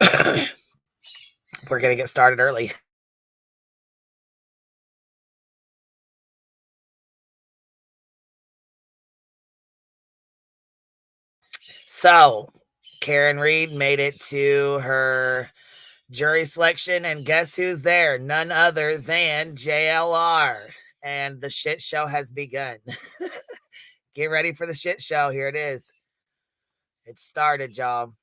We're going to get started early. So, Karen Reed made it to her jury selection, and guess who's there? None other than JLR. And the shit show has begun. Get ready for the shit show. Here it is. It started, y'all.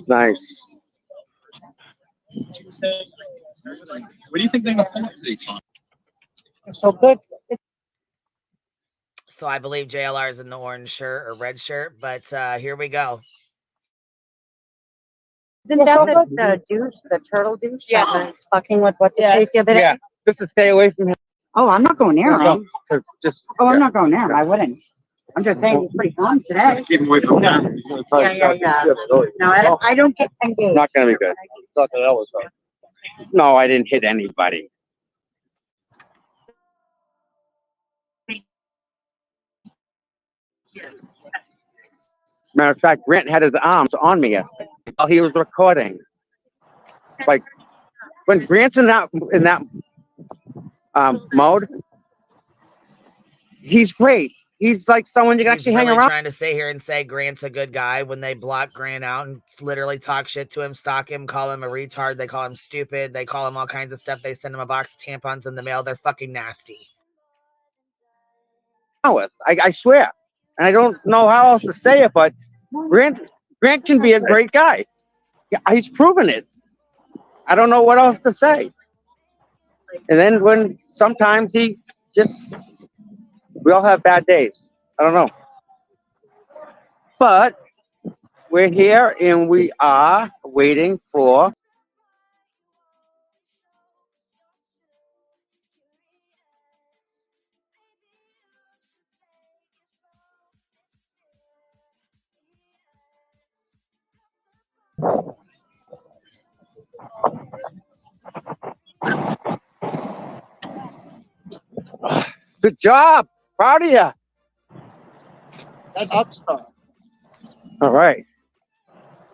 Nice. What do you think they're going to think today, Tom? So good. So I believe JLR is in the orange shirt or red shirt, but here we go. Isn't that the douche, the turtle douche? Yeah. That was fucking with what's his face the other day? Yeah. Just to stay away from him. Oh, I'm not going near him. Just, I'm not going near him. I wouldn't. I'm just saying he's pretty calm today. Keep him away from them. Yeah. No, I don't get engaged. Not going to be good. No, I didn't hit anybody. Matter of fact, Grant had his arms on me while he was recording. Like when Grant's in that mode, he's great. He's like someone you can actually hang around. Trying to sit here and say Grant's a good guy when they block Grant out and literally talk shit to him, stalk him, call him a retard. They call him stupid. They call him all kinds of stuff. They send him a box of tampons in the mail. They're fucking nasty. I swear. And I don't know how else to say it, but Grant can be a great guy. Yeah, he's proven it. I don't know what else to say. And then when sometimes we all have bad days. I don't know. But we're here and we are waiting for good job. Proud of you. That upstart. All right.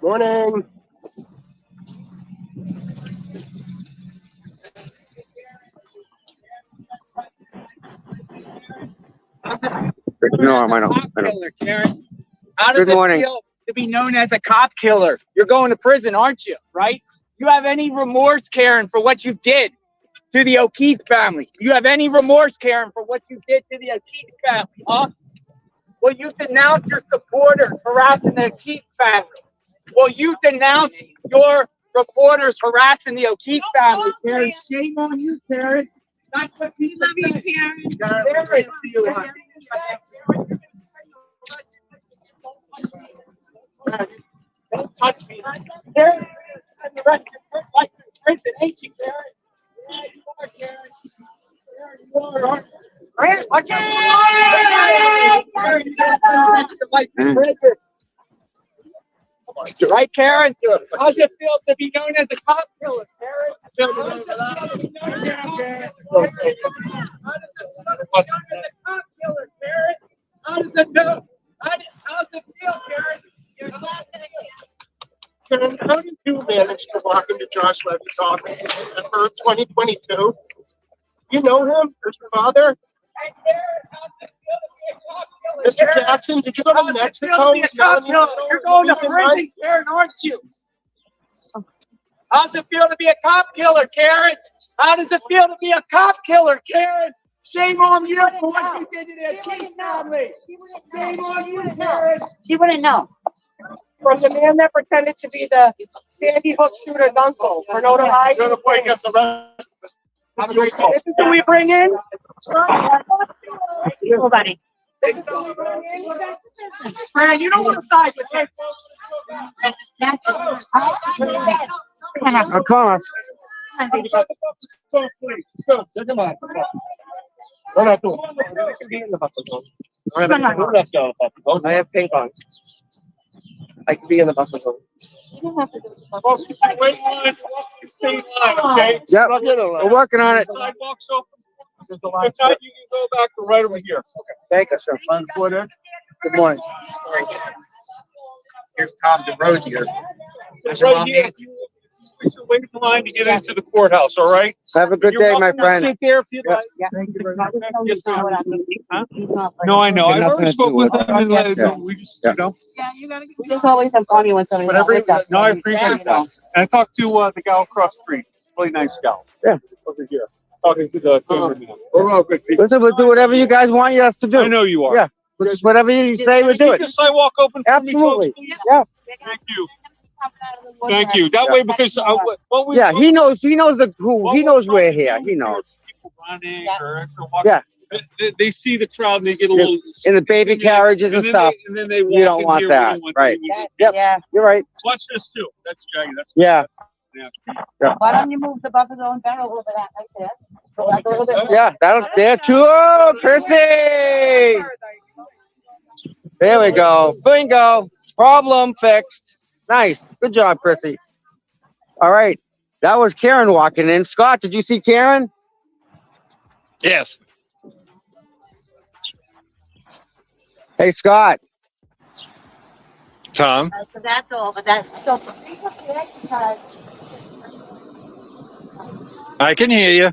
Morning. No, I know. Karen. How does Good morning. it feel to be known as a cop killer? You're going to prison, aren't you? Right? You have any remorse, Karen, for what you did to the O'Keefe family? You have any remorse, Karen, for what you did to the O'Keefe family? Huh? Will you denounce your supporters harassing the O'Keefe family? Will you denounce your reporters harassing the O'Keefe family? Karen, shame on you, Karen. That's what we love you, Karen. Karen, don't touch me. Karen, and the rest of your life in prison, ain't you, Karen? Yeah, you are, Karen. Karen, you are, aren't you? Karen, watch out. Karen, you got the rest of your life in prison. Right, Karen? How's it feel to be known as a cop killer, Karen? How's it feel to be known as a cop killer, Karen? How does it feel? How's it feel, Karen? Karen, how did you manage to walk into Josh Levy's office in December 2022? You know him? There's your father? Hey, Karen, how's it feel to be a cop killer? Mr. Jackson, did you go to Mexico? You're going to prison, Karen, aren't you? How's it feel to be a cop killer, Karen? How does it feel to be a cop killer, Karen? Shame on you for what you did to their O'Keefe family. Shame on you, Karen. She wouldn't know. From the man that pretended to be the Sandy Hook shooter's uncle for notoriety. You're the point gets arrested. This is who we bring in. Nobody. This is who we bring in. Man, you don't want to side with him. I'll call us. Come on. We're not doing it. Can be in the buffer zone. I have pink on. I can be in the buffer zone. You don't have to do the buffer zone. Wait line, walk the same line, okay? Yep, we're working on it. Sidewalks open. If not, you can go back to right over here. Okay. Thank you, sir. Good morning. Here's Tom DeRosier. It's right here. We should wait in line to get into the courthouse, all right? Have a good You're day, my welcome to friend. Sit there if you'd Yeah. like. Yeah. Thank you very much. He's not like- No, I know. Got I've nothing already to spoke do with with him and Yeah. we just, Yeah. you know. We just always have funny when somebody's not Whatever. with us. No, I so, appreciate you know. that. And I talked to the gal across the street. Really nice gal. Yeah. Over here. Talking to the cameraman. We're all good people. Listen, we'll do whatever you guys want us to do. I know you are. Yeah. Just whatever you say, we'll do Keep it. the sidewalk open for me, Absolutely. folks, please. Yeah. Thank you. Thank you. That way, because what we Yeah, he knows we're here. He knows. People running or walking. Yeah. They see the crowd and they get a little. In the baby carriages and stuff. And then they walk You don't in want here, that, we don't right. to- Yep. Yeah. You're right. Watch this too. That's Jaggy. That's Yeah. Why don't you move the buffer zone barrel over that right there? Go back a little bit. Yeah, that'll there too. Oh, Chrissy! There we go. Bingo. Problem fixed. Nice. Good job, Chrissy. All right. That was Karen walking in. Scott, did you see Karen? Yes. Hey, Scott. Tom. So that's all, but that's so for people to exercise. I can hear you.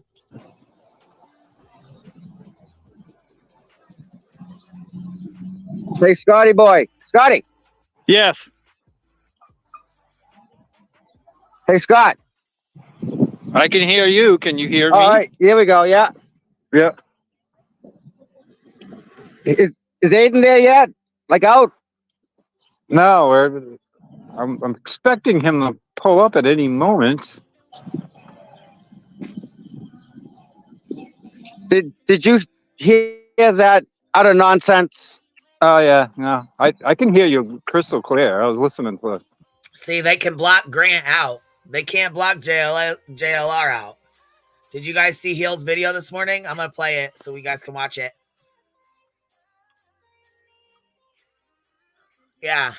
Hey, Scotty boy. Scotty. Yes. Hey, Scott. I can hear you. Can you hear me? All right. Here we go. Yeah. Yeah. Is Aiden there yet? Like out? No, I'm expecting him to pull up at any moment. Did you hear that utter nonsense? Oh yeah, no, I can hear you crystal clear. I was listening to it. See, they can block Grant out. They can't block JLR out. Did you guys see Hill's video this morning? I'm going to play it so you guys can watch it. Yeah.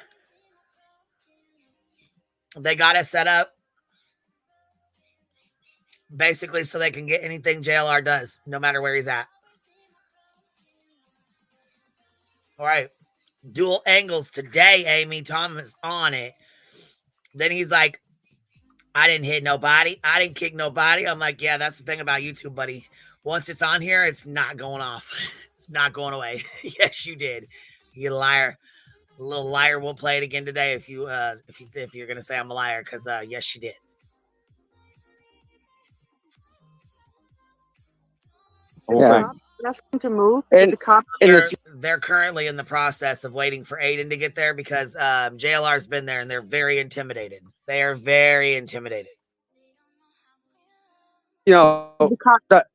They got it set up basically so they can get anything JLR does, no matter where he's at. All right. Dual angles today, Amy. Tom is on it. Then he's like, I didn't hit nobody. I didn't kick nobody. I'm like, yeah, that's the thing about YouTube, buddy. Once it's on here, it's not going off. It's not going away. Yes, you did. You liar. A little liar. We'll play it again today if you're gonna say I'm a liar, because yes, you did. Yeah. Ask him to move. And- The cop. They're currently in the process of waiting for Aiden to get there because JLR's been there and they're very intimidated. They are very intimidated. You know, The cop.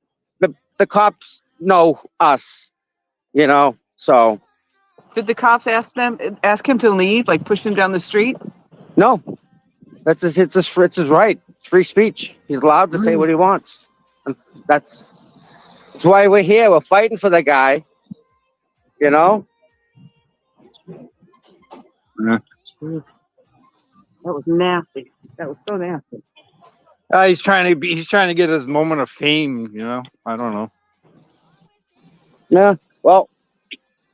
the cops know us. You know, so Did the cops ask him to leave, like push him down the street? no. It's his right. It's free speech. He's allowed to say what he wants. And that's why we're here. We're fighting for the guy. You know? That was nasty. That was so nasty. He's trying to get his moment of fame. You know, I don't know. Yeah. Well,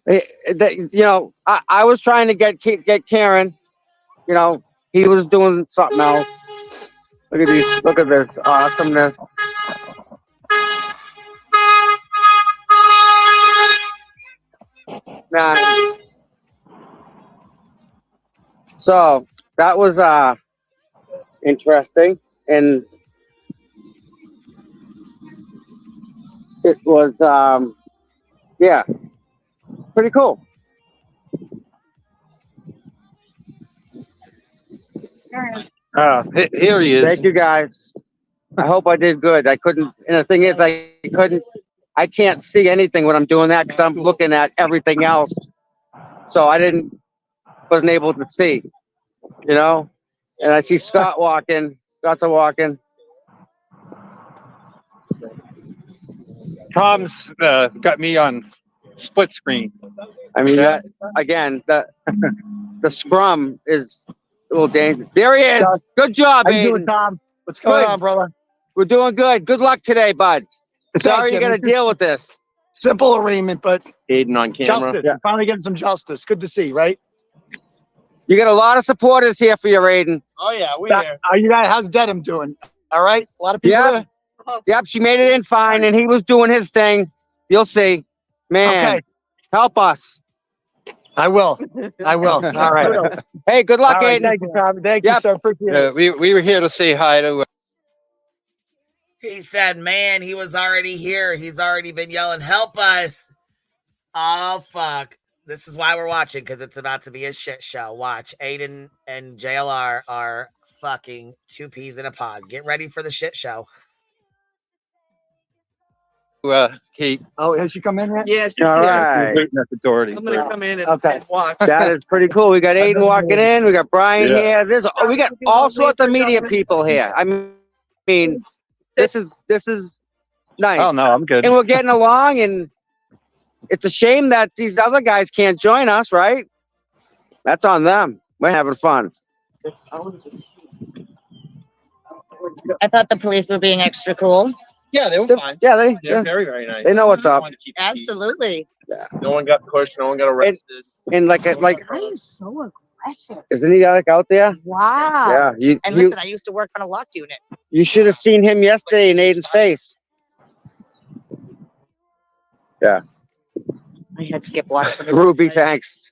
you know, I was trying to get Karen. You know, he was doing something else. Look at these. Look at this awesomeness. Nice. So that was interesting, and it was yeah, pretty cool. Here he is. Thank you guys. I hope I did good. I couldn't, and the thing is, I can't see anything when I'm doing that because I'm looking at everything else. So I wasn't able to see, you know. And I see Scott walking. Scott's walking. Tom's got me on split screen. I mean, that, again, the scrum is a little dangerous. There he is. Good job, How you doing, Aiden. Tom? What's going on, brother? We're doing good. Good luck today, bud. Sorry you. you got to This is deal with this. Simple arraignment, but Aiden on justice. Yeah. We're finally getting some justice. Good to see, right? You got a lot of supporters here for you, Aiden. Oh yeah, we That- here. you guys, how's Dedham doing? All right, a lot of people Yep. there. Yep, she made it in fine, and he was doing his thing. You'll see. Man, Okay, help us. I will. I will. All right. Hey, good luck, All right. Aiden. Thank you, Tom. Thank you, Yep. sir. Appreciate it. We were here to say hi to. He said, man, he was already here. He's already been yelling, help us. Oh, fuck. This is why we're watching, because it's about to be a shit show. Watch. Aiden and JLR are fucking two peas in a pod. Get ready for the shit show. Kate. Oh, has she come in yet? Yeah, she's All here. right. Waiting at the door. I'm gonna come in and, Okay. and watch. That is pretty cool. We got Aiden walking in. We got Brian here. We got all sorts of media people here. I mean, this is nice. Oh no, I'm good. And we're getting along, and it's a shame that these other guys can't join us, right? That's on them. We're having fun. I thought the police were being extra cool. Yeah, they were fine. Yeah, they Very, very nice. they know what's up. Wanted to keep the peace. Absolutely. No one got pushed. No one got arrested. And like Why are you so aggressive? isn't he like out there? Wow. Yeah, And listen, I used to work on a locked unit. you should have seen him yesterday in Aiden's face. I had Skip watch for me. Ruby, thanks.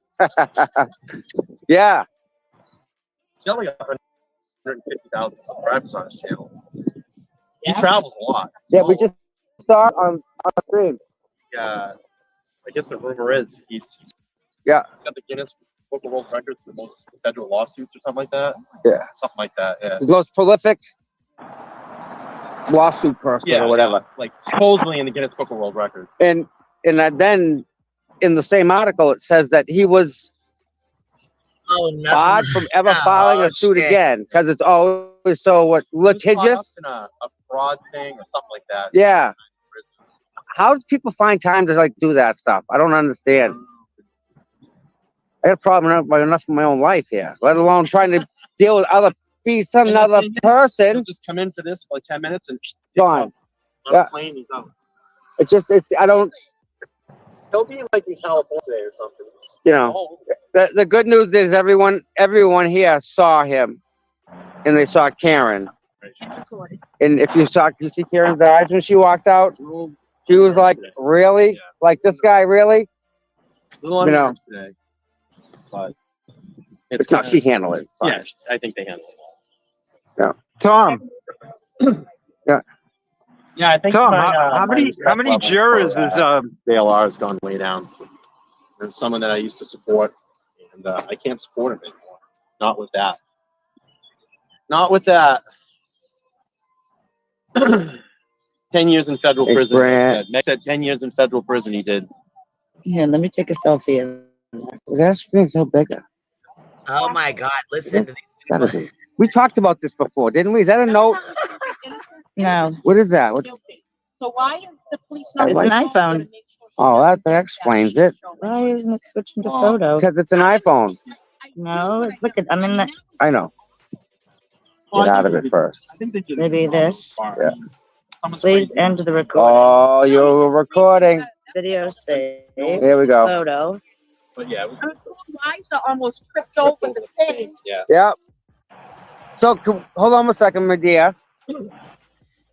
Yeah, He's only got 150,000 subscribers on his channel. He travels a lot. yeah, we just saw it on stream. I guess the rumor is he's Yeah. got the Guinness Book of World Records for most federal lawsuits or something like that. Yeah. Something like that. Yeah. The most prolific lawsuit person or whatever. Like supposedly in the Guinness Book of World Records. And then in the same article it says that he was Oh, no. barred from ever filing a suit again because it's always so litigious. In a fraud thing or something like that. Yeah. How do people find time to like do that stuff? I don't understand. I got a problem enough in my own life here, let alone trying to deal with another person. He'll just come into this for like 10 minutes and Gone. on Yeah. a plane, he's out. I don't, He'll be like in California today or something. you know, the good news is everyone here saw him and they saw Karen. And if you see Karen's eyes when she walked out, she was like, really? Like this guy, really? A little You know. unnerved today. But It's not, she handled it. fine. yeah, I think they handled it. Tom. Yeah, I think Tom, my, how my many respect level jurors for, is JLR has gone way down. There's someone that I used to support, and I can't support him anymore. Not with that. Not with that. 10 years in federal Hey, prison. Brad. Meg said 10 years in federal prison he did. Here, let me take a selfie. That screen's so bigger. Oh, my God. Listen to these That people. is, we talked about this before, didn't we? Is that a note? No, What is that? What, So why is the police I it's not? an iPhone. oh, that explains it. Why isn't it switching to photo? Because it's an iPhone. No, look at, I'm in the, I know. Get out of it first. I think they did maybe this. Yeah. Please end the recording. Oh, you're recording. Video save. There we go. Photo. But yeah, Liza almost tripped over the stage. Yep. So, hold on a second, my dear.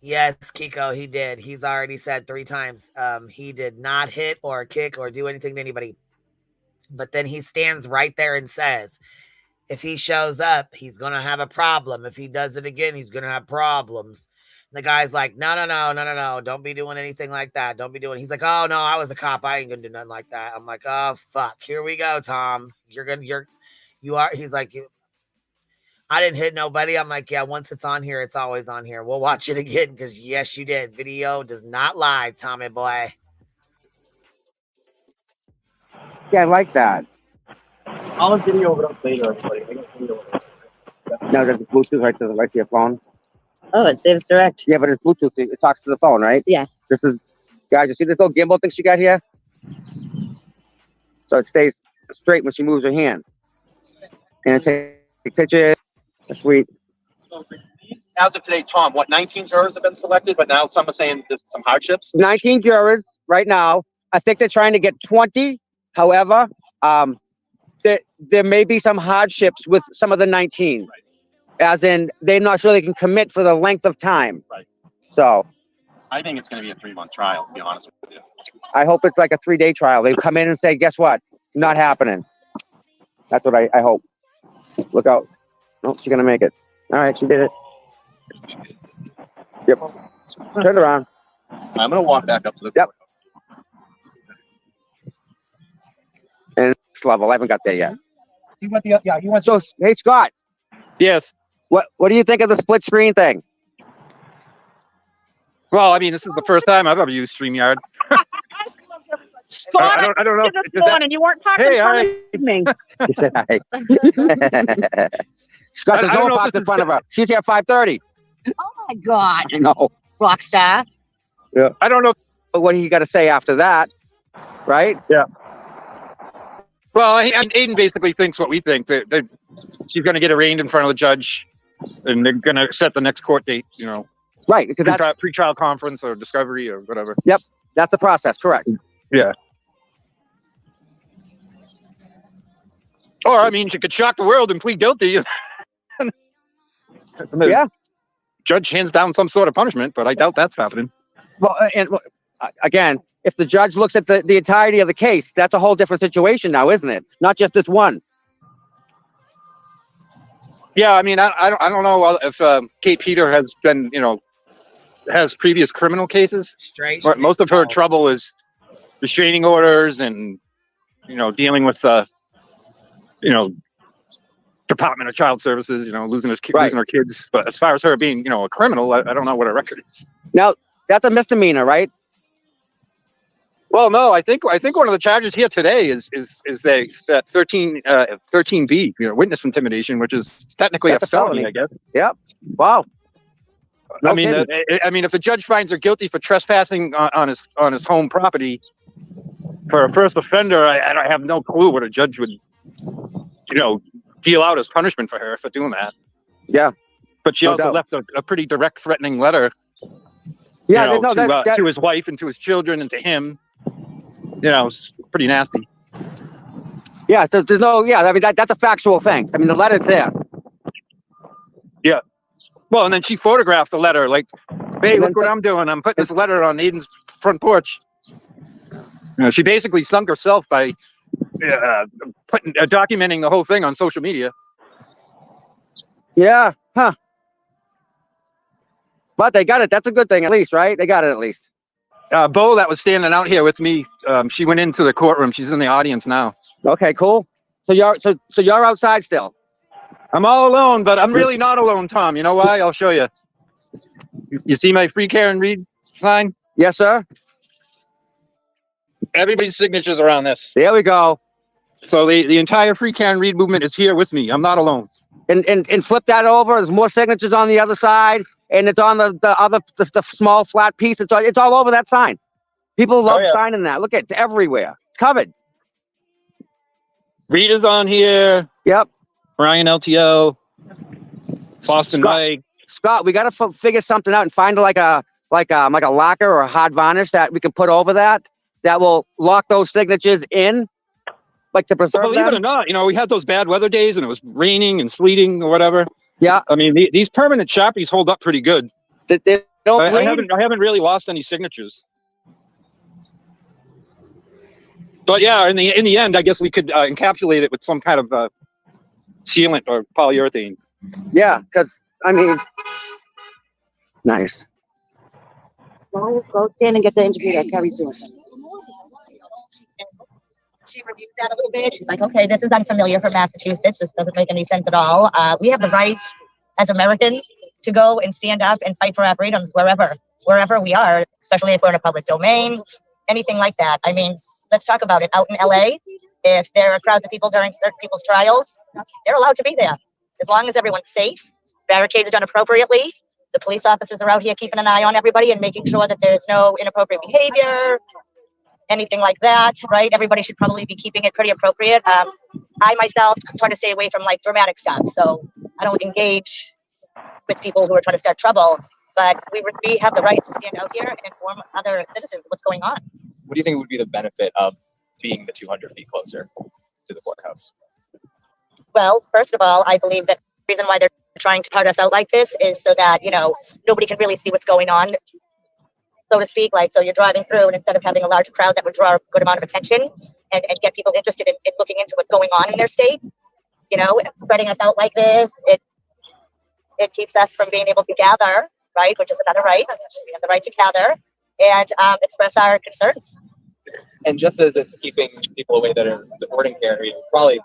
Yes, Kiko, he did. He's already said 3 times. He did not hit or kick or do anything to anybody. But then he stands right there and says, if he shows up, he's going to have a problem. If he does it again, he's going to have problems. And the guy's like, no. Don't be doing anything like that. Don't be doing. He's like, oh, no, I was a cop. I ain't going to do nothing like that. I'm like, oh, fuck. Here we go, Tom. He's like, I didn't hit nobody. I'm like, yeah, once it's on here, it's always on here. We'll watch it again because, yes, you did. Video does not lie, Tommy boy. Yeah, I like that. I'll video it up later. Everybody. I got video of it. No, there's Bluetooth right to your phone. Oh, it saves direct. Yeah, but it's Bluetooth. It talks to the phone, right? Yeah. This is, guys, you see this little gimbal thing she got here? So it stays straight when she moves her hand. And it takes pictures. That's sweet. As of today, Tom, what 19 jurors have been selected, but now some are saying there's some hardships. 19 jurors right now. I think they're trying to get 20. However, there may be some hardships with some of the 19, as in they're not sure they can commit for the length of time. Right. So I think it's going to be a 3-month trial, to be honest with you. I hope it's like a 3-day trial. They come in and say, guess what? Not happening. That's what I hope. Look out. Oh, she's going to make it. All right, she did it. Yep. Turn around. I'm going to walk back up to the Yep. courthouse. And next level. I haven't got there yet. You want the you want So, hey, Scott, Yes. what do you think of the split screen thing? Well, I mean, this is the first time I've ever used StreamYard. Scott, I don't know. you this Does that- morning. You weren't talking Hey, in front hi. of me. He said hi. Scott, there's I don't no know if parked this in is front of her. She's here at 5:30. Oh my God, I know. rock star. I don't know. But what do you got to say after that? Right? Well, Aiden basically thinks what we think, that she's going to get arraigned in front of the judge, and they're going to set the next court date. You know, Right. Because that's pre-trial conference or discovery or whatever. that's the process. Correct. Yeah. Or I mean, she could shock the world and plead guilty. And the Yeah. judge hands down some sort of punishment, but I doubt that's happening. Well, again, if the judge looks at the entirety of the case, that's a whole different situation now, isn't it? Not just this one. Yeah, I mean, I don't know if Kate Peter has been, has previous criminal cases. Straight. But most of her Oh. trouble is restraining orders and, dealing with Department of Child Services, losing her kids. But as far as her being, a criminal, I don't know what her record is. Now, that's a misdemeanor, right? Well, no, I think one of the charges here today is that 13B, witness intimidation, which is technically That's a a felony, felony. I guess. Yep. Wow. No I mean, kidding. if the judge finds her guilty for trespassing on his home property for a first offender, I have no clue what a judge would, deal out as punishment for her for doing that. Yeah. But she No also doubt. left a pretty direct, threatening letter, Yeah. to his wife and to his children and to him. It's pretty nasty. Yeah. So there's no. Yeah. I mean, that's a factual thing. I mean, the letter's there. Well, and then she photographed the letter, like, hey, And look then what I'm doing. I'm putting this letter on Aiden's front porch. She basically sunk herself by documenting the whole thing on social media. Yeah. Huh. But they got it. That's a good thing, at least, right? They got it at least. Bo, that was standing out here with me, she went into the courtroom. She's in the audience now. Okay. Cool. So you're outside still. I'm all alone, but I'm really not alone, Tom. You know why? I'll show you. You see my free Karen Reed sign? Yes, sir. Everybody's signatures are on this. There we go. So the entire free Karen Reed movement is here with me. I'm not alone. And flip that over. There's more signatures on the other side, and it's on the small flat piece. It's all over that sign. People love signing that. Look, it's everywhere. It's covered. Rita's on here. Yep. Brian LTO. Boston Scott, Mike. Scott, we got to figure something out and find like a locker or a hard varnish that we can put over that will lock those signatures in, like to preserve Believe them. it or not, we had those bad weather days and it was raining and sleeting or whatever. Yeah. I mean, these permanent Sharpies hold up pretty good. They don't I bleed? haven't really lost any signatures. But yeah, in the end, I guess we could encapsulate it with some kind of sealant or polyurethane. Yeah, because I mean, nice. Go stand and get the interview that Carrie's doing. She reviews that a little bit. She's like, okay, this is unfamiliar for Massachusetts. This doesn't make any sense at all. We have the right as Americans to go and stand up and fight for our freedoms wherever we are, especially if we're in a public domain, anything like that. I mean, let's talk about it. Out in LA, if there are crowds of people during certain people's trials, they're allowed to be there. As long as everyone's safe, barricades are done appropriately. The police officers are out here keeping an eye on everybody and making sure that there's no inappropriate behavior, anything like that, right? Everybody should probably be keeping it pretty appropriate. I myself try to stay away from like dramatic stuff, so I don't engage with people who are trying to start trouble. But we have the right to stand out here and inform other citizens what's going on. What do you think would be the benefit of being the 200 feet closer to the courthouse? Well, first of all, I believe that the reason why they're trying to part us out like this is so that, nobody can really see what's going on, so to speak. Like, so you're driving through, and instead of having a large crowd that would draw a good amount of attention and get people interested in looking into what's going on in their state, and spreading us out like this, it keeps us from being able to gather, right? Which is another right. We have the right to gather and express our concerns. And just as it's keeping people away that are supporting Carrie, probably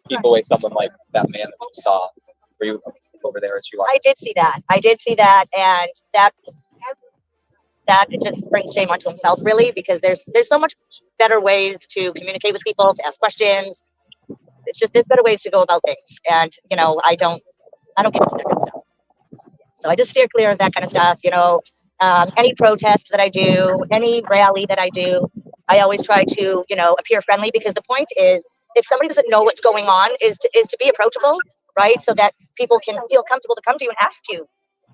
keep away someone like that man that you saw. Were you over there as you watched? I did see that, and that it just brings shame onto himself, really, because there's so much better ways to communicate with people, to ask questions. It's just there's better ways to go about things, and I don't get into that kind of stuff. So I just steer clear of that kind of stuff. Any protest that I do, any rally that I do, I always try to appear friendly, because the point is, if somebody doesn't know what's going on, is to be approachable, right? So that people can feel comfortable to come to you and ask you,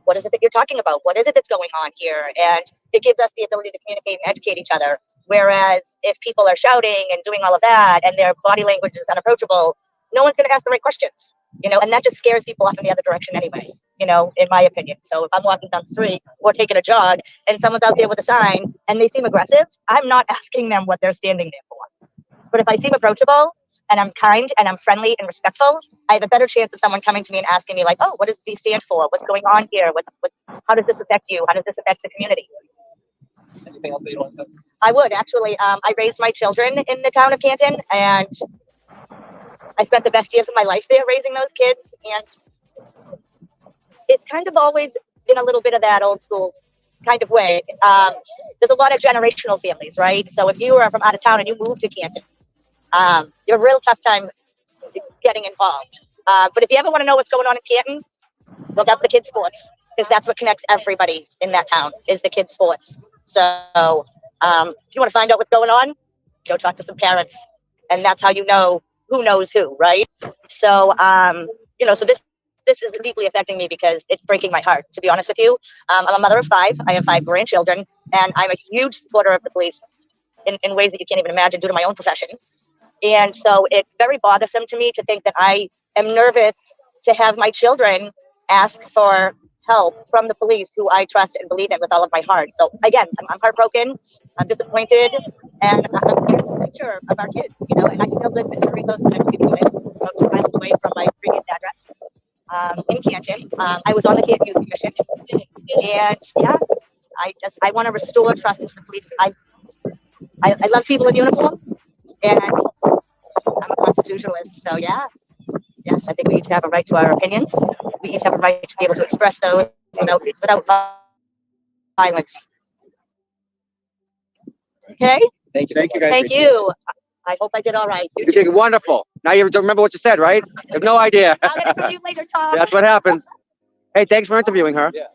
what is it that you're talking about? What is it that's going on here? And it gives us the ability to communicate and educate each other. Whereas if people are shouting and doing all of that and their body language is unapproachable, no one's going to ask the right questions, and that just scares people off in the other direction anyway, in my opinion. So if I'm walking down the street or taking a jog and someone's out there with a sign and they seem aggressive, I'm not asking them what they're standing there for. But if I seem approachable and I'm kind and I'm friendly and respectful, I have a better chance of someone coming to me and asking me, like, oh, what does these stand for? What's going on here? How does this affect you? How does this affect the community? Anything else that you want to say? I would actually. I raised my children in the town of Canton, and I spent the best years of my life there raising those kids. And it's kind of always been a little bit of that old school kind of way. There's a lot of generational families, right? So if you are from out of town and you move to Canton, you have a real tough time getting involved. But if you ever want to know what's going on in Canton, look up the kids' sports, because that's what connects everybody in that town, is the kids' sports. So if you want to find out what's going on, go talk to some parents, and that's how you know who knows who, right? So so this is deeply affecting me, because it's breaking my heart, to be honest with you. I'm a mother of 5. I have 5 grandchildren, and I'm a huge supporter of the police in ways that you can't even imagine due to my own profession. And so it's very bothersome to me to think that I am nervous to have my children ask for help from the police, who I trust and believe in with all of my heart. So again, I'm heartbroken, I'm disappointed, and I'm scared for the future of our kids, and I still live very close to my community, about 2 miles away from my previous address in Canton. I was on the Canton Youth Commission, and yeah, I want to restore trust into the police. I love people in uniform, and I'm a constitutionalist, so yeah. Yes, I think we each have a right to our opinions. We each have a right to be able to express those without violence. Okay? Thank you. Thank you, guys. Thank you. I hope I did all right. You did wonderful. Now you don't remember what you said, right? You have no idea. I'll get it for you later, Tom. That's what happens. Hey, thanks for interviewing her. Yeah.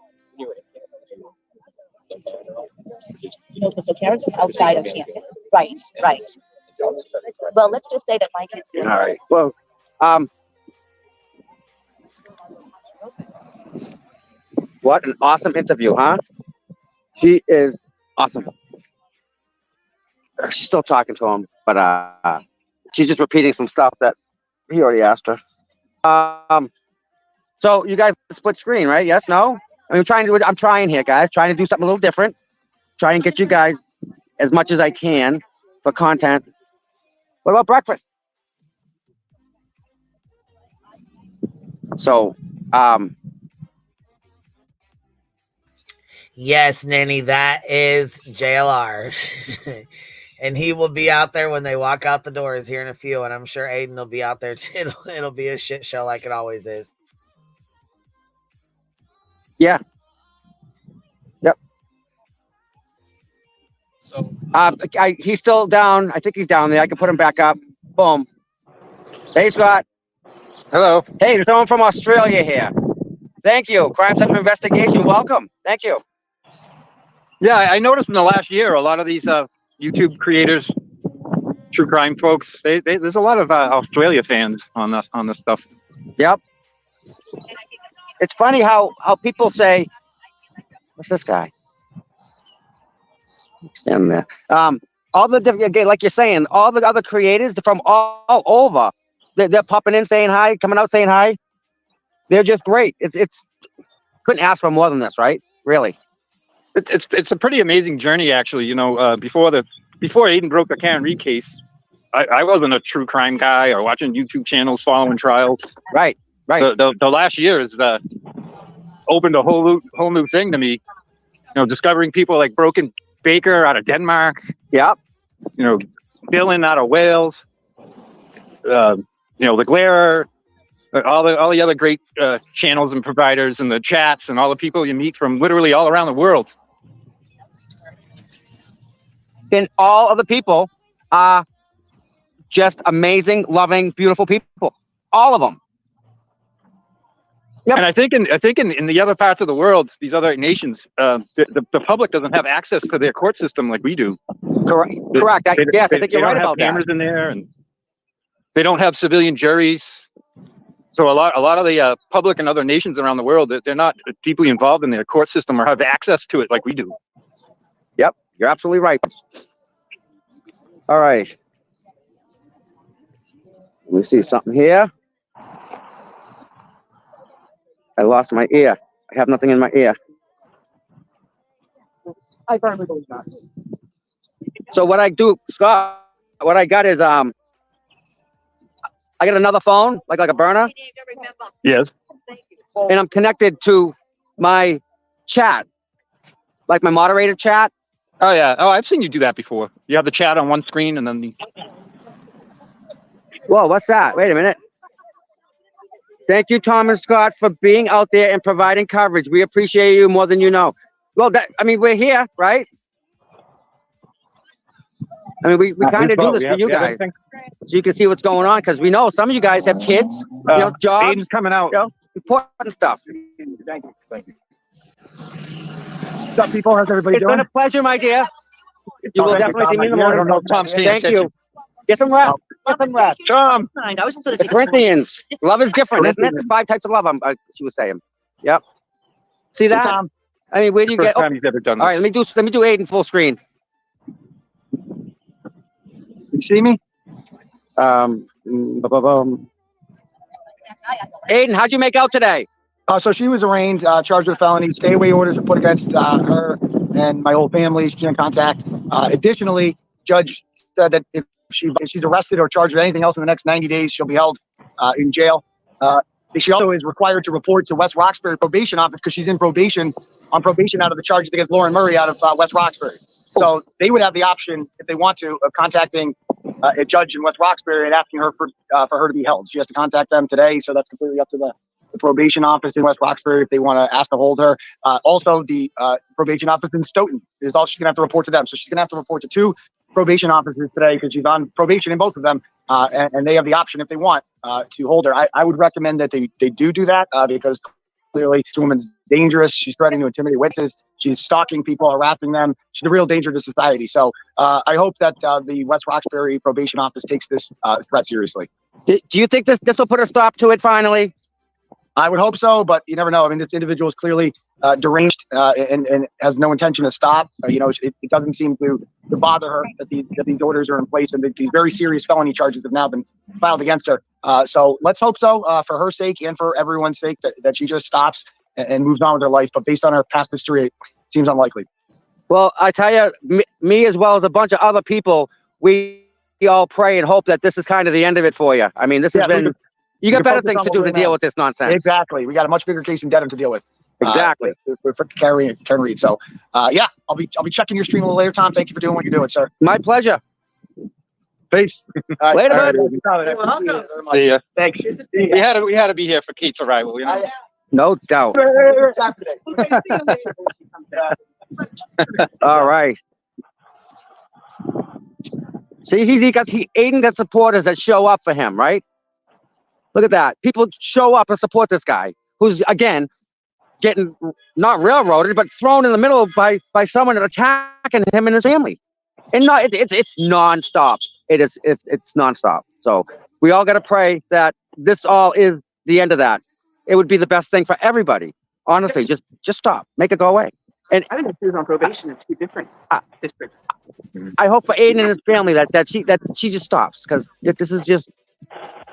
So Karen's outside of Canton. Right. Well, let's just say that my kids do. All right. Well, what an awesome interview, huh? She is awesome. She's still talking to him, but she's just repeating some stuff that he already asked her. So you guys split screen, right? Yes, no? I'm trying here, guys. Trying to do something a little different. Try and get you guys as much as I can for content. What about breakfast? So, Yes, Nanny, that is JLR. And he will be out there when they walk out the doors here in a few, and I'm sure Aiden will be out there too. It'll be a shit show like it always is. yeah. Yep. So He's still down. I think he's down there. I can put him back up. Boom. Hey, Scott. Hello. Hey, there's someone from Australia here. Thank you. Crime Center Investigation. Welcome. Thank you. Yeah, I noticed in the last year a lot of these YouTube creators, true crime folks. There's a lot of Australia fans on this stuff. Yep. It's funny how people say, "What's this guy?" Stand there. All the different, like you're saying, all the other creators from all over They're popping in, saying hi, coming out, saying hi. They're just great. It's couldn't ask for more than this, right? Really. It's a pretty amazing journey, actually. You know, before Aiden broke the Karen Reed case, I wasn't a true crime guy or watching YouTube channels following trials. Right. The last year has opened a whole new thing to me. You know, discovering people like Broken Baker out of Denmark. Yep. You know, Dylan out of Wales. You know, the Glare, all the other great channels and providers and the chats and all the people you meet from literally all around the world. And all of the people are just amazing, loving, beautiful people. All of them. Yep. And I think in the other parts of the world, these other nations, the public doesn't have access to their court system like we do. Correct. I think you're right about that. They don't have cameras in there, and they don't have civilian juries. So a lot of the public and other nations around the world, they're not deeply involved in their court system or have access to it like we do. Yep, you're absolutely right. All right. Let me see something here. I lost my ear. I have nothing in my ear. I firmly believe that. So what I do, Scott, what I got is I got another phone, like a burner. Yes. And I'm connected to my chat, like my moderator chat. Oh yeah. Oh, I've seen you do that before. You have the chat on one screen and then the. Whoa, what's that? Wait a minute. Thank you, Tom and Scott, for being out there and providing coverage. We appreciate you more than you know. Well, we're here, right? I mean, we kind of do this for you guys, so you can see what's going on, because we know some of you guys have kids, jobs. Aiden's coming out. Important stuff. Thank you. What's up, people? How's everybody doing? It's been a pleasure, my dear. You will definitely see me in the morning. I don't know if Tom's paying Thank attention. you. Get some rest. Get some rest. Tom. The Corinthians. Love is different, isn't it? There's 5 types of love. She was saying. Yep. See that? Tom. I mean, where do you get? First time he's ever done this. All right, let me do Aiden full screen. You see me? Aiden, how'd you make out today? So she was arraigned, charged with felony. Stay away orders were put against her and my whole family. She can't contact. Additionally, judge said that if she's arrested or charged with anything else in the next 90 days, she'll be held in jail. She also is required to report to West Roxbury probation office because she's on probation out of the charges against Lauren Murray out of West Roxbury. So they would have the option, if they want to, of contacting a judge in West Roxbury and asking her for her to be held. She has to contact them today, so that's completely up to the probation office in West Roxbury if they want to ask to hold her. Also, the probation office in Stoughton is all she's going to have to report to them. So she's going to have to report to 2 probation officers today because she's on probation in both of them, and they have the option if they want to hold her. I would recommend that they do that because clearly this woman's dangerous. She's threatening to intimidate witnesses. She's stalking people, harassing them. She's a real danger to society. So I hope that the West Roxbury probation office takes this threat seriously. Do you think this will put a stop to it finally? I would hope so, but you never know. I mean, this individual is clearly deranged and has no intention to stop. It doesn't seem to bother her that these orders are in place and that these very serious felony charges have now been filed against her. So let's hope so for her sake and for everyone's sake that she just stops and moves on with her life. But based on her past history, it seems unlikely. Well, I tell you, me as well as a bunch of other people, we all pray and hope that this is kind of the end of it for you. I mean, this has been... You got better things to do to deal with this nonsense. Exactly. We got a much bigger case in Dedham to deal with. Exactly. For Karen Reed. So, yeah, I'll be checking your stream a little later, Tom. Thank you for doing what you're doing, sir. My pleasure. Peace. Later, bud. You're welcome. See ya. Thanks. We had to be here for Kate's arrival. No doubt. All right. See, Aiden got supporters that show up for him, right? Look at that. People show up and support this guy who's, again, getting not railroaded, but thrown in the middle by someone attacking him and his family. And it's nonstop. It's nonstop. So we all got to pray that this all is the end of that. It would be the best thing for everybody. Honestly, just stop. Make it go away. And I think she was on probation in 2 different districts. I hope for Aiden and his family that she just stops, because this is just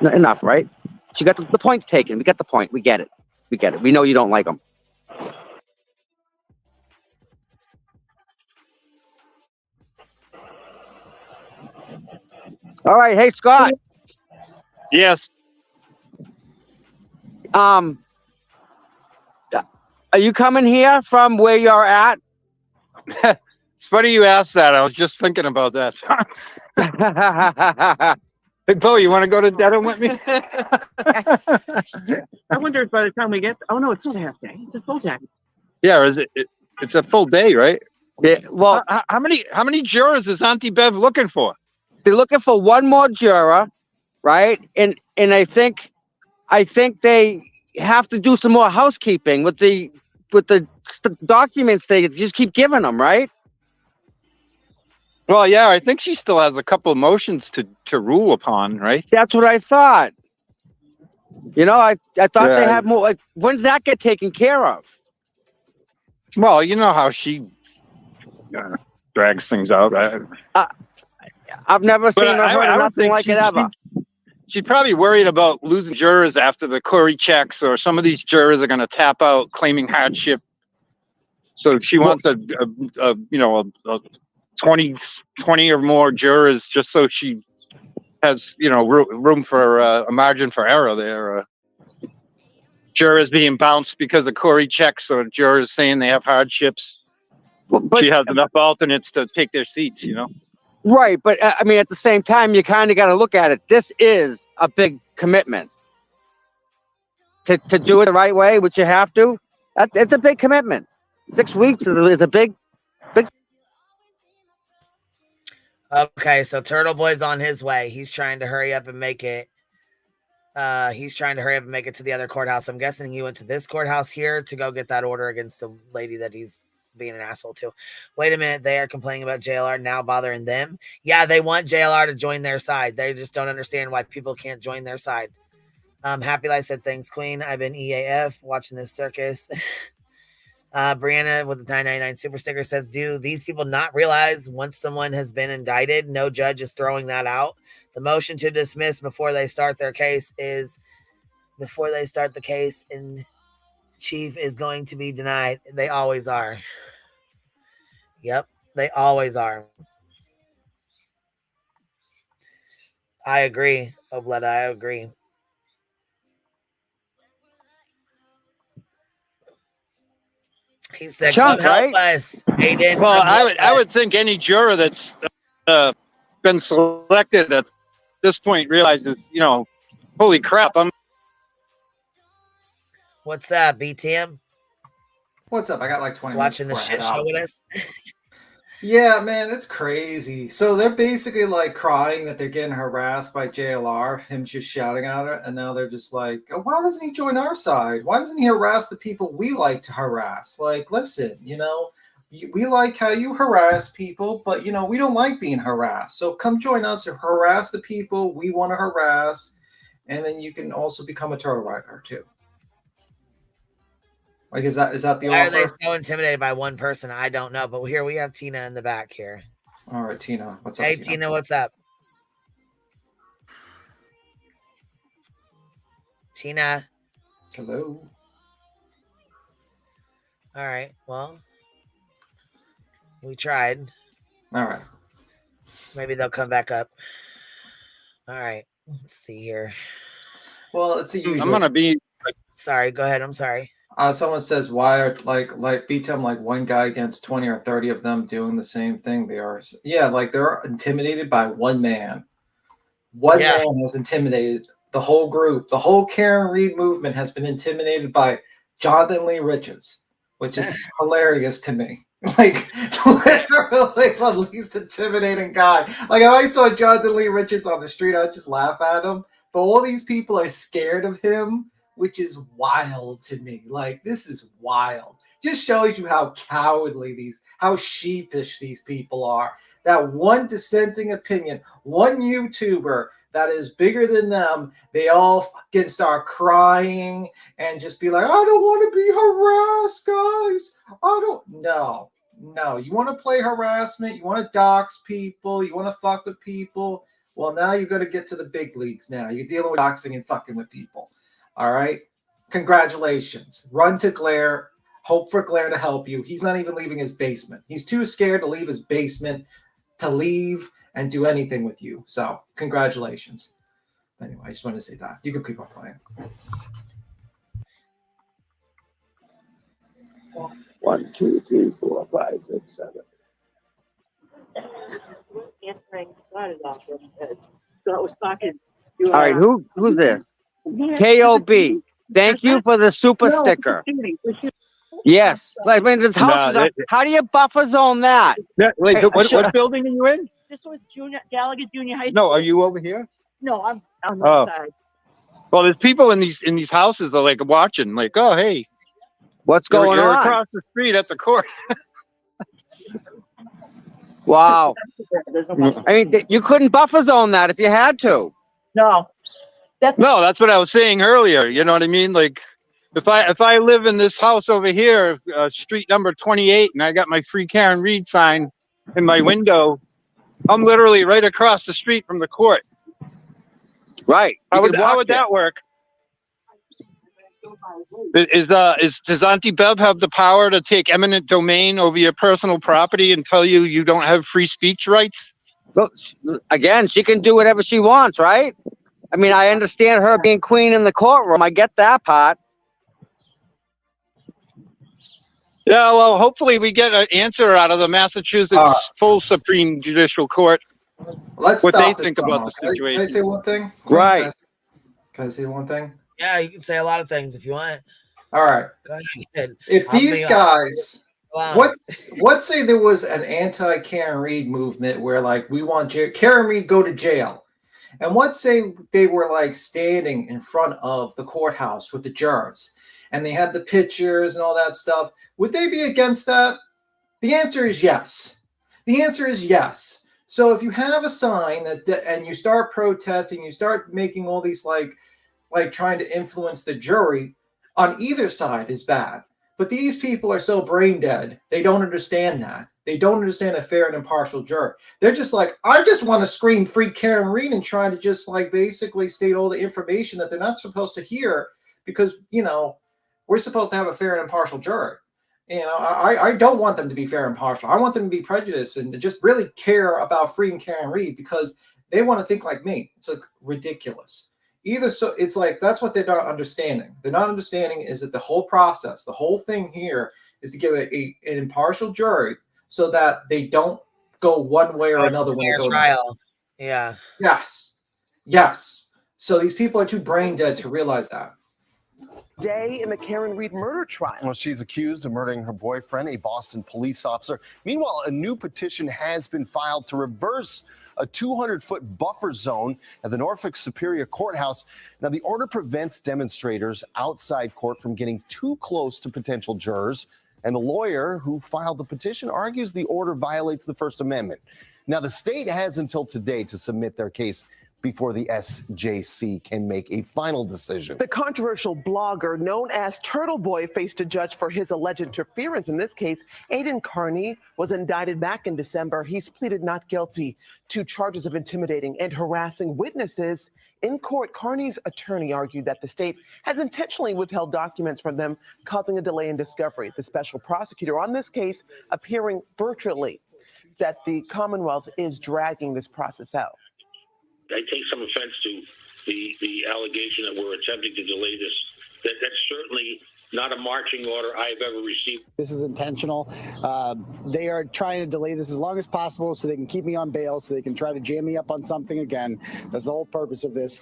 Enough, right? She got the point's taken. We get the point. We get it. We get it. We know you don't like them. All right. Hey, Scott. Yes. Are you coming here from where you're at? It's funny you asked that. I was just thinking about that. Hey, Bo, you want to go to Dedham with me? I wonder if by the time we get, oh no, it's not a half day. It's a full day. Yeah, or is it? It's a full day, right? Yeah, well, How many jurors is Auntie Bev looking for? they're looking for one more juror, right? And I think they have to do some more housekeeping with the documents they just keep giving them, right? Well, yeah, I think she still has a couple of motions to rule upon, right? That's what I thought. You know, I thought they Yeah. had more. Like, when's that get taken care of? Well, you know how she drags things out. I've never seen or heard of don't nothing think like it ever. She's probably worried about losing jurors after the Corey checks, or some of these jurors are going to tap out claiming hardship. So she wants a 20 or more jurors, just so she has room for a margin for error there. Jurors being bounced because of Corey checks, or jurors saying they have hardships. But She has enough alternates to take their seats, right, but I mean, at the same time, you kind of got to look at it. This is a big commitment to do it the right way, which you have to. It's a big commitment. 6 weeks is a big. Okay, so Turtle Boy's on his way. He's trying to hurry up and make it. He's trying to hurry up and make it to the other courthouse. I'm guessing he went to this courthouse here to go get that order against the lady that he's being an asshole to. Wait a minute, they are complaining about JLR now bothering them. Yeah, they want JLR to join their side. They just don't understand why people can't join their side. Happy Life said, thanks, Queen. I've been EAF watching this circus. Brianna with the 999 super sticker says, do these people not realize once someone has been indicted, no judge is throwing that out? The motion to dismiss before they start the case in chief is going to be denied. They always are. Yep, they always are. I agree, Obletta, I agree. He said, Chunk, come help right? us, Aiden. Well, I would think any juror that's been selected at this point realizes, holy crap, What's up, BTM? What's up? I got like 20 Watching the minutes before I shit head show out. with us. Yeah, man, it's crazy. So they're basically like crying that they're getting harassed by JLR, him just shouting at her, and now they're just like, oh, why doesn't he join our side? Why doesn't he harass the people we like to harass? Like, listen, we like how you harass people, but we don't like being harassed. So come join us and harass the people we want to harass, and then you can also become a turtle rider too. Like, is that the Why offer? are they so intimidated by one person? I don't know. But here we have Tina in the back here. All right, Tina. What's up? Hey, Tina, what's up? Tina. Hello. All right. Well, we tried. All right. Maybe they'll come back up. All right. Let's see here. Well, it's the usual. I'm gonna be. Sorry. Go ahead. I'm sorry. Someone says, why are like beat them like one guy against 20 or 30 of them doing the same thing? They are, yeah, like they're intimidated by one man. One man has intimidated the whole group. The whole Karen Reed movement has been intimidated by Jonathan Lee Richards, which is hilarious to me. Like, literally the least intimidating guy. Like, if I saw Jonathan Lee Richards on the street, I'd just laugh at him. But all these people are scared of him, which is wild to me. Like, this is wild. Just shows you how cowardly how sheepish these people are. That one dissenting opinion, one YouTuber that is bigger than them, they all can start crying and just be like, I don't want to be harassed, guys. No. You want to play harassment, you want to dox people, you want to fuck with people, Well, now you're going to get to the big leagues now. You're dealing with boxing and fucking with people. All right? Congratulations. Run to Claire. Hope for Claire to help you. He's not even leaving his basement. He's too scared to leave his basement to leave and do anything with you. So, congratulations. Anyway, I just wanted to say that. You can keep on playing. 1, 2, 3, 4, 5, 6, 7. Answering started off with this. So it was talking. All right, who's this? KOB. Thank you for the super sticker. Yes. I mean, this house is how do you buffer zone that? Wait, Hey, what building are you in? This was Gallagher Junior High School. No, are you over here? No, I'm on the Oh. side. Well, there's people in these houses that are like watching, like, oh, hey, What's going you're on? across the street at the court. Wow. I mean, you couldn't buffer zone that if you had to. No. No, that's what I was saying earlier. You know what I mean? Like, if I live in this house over here, street number 28, and I got my Free Karen Reed sign in my window, I'm literally right across the street from the court. Right. How would that work? Does Auntie Bev have the power to take eminent domain over your personal property and tell you don't have free speech rights? Well, again, she can do whatever she wants, right? I mean, I understand her being queen in the courtroom. I get that part. Yeah, well, hopefully we get an answer out of the Massachusetts full Supreme Judicial Court. Let's what stop they think about the situation. Can I say one thing? Right. Can I say one thing? Yeah, you can say a lot of things if you want. All right. Go ahead. If these guys, Wow. let's say there was an anti-Karen Reed movement where like we want Karen Reed go to jail, and let's say they were like standing in front of the courthouse with the jurors, and they had the pictures and all that stuff. Would they be against that? The answer is yes. The answer is yes. So if you have a sign and you start protesting, you start making all these like trying to influence the jury on either side is bad. But these people are so brain dead, they don't understand that. They don't understand a fair and impartial jury. They're just like, I just want to scream Free Karen Reed and try to just like basically state all the information that they're not supposed to hear because, you know, we're supposed to have a fair and impartial jury. You know, I don't want them to be fair and impartial. I want them to be prejudiced and to just really care about freeing Karen Reed because they want to think like me. It's like ridiculous. Either so it's like that's what they're not understanding. They're not understanding is that the whole process, the whole thing here is to give an impartial jury so that they don't go one way or another when they go trial. Yeah. Yes. Yes. So these people are too brain dead to realize that. Day in the Karen Reed murder trial. Well, she's accused of murdering her boyfriend, a Boston police officer. Meanwhile, a new petition has been filed to reverse a 200-foot buffer zone at the Norfolk Superior Courthouse. Now, the order prevents demonstrators outside court from getting too close to potential jurors. And the lawyer who filed the petition argues the order violates the First Amendment. Now, the state has until today to submit their case before the SJC can make a final decision. The controversial blogger known as Turtle Boy faced a judge for his alleged interference. In this case, Aidan Carney was indicted back in December. He's pleaded not guilty to charges of intimidating and harassing witnesses. In court, Carney's attorney argued that the state has intentionally withheld documents from them, causing a delay in discovery. The special prosecutor on this case appearing virtually, that the Commonwealth is dragging this process out. I take some offense to the allegation that we're attempting to delay this. That's certainly not a marching order I've ever received. This is intentional. They are trying to delay this as long as possible so they can keep me on bail, so they can try to jam me up on something again. That's the whole purpose of this.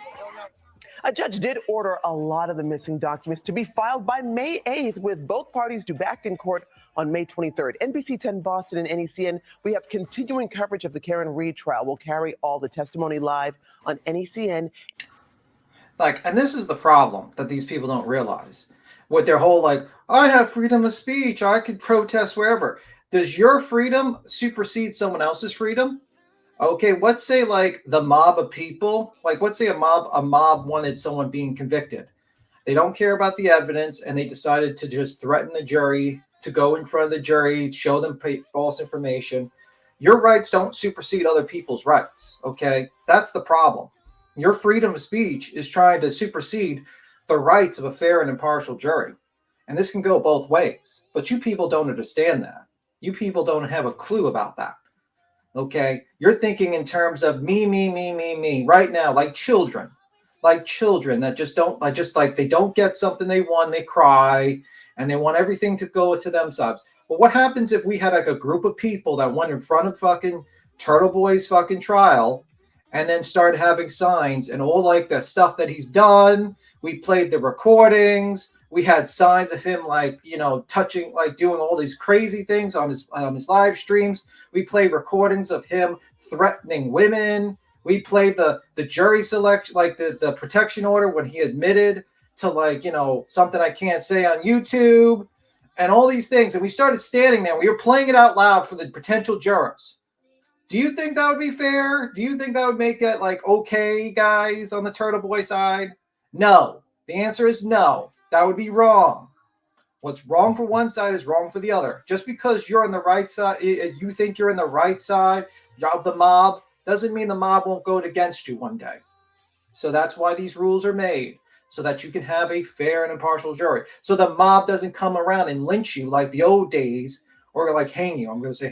A judge did order a lot of the missing documents to be filed by May 8th, with both parties due back in court on May 23rd. NBC 10 Boston and NECN, we have continuing coverage of the Karen Reed trial. We'll carry all the testimony live on NECN. And this is the problem that these people don't realize. With their whole I have freedom of speech, I could protest wherever. Does your freedom supersede someone else's freedom? Okay, let's say the mob of people, let's say a mob wanted someone being convicted. They don't care about the evidence and they decided to just threaten the jury, to go in front of the jury, show them false information. Your rights don't supersede other people's rights. Okay, that's the problem. Your freedom of speech is trying to supersede the rights of a fair and impartial jury. And this can go both ways. But you people don't understand that. You people don't have a clue about that. Okay? You're thinking in terms of me right now, like children. Like children that just don't, like they don't get something they want, they cry, and they want everything to go to themselves. But what happens if we had like a group of people that went in front of fucking Turtle Boy's fucking trial and then started having signs and all like the stuff that he's done? We played the recordings. We had signs of him like, you know, touching, like doing all these crazy things on his live streams. We played recordings of him threatening women. We played the jury selection, like the protection order when he admitted to, like, you know, something I can't say on YouTube and all these things. And we started standing there. We were playing it out loud for the potential jurors. Do you think that would be fair? Do you think that would make it like okay, guys, on the Turtle Boy side? No. The answer is no. That would be wrong. What's wrong for one side is wrong for the other. Just because you're on the right side, you think you're in the right side of the mob, doesn't mean the mob won't go against you one day. So that's why these rules are made, so that you can have a fair and impartial jury. So the mob doesn't come around and lynch you like the old days, or like hang you. I'm going to say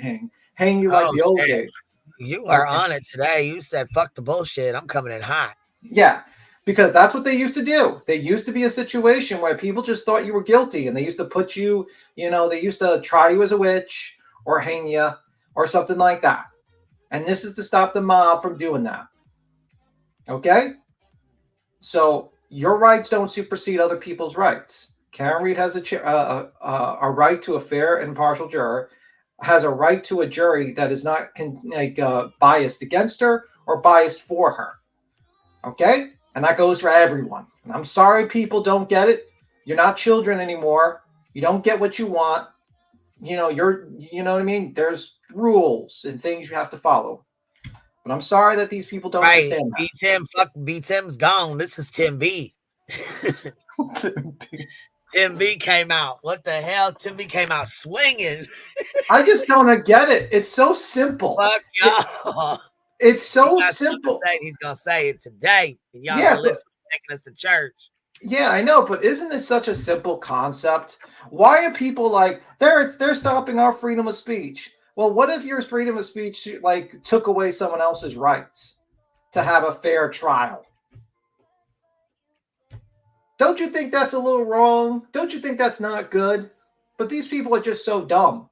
hang you like the old days. You are on it today. You said fuck the bullshit. I'm coming in hot. Yeah, because that's what they used to do. They used to be a situation where people just thought you were guilty, and they used to put you, you know, they used to try you as a witch or hang you or something like that. And this is to stop the mob from doing that. Okay? So your rights don't supersede other people's rights. Karen Reed has a right to a fair and impartial juror, has a right to a jury that is not biased against her or biased for her. Okay? And that goes for everyone. And I'm sorry people don't get it. You're not children anymore. You don't get what you want. You know, you know what I mean? There's rules and things you have to follow. But I'm sorry that these people don't understand that. B-Tim, fuck B-Tim's gone. This is Tim B. Tim B came out. What the hell? Tim B came out swinging. I just don't get it. It's so simple. Fuck y'all. It's so simple. He's gonna say it today. And y'all Yeah, listen, taking us to church. Yeah, I know, but isn't this such a simple concept? Why are people like they're stopping our freedom of speech? Well, what if your freedom of speech like took away someone else's rights to have a fair trial? Don't you think that's a little wrong? Don't you think that's not good? But these people are just so dumb,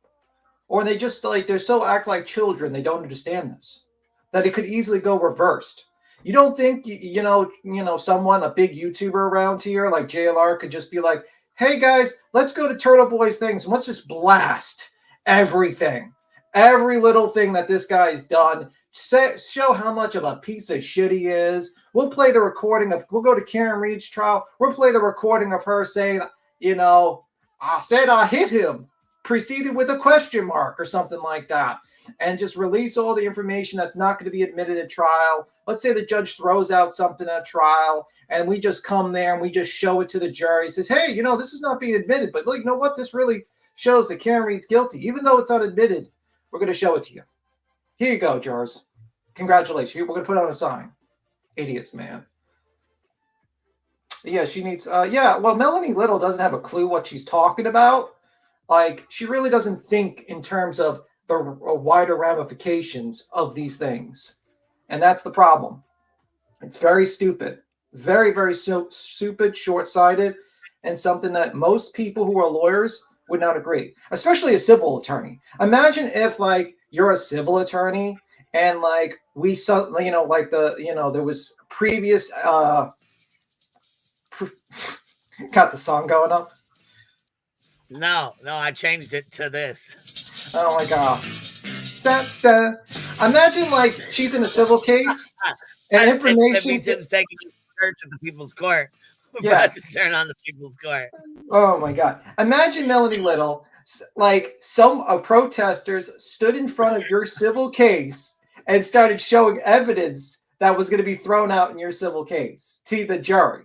or they just they're so act like children. They don't understand this, that it could easily go reversed. You don't think, you know, someone, a big YouTuber around here like JLR could just be like, hey guys, let's go to Turtle Boy's things and let's just blast everything. Every little thing that this guy's done. Show how much of a piece of shit he is. We'll play the recording we'll go to Karen Reed's trial. We'll play the recording of her saying, you know, I said I hit him, preceded with a question mark or something like that. And just release all the information that's not going to be admitted at trial. Let's say the judge throws out something at trial and we just come there and we just show it to the jury. Says, hey, you know, this is not being admitted, but look, you know what? This really shows that Karen Reed's guilty. Even though it's unadmitted, we're going to show it to you. Here you go, jurors. Congratulations. We're going to put on a sign. Idiots, man. Yeah, she needs, well, Melanie Little doesn't have a clue what she's talking about. Like, she really doesn't think in terms of the wider ramifications of these things. And that's the problem. It's very stupid. Very, very stupid, short-sighted, and something that most people who are lawyers would not agree, especially a civil attorney. Imagine if, like, you're a civil attorney and, like, we saw, you know, like there was previous, got the song going up? No, I changed it to this. Oh my god. Imagine like she's in a civil case and information. Tim's taking the church at the people's court. We're Yeah. about to turn on the people's court. Oh my god. Imagine Melanie Little, like some protesters stood in front of your civil case and started showing evidence that was going to be thrown out in your civil case to the jury.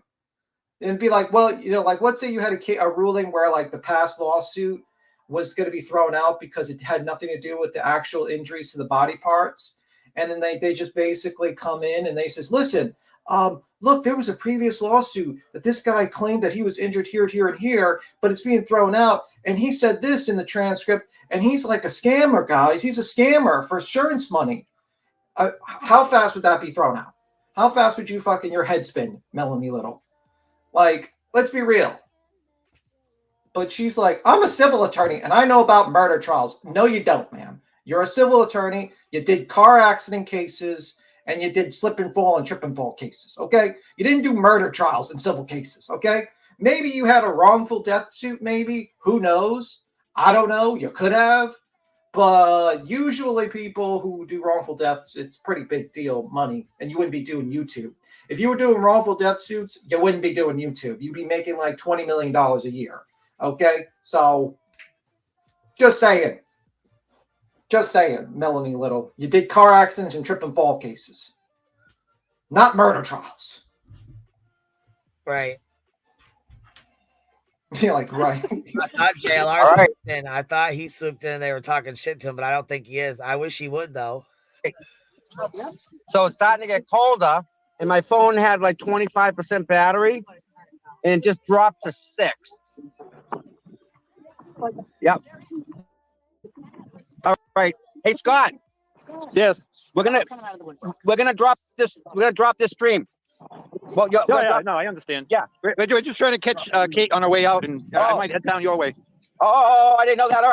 And be like, well, you know, like let's say you had a ruling where like the past lawsuit was going to be thrown out because it had nothing to do with the actual injuries to the body parts. And then they just basically come in and they says, listen, look, there was a previous lawsuit that this guy claimed that he was injured here, here, and here, but it's being thrown out. And he said this in the transcript, and he's like a scammer, guys. He's a scammer for insurance money. How fast would that be thrown out? How fast would you fucking your head spin, Melanie Little? Like, let's be real. But she's like, I'm a civil attorney and I know about murder trials. No, you don't, ma'am. You're a civil attorney. You did car accident cases and you did slip and fall and trip and fall cases, okay? You didn't do murder trials and civil cases, okay? Maybe you had a wrongful death suit, maybe. Who knows? I don't know. You could have. But usually people who do wrongful deaths, it's a pretty big deal, money, and you wouldn't be doing YouTube. If you were doing wrongful death suits, you wouldn't be doing YouTube. You'd be making like $20 million a year. Okay? So, just saying. Just saying, Melanie Little. You did car accidents and trip and fall cases. Not murder trials. Right. You're like, right. I thought JLR swooped in. I thought he swooped in and they were talking shit to him, but I don't think he is. I wish he would, though. So it's starting to get colder, and my phone had like 25% battery, and it just dropped to 6. Yep. All right. Hey, Scott. Yes. We're gonna drop this. We're gonna drop this stream. Well, no, I understand. Yeah, we're just trying to catch Kate on her way out, and I might head down your way. Oh, I didn't know that. All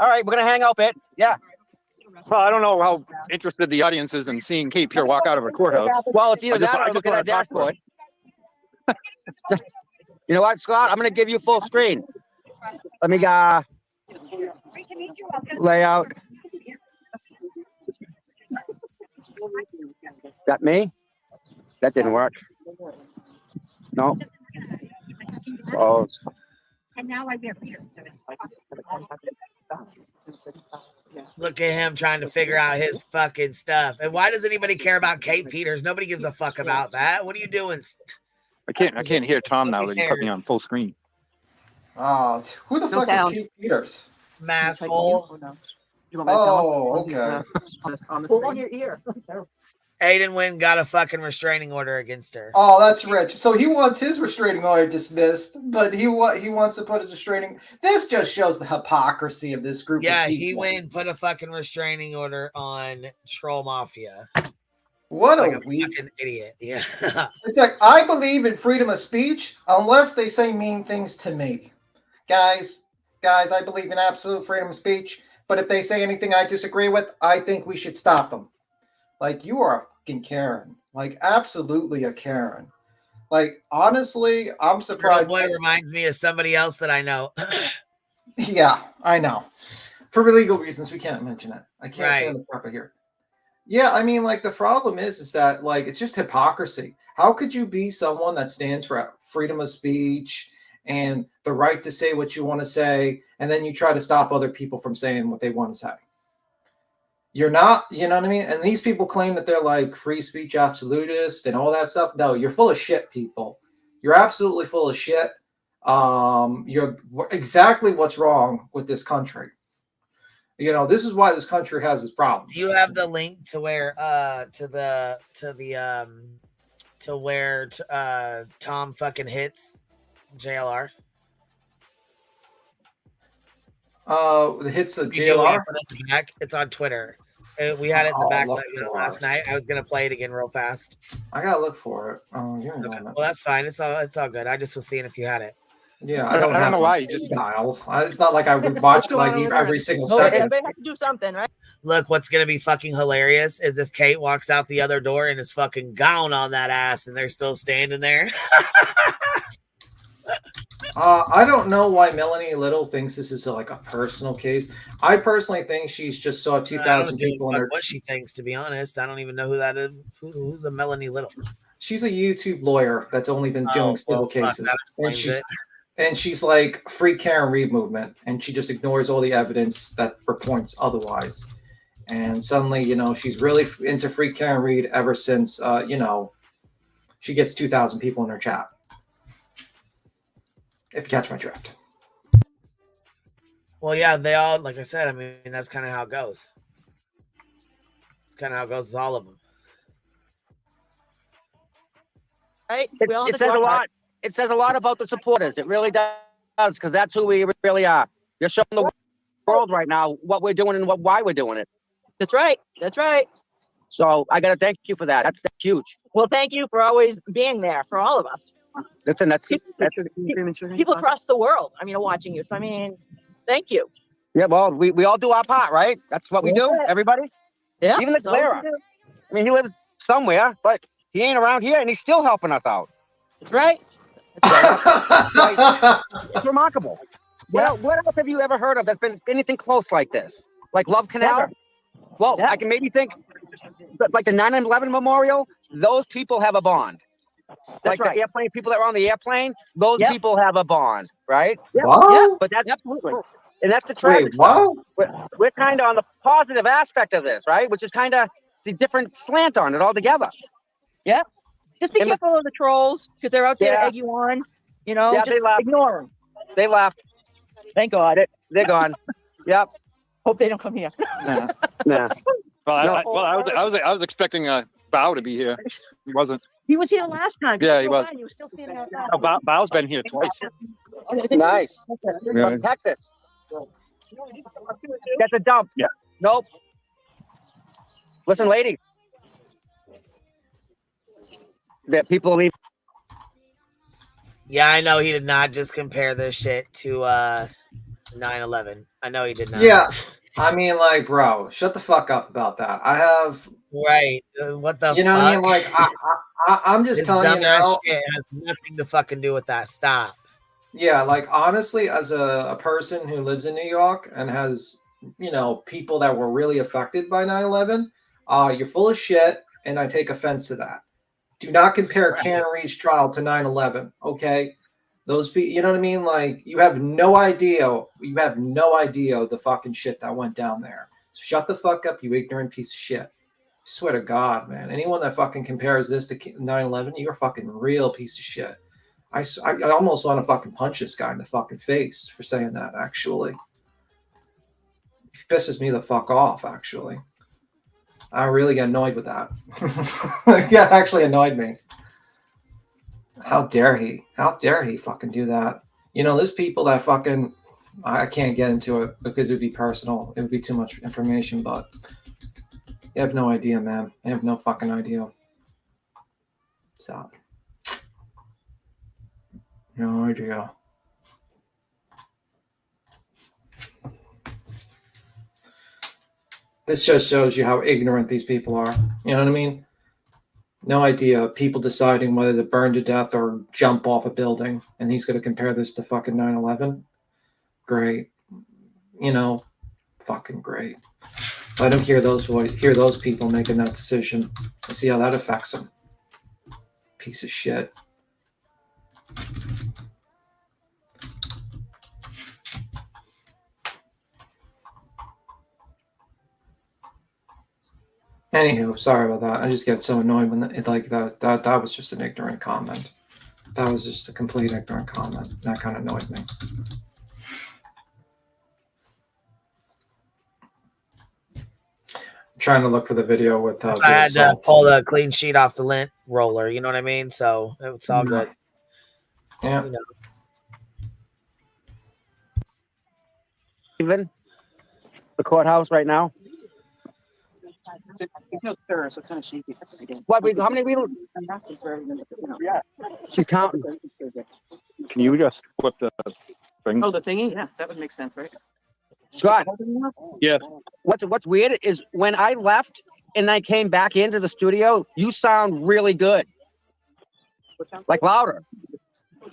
right, we're gonna hang out a bit. Yeah. Well, I don't know how interested the audience is in seeing Kate Pierre walk out of a courthouse. Well, it's either that or look at that dashboard. You know what, Scott? I'm gonna give you full screen. Let me lay out. That me? That didn't work. No. Oh. And now I'm here. Look at him trying to figure out his fucking stuff. And why does anybody care about Kate Peters? Nobody gives a fuck about that. What are you doing? I can't hear Tom now that you put me on full screen. Who the fuck is Kate Peters? Masshole. Oh, okay. Pull on your ear. Aiden Wynn got a fucking restraining order against her. Oh, that's rich. So he wants his restraining order dismissed, but he wants to put his restraining. This just shows the hypocrisy of this group. Yeah, of people. he went and put a fucking restraining order on Troll Mafia. What like a fucking idiot. Yeah. It's like, I believe in freedom of speech unless they say mean things to me. Guys, I believe in absolute freedom of speech, but if they say anything I disagree with, I think we should stop them. Like, you are a fucking Karen. Like, absolutely a Karen. Like, honestly, I'm surprised. Boy reminds me of somebody else that I know. Yeah, I know. For legal reasons, we can't mention it. I can't say on the proper here. Yeah, I mean, like, the problem is that, like, it's just hypocrisy. How could you be someone that stands for freedom of speech and the right to say what you want to say, and then you try to stop other people from saying what they want to say? You're not, you know what I mean? And these people claim that they're like free speech absolutists and all that stuff. No, you're full of shit, people. You're absolutely full of shit. You're exactly what's wrong with this country. You know, this is why this country has its problems. Do you have the link to where where Tom fucking hits JLR? The hits of JLR. It's on Twitter. We had it in the back last night. I was gonna play it again real fast. I gotta look for it. Oh, you're okay. Well, that's fine. It's all good. I just was seeing if you had it. Yeah, I don't know why you just dial. It's not like I would watch like every single second. They have to do something, right? Look, what's gonna be fucking hilarious is if Kate walks out the other door and is fucking gone on that ass, and they're still standing there. I don't know why Melanie Little thinks this is like a personal case. I personally think she's just saw 2,000 people in her. What she thinks, to be honest, I don't even know who that is. Who's a Melanie Little? She's a YouTube lawyer that's only been doing civil cases, and she's like free Karen Reed movement, and she just ignores all the evidence that points otherwise. And suddenly, you know, she's really into free Karen Reed ever since you know, she gets 2,000 people in her chat. If you catch my drift. Well, yeah, they all, like I said, I mean, that's kind of how it goes. It's kind of how it goes with all of them. Right? It says a lot. It says a lot about the supporters. It really does, because that's who we really are. You're showing the world right now what we're doing and why we're doing it. That's right. That's right. So I gotta thank you for that. That's huge. Well, thank you for always being there for all of us. People across the world, I mean, are watching you. So, I mean, thank you. Yeah, well, we all do our part, right? That's what we do, everybody. Yeah. Even the Clara. I mean, he lives somewhere, but he ain't around here, and he's still helping us out. That's right. It's remarkable. What else have you ever heard of that's been anything close like this? Like Love Canal? Never. Well, I can maybe think, like the 9/11 memorial, those people have a bond. Like the airplane people that were on the airplane, those people have a bond, right? What? But that's absolutely. And that's the tragic stuff. We're kind of on the positive aspect of this, right? Which is kind of the different slant on it altogether. Yeah. Just be careful of the trolls, because they're out there to egg you on. You know, just ignore them. They left. Thank God. They're gone. Yep. Hope they don't come here. Nah. Well, I was expecting Bow to be here. He wasn't. He was here last time. Yeah, he was. He was still standing outside. Oh, Bow's been here twice. Nice. Yeah. From Texas. That's a dump. Yeah. Nope. Listen, lady. That people leave. Yeah, I know he did not just compare this shit to 9/11. I know he did not. Yeah, I mean, like, bro, shut the fuck up about that. I have right. What the? You know what I mean? Like, I'm just This telling you dumbass now. shit has nothing to fucking do with that. Stop. Yeah, like honestly, as a person who lives in New York and has, you know, people that were really affected by 9/11, you're full of shit, and I take offense to that. Do not compare Karen Reed's trial to 9/11, okay? Those people, you know what I mean? Like, you have no idea. You have no idea the fucking shit that went down there. So shut the fuck up, you ignorant piece of shit. I swear to God, man. Anyone that fucking compares this to 9/11, you're a fucking real piece of shit. I almost want to fucking punch this guy in the fucking face for saying that, actually. It pisses me the fuck off, actually. I really get annoyed with that. Yeah, it actually annoyed me. How dare he? How dare he fucking do that? You know, there's people that fucking... I can't get into it because it would be personal. It would be too much information, but... You have no idea, man. I have no fucking idea. Stop. No idea. This just shows you how ignorant these people are. You know what I mean? No idea. People deciding whether to burn to death or jump off a building. And he's going to compare this to fucking 9/11? Great. You know, fucking great. Let him hear those people making that decision and see how that affects him. Piece of shit. Anywho, sorry about that. I just get so annoyed when it like that was just an ignorant comment. That was just a complete ignorant comment. That kind of annoyed me. I'm trying to look for the video with I had to pull the clean sheet off the lint roller, you know what I mean? So it's all good. Yeah. You know. Even the courthouse right now. There's no stir, so it's kind of shaky. What? How many we? Yeah. She's counting. Can you just flip the thing? Oh, the thingy? Yeah, that would make sense, right? Scott. Yeah. What's weird is when I left and I came back into the studio, you sound really good. Like louder.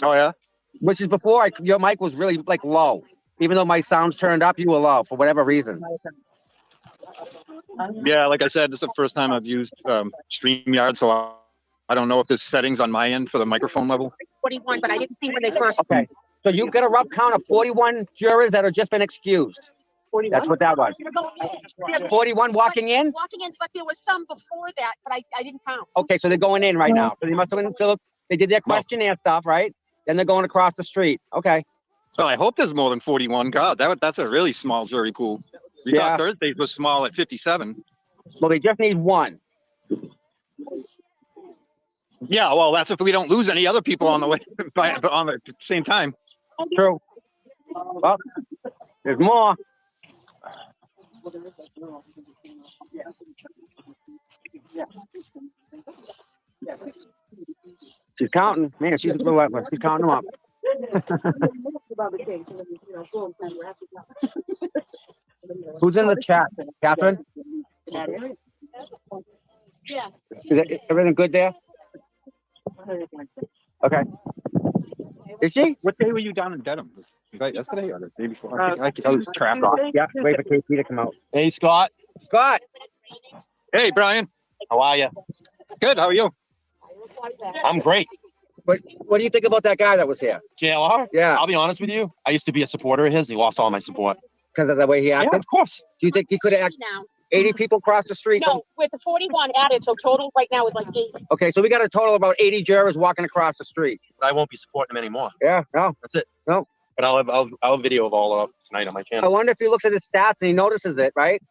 Oh yeah. Which is before your mic was really like low. Even though my sound's turned up, you were low for whatever reason. Yeah, like I said, this is the first time I've used StreamYard, so I don't know if there's settings on my end for the microphone level. 41, but I didn't see when they first. Okay, so you get a rough count of 41 jurors that have just been excused. 41? That's what that was. 41 walking in? Walking in, but there was some before that, but I didn't count. Okay, so they're going in right now. So they must have been, they did their questionnaire stuff, right? Then they're going across the street. Okay. Well, I hope there's more than 41. God, that's a really small jury pool. We thought Thursdays was small at 57. Well, they just need one. Yeah, well, that's if we don't lose any other people on the way on the same time. True. Well, there's more. She's counting. Man, she's relentless. She's counting them up. Who's in the chat? Catherine? Yeah. Is everything good there? Okay. Is she? What day were you down in Dedham? Was that yesterday or the day before? I was trapped. Yeah, wait for KP to come out. Hey, Scott. Scott. Hey, Brian. How are you? Good. How are you? I'm great. What do you think about that guy that was here? JLR? Yeah. I'll be honest with you. I used to be a supporter of his. He lost all my support. Because of the way he acted? Yeah, of course. Do you think he could have 80 people cross the street? No, with the 41 added, so total right now is like 8. Okay, so we got a total of about 80 jurors walking across the street. But I won't be supporting him anymore. Yeah, no. That's it. No. But I'll have video of all of tonight on my I channel. wonder if he looks at his stats and he notices it, right?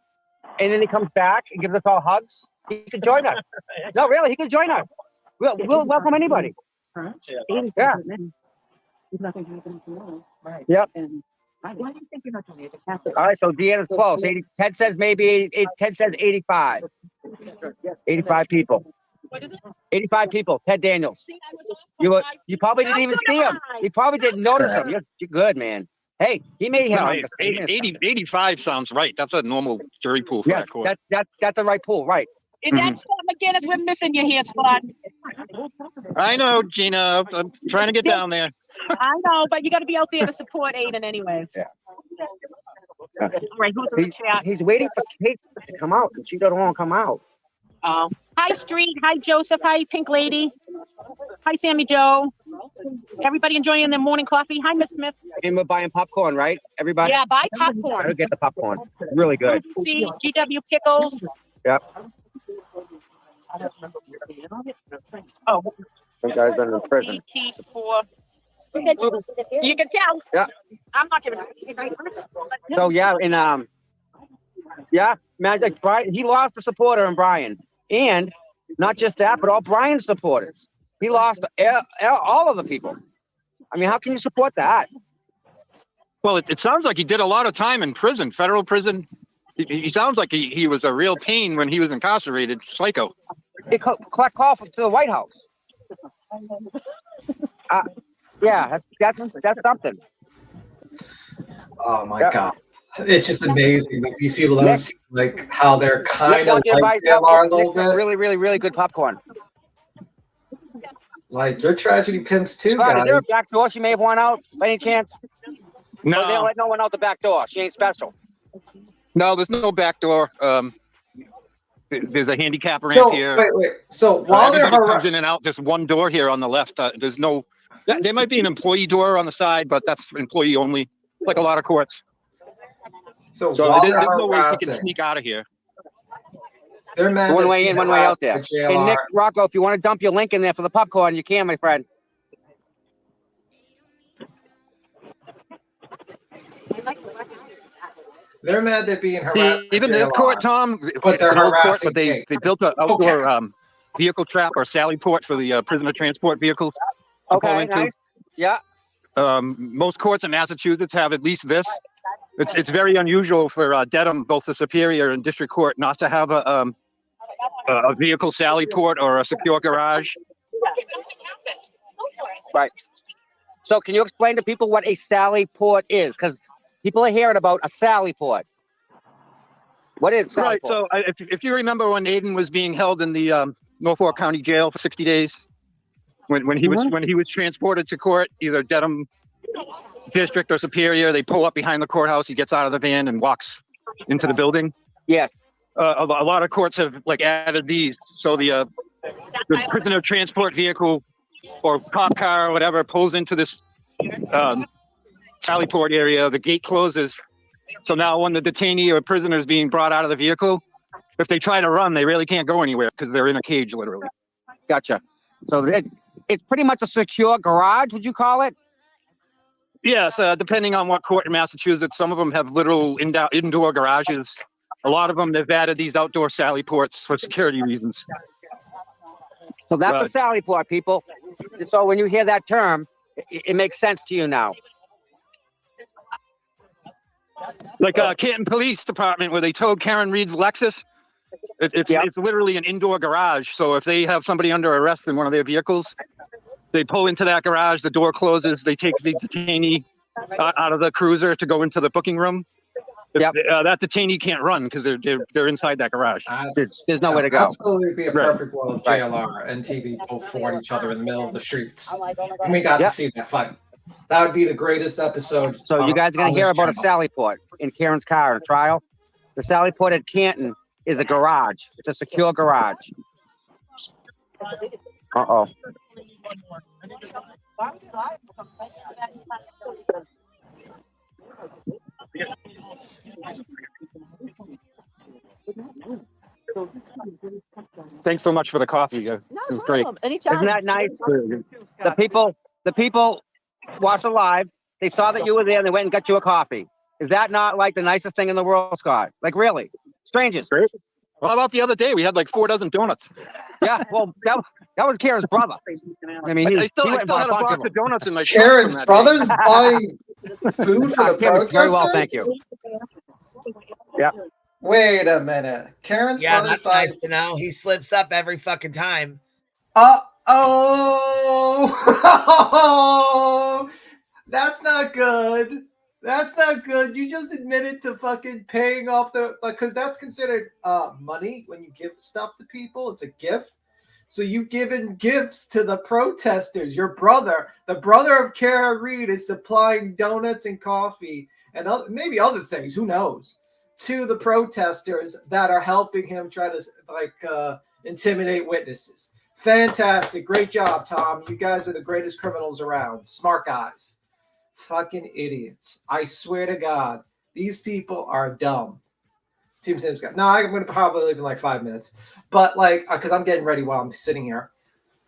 And then he comes back and gives us all hugs. He could join us. No, really, he could join us. We'll welcome anybody. Yeah. Yep. Why do you think you're not doing it? All right, so Deanna's close. 80, Ted says maybe Ted says 85. 85 people. What is it? 85 people. Ted Daniels. You probably didn't even see him. You probably didn't notice him. You're good, man. Hey, he may have 85 sounds right. That's a normal jury pool for yeah, that court. That's the right pool, right? Is that Scott McGinnis? We're missing you here, Scott. I know, Gina. I'm trying to get down there. I know, but you got to be out there to support Aiden anyways. Yeah. All right, who's in the chat? He's waiting for Kate to come out, and she doesn't want to come out. Hi, Street. Hi, Joseph. Hi, Pink Lady. Hi, Sammy Joe. Everybody enjoying their morning coffee. Hi, Miss Smith. And we're buying popcorn, right? Everybody? Yeah, buy I'll popcorn. get the popcorn. Really good. See, GW Pickles. Yep. Oh. Some guy's been in prison. ET4. You can tell. Yeah. I'm not giving it. So yeah, and yeah, Magic Brian, he lost a supporter in Brian, and not just that, but all Brian's supporters. He lost all of the people. I mean, how can you support that? Well, it sounds like he did a lot of time in prison, federal prison. He sounds like he was a real pain when he was incarcerated. Psycho. He collect call to the White House. Yeah, that's something. Oh my God. It's just amazing that these people don't see like how they're kind of like JLR a little bit. Really, really, really good popcorn. Like you're tragedy pimps too, Scott, guys. is there a back door she may have won out by any chance? No. Or they don't let no one out the back door. She ain't special. No, there's no back door. There's a handicap ramp here. Wait. So while they're comes in and out, there's one door here on the left. There's no. There might be an employee door on the side, but that's employee only, like a lot of courts. So there's no way you can sneak out of here. They're mad. One way in, one way out there. by Hey, JLR. Nick Rocco, if you want to dump your link in there for the popcorn, you can, my friend. They're mad they're being See, harassed. by even this JLR. court, Tom, But they're it's an old court, harassing but they built an outdoor vehicle trap or sally port for the prisoner transport vehicles. to pull Okay, into. nice. Yeah. Most courts in Massachusetts have at least this. It's very unusual for Dedham, both the Superior and District Court, not to have a vehicle sally port or a secure garage. Right. So can you explain to people what a sally port is? Because people are hearing about a sally port. What is sally Right. port? So if you remember when Aiden was being held in the Norfolk County Jail for 60 days, when he was transported to court, either Dedham District or Superior, they pull up behind the courthouse. He gets out of the van and walks into the building. Yes. A lot of courts have added these. So the prisoner transport vehicle or cop car or whatever pulls into this sally port area. The gate closes. So now when the detainee or prisoner is being brought out of the vehicle, if they try to run, they really can't go anywhere because they're in a cage, literally. Gotcha. So it's pretty much a secure garage, would you call it? Yes, depending on what court in Massachusetts, some of them have literal indoor garages. A lot of them, they've added these outdoor sally ports for security reasons. So that's a sally port, people. So when you hear that term, it makes sense to you now. Like Canton Police Department, where they towed Karen Reed's Lexus. It's literally an indoor garage. So if they have somebody under arrest in one of their vehicles, they pull into that garage, the door closes, they take the detainee out of the cruiser to go into the booking room. That detainee can't run because they're inside that garage. There's nowhere to go. Absolutely be a perfect world if JLR and TV both fought each other in the middle of the streets. And we got to see that fight. That would be the greatest episode. So you guys are going to hear about a sally port in Karen's car in a trial. The sally port at Canton is a garage. It's a secure garage. Uh-oh. Thanks so much for the coffee. It was great. Isn't that nice? The people watched it live. They saw that you were there and they went and got you a coffee. Is that not like the nicest thing in the world, Scott? Like really? Strangers. Well, how about the other day? We had like 4 dozen donuts. Yeah, well, that was Karen's brother. I mean, I still had a box of donuts in my Karen's brother's buying food for the protesters? Very well, thank you. Yeah. Wait a minute. Karen's Yeah, brother's that's nice to know. He slips up every fucking time. Oh, that's not good. That's not good. You just admitted to fucking paying off because that's considered money when you give stuff to people. It's a gift. So you given gifts to the protesters. Your brother, the brother of Kara Reed, is supplying donuts and coffee and maybe other things. Who knows? To the protesters that are helping him try to intimidate witnesses. Fantastic. Great job, Tom. You guys are the greatest criminals around. Smart guys. Fucking idiots. I swear to God, these people are dumb. Team Tim's got. No, I'm going to probably leave in like 5 minutes. But because I'm getting ready while I'm sitting here.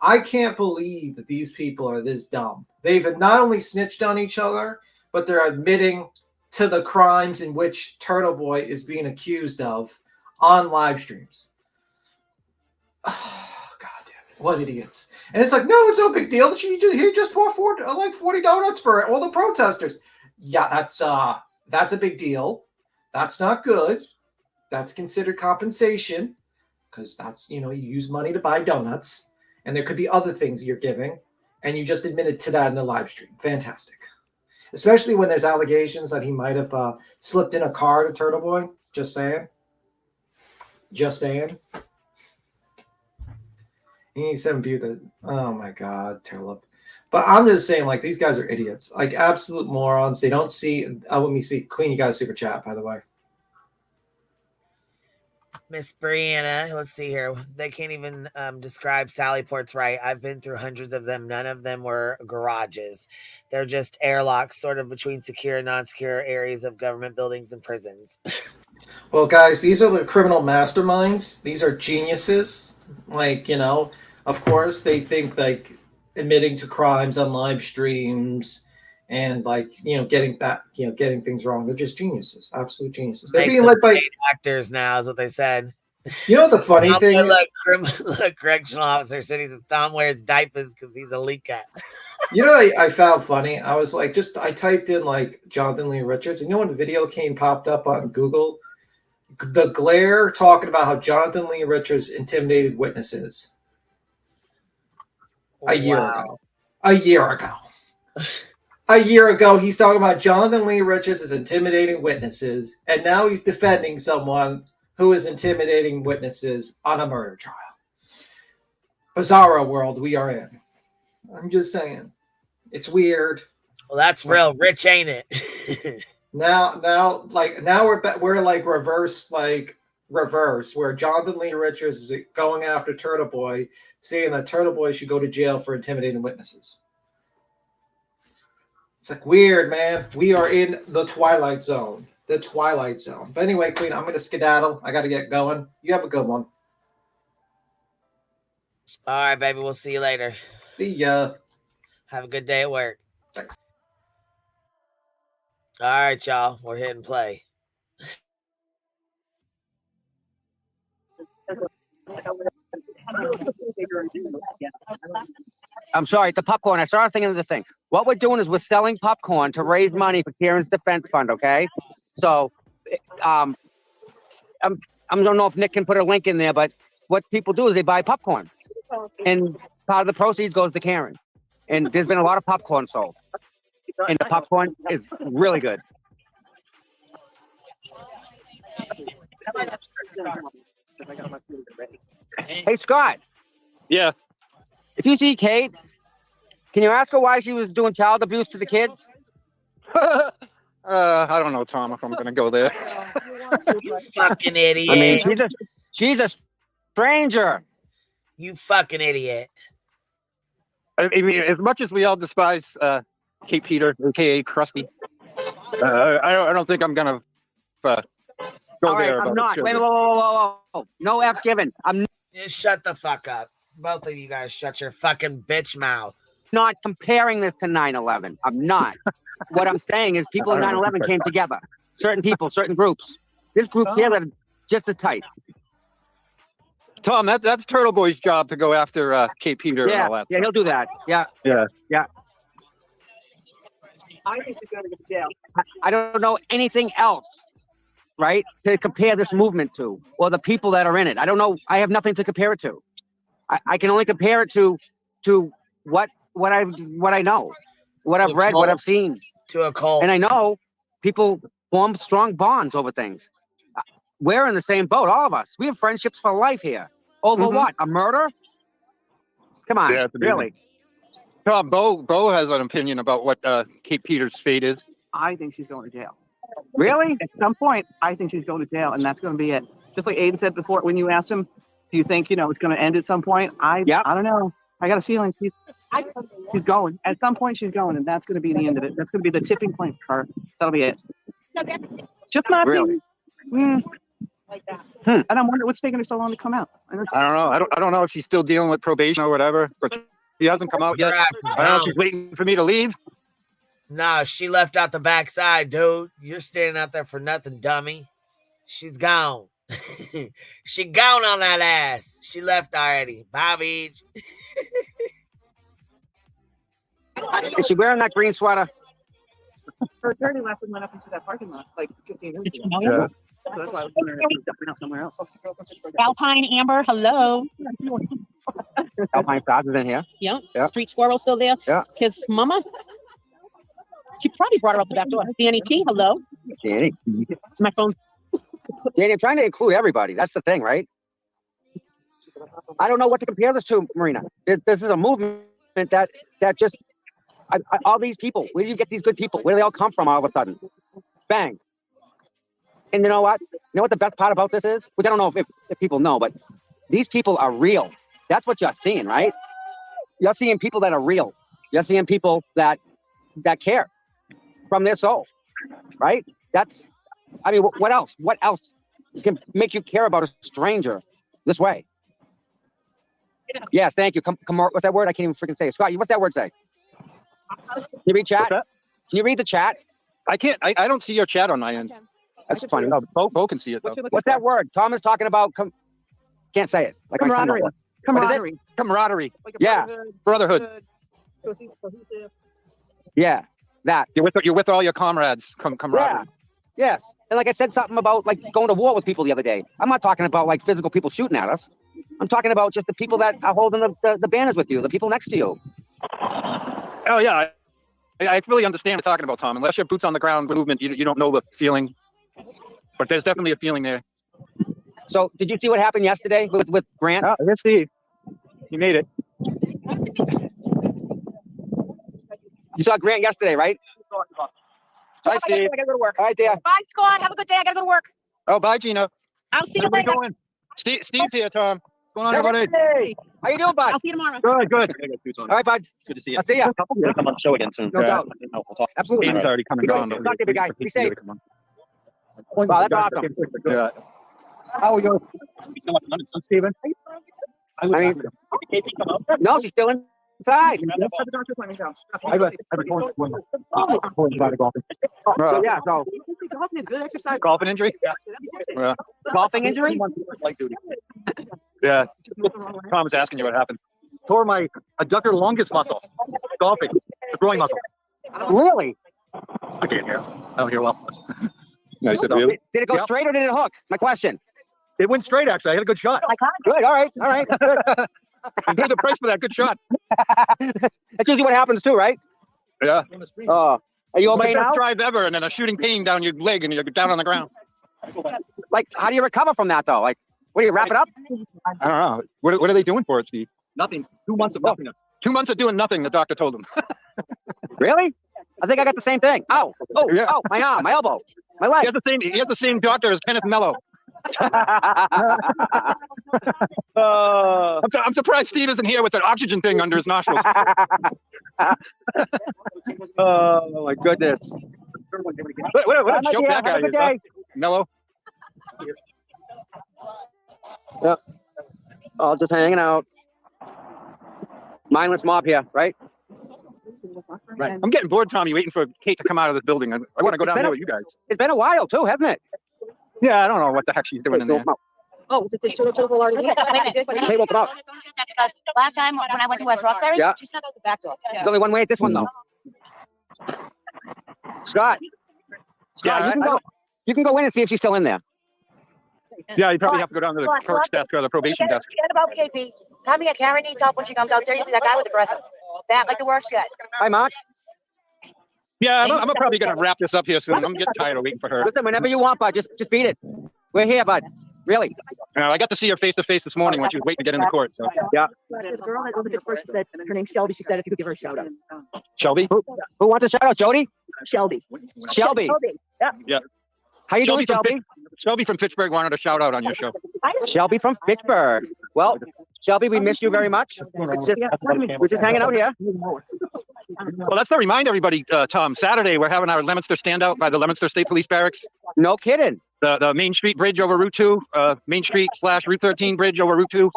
I can't believe that these people are this dumb. They've not only snitched on each other, but they're admitting to the crimes in which Turtle Boy is being accused of on live streams. Oh, God damn it. What idiots. And it's like, no, it's no big deal. He just bought 40 donuts for all the protesters. Yeah, that's a big deal. That's not good. That's considered compensation because that's, you use money to buy donuts. And there could be other things you're giving. And you just admitted to that in the live stream. Fantastic. Especially when there's allegations that he might have slipped in a car to Turtle Boy. Just saying. Just saying. He needs 7 view. Oh my God, Turtle. But I'm just saying, these guys are idiots. Absolute morons. They don't see. Let me see. Queen, you got a super chat, by the way. Miss Brianna, let's see here. They can't even describe sally ports right. I've been through hundreds of them. None of them were garages. They're just airlocks, sort of between secure and non-secure areas of government buildings and prisons. Well, guys, these are the criminal masterminds. These are geniuses. Of course, they think admitting to crimes on live streams and getting things wrong. They're just geniuses, absolute geniuses. They're being led by actors now, is what they said. You know the funny thing? Look, correctional officer said he says Tom wears diapers because he's a leak cat. You know what I found funny? I was I typed in Jonathan Lee Richards, and when the video popped up on Google, the glare talking about how Jonathan Lee Richards intimidated witnesses a year ago. A year ago, he's talking about Jonathan Lee Richards is intimidating witnesses, and now he's defending someone who is intimidating witnesses on a murder trial. Bizarro world we are in. I'm just saying. It's weird. Well, that's real rich, ain't it? Now we're reverse, where Jonathan Lee Richards is going after Turtle Boy, saying that Turtle Boy should go to jail for intimidating witnesses. It's weird, man. We are in the Twilight Zone. The Twilight Zone. But anyway, Queen, I'm going to skedaddle. I got to get going. You have a good one. All right, baby. We'll see you later. See ya. Have a good day at work. Thanks. All right, y'all. We're hitting play. I'm sorry, the popcorn. I started thinking of the thing. What we're doing is we're selling popcorn to raise money for Karen's defense fund, okay? So, I don't know if Nick can put a link in there, but what people do is they buy popcorn. And part of the proceeds goes to Karen. And there's been a lot of popcorn sold. And the popcorn is really good. Hey, Scott. Yeah. If you see Kate, can you ask her why she was doing child abuse to the kids? I don't know, Tom, if I'm going to go there. You fucking idiot. I mean, she's a stranger. You fucking idiot. I mean, as much as we all despise Kate Peter, aka Krusty, I don't think I'm gonna go all right, there. I'm not. Wait, whoa. No F's given. I'm Just shut the fuck up. Both of you guys shut your fucking bitch mouth. not comparing this to 9/11. I'm not. What I'm saying is people in 9/11 came together. Certain people, certain groups. This group here that are just as tight. Tom, that's Turtle Boy's job to go after Kate Peter and all that. Yeah, he'll do that. Yeah. I think she's going to go to jail. I don't know anything else, right, to compare this movement to, or the people that are in it. I don't know. I have nothing to compare it to. I can only compare it to what I know, what I've read, what I've seen. To a cult. And I know people form strong bonds over things. We're in the same boat, all of us. We have friendships for life here. Over what? A murder? Come on, Yeah, really? Tom, Bo has an opinion about what Kate Peter's fate is. I think she's going to jail. Really? At some point, I think she's going to jail, and that's going to be it. Just like Aiden said before, when you asked him, do you think, it's going to end at some point? I don't know. I got a feeling she's going. At some point, she's going, and that's going to be the end of it. That's going to be the tipping point for her. That'll be it. Just not really. And I'm wondering what's taking her so long to come out. I don't know. I don't know if she's still dealing with probation or whatever, but she hasn't come out yet. I don't know if she's waiting for me to leave. No, she left out the backside, dude. You're standing out there for nothing, dummy. She's gone. She gone on that ass. She left already. Bye, Beach. Is she wearing that green sweater? Her attorney left and went up into that parking lot like 15 minutes ago. Yeah. So that's why I was wondering if she's stepping out somewhere else. Alpine Amber, hello. Alpine Stars is in here. Yep. Yeah. Street Squirrel still there. Yeah. Kiss Mama. She probably brought her up the back door. Danny T, hello. Danny. My phone. Danny, I'm trying to include everybody. That's the thing, right? I don't know what to compare this to, Marina. This is a movement that just all these people. Where do you get these good people? Where do they all come from all of a sudden? Bang. And you know what? You know what the best part about this is? Which I don't know if people know, but these people are real. That's what you're seeing, right? You're seeing people that are real. You're seeing people that care from their soul, right? I mean, what else? What else can make you care about a stranger this way? Yes, thank you. Come on. What's that word? I can't even freaking say it. Scott, what's that word say? Can you read chat? Can you read the chat? I can't. I don't see your chat on my end. That's funny. No, Bo can see it though. What's that word? Tom is talking about. Can't say it. Like camaraderie. Camaraderie. Camaraderie. Like yeah. Brotherhood. Yeah. That. You're with all your comrades. Camaraderie. Yeah. Yes. And like I said something about like going to war with people the other day. I'm not talking about like physical people shooting at us. I'm talking about just the people that are holding the banners with you, the people next to you. Oh yeah. I really understand what you're talking about, Tom. Unless you're boots on the ground movement, you don't know the feeling. But there's definitely a feeling there. So did you see what happened yesterday with Grant? Oh, let's see. He made it. You saw Grant yesterday, right? Hi, Steve. I gotta go to work. All right, there. Bye, Scott. Have a good day. I gotta go to work. Oh, bye, Gina. I'll see you later. Steve's here, Tom. What's going on, everybody? Hey, how you doing, bud? I'll see you tomorrow. Good. All right, bud. It's good to see you. I'll see you. You'll come on the show again soon. No doubt. We'll talk. Absolutely. Aiden's already come and gone. Talk to you, big guy. Be safe. Wow, that's awesome. Yeah. How are you? You still up in London, Steven? I mean, no, she's still in Side. I have a golfing. So yeah, so Golfing is good exercise. Golfing injury? Yeah. golfing injury? Light duty. Yeah. Tom was asking you what happened. Tore my adductor longus muscle. Golfing. The groin muscle. Really? I can't hear. I don't hear well. No, he said, really? Did it go straight or did it hook? My question. It went straight, actually. I had a good shot. Good. All right. All right. I paid the price for that good shot. That's usually what happens too, right? Yeah. Are you My okay best now? drive ever, and then a shooting pain down your leg, and you're down on the ground. Like, how do you recover from that though? Like, what do you wrap it up? I don't know. What are they doing for it, Steve? Nothing. 2 months of nothingness. 2 months of doing nothing, the doctor told him. Really? I think I got the same thing. Oh, Yeah. oh, my arm, my elbow, my leg. He has the same doctor as Kenneth Mello. I'm surprised Steve isn't here with an oxygen thing under his nostrils. Oh my goodness. What a joke that guy is, huh? Mello. Yep. All just hanging out. Mindless mob here, right? Right. I'm getting bored, Tommy, waiting for Kate to come out of the building. I want to go down there with you guys. It's been a while too, hasn't it? Yeah, I don't know what the heck she's doing in there. Oh, did already? Hey, woke up. Last time when I went to West Roxbury, Yeah. she sat out the back door. There's only one way at this one though. Scott. Yeah, You can go in and see if she's still in there. Yeah, you probably have to go down to the clerk's desk or the probation desk. Forget about KP. Tell me, Karen needs help when she comes out. Seriously, that guy was aggressive. Bad, like the worst shit. Hi, Mark. Yeah, I'm probably going to wrap this up here soon. I'm getting tired of waiting for her. Listen, whenever you want, bud, just beat it. We're here, bud. Really. I got to see her face to face this morning when she was waiting to get into court. So. Yeah. This girl that opened it first said her name's Shelby. She said if you could give her a shout out. Shelby? Who wants a shout out, Jody? Shelby. Shelby. Yeah. Yeah. How you doing, Shelby? Shelby from Fitchburg wanted a shout out on your show. Shelby from Fitchburg. Well, Shelby, we miss you very much. It's just, we're just hanging out here. Well, that's to remind everybody, Tom. Saturday, we're having our Leominster standout by the Leominster State Police Barracks. No kidding. The Main Street Bridge over Route 2, Main Street / Route 13 Bridge over Route 2.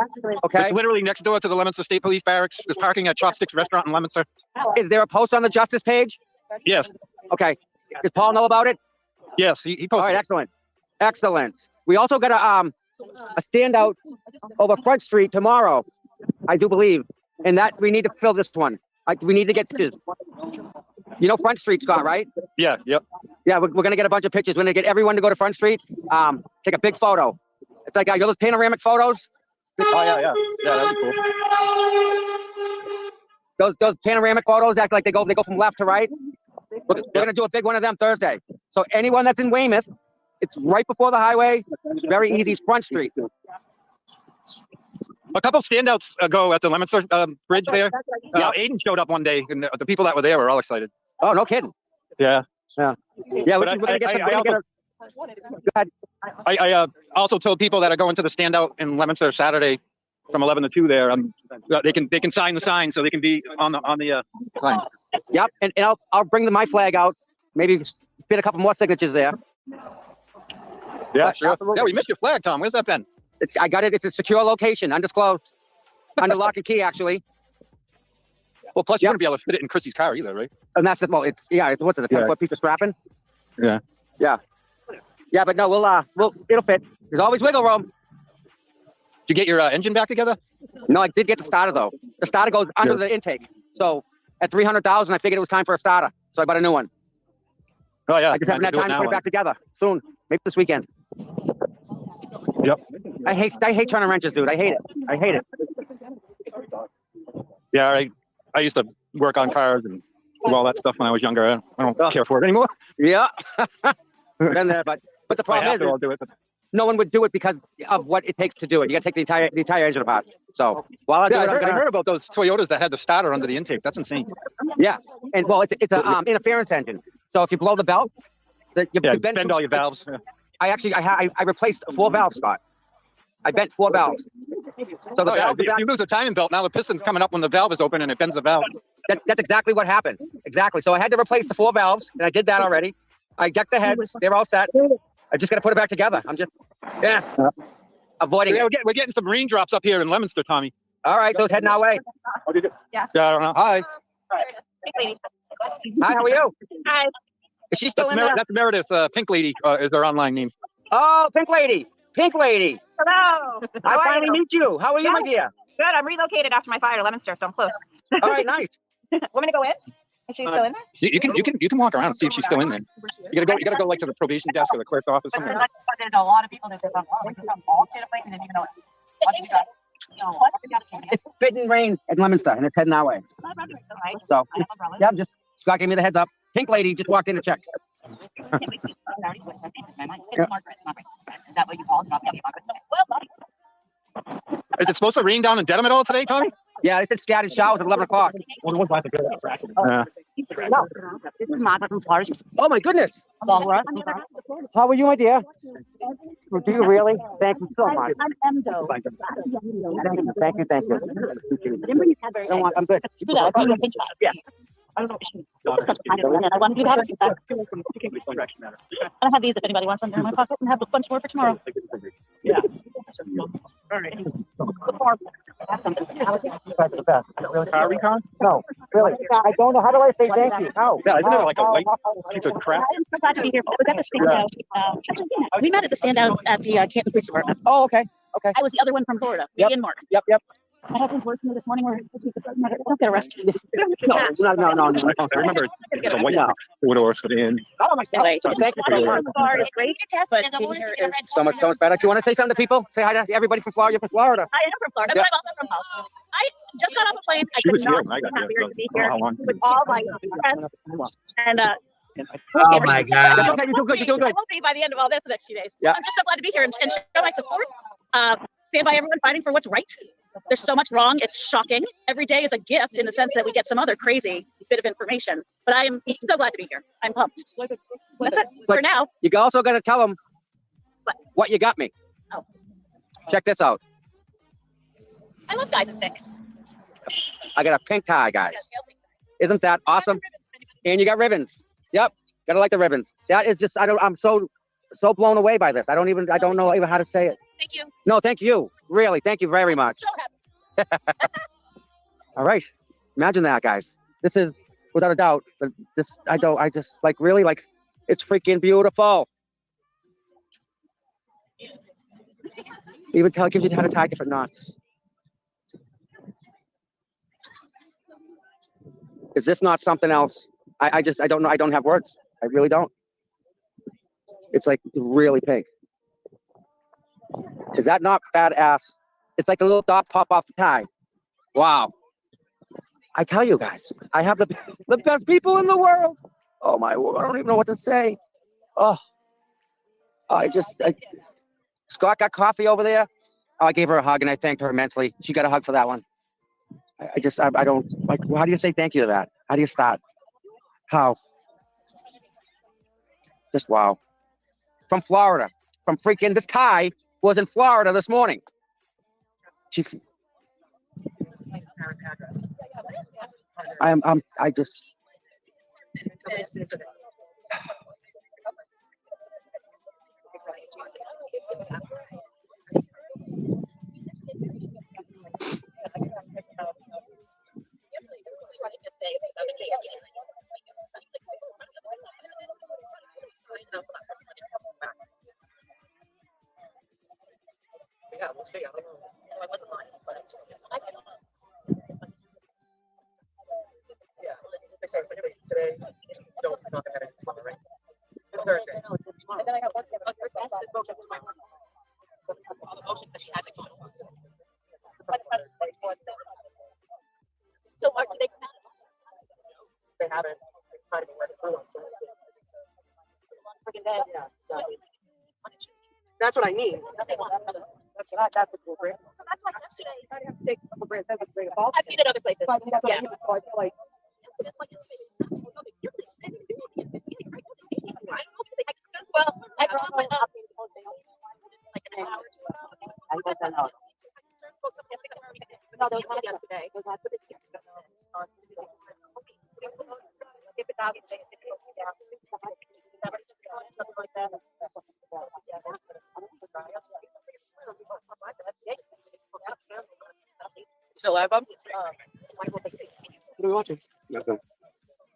Okay. It's literally next door to the Leominster State Police Barracks. There's parking at Chopsticks Restaurant in Leominster. Is there a post on the Justice page? Yes. Okay. Does Paul know about it? Yes, he posted. All right, excellent. Excellent. We also got a standout over Front Street tomorrow, I do believe. And that we need to fill this one. We need to get to, you know, Front Street, Scott, right? Yeah, yep. Yeah, we're going to get a bunch of pictures. We're going to get everyone to go to Front Street, take a big photo. It's like, you know those panoramic photos? Oh, yeah. Yeah, that'd be cool. Those panoramic photos act like they go from left to right. We're going to do a big one of them Thursday. So anyone that's in Weymouth, it's right before the highway. Very easy. It's Front Street. A couple standouts ago at the Leominster Bridge there. Aiden showed up one day, and the people that were there were all excited. Oh, no kidding. Yeah. Yeah. Yeah, we're going to get some. Go ahead. I also told people that are going to the standout in Leominster Saturday from 11 to 2 there. They can sign the sign so they can be on the sign. Yep, and I'll bring my flag out. Maybe fit a couple more signatures there. Yeah, sure. Absolutely. Yeah, we missed your flag, Tom. Where's that been? I got it. It's a secure location, undisclosed, under lock and key, actually. Well, plus you wouldn't be able to fit it in Chrissy's car either, right? And that's it's what's it, a 10-foot piece of strapping? Yeah. Yeah. Yeah, but no, it'll fit. There's always wiggle room. Did you get your engine back together? No, I did get the starter though. The starter goes under the intake. So at 300,000, I figured it was time for a starter. So I bought a new one. Oh yeah. I just haven't had time to put it back together. Soon, maybe this weekend. Yep. I hate turning wrenches, dude. I hate it. Yeah, I used to work on cars and do all that stuff when I was younger. I don't care for it anymore. Yeah. Been there, but the problem is, I'll do it. no one would do it because of what it takes to do it. You got to take the entire engine apart. So while I do it, I heard about those Toyotas that had the starter under the intake. That's insane. Yeah, and well, it's a interference engine. So if you blow the belt, you bend all your valves. Yeah. I replaced 4 valves, Scott. I bent 4 valves. So the valve. If you lose a timing belt, now the piston's coming up when the valve is open and it bends the valve. That's exactly what happened. Exactly. So I had to replace the 4 valves, and I did that already. I decked the heads. They're all set. I just got to put it back together. I'm just, avoiding it. We're getting some raindrops up here in Leominster, Tommy. All right, so it's heading our way. Yeah, I don't know. Hi. Hi, how are you? Hi. Is she still in there? That's Meredith. Pink Lady is her online name. Oh, Pink Lady. Pink Lady. Hello. I finally meet you. How are you, my dear? Good. I'm relocated after my fire to Leominster, so I'm close. All right, nice. Want me to go in? Is she still in there? You can walk around and see if she's still in there. You gotta go like to the probation desk or the clerk's office. There's a lot of people that just don't all shit place and didn't even know it. It's Spit and Rain at Leominster, and it's heading our way. So, yeah, just Scott gave me the heads up. Pink Lady just walked in to check. Is that what you called? Is it supposed to rain down in Dedham at all today, Tommy? Yeah, they said scattered showers at 11 o'clock. No, this is Martha from Florida. Oh my goodness. How are you, my dear? Do you really? Thank you so much. I'm Endo. Thank you. No, I'm good. Yeah. I don't know. I want to do that. I have these if anybody wants them. They're in my pocket and have a bunch more for tomorrow. Yeah. All right. Car recon? No, really. I don't know. How do I say thank you? How? Yeah, isn't it like a white piece of crap? I'm so glad to be here. I was at the standout. Actually, we met at the standout at the Canton Police Department. Oh, okay. Okay. I was the other one from Florida. Yep. Me and Mark. Yep. My husband's words to me this morning were, don't get arrested. No. I remember it's a white photo in. Oh, my God. Thank you for your The bar is great, but being here is so much better. Do you want to say something to people? Say hi to everybody from Florida. You're from Florida. I am from Florida, but I'm also from Boston. I just got off a plane. I could not be happier to be here with all my friends. And oh my God. Okay, you're doing good. I will be by the end of all this the next few days. Yeah. I'm just so glad to be here and show my support. Stand by everyone fighting for what's right. There's so much wrong. It's shocking. Every day is a gift in the sense that we get some other crazy bit of information. But I am so glad to be here. I'm pumped. That's it for now. You also got to tell them what you got me. Oh. Check this out. I love guys in thick. I got a pink tie, guys. Isn't that awesome? And you got ribbons. Yep. Gotta like the ribbons. That is just, I'm so blown away by this. I don't know even how to say it. Thank you. No, thank you. Really, thank you very much. So happy. All right. Imagine that, guys. This is, without a doubt, but this, I just, like, really, like, it's freaking beautiful. Even gives you how to tie different knots. Is this not something else? I don't know. I don't have words. I really don't. It's like really pink. Is that not badass? It's like a little dot pop off the tie. Wow. I tell you guys, I have the best people in the world. Oh my word, I don't even know what to say. Oh, Scott got coffee over there. Oh, I gave her a hug and I thanked her immensely. She got a hug for that one. I don't, like, how do you say thank you to that? How do you start? How? Just wow. From Florida, from freaking, this tie was in Florida this morning. I just. Yeah, we'll see. I don't know. No, I wasn't lying, but I just yeah. So anyway, today, you know, it's not gonna have any tomorrow, right? Thursday. And then I got one thing. This motion is my one. All the motions that she has, I told her. So do they come out? They haven't. They're trying to work it through. Yeah. That's what I mean. That's appropriate. So that's why yesterday I have to take a couple brands. I've seen it other places. Yeah. So I feel like well, I saw my like an hour or two. No, those not yesterday. Those not for this year. If it's obviously something like that. live, bub? What are we watching? Nothing.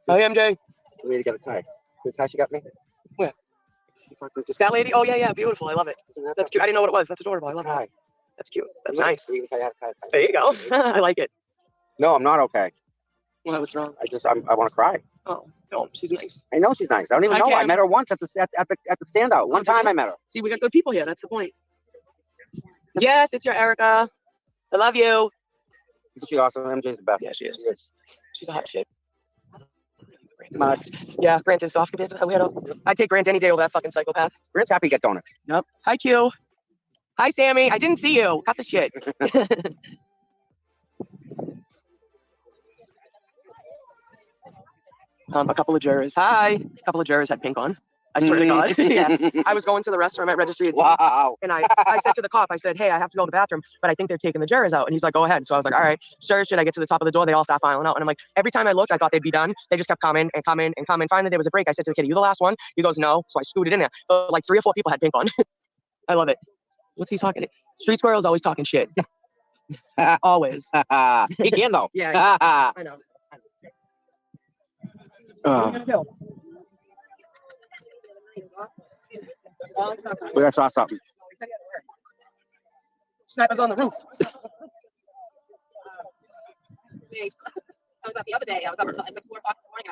Oh, hey, MJ. We need to get a tie. The tie she got me? Where? That lady? Oh, yeah, yeah. Beautiful. I love it. That's cute. I didn't know what it was. That's adorable. I love it. That's cute. That's nice. There you go. I like it. No, I'm not okay. What's wrong? I want to cry. Oh, no, she's nice. I know she's nice. I don't even know. I Cam. met her once at the standout. One time I met her. See, we got good people here. That's the point. Yes, it's your Erica. I love you. Isn't she awesome? MJ's the best. Yeah, she is. She's a hot shit. Much. Yeah, Grant is soft compared to a weirdo. I'd take Grant any day over that fucking psychopath. Grant's happy to get donuts. Yep. Hi, Q. Hi, Sammy. I didn't see you. Cut the shit. A couple of jurors. Hi. A couple of jurors had pink on. I swear to God. Yeah. I was going to the restroom at Registry of Deeds. Wow. And I said to the cop, I said, hey, I have to go to the bathroom, but I think they're taking the jurors out. And he's like, go ahead. So I was like, all right, sure. Should I get to the top of the door? They all start filing out. And I'm like, every time I looked, I thought they'd be done. They just kept coming and coming and coming. Finally, there was a break. I said to the kid, are you the last one? He goes, no. So I scooted in there. But like 3 or 4 people had pink on. I love it. What's he talking? Street Squirrel's always talking shit. Always. He can though. Yeah. I know. Wait, I saw something. Snipers on the roof. I was up the other day. I was up until it's like 4 o'clock in the morning.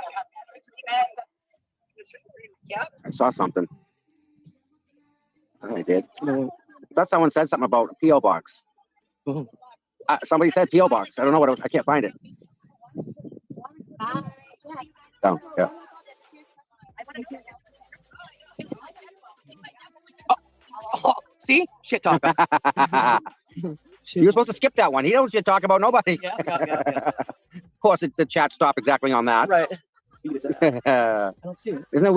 Yep. I saw something. I did. I thought someone said something about a P.O. box. Somebody said P.O. box. I don't know what it was. I can't find it. Oh, yeah. Oh, see? Shit talk. You were supposed to skip that one. He don't shit talk about nobody. Yeah. Of course, the chat stopped exactly on that. Right. I don't see it. Isn't it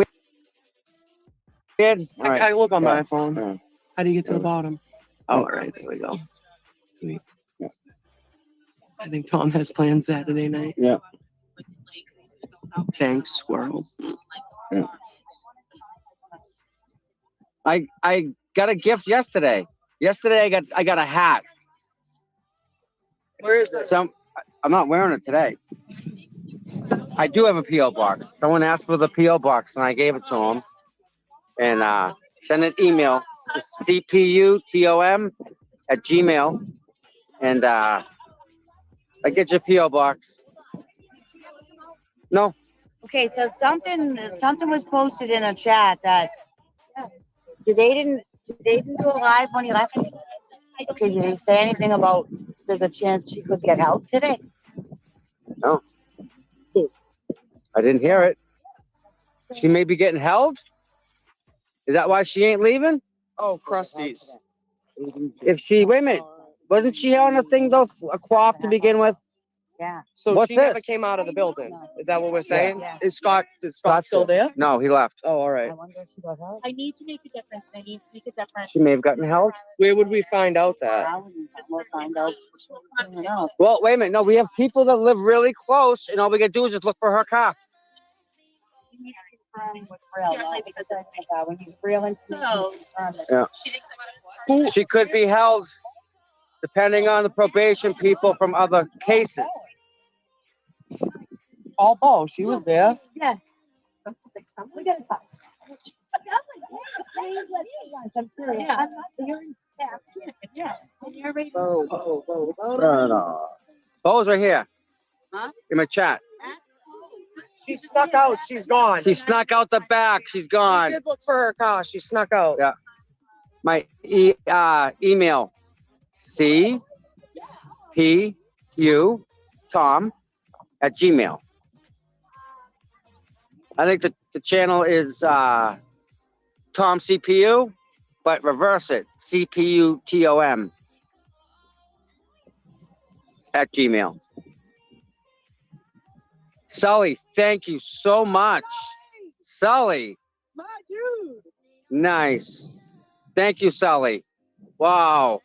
weird? All right. I look on my Yeah. phone. Yeah. How do you get to the bottom? Oh, all right. There we go. Sweet. I think Tom has plans Saturday night. Yeah. Thanks, squirrel. Yeah. I got a gift yesterday. Yesterday I got a hat. Where is it? I'm not wearing it today. I do have a P.O. box. Someone asked for the P.O. box and I gave it to him. And send an email to cputom@gmail. And I get your P.O. box. No. Okay, so something was posted in a chat that they didn't do a live when he left. Okay, did he say anything about there's a chance she could get out today? No. I didn't hear it. She may be getting held. Is that why she ain't leaving? Oh, crusties. Wait a minute, wasn't she on a thing though, a quaff to begin with? Yeah. So What's she never this? came out of the building. Is that what we're saying? Yeah. Is Scott still there? No, he left. Oh, all right. I need to make a difference. I need to make a difference. She may have gotten held. Where would we find out that? We'll find out. Well, wait a minute. No, we have people that live really close, and all we gotta do is just look for her car. So, Yeah. she didn't come out of She could be held, depending on the probation people from other cases. Oh, she was there. Yes. We gotta talk. I'm serious. Yeah. I'm not hearing. Yeah. And you're ready. Bo's right here. Huh? In my chat. She snuck out. She's gone. She snuck out the back. She's We gone. did look for her car. She snuck out. Yeah. My email, cputom@gmail. I think the channel is Tom CPU, but reverse it, CPUTOM@gmail. Sully, thank you so much. Sully. My dude. Nice. Thank you, Sully. Wow.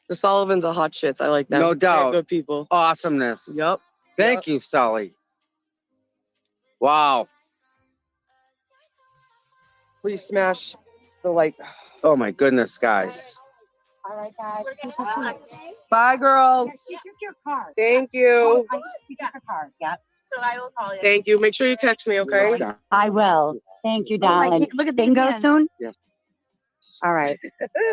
The Sullivans are hot shits. I like them. No doubt. They're good people. Awesomeness. Yep. Thank you, Sully. Wow. Please smash the like. Oh my goodness, guys. All right, guys. Bye, girls. She took your card. Thank you. She took her card. Yep. So I will call you. Thank you. Make sure you text me, okay? I will. Thank you, darling. Look at bingo soon. Yes. All right.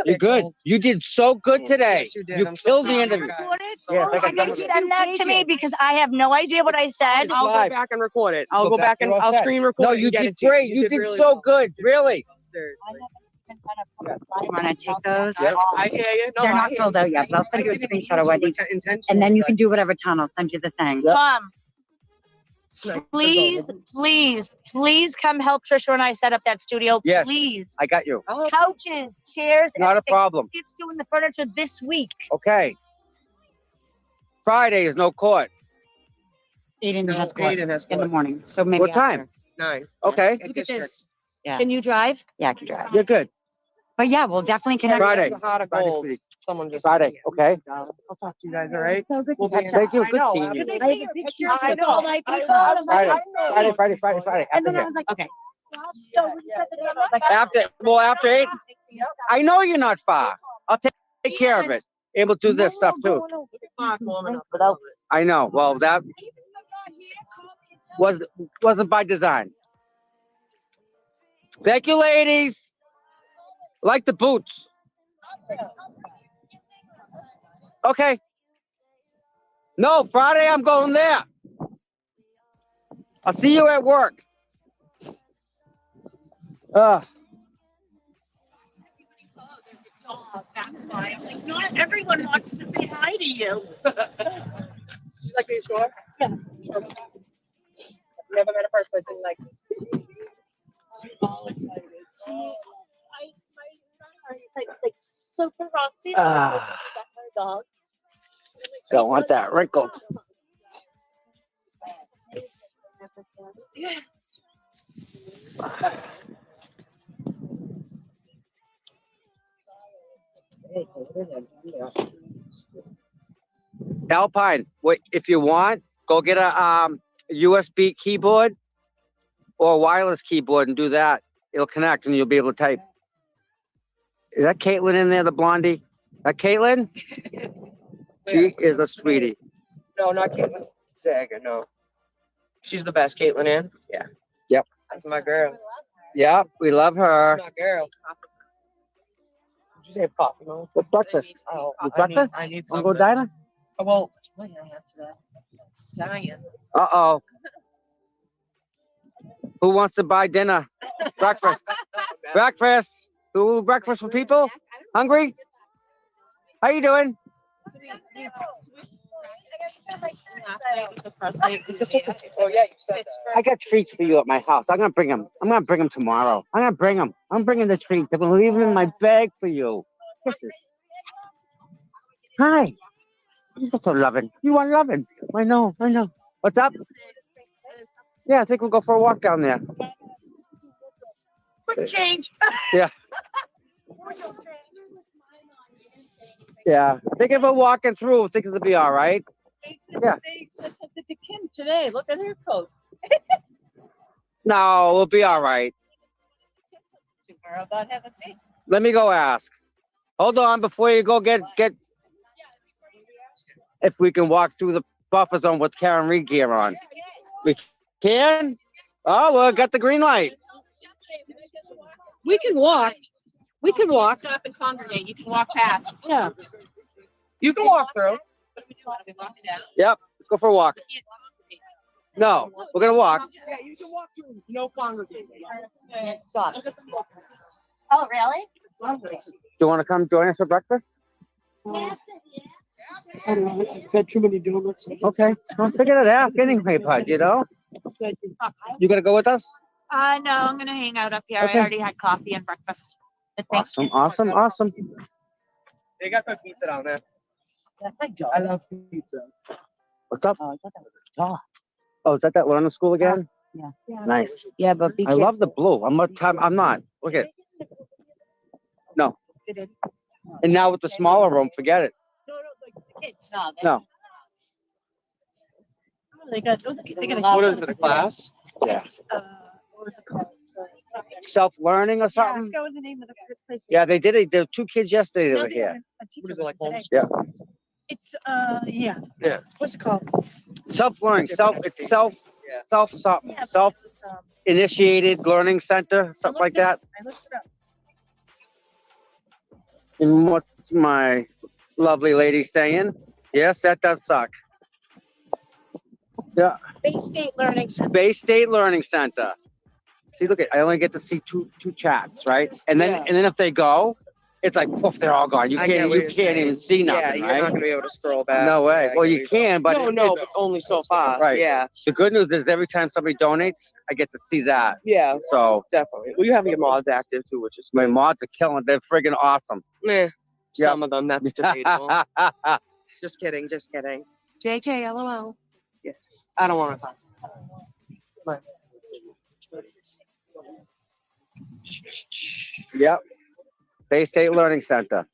You're good. You did so good today. Yes, you did. You I'm so killed the proud of you interview. guys. Yes, I I got can some. send that to me because I have no idea what I said. I'll go Live. back and record it. I'll Go go back. back and You're all I'll set. screen record No, it and you get did it to you. great. You did really so well. good. Really. Seriously. You want to take those? Yep. I hear you. No, They're I not hear filled you. out yet, but I'll send you a screenshot of what you. Intentionally, And then you but can do whatever, Tom. I'll send you the thing. Yep. Tom, snipe the please, goal. please come help Trisha and I set up that studio. Yes. Please. I got you. Couches, chairs, Not a everything. problem. Skip's doing the furniture this week. Okay. Friday is no court. Aiden No, has court Aiden has in the court. morning. So maybe What time? 9. Okay. At Look at district. this. Yeah. Can you drive? Yeah, I can drive. You're good. But yeah, we'll definitely connect. Friday. That's a heart of Friday, gold. sweetie. Someone just Friday. Okay. I'll talk to you guys, all right? So good to We'll be catch in- Thank you. I Good know, seeing you. Because I I see your pictures I with know. all my people. I I'm like, Friday. Friday. and then After I here. was like, Okay. so we said the name. I was like, After 8. I know you're not far. I'll take care of it. Able to do this stuff too. I know. Well, that wasn't by design. Thank you, ladies. Like the boots. Okay. No, Friday I'm going there. I'll see you at work. that's why. I'm like, not everyone wants to say hi to you. She's like, are you sure? Yeah. Sure. Never met a person that didn't like me. She's all excited. It's like super Roxy. Dog. Don't want that wrinkled. Alpine, what if you want, go get a USB keyboard or a wireless keyboard and do that. It'll connect and you'll be able to type. Is that Caitlin in there, the blondie? That Caitlin? She is a sweetie. No, not Caitlin Zaga, no. She's the best, Caitlin Ann. Yeah. Yep. That's my girl. Yep, we love her. That's my girl. Did you say coffee, Mom? What's breakfast? Oh, With breakfast? I need Wanna something. go diner? Oh, well, yeah, that's right. Dying. Uh-oh. Who wants to buy dinner? Breakfast. Breakfast. Who breakfast for people? Hungry? How you doing? Oh, yeah, you said that. I got treats for you at my house. I'm gonna bring them. I'm gonna bring them tomorrow. I'm gonna bring them. I'm bringing the treats. I'm gonna leave them in my bag for you. Kisses. Hi. You're so loving. You are loving. I know. I know. What's up? Yeah, I think we'll go for a walk down there. Quick change. Yeah. Yeah. Think of it walking through. Think it'll be all right. Yeah. They said something to Kim today. Look at her coat. No, we'll be all right. To her about having faith. Let me go ask. Hold on before you go get. If we can walk through the buffer zone with Karen Reed gear on. We can? Oh, well, got the green light. We can walk. We can walk. Stop and congregate. You can walk past. Yeah. You can walk through. What do we do? Want to walk it down? Yep, let's go for a walk. No, we're gonna walk. Yeah, you can walk through. No congregate. Stop. Oh, really? Do you want to come join us for breakfast? I've had too many donuts. Okay, well, figure it out anyway, bud, you know? You gonna go with us? No, I'm gonna hang out up here. Okay. I already had coffee and breakfast. But thank you. Awesome. They got good pizza down there. I love pizza. What's up? Oh, I thought that was a dog. Oh, is that one on the school again? Yeah. Nice. Yeah, but be I love the blue. I'm not. Look at. No. And now with the smaller room, forget it. No, like the kids. No. No. They got a What is it, a class? Yeah. What was it called? Self-learning or Yeah, I something? forgot what the name of the first place. Yeah, they did it. There were 2 kids yesterday that were here. A What is it, like home? Yeah. It's yeah. Yeah. What's it called? Self-learning. Self something. Yeah, Self it was, initiated learning center, something like that. I looked it up. And what's my lovely lady saying? Yes, that does suck. Yeah. Bay State Learning Center. Bay State Learning Center. See, look at I only get to see two chats, right? And then if they go, it's like poof, they're all gone. You can't even see nothing, Yeah, right? you're not gonna be able to scroll back. No way. Yeah, Well, you can, but no, but only so far. right. Yeah. The good news is every time somebody donates, I get to see that. Yeah. So Definitely. Well, you have your mods active too, which is my mods are killing. They're friggin' awesome. meh. Yep. Some of them, that's debatable. Just kidding. Just kidding. JK, LOL. Yes. I don't want to talk. But Yep. Bay State Learning Center.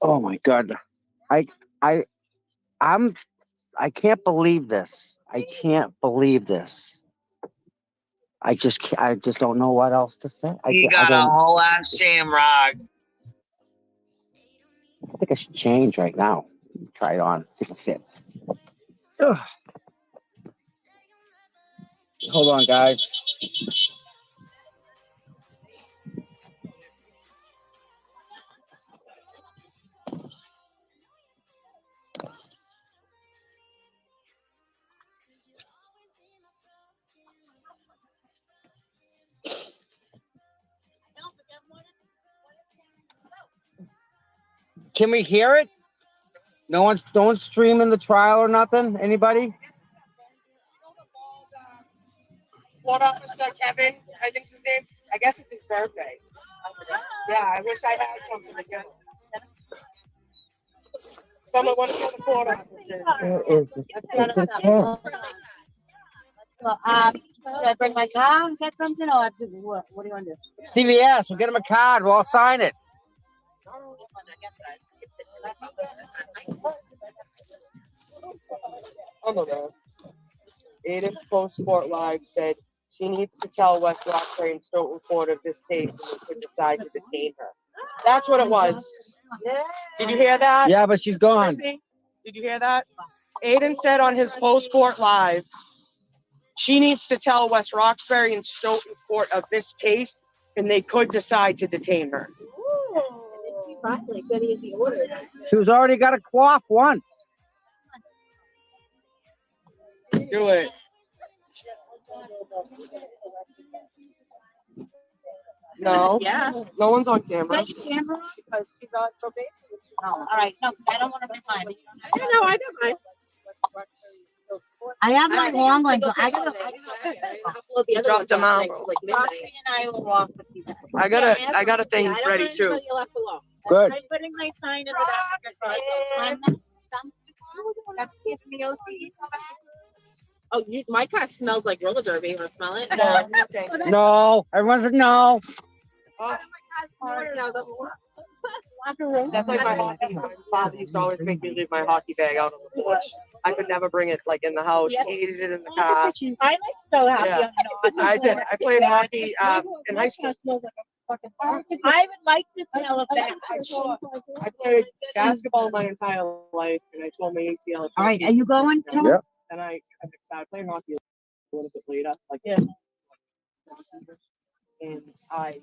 Oh my God. I can't believe this. I can't believe this. I just don't know what else to say. You got a whole ass shamrock. I think I should change right now. Try it on. See if it fits. Ugh. Hold on, guys. Can we hear it? No one's streaming the trial or nothing? Anybody? What officer Kevin? I think's his name. I guess it's his birthday. Yeah, I wish I had something again. Someone want to go to court officer. Where is it? Should I bring my car and get something, or what? What do you want to do? CVS, we'll get him a card. We'll all sign it. I'm a mess. Aiden's Post Sport Live said she needs to tell West Roxbury and Stoughton Court of this case and they could decide to detain her. That's what it was. Did you hear that? Yeah, but she's gone. Chrissy? Did you hear that? Aiden said on his Post Sport Live, she needs to tell West Roxbury and Stoughton Court of this case and they could decide to detain her. She was already got a quaff once. Do it. No. Yeah. No one's on camera. Camera because she's on probation. All right. No, I don't want to be mine. No, I got mine. I have my long one, so I gotta. You dropped them out. Roxy and I will walk with you guys. I got a thing ready too. Good. I'm putting my sign in the back. Oh, my car smells like roller derby. You want to smell it? No. Everyone said no. That's like my hockey. My father used to always make me leave my hockey bag out on the porch. I could never bring it like in the house. He hated it in the car. I'm like so happy. Yeah. I did. I played hockey in high school. I would like to tell of that. I played basketball my entire life, and I tore my ACL. All right, are you going? Yeah. And I started playing hockey a little bit later, like and I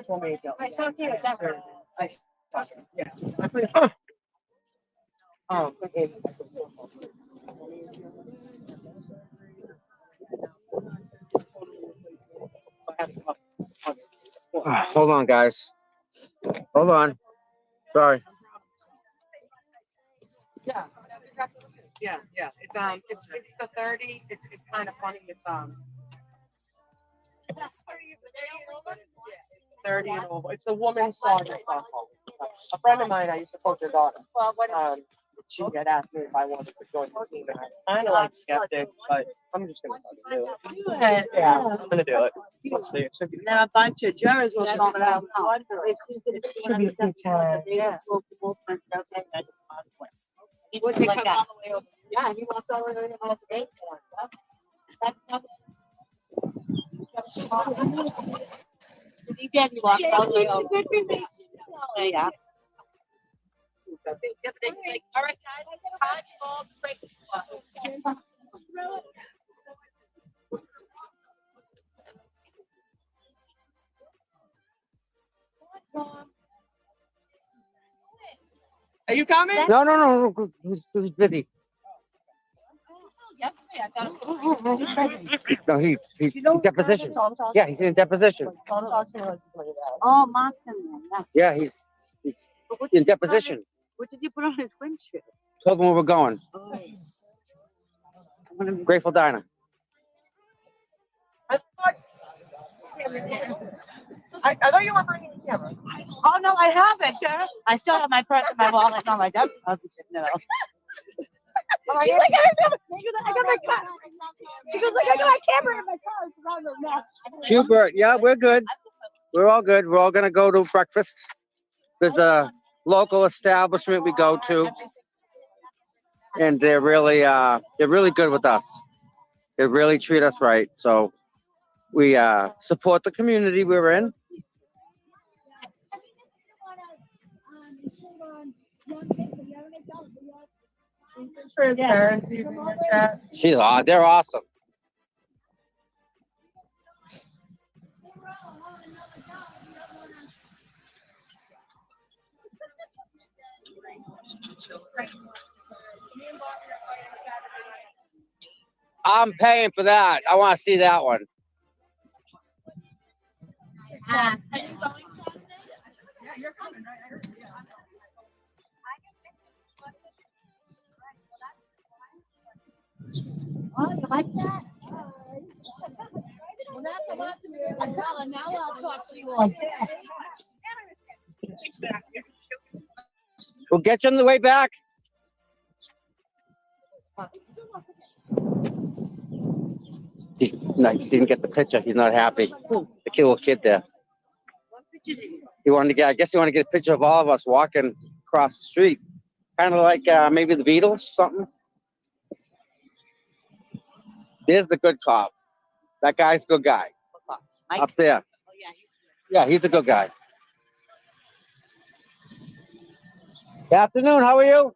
tore my ACL. I saw you. Yeah. I played. Hold on, guys. Hold on. Sorry. Yeah. It's the 30. It's kind of funny. It's 30 and over. It's the women's soccer softball. A friend of mine, I used to coach her daughter. She had asked me if I wanted to join the team, and I kind of like skeptic, but I'm just gonna fucking do it. Yeah, I'm gonna do it. Let's see. It should be. Now a bunch of jurors will come out. Should be a good time. Yeah. He wouldn't like that. Yeah, he walks all the way to the gate for it. He did. He walked all the way over. Yeah. All right, guys. Time for break. Are you coming? No. Who's busy? No, he's deposition. Yeah, he's in deposition. Oh, Martin. Yeah, he's in deposition. What did you put on his windshield? Told him where we're going. Oh. Grateful Diner. I thought you were bringing the camera. Oh no, I haven't. I still have my purse and my wallet on my desk. No. She's like, I remember. She goes, I got my car. She goes, like, I got my camera in my car. It's around her neck. Schubert, yeah, we're good. We're all good. We're all gonna go to breakfast. There's a local establishment we go to, and they're really good with us. They really treat us right. So we support the community we're in. Transparency in the chat. They're awesome. I'm paying for that. I want to see that one. You're coming, right? Oh, you like that? Well, that's a lot to me. Now I'll talk to you like that. We'll get you on the way back. He didn't get the picture. He's not happy. The little kid there. He wanted to get. I guess he wanted to get a picture of all of us walking across the street, kind of like maybe the Beatles, something. There's the good cop. That guy's a good guy. Mike? Up there. Oh, Yeah, he's a good guy. Good afternoon. How are you?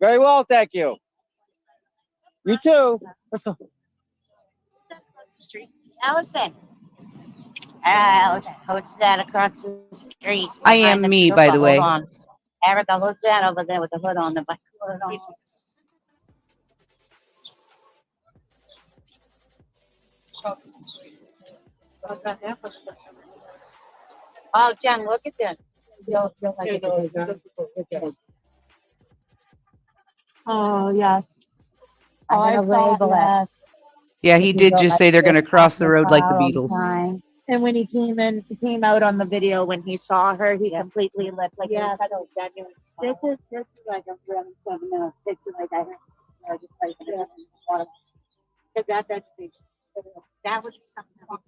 Very well, thank you. You too. Let's go. Allison. Allison, who's that across the street? I am me, by the way. Hold on. Erica, who's that over there with the hood on? The hood on. Oh, Jen, look at that. Oh, yes. I'm gonna label it. Yeah, he did just say they're going to cross the road like the Beatles. And when he came out on the video when he saw her, he completely lit like Yeah. genuine. This is like a really 7 minute picture like I have. Just like that's that would be something.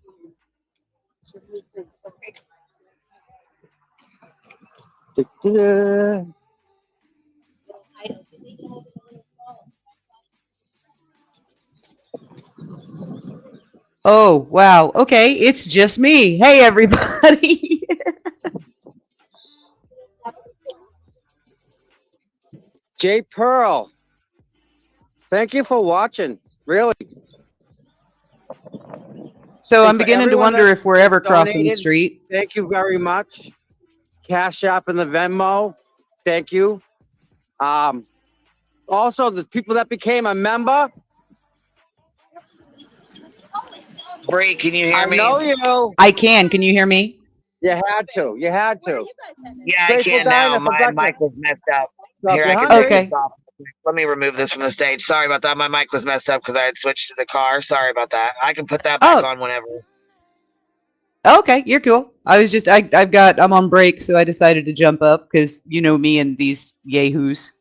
Oh, wow. Okay, it's just me. Hey, everybody. Jay Pearl. Thank you for watching. Really. So I'm beginning to wonder if we're ever crossing the donated, street. Thank you very much. Cash App and the Venmo. Thank you. Also, the people that became a member. Bree, can you hear me? I know you. I can. Can you hear me? You had to. You had to. Yeah, I Grateful can now. Diner for My breakfast. mic was messed up. So if Here, I you're can hungry- Okay. Let me remove this from the stage. Sorry about that. My mic was messed up because I had switched to the car. Sorry about that. I can put that back on whenever. Okay, you're cool. I'm on break, so I decided to jump up because you know me and these yahoos.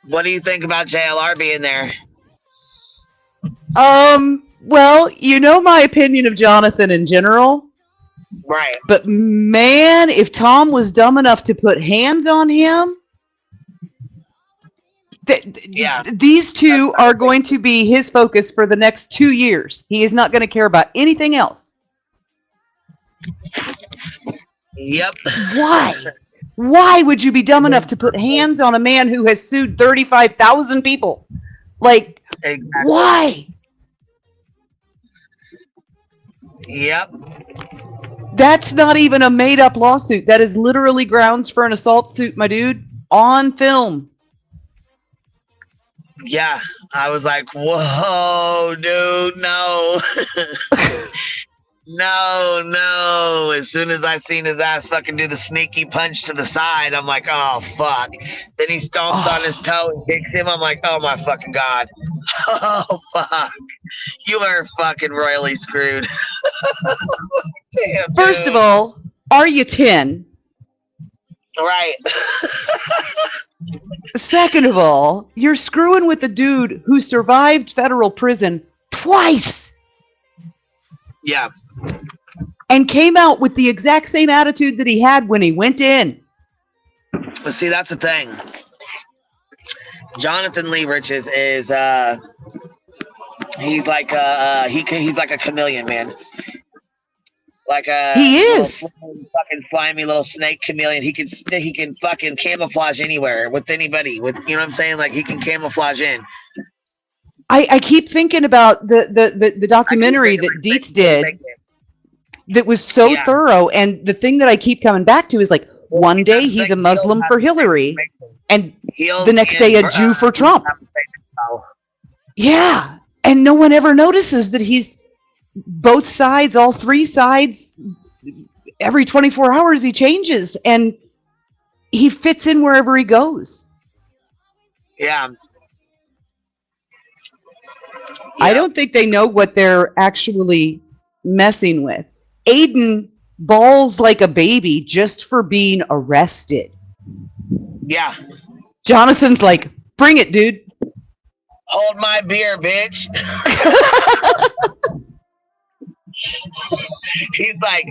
What do you think about JLR being there? Well, you know my opinion of Jonathan in general. Right. But man, if Tom was dumb enough to put hands on him, these two are going to be his focus for the next 2 years. He is not going to care about anything else. Yep. Why? Why would you be dumb enough to put hands on a man who has sued 35,000 people? Like, exactly. Why? Yep. That's not even a made-up lawsuit. That is literally grounds for an assault suit, my dude, on film. Yeah, I was like, whoa, dude, no. No. As soon as I seen his ass fucking do the sneaky punch to the side, I'm like, oh, fuck. Then he stomps on his toe and kicks him. I'm like, oh, my fucking God. Oh, fuck. You are fucking royally screwed. Damn, dude. First of all, are you 10? Right. Second of all, you're screwing with a dude who survived federal prison twice. Yeah. And came out with the exact same attitude that he had when he went in. But see, that's the thing. Jonathan Leverich is he's like he's like a chameleon, man. Like a he is fucking slimy little snake chameleon. He can fucking camouflage anywhere with anybody. With you know what I'm saying? Like he can camouflage in. I keep thinking about the documentary that Dietz did that was so thorough, and the thing that I keep coming back to is like one day he's a Muslim for Hillary, and the next day a Jew for Trump. Yeah, and no one ever notices that he's both sides, all three sides. Every 24 hours he changes, and he fits in wherever he goes. Yeah. I don't think they know what they're actually messing with. Aiden bawls like a baby just for being arrested. Yeah. Jonathan's like, bring it, dude. Hold my beer, bitch. He's like,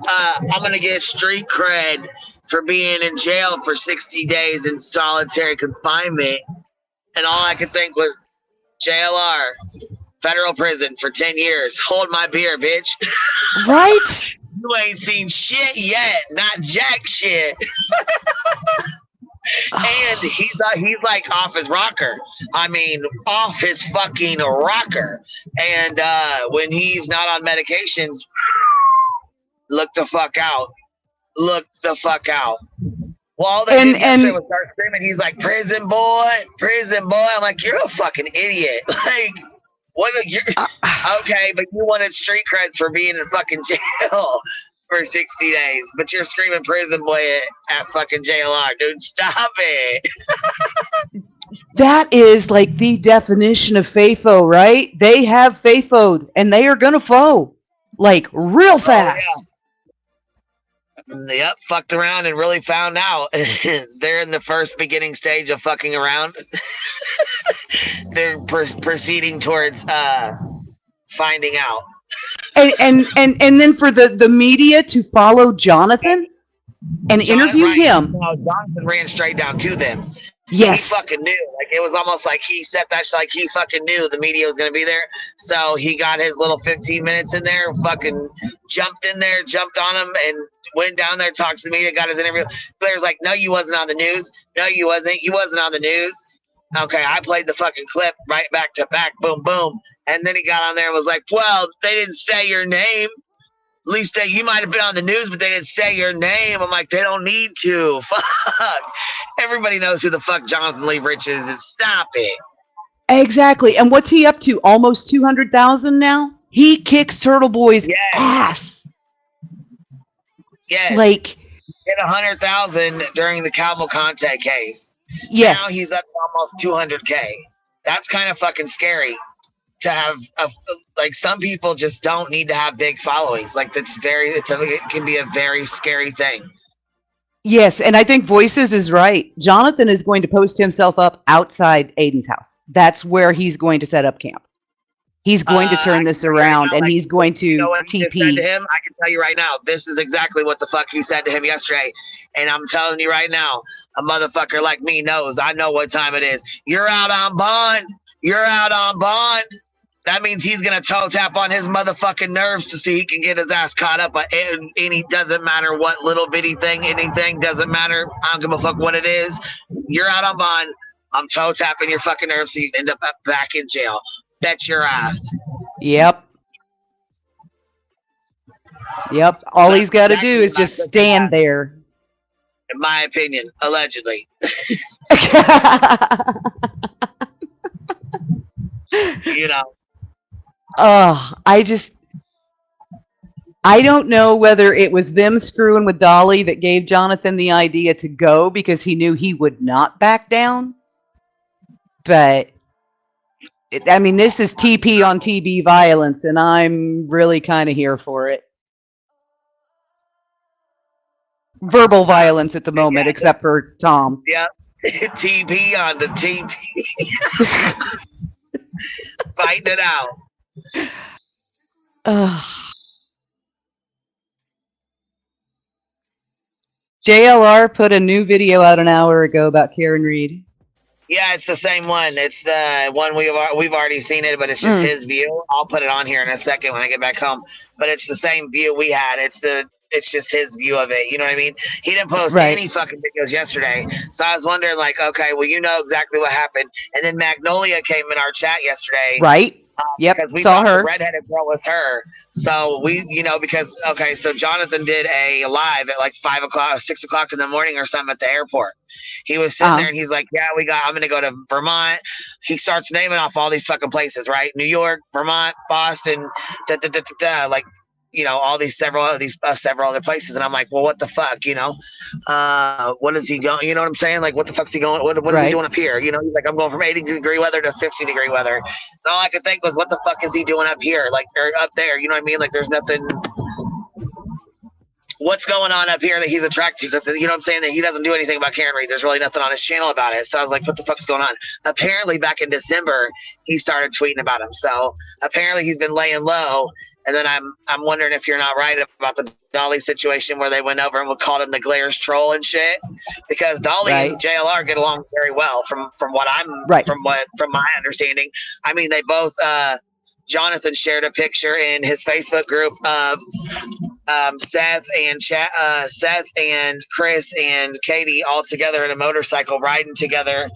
I'm going to get street cred for being in jail for 60 days in solitary confinement. And all I could think was, JLR, federal prison for 10 years. Hold my beer, bitch. Right? You ain't seen shit yet. Not jack shit. And he's like off his rocker. I mean, off his fucking rocker. And when he's not on medications, look the fuck out. Look the fuck out. Well, all they did yesterday was start screaming. He's like, prison boy, prison boy. I'm like, you're a fucking idiot. Like, what? Okay, but you wanted street creds for being in fucking jail for 60 days, but you're screaming prison boy at fucking JLR, dude. Stop it. That is like the definition of FAFO, right? They have FAFO'd, and they are gonna fo, like real fast. Oh, yeah. Yep, fucked around and really found out. They're in the first beginning stage of fucking around. They're proceeding towards finding out. And then for the media to follow Jonathan and interview him. No, Jonathan ran straight down to them. Yes. He fucking knew. Like it was almost like he set that like he fucking knew the media was gonna be there. So he got his little 15 minutes in there, fucking jumped in there, jumped on him, and went down there, talked to the media, got his interview. Blair's like, no, you wasn't on the news. No, you wasn't. You wasn't on the news. Okay, I played the fucking clip right back to back, boom, boom. And then he got on there and was like, well, they didn't say your name. At least you might have been on the news, but they didn't say your name. I'm like, they don't need to. Fuck. Everybody knows who the fuck Jonathan Leverich is. Stop it. Exactly. And what's he up to? Almost 200,000 now? He kicks Turtle Boy's ass. Yes. Like, hit 100,000 during the Cavalcante case. Yes. Now he's up to almost 200K. That's kind of fucking scary to have like some people just don't need to have big followings. Like it can be a very scary thing. Yes, and I think Voices is right. Jonathan is going to post himself up outside Aiden's house. That's where he's going to set up camp. He's going to turn this around, and he's going to What he just said TP. to him, I can tell you right now, this is exactly what the fuck he said to him yesterday. And I'm telling you right now, a motherfucker like me knows. I know what time it is. You're out on bond. You're out on bond. That means he's going to toe tap on his motherfucking nerves to see he can get his ass caught up. And it doesn't matter what little bitty thing, anything, doesn't matter. I don't give a fuck what it is. You're out on bond. I'm toe tapping your fucking nerves so you end up back in jail. Bet your ass. Yep. Yep. All he's got to do is just stand there. In my opinion, allegedly. You know. I don't know whether it was them screwing with Dolly that gave Jonathan the idea to go because he knew he would not back down. But I mean, this is TP on TB violence, and I'm really kind of here for it. Verbal violence at the moment, except for Tom. Yep. TP on the TP. Fighting it out. JLR put a new video out an hour ago about Karen Reed. Yeah, it's the same one. It's the one we've already seen it, but it's just his view. I'll put it on here in a second when I get back home. But it's the same view we had. It's just his view of it. You know what I mean? He didn't post any fucking videos yesterday. So I was wondering, like, okay, well, you know exactly what happened. And then Magnolia came in our chat yesterday. Right. Yep. Because we saw thought her. the redheaded girl was her. So we, because, okay, so Jonathan did a live at like 5 o'clock, 6 o'clock in the morning or something at the airport. He was sitting there and he's like, yeah, I'm going to go to Vermont. He starts naming off all these fucking places, right? New York, Vermont, Boston, like, all these several other places. And I'm like, well, what the fuck, what is he going, you know what I'm saying? Like, what the fuck's he going, what is he doing up here? He's like, I'm going from 80-degree weather to 50-degree weather. And all I could think was, what the fuck is he doing up here? Like, or up there, you know what I mean? Like, there's nothing, what's going on up here that he's attracted to? Because, you know what I'm saying? That he doesn't do anything about Karen Reed. There's really nothing on his channel about it. So I was like, what the fuck's going on? Apparently back in December, he started tweeting about him. So apparently he's been laying low. And then I'm wondering if you're not right about the Dolly situation where they went over and called him the Glares troll and shit, because Dolly and JLR get along very well from what from my understanding. I mean, they both Jonathan shared a picture in his Facebook group of Seth and Chris and Katie all together in a motorcycle riding together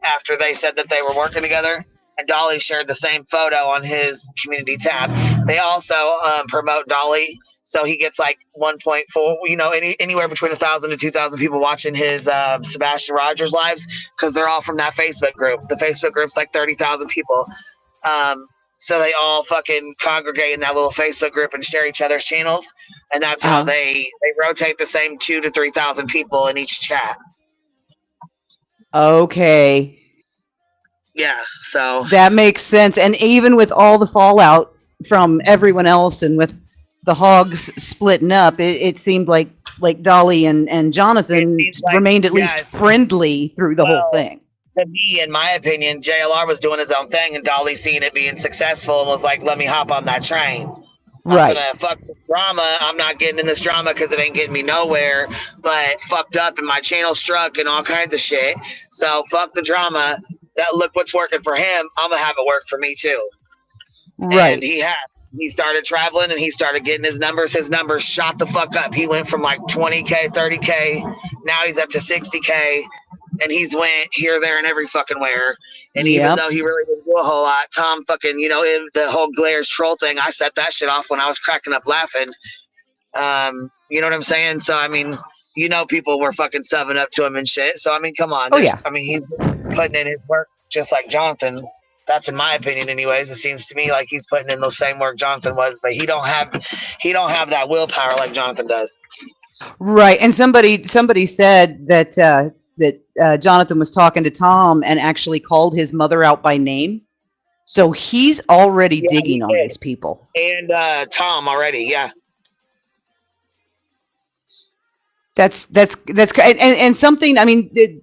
after they said that they were working together. And Dolly shared the same photo on his community tab. They also promote Dolly, so he gets like 1.4, anywhere between 1,000 to 2,000 people watching his Sebastian Rogers lives, because they're all from that Facebook group. The Facebook group's like 30,000 people. So they all fucking congregate in that little Facebook group and share each other's channels, and that's how they rotate the same 2,000 to 3,000 people in each chat. Okay. Yeah, so that makes sense. And even with all the fallout from everyone else and with the hogs splitting up, it seemed like Dolly and Jonathan remained at least friendly through the whole thing. To me, in my opinion, JLR was doing his own thing, and Dolly seeing it being successful and was like, let me hop on that train. I'm gonna fuck this drama. I'm not getting in this drama because it ain't getting me nowhere, but fucked up and my channel struck and all kinds of shit. So fuck the drama. Look what's working for him. I'm gonna have it work for me too. Right. And he started traveling and he started getting his numbers. His numbers shot the fuck up. He went from like 20K, 30K. Now he's up to 60K. And he's went here, there, and every fucking where. And even though he really didn't do a whole lot, Tom fucking, the whole Glares troll thing, I set that shit off when I was cracking up laughing. You know what I'm saying? So, I mean, people were fucking subbing up to him and shit. So, I mean, come on. I mean, he's putting in his work just like Jonathan. That's in my opinion anyways. It seems to me like he's putting in the same work Jonathan was, but he don't have that willpower like Jonathan does. Right. And somebody said that Jonathan was talking to Tom and actually called his mother out by name. So he's already Yeah, digging he on did. these people. And Tom already, yeah. That's and something. I mean,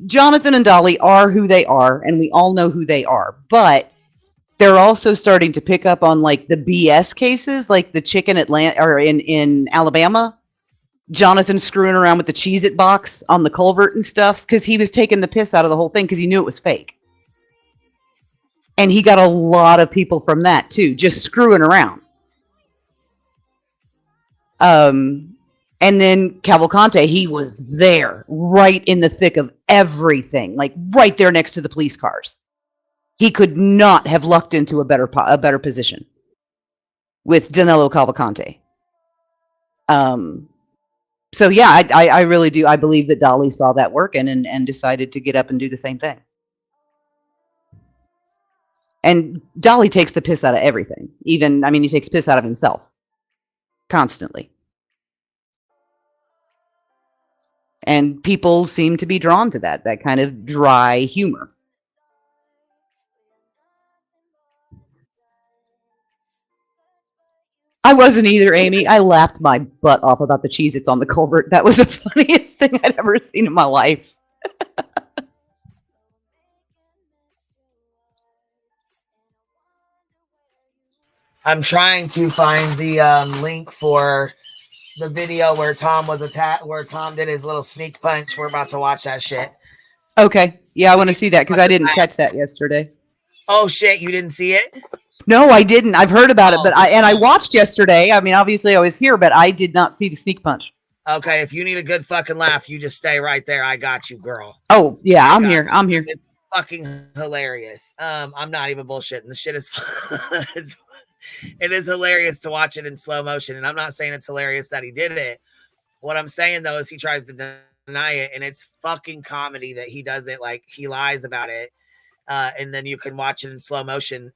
Jonathan and Dolly are who they are, and we all know who they are. But they're also starting to pick up on like the BS cases, like the chick in Atlanta or in Alabama. Jonathan screwing around with the Cheez-It box on the culvert and stuff because he was taking the piss out of the whole thing because he knew it was fake. And he got a lot of people from that too, just screwing around. And then Cavalcante, he was there, right in the thick of everything, like right there next to the police cars. He could not have lucked into a better position with Danilo Cavalcante. So yeah, I really do. I believe that Dolly saw that working and decided to get up and do the same thing. And Dolly takes the piss out of everything. Even, I mean, he takes piss out of himself constantly. And people seem to be drawn to that kind of dry humor. I wasn't either, Amy. I laughed my butt off about the Cheez-Its on the culvert. That was the funniest thing I'd ever seen in my life. I'm trying to find the link for the video where Tom was attacked, where Tom did his little sneak punch. We're about to watch that shit. Okay. Yeah, I want to see that because I didn't catch that yesterday. Oh shit, you didn't see it? No, I didn't. I've heard about it, but I watched yesterday. I mean, obviously I was here, but I did not see the sneak punch. Okay, if you need a good fucking laugh, you just stay right there. I got you, girl. Oh, yeah, I'm here. I'm here. It's fucking hilarious. I'm not even bullshitting. The shit is it is hilarious to watch it in slow motion. And I'm not saying it's hilarious that he did it. What I'm saying though is he tries to deny it, and it's fucking comedy that he does it. Like he lies about it. And then you can watch it in slow motion.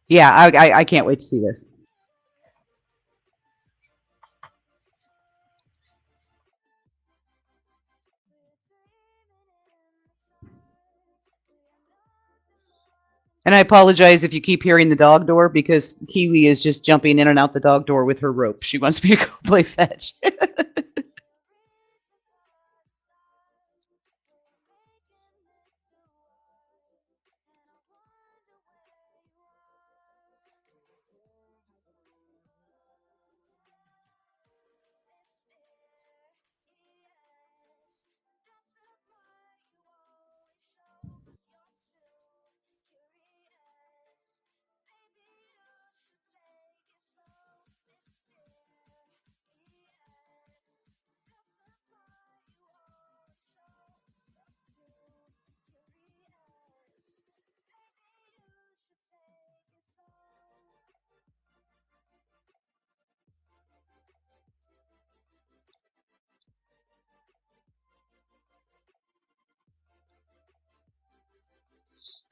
Yeah, I can't wait to see this. And I apologize if you keep hearing the dog door because Kiwi is just jumping in and out the dog door with her rope. She wants me to go play fetch.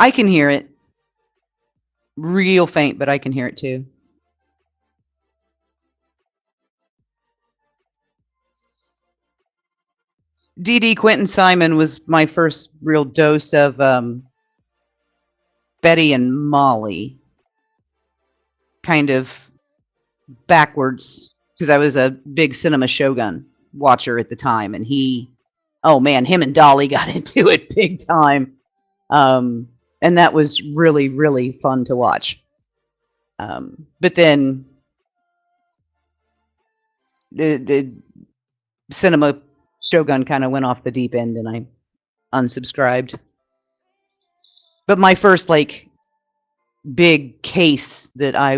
I can hear it. Real faint, but I can hear it too. DD Quentin Simon was my first real dose of Betty and Molly. Kind of backwards, because I was a big Cinema Shogun watcher at the time, and oh man, him and Dolly got into it big time. And that was really, really fun to watch. But then the Cinema Shogun kind of went off the deep end and I unsubscribed. But my first like big case that I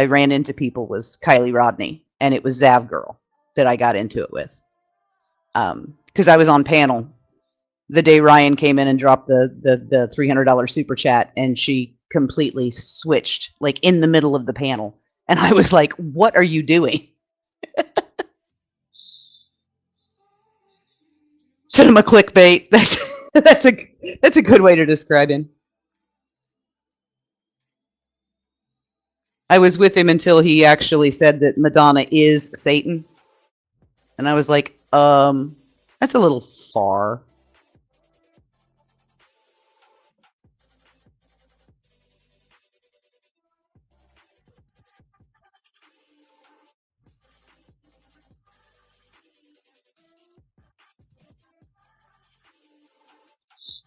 ran into people was Kylie Rodney, and it was Zav Girl that I got into it with. Because I was on panel the day Ryan came in and dropped the $300 super chat, and she completely switched like in the middle of the panel, and I was like, "What are you doing?" Cinema clickbait. That's a good way to describe him. I was with him until he actually said that Madonna is Satan, and I was like, that's a little far.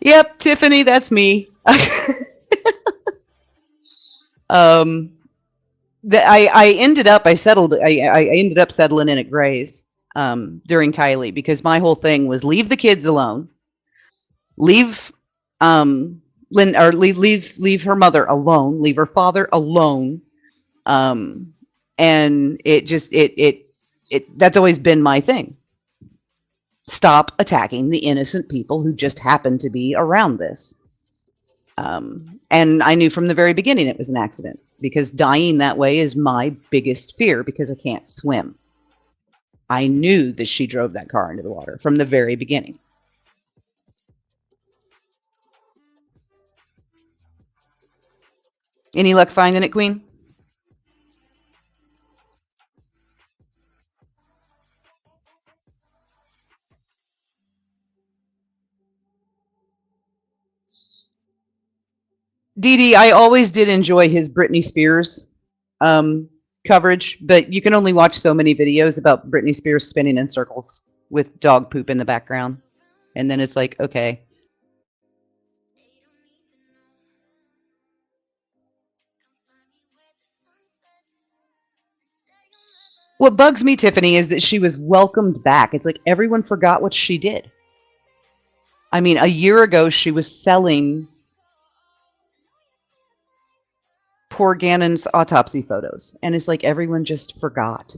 Yep, Tiffany, that's me. I ended up settling in at Gray's during Kylie because my whole thing was leave the kids alone, leave leave her mother alone, leave her father alone, and it that's always been my thing. Stop attacking the innocent people who just happen to be around this. And I knew from the very beginning it was an accident because dying that way is my biggest fear because I can't swim. I knew that she drove that car into the water from the very beginning. Any luck finding it, Queen? Dee Dee, I always did enjoy his Britney Spears coverage, but you can only watch so many videos about Britney Spears spinning in circles with dog poop in the background. And then it's like, okay. What bugs me, Tiffany, is that she was welcomed back. It's like everyone forgot what she did. I mean, a year ago, she was selling poor Gannon's autopsy photos. And it's like everyone just forgot.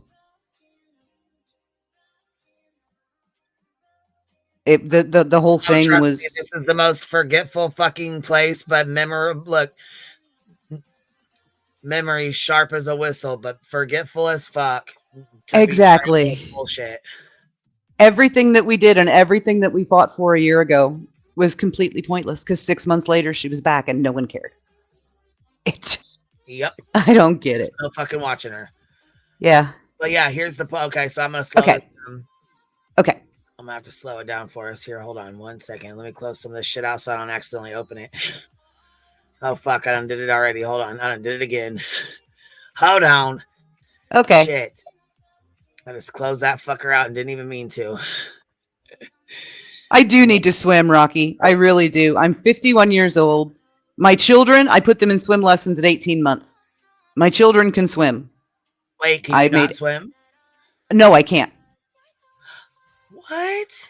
The whole thing was... Me, this is the most forgetful fucking place, but look, memory sharp as a whistle, but forgetful as fuck. Exactly. Bullshit. Everything that we did and everything that we fought for a year ago was completely pointless because 6 months later she was back and no one cared. It just... Yep. I don't get it. Still fucking watching her. Yeah. But yeah, here's the... Okay, so I'm going to slow this down. Okay. I'm going to have to slow it down for us here. Hold on 1 second. Let me close some of this shit out so I don't accidentally open it. Oh, fuck. I done did it already. Hold on. I done did it again. Hold on. Okay. Shit. I just closed that fucker out and didn't even mean to. I do need to swim, Rocky. I really do. I'm 51 years old. My children, I put them in swim lessons at 18 months. My children can swim. Wait, can you not swim? No, I can't. What?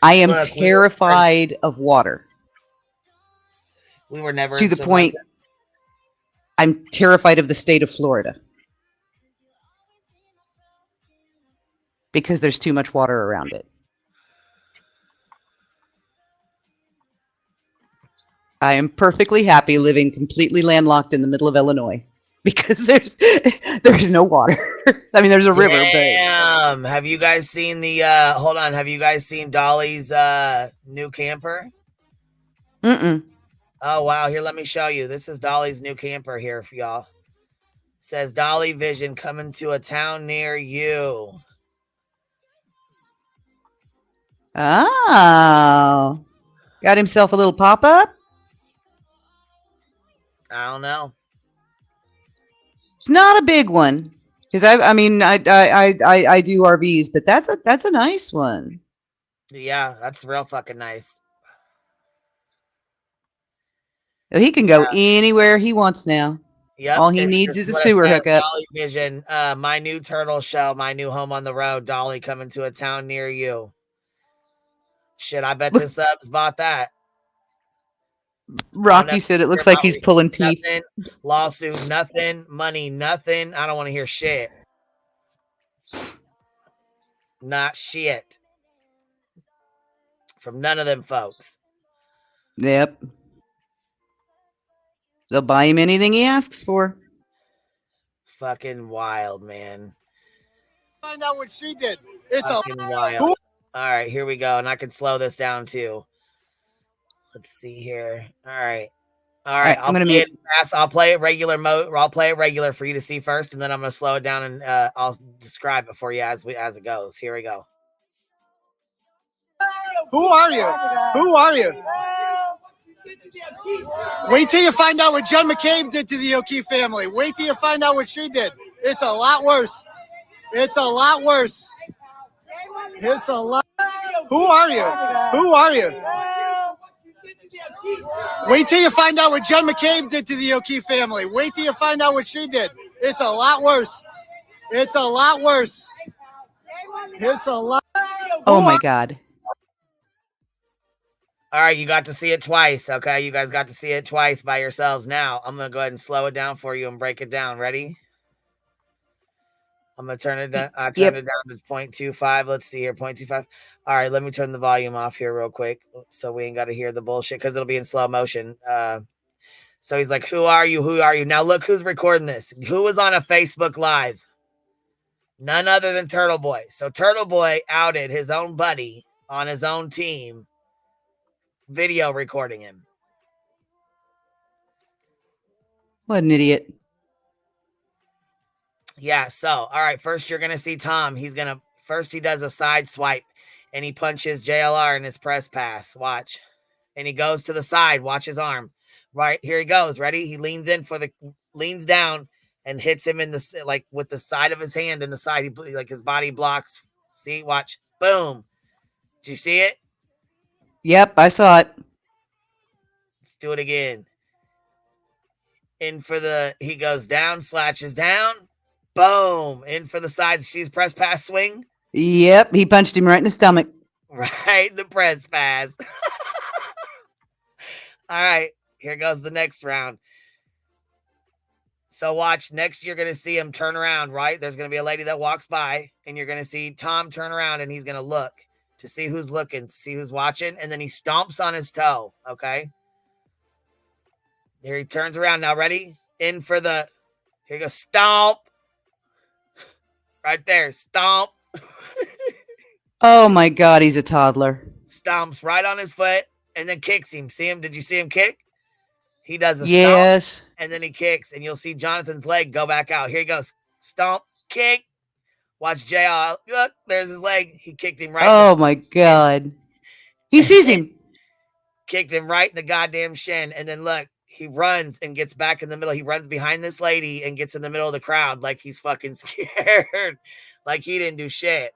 I am terrified of water. We were never to the point. I'm terrified of the state of Florida because there's too much water around it. I am perfectly happy living completely landlocked in the middle of Illinois because there's no water. I mean, there's a river, but Damn. Have you guys seen the hold on, have you guys seen Dolly's new camper? Mm-mm. Oh wow, here, let me show you. This is Dolly's new camper here for y'all. It says Dolly Vision coming to a town near you. Oh. Got himself a little pop-up? I don't know. It's not a big one. Because I do RVs, but that's a nice one. Yeah, that's real fucking nice. He can go anywhere he wants now. Yep. All he needs is a sewer hookup. Dolly Vision, my new turtle shell, my new home on the road. Dolly coming to a town near you. Shit, I bet the subs bought that. Rocky said it looks like he's pulling teeth. Nothing, lawsuit, nothing. Money, nothing. I don't want to hear shit. Not shit. From none of them folks. Yep. They'll buy him anything he asks for. Fucking wild, man. Find out what she did. It's fucking wild. All right, here we go. And I can slow this down too. Let's see here. All right. I'll play it regular mode. I'll play it regular for you to see first, and then I'm gonna slow it down and I'll describe it for you as it goes. Here we go. Who are you? Who are you? Wait till you find out what John McCabe did to the O'Keefe family. Wait till you find out what she did. It's a lot worse. It's a lot worse. It's a lot. Who are you? Who are you? Wait till you find out what Jen McCabe did to the O'Keefe family. Wait till you find out what she did. It's a lot worse. It's a lot worse. It's a lot. Oh my God. All right, you got to see it twice. Okay, you guys got to see it twice by yourselves. Now, I'm going to go ahead and slow it down for you and break it down. Ready? I'm going to turn it down. I turned it down to 0.25. Let's see here, 0.25. All right, let me turn the volume off here real quick so we ain't got to hear the bullshit because it'll be in slow motion. So he's like, who are you? Who are you? Now, look who's recording this. Who was on a Facebook Live? None other than Turtle Boy. So Turtle Boy outed his own buddy on his own team, video recording him. What an idiot. Yeah, so, all right, first you're going to see Tom. First he does a side swipe, and he punches JLR in his press pass. Watch. And he goes to the side. Watch his arm. Right, here he goes. Ready? He leans down and hits him with the side of his hand in the side. His body blocks. See, watch. Boom. Did you see it? Yep, I saw it. Let's do it again. He goes down, slashes down. Boom. In for the side. See his press pass swing? Yep, he punched him right in the stomach. Right, the press pass. All right, here goes the next round. So watch, next you're going to see him turn around, right? There's going to be a lady that walks by, and you're going to see Tom turn around, and he's going to look to see who's looking, see who's watching, and then he stomps on his toe, okay? Here he turns around. Now ready? Here you go, stomp. Right there, stomp. Oh my God, he's a toddler. Stomps right on his foot and then kicks him. See him? Did you see him kick? He does a yes. stomp and then he kicks, and you'll see Jonathan's leg go back out. Here he goes. Stomp, kick. Watch JL. Look, there's his leg. He kicked him right. Oh my God. He sees him. Kicked him right in the goddamn shin. And then look, he runs and gets back in the middle. He runs behind this lady and gets in the middle of the crowd like he's fucking scared. Like he didn't do shit.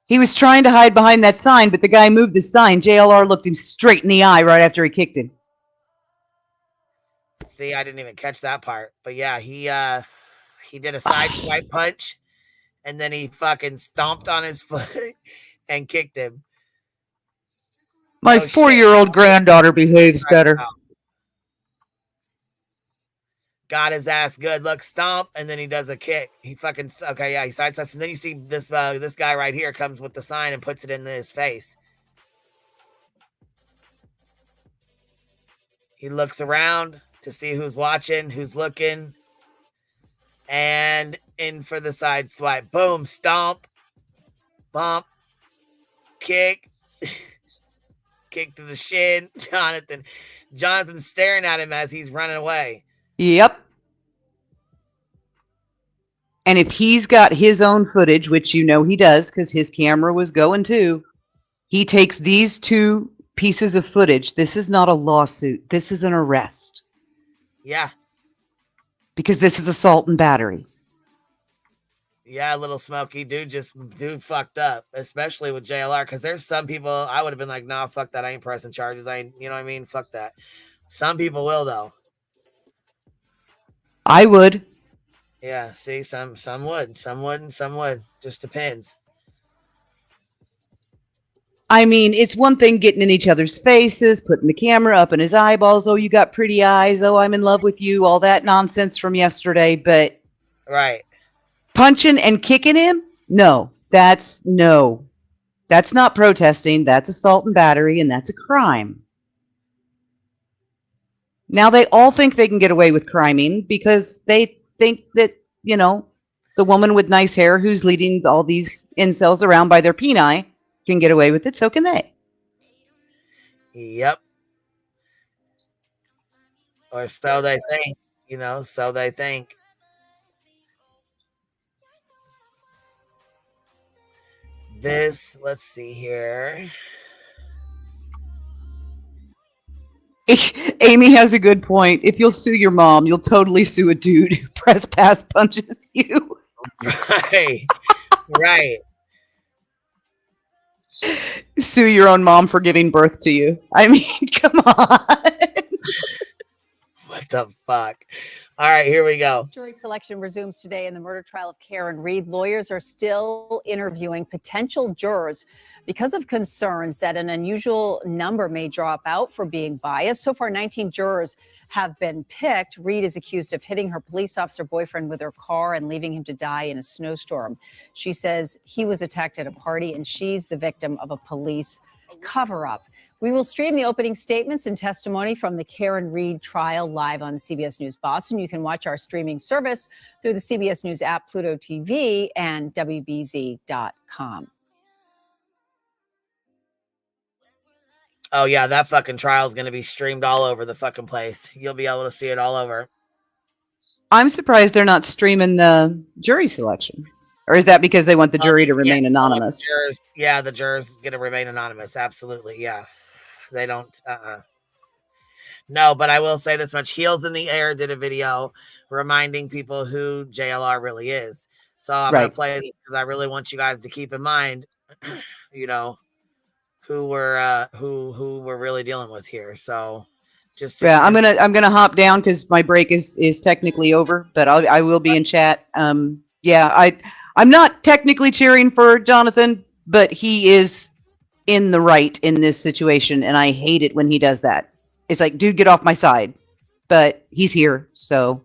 He was trying to hide behind that sign, but the guy moved the sign. JLR looked him straight in the eye right after he kicked him. See, I didn't even catch that part. But yeah, he did a side swipe punch, and then he fucking stomped on his foot and kicked him. My 4-year-old granddaughter behaves better. Got his ass good. Look, stomp, and then he does a kick. He fucking, okay, yeah, he sidesteps, and then you see this guy right here comes with the sign and puts it in his face. He looks around to see who's watching, who's looking, and in for the side swipe. Boom, stomp, bump, kick, kick to the shin. Jonathan's staring at him as he's running away. Yep. And if he's got his own footage, which you know he does because his camera was going too, he takes these 2 pieces of footage. This is not a lawsuit. This is an arrest. Yeah. Because this is assault and battery. Yeah, little Smokey, dude fucked up, especially with JLR, because there's some people I would have been like, nah, fuck that. I ain't pressing charges. You know what I mean? Fuck that. Some people will, though. I would. Yeah, see, some would. Some wouldn't, some would. Just depends. I mean, it's one thing getting in each other's faces, putting the camera up in his eyeballs. Oh, you got pretty eyes. Oh, I'm in love with you. All that nonsense from yesterday. But right. Punching and kicking him? No. That's not protesting. That's assault and battery, and that's a crime. Now they all think they can get away with criming because they think that, the woman with nice hair who's leading all these incels around by their peni can get away with it. So can they. Yep. Or so they think, so they think. Let's see here. Amy has a good point. If you'll sue your mom, you'll totally sue a dude who press pass punches you. Right. Right. Sue your own mom for giving birth to you. I mean, come on. What the fuck? All right, here we go. Jury selection resumes today in the murder trial of Karen Reed. Lawyers are still interviewing potential jurors because of concerns that an unusual number may drop out for being biased. So far, 19 jurors have been picked. Reed is accused of hitting her police officer boyfriend with her car and leaving him to die in a snowstorm. She says he was attacked at a party and she's the victim of a police cover-up. We will stream the opening statements and testimony from the Karen Reed trial live on CBS News Boston. You can watch our streaming service through the CBS News app, Pluto TV, and WBZ.com. Oh, yeah, that fucking trial is going to be streamed all over the fucking place. You'll be able to see it all over. I'm surprised they're not streaming the jury selection. Or is that because they want the jury to remain anonymous? The jurors going to remain anonymous. Absolutely, yeah. They don't, No, but I will say this much. Heels in the Air did a video reminding people who JLR really is. So I'm going to play this because I really want you guys to keep in mind, you know, who we're really dealing with here. So I'm gonna hop down because my break is technically over, but I will be in chat. I'm not technically cheering for Jonathan, but he is in the right in this situation, and I hate it when he does that. It's like, dude, get off my side. But he's here, so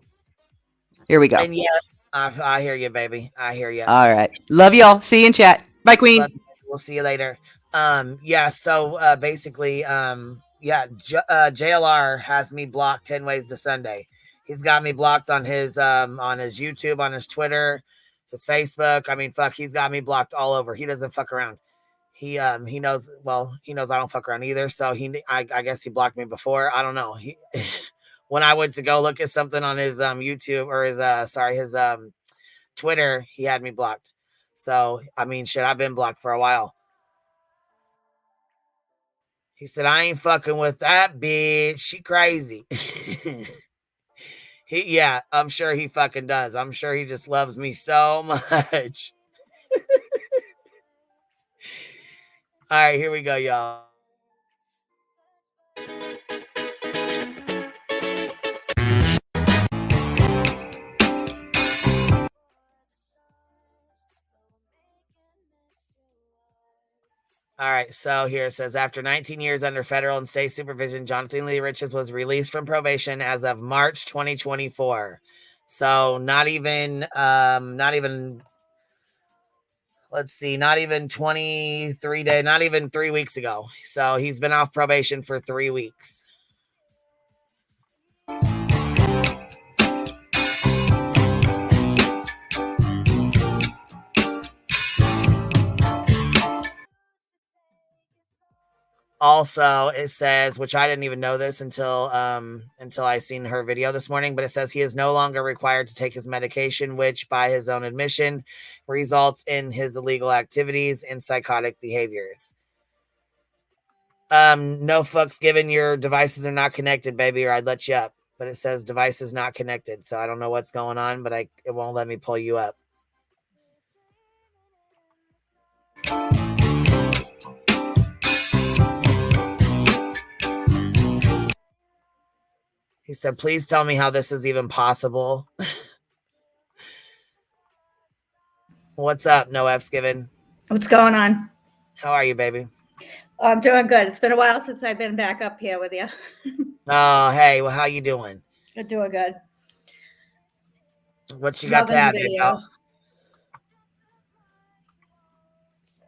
here we go. And yeah, I hear you, baby. I hear you. All right, love y'all. See you in chat. Bye, Queen. We'll see you later. So basically, JLR has me blocked 10 ways to Sunday. He's got me blocked on his YouTube, on his Twitter, his Facebook. I mean, fuck, he's got me blocked all over. He doesn't fuck around. He knows I don't fuck around either. So I guess he blocked me before. I don't know. When I went to go look at something on his YouTube or his Twitter, he had me blocked. So I mean, shit, I've been blocked for a while. He said, I ain't fucking with that bitch. She crazy. I'm sure he fucking does. I'm sure he just loves me so much. All right, here we go, y'all. All right, so here it says, after 19 years under federal and state supervision, Jonathan Lee Riches was released from probation as of March 2024. So not even 23 days, not even 3 weeks ago. So he's been off probation for 3 weeks. Also, it says, which I didn't even know this until I seen her video this morning, but it says he is no longer required to take his medication, which by his own admission results in his illegal activities and psychotic behaviors. No fucks given, your devices are not connected, baby, or I'd let you up. But it says devices not connected, so I don't know what's going on, but it won't let me pull you up. He said, please tell me how this is even possible. What's up? No F's given. What's going on? How are you, baby? I'm doing good. It's been a while since I've been back up here with you. Oh, hey. Well, how you doing? I'm doing good. What you got to add?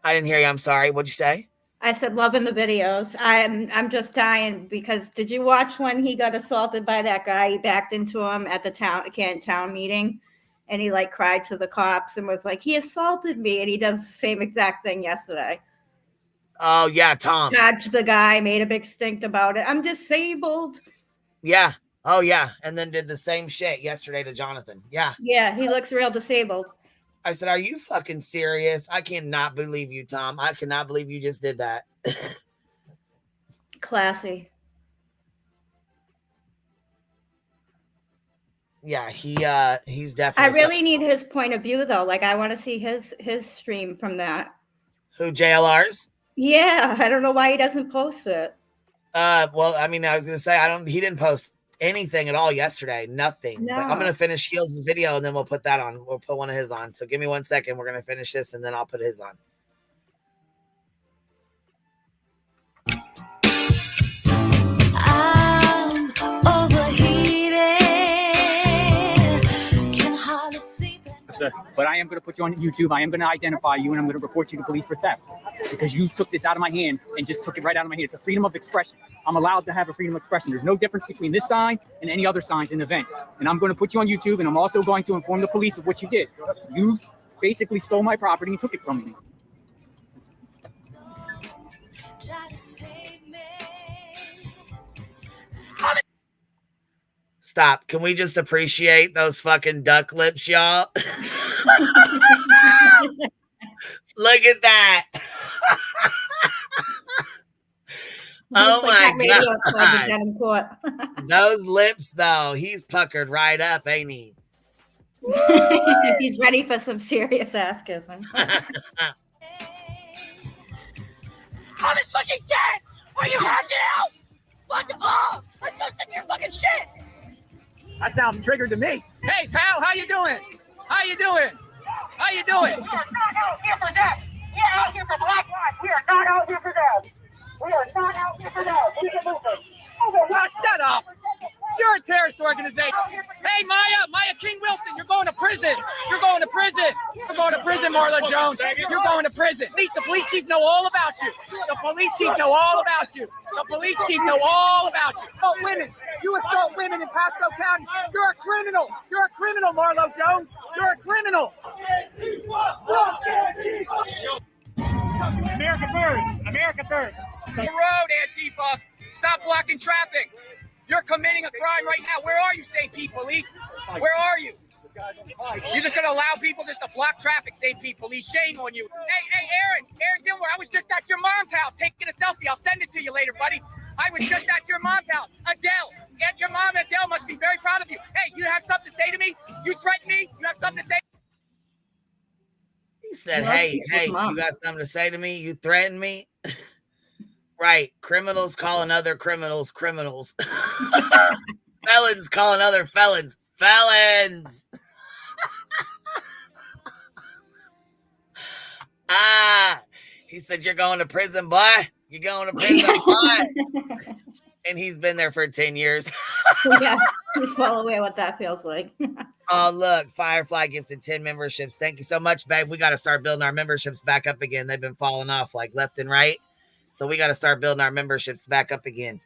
I didn't hear you. I'm sorry. What'd you say? I said, loving the videos. I'm just dying because did you watch when he got assaulted by that guy? He backed into him at the town meeting, and he like cried to the cops and was like, he assaulted me, and he does the same exact thing yesterday. Oh yeah, Tom. Dodged the guy, made a big stink about it. I'm disabled. Yeah. Oh yeah, and then did the same shit yesterday to Jonathan. Yeah. Yeah, he looks real disabled. I said, are you fucking serious? I cannot believe you, Tom. I cannot believe you just did that. Classy. Yeah, he's definitely. I really need his point of view though. Like I want to see his stream from that. Who, JLR's? Yeah, I don't know why he doesn't post it. Well, I mean, I was gonna say he didn't post anything at all yesterday. Nothing. No. But I'm gonna finish Heels' video and then we'll put that on. We'll put one of his on. So give me 1 second. We're gonna finish this and then I'll put his on. I'm overheated. Can hardly sleep. But I am going to put you on YouTube. I am going to identify you, and I'm going to report you to police for theft because you took this out of my hand and just took it right out of my hand. It's a freedom of expression. I'm allowed to have a freedom of expression. There's no difference between this sign and any other signs in the event. And I'm going to put you on YouTube, and I'm also going to inform the police of what you did. You basically stole my property and took it from me. Stop. Can we just appreciate those fucking duck lips, y'all? Look at that. Oh my God. Those lips, though. He's puckered right up, ain't he? He's ready for some serious ass kissing. I'm fucking dead. Are you hacked out? Fuck off. I'm so sick of your fucking shit. That sounds triggered to me. Hey, pal, how you doing? How you doing? How you doing? We are not out here for that. We are out here for Black Lives. We are not out here for that. We are not out here for that. We can move it. Well, shut up. You're a terrorist organization. Hey, Maya King Wilson, you're going to prison. You're going to prison. You're going to prison, Marla Jones. You're going to prison. The police chief know all about you. The police chief know all about you. The police chief know all about you. Assault women. You assault women in Pasco County. You're a criminal. You're a criminal, Marlo Jones. You're a criminal. America first. America first. The road, Antifa. Stop blocking traffic. You're committing a crime right now. Where are you, St. Pete Police? Where are you? You're just going to allow people just to block traffic, St. Pete Police. Shame on you. Hey, Aaron Gilmore, I was just at your mom's house taking a selfie. I'll send it to you later, buddy. I was just at your mom's house. Adele. And your mom, Adele, must be very proud of you. Hey, you have something to say to me? You threaten me? You have something to say? He said, hey, you got something to say to me? You threaten me? Right. Criminals calling other criminals criminals. Felons calling other felons felons. He said, you're going to prison, boy. You're going to prison, boy. And he's been there for 10 years. Yeah, he's well aware what that feels like. Oh, look, Firefly gifted 10 memberships. Thank you so much, babe. We got to start building our memberships back up again. They've been falling off like left and right. So we got to start building our memberships back up again.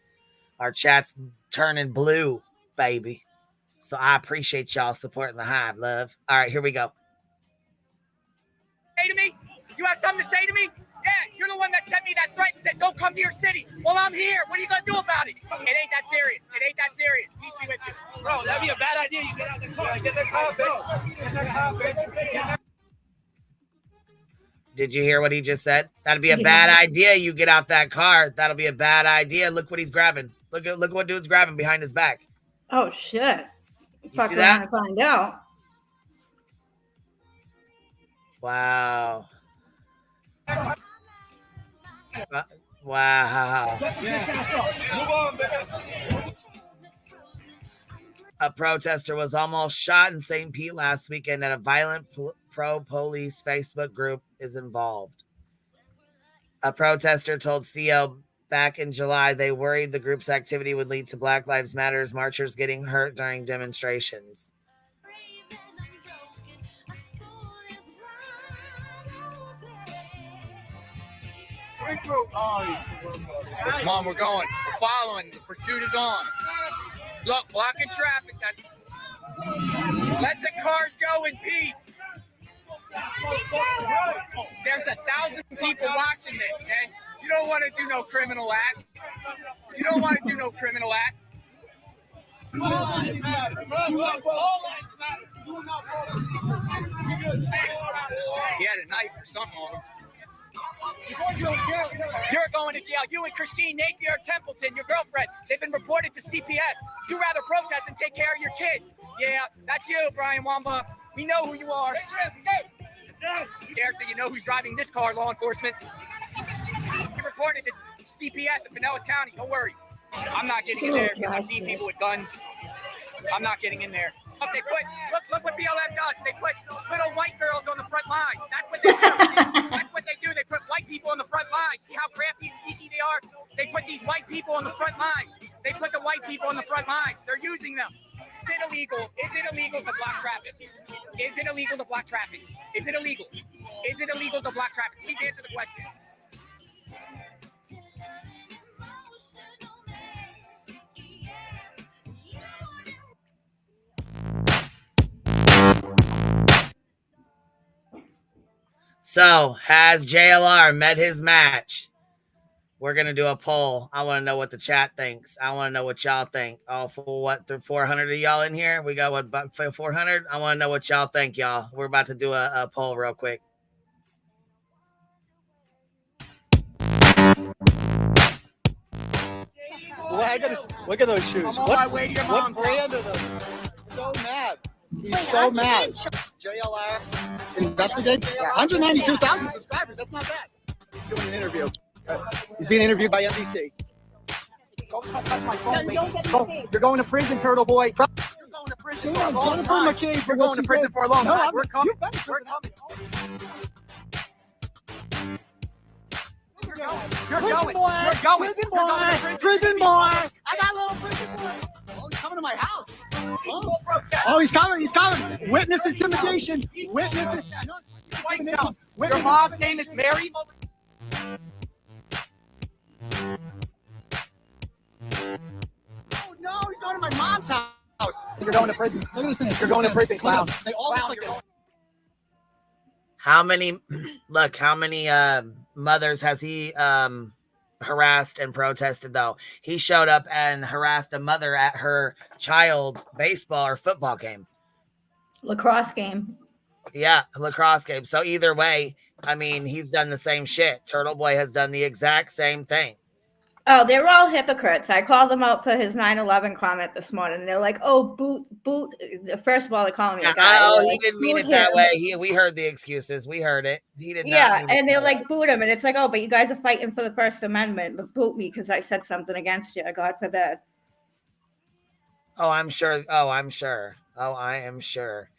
Our chat's turning blue, baby. So I appreciate y'all supporting the hive, love. All right, here we go. Say to me? You have something to say to me? Yeah, you're the one that sent me that threat and said, don't come to your city. Well, I'm here. What are you going to do about it? It ain't that serious. It ain't that serious. Peace be with you. Bro, that'd be a bad idea. You get out the car. Get the car, bitch. Get the car, bitch. Did you hear what he just said? That'd be a bad idea. You get out that car. That'll be a bad idea. Look what he's grabbing. Look what dude's grabbing behind his back. Oh shit! You see that? Find out. Wow. Wow. A protester was almost shot in St. Pete last weekend at a violent pro-police Facebook group is involved. A protester told CO back in July they worried the group's activity would lead to Black Lives Matter's marchers getting hurt during demonstrations. Mom, we're going. We're following. The pursuit is on. Look, blocking traffic. Let the cars go in peace. There's 1,000 people watching this, okay? You don't want to do no criminal act. You don't want to do no criminal act. All lives matter. All lives matter. He had a knife or something on him. You're going to jail. You and Christine Napier Templeton, your girlfriend, they've been reported to CPS. You'd rather protest and take care of your kids. Yeah, that's you, Brian Wamba. We know who you are. Yeah, so you know who's driving this car, law enforcement. reported to CPS in Pinellas County. Don't worry. I'm not getting in there because I've seen people with guns. I'm not getting in there. Look what BLM does. They put little white girls on the front lines. That's what they do. That's what they do. They put white people on the front lines. See how crafty and sneaky they are? They put these white people on the front lines. They put the white people on the front lines. They're using them. Is it illegal? Is it illegal to block traffic? Is it illegal to block traffic? Is it illegal? Is it illegal to block traffic? Please answer the question. So, has JLR met his match? We're going to do a poll. I want to know what the chat thinks. I want to know what y'all think. Oh, for what? 400 of y'all in here? We got what, 400? I want to know what y'all think, y'all. We're about to do a poll real quick. Look at those shoes. I'm on my way to your mom's what brand are those? So mad. He's so mad. JLR investigates 192,000 subscribers. That's not bad. He's doing an interview. He's being interviewed by NBC. Don't touch my phone. You're going to prison, Turtle Boy. You're going to prison for a long time. You're going to prison for a long time. We're coming. We're coming. You're going. Prison boy. I got a little prison boy. Oh, he's coming to my house. Oh, he's coming. He's coming. Witness intimidation. Witness intimidation. Your mom's name is Mary. Oh no, he's going to my mom's house. You're going to prison. You're going to prison, clown. They all look like this. How many mothers has he harassed and protested, though? He showed up and harassed a mother at her child's baseball or football game. Lacrosse game. Yeah, lacrosse game. So either way, I mean, he's done the same shit. Turtle Boy has done the exact same thing. Oh, they're all hypocrites. I called him out for his 9/11 comment this morning. They're like, "Oh, boot." First of all, they call me a guy. Oh, They're he didn't mean "Boot it that him." way. We heard the excuses. We heard it. He did not. Yeah, mean and it they're that like, way. "Boot him," and it's like, "Oh, but you guys are fighting for the First Amendment, but boot me because I said something against you. God forbid." Oh, I'm sure. I am sure.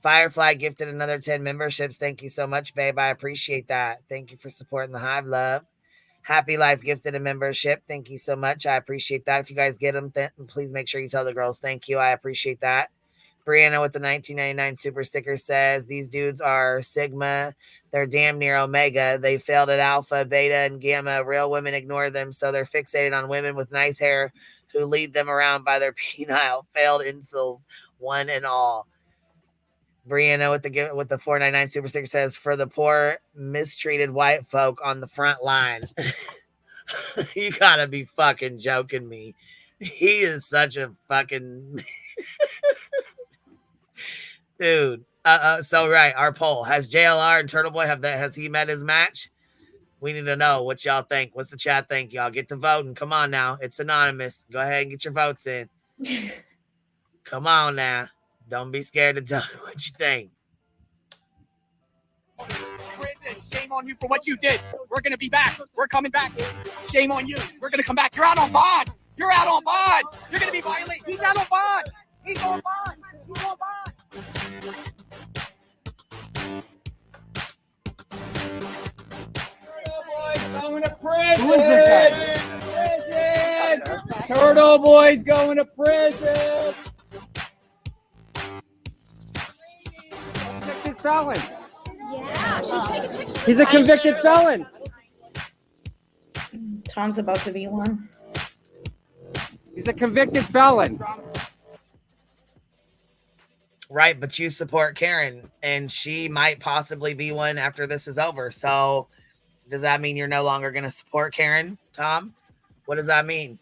Firefly gifted another 10 memberships. Thank you so much, babe. I appreciate that. Thank you for supporting the Hive, love. Happy Life gifted a membership. Thank you so much. I appreciate that. If you guys get them, please make sure you tell the girls thank you. I appreciate that. Brianna with the 1999 super sticker says, these dudes are Sigma. They're damn near Omega. They failed at Alpha, Beta, and Gamma. Real women ignore them, so they're fixated on women with nice hair who lead them around by their penile. Failed incels, one and all. Brianna with the 499 super sticker says, for the poor mistreated white folk on the front line. You gotta be fucking joking me. He is such a fucking dude. So right, our poll, has JLR and Turtle Boy has he met his match? We need to know what y'all think. What's the chat think? Y'all get to voting. Come on now, it's anonymous. Go ahead and get your votes in. Come on now. Don't be scared to tell me what you think. Shame on you for what you did. We're going to be back. We're coming back. Shame on you. We're going to come back. You're out on bond. You're out on bond. You're going to be violent. He's out on bond. He's on bond. He's on bond. Going to prison. Who is this guy? Prison. Turtle Boy's going to prison. Convicted felon. Yeah, she's taking pictures. He's a convicted felon. Tom's about to be one. He's a convicted felon. Right, but you support Karen, and she might possibly be one after this is over. So does that mean you're no longer going to support Karen, Tom? What does that mean?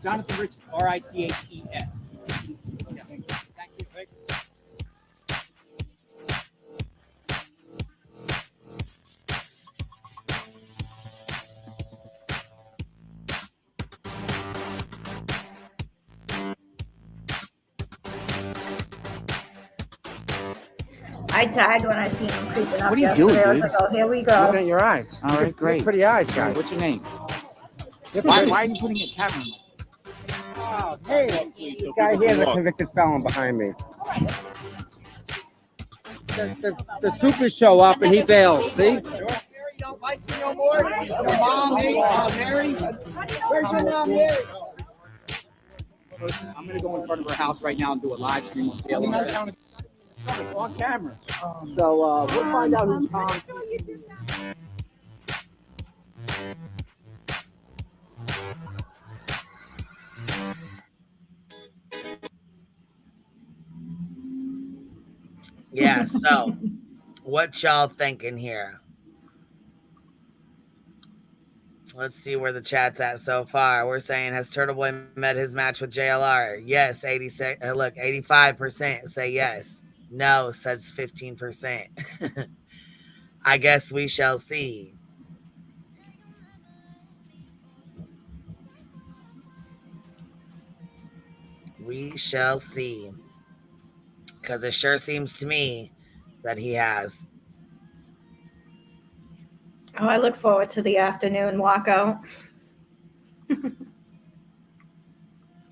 Jonathan Riches, Riches. I died when I seen him creeping up. What are you doing, yesterday. I was dude? like, oh, here we Looking go. at your eyes. All right, great. You have pretty eyes, guy. What's your name? Why are you putting a camera on my face? Hey, this guy here is a convicted felon behind me. The troopers show up and he bails. See? Mary don't like you no more. Your mom, Mary. Where's your mom, Mary? I'm gonna go in front of her house right now and do a live stream on JLR. On camera. So we'll find out who's Tom. Yeah, so what y'all thinking here? Let's see where the chat's at so far. We're saying, has Turtle Boy met his match with JLR? Yes, 86. Look, 85% say yes. No, says 15%. I guess we shall see. We shall see. Because it sure seems to me that he has. Oh, I look forward to the afternoon walkout.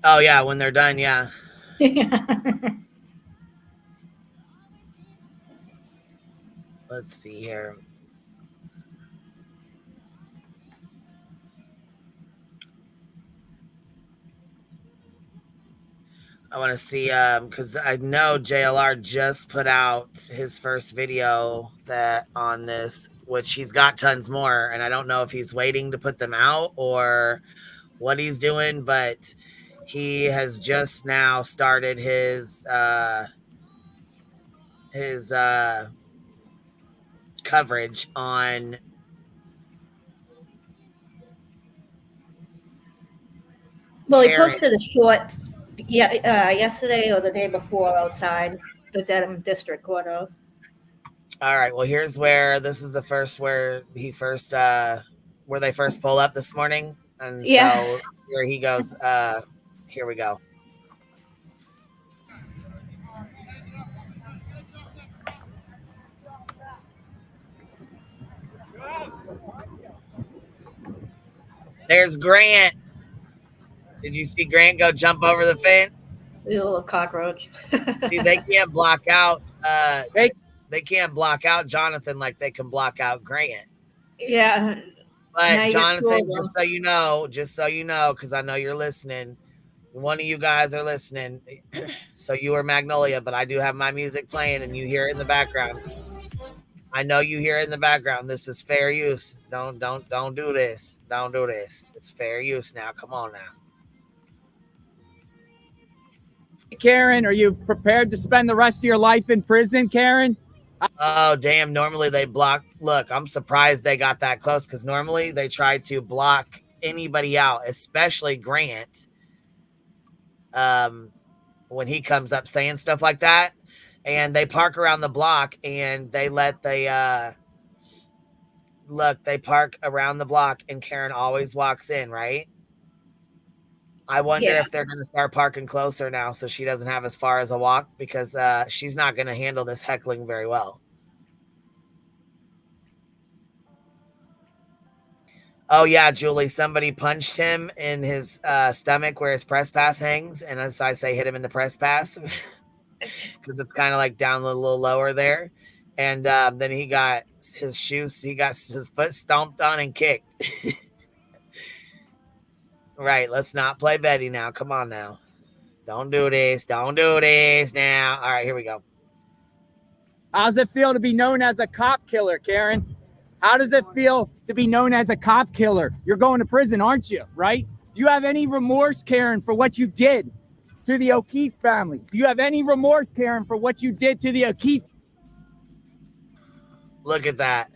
Oh, yeah, when they're done, yeah. Let's see here. I want to see, because I know JLR just put out his first video that on this, which he's got tons more, and I don't know if he's waiting to put them out or what he's doing, but he has just now started his coverage on Well, he Karen. posted a short, yesterday or the day before outside the Dedham District Courthouse. All right. Well, here's where this is the first where he first where they first pull up this morning, and so here he goes. Here we go. There's Grant. Did you see Grant go jump over the fence? The little cockroach. See, they can't block out. They can't block out Jonathan like they can block out Grant. Yeah. But Jonathan, just so you know, because I know you're listening. One of you guys are listening. So you are Magnolia, but I do have my music playing, and you hear it in the background. I know you hear it in the background. This is fair use. Don't do this. Don't do this. It's fair use now. Come on now. Karen, are you prepared to spend the rest of your life in prison, Karen? Oh, damn. Normally they block. Look, I'm surprised they got that close because normally they try to block anybody out, especially Grant. When he comes up saying stuff like that, and they park around the block and they let they park around the block and Karen always walks in, right? I wonder if they're going to start parking closer now so she doesn't have as far as a walk because she's not going to handle this heckling very well. Oh, yeah, Julie, somebody punched him in his stomach where his press pass hangs. And as I say, hit him in the press pass because it's kind of like down a little lower there. And then he got his shoes, he got his foot stomped on and kicked. Right, let's not play Betty now. Come on now. Don't do this. Don't do this now. All right, here we go. How does it feel to be known as a cop killer, Karen? How does it feel to be known as a cop killer? You're going to prison, aren't you? Right? Do you have any remorse, Karen, for what you did to the O'Keefe family? Do you have any remorse, Karen, for what you did to the O'Keefe? Look at that.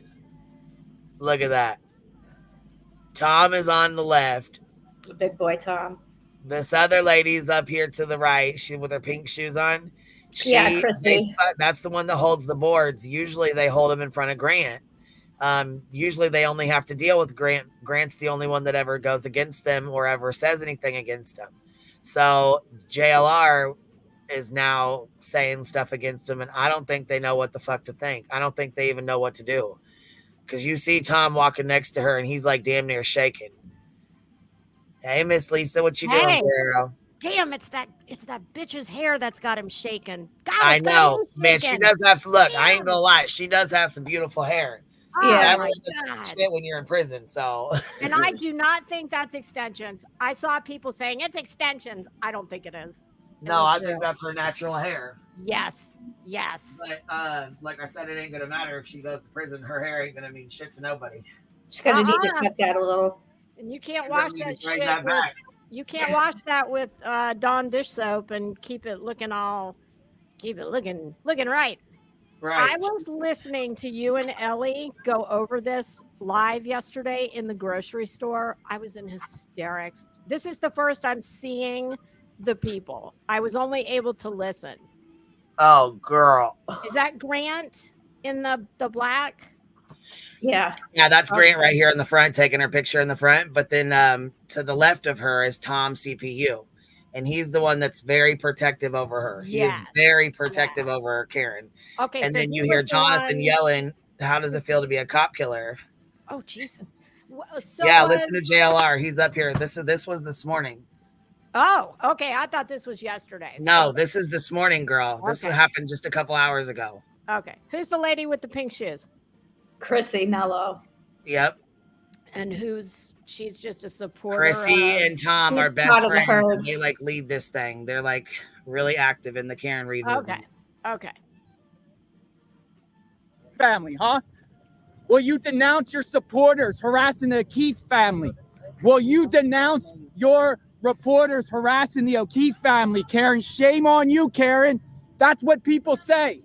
Look at that. Tom is on the left. The big boy Tom. This other lady's up here to the right. She with her pink shoes on. Chrissy. That's the one that holds the boards. Usually they hold them in front of Grant. Usually they only have to deal with Grant. Grant's the only one that ever goes against them or ever says anything against them. So JLR is now saying stuff against him, and I don't think they know what the fuck to think. I don't think they even know what to do. Because you see Tom walking next to her, and he's like damn near shaking. Hey, Miss Lisa, what you doing, Hey, girl? damn, it's that bitch's hair that's got him shaking. God, I it's got know, me man. She shaking. does have some look. I ain't gonna lie. She does have some beautiful hair. Oh Yeah. my That God. shit when you're in prison. So, And I do not think that's extensions. I saw people saying it's extensions. I don't think it is. It no, looks I think real. that's her natural hair. Yes. Yes. But like I said, it ain't gonna matter if she goes to prison. Her hair ain't gonna mean shit to nobody. She's gonna need to cut that a little. And you can't She's wash gonna need that to bring shit that with, back. you can't wash that with Dawn dish soap and keep it looking right. Right. I was listening to you and Ellie go over this live yesterday in the grocery store. I was in hysterics. This is the first I'm seeing the people. I was only able to listen. Oh, girl. Is that Grant in the black? Yeah. Yeah, that's Okay. Grant right here in the front, taking her picture in the front. But then to the left of her is Tom CPU. And he's the one that's very protective over her. He is very protective over Karen. Okay, And so then he you hear was the Jonathan one- yelling, how does it feel to be a cop killer? Oh, jeez. So yeah, listen to JLR. He's up here. This was this morning. Oh, okay. I thought this was yesterday. No, this is this morning, girl. This Okay. happened just a couple hours ago. Okay. Who's the lady with the pink shoes? Chrissy Mello. Yep. And she's just a supporter. Chrissy of- and Tom are He's best part of the friends. herd. And they like lead this thing. They're like really active in the Karen Reed movement. Okay. Family, huh? Will you denounce your supporters harassing the O'Keefe family? Will you denounce your reporters harassing the O'Keefe family, Karen? Shame on you, Karen. That's what people say.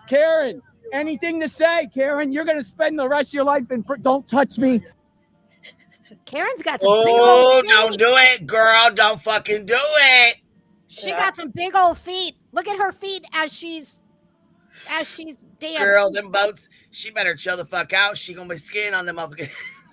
Karen, anything to say, Karen? You're going to spend the rest of your life in don't touch me. Karen's got some big old feet. Don't do it, girl. Don't fucking do it. She got some big old feet. Look at her feet as she's dancing. Girl, them boats, she better chill the fuck out. She gonna be skiing on them up again.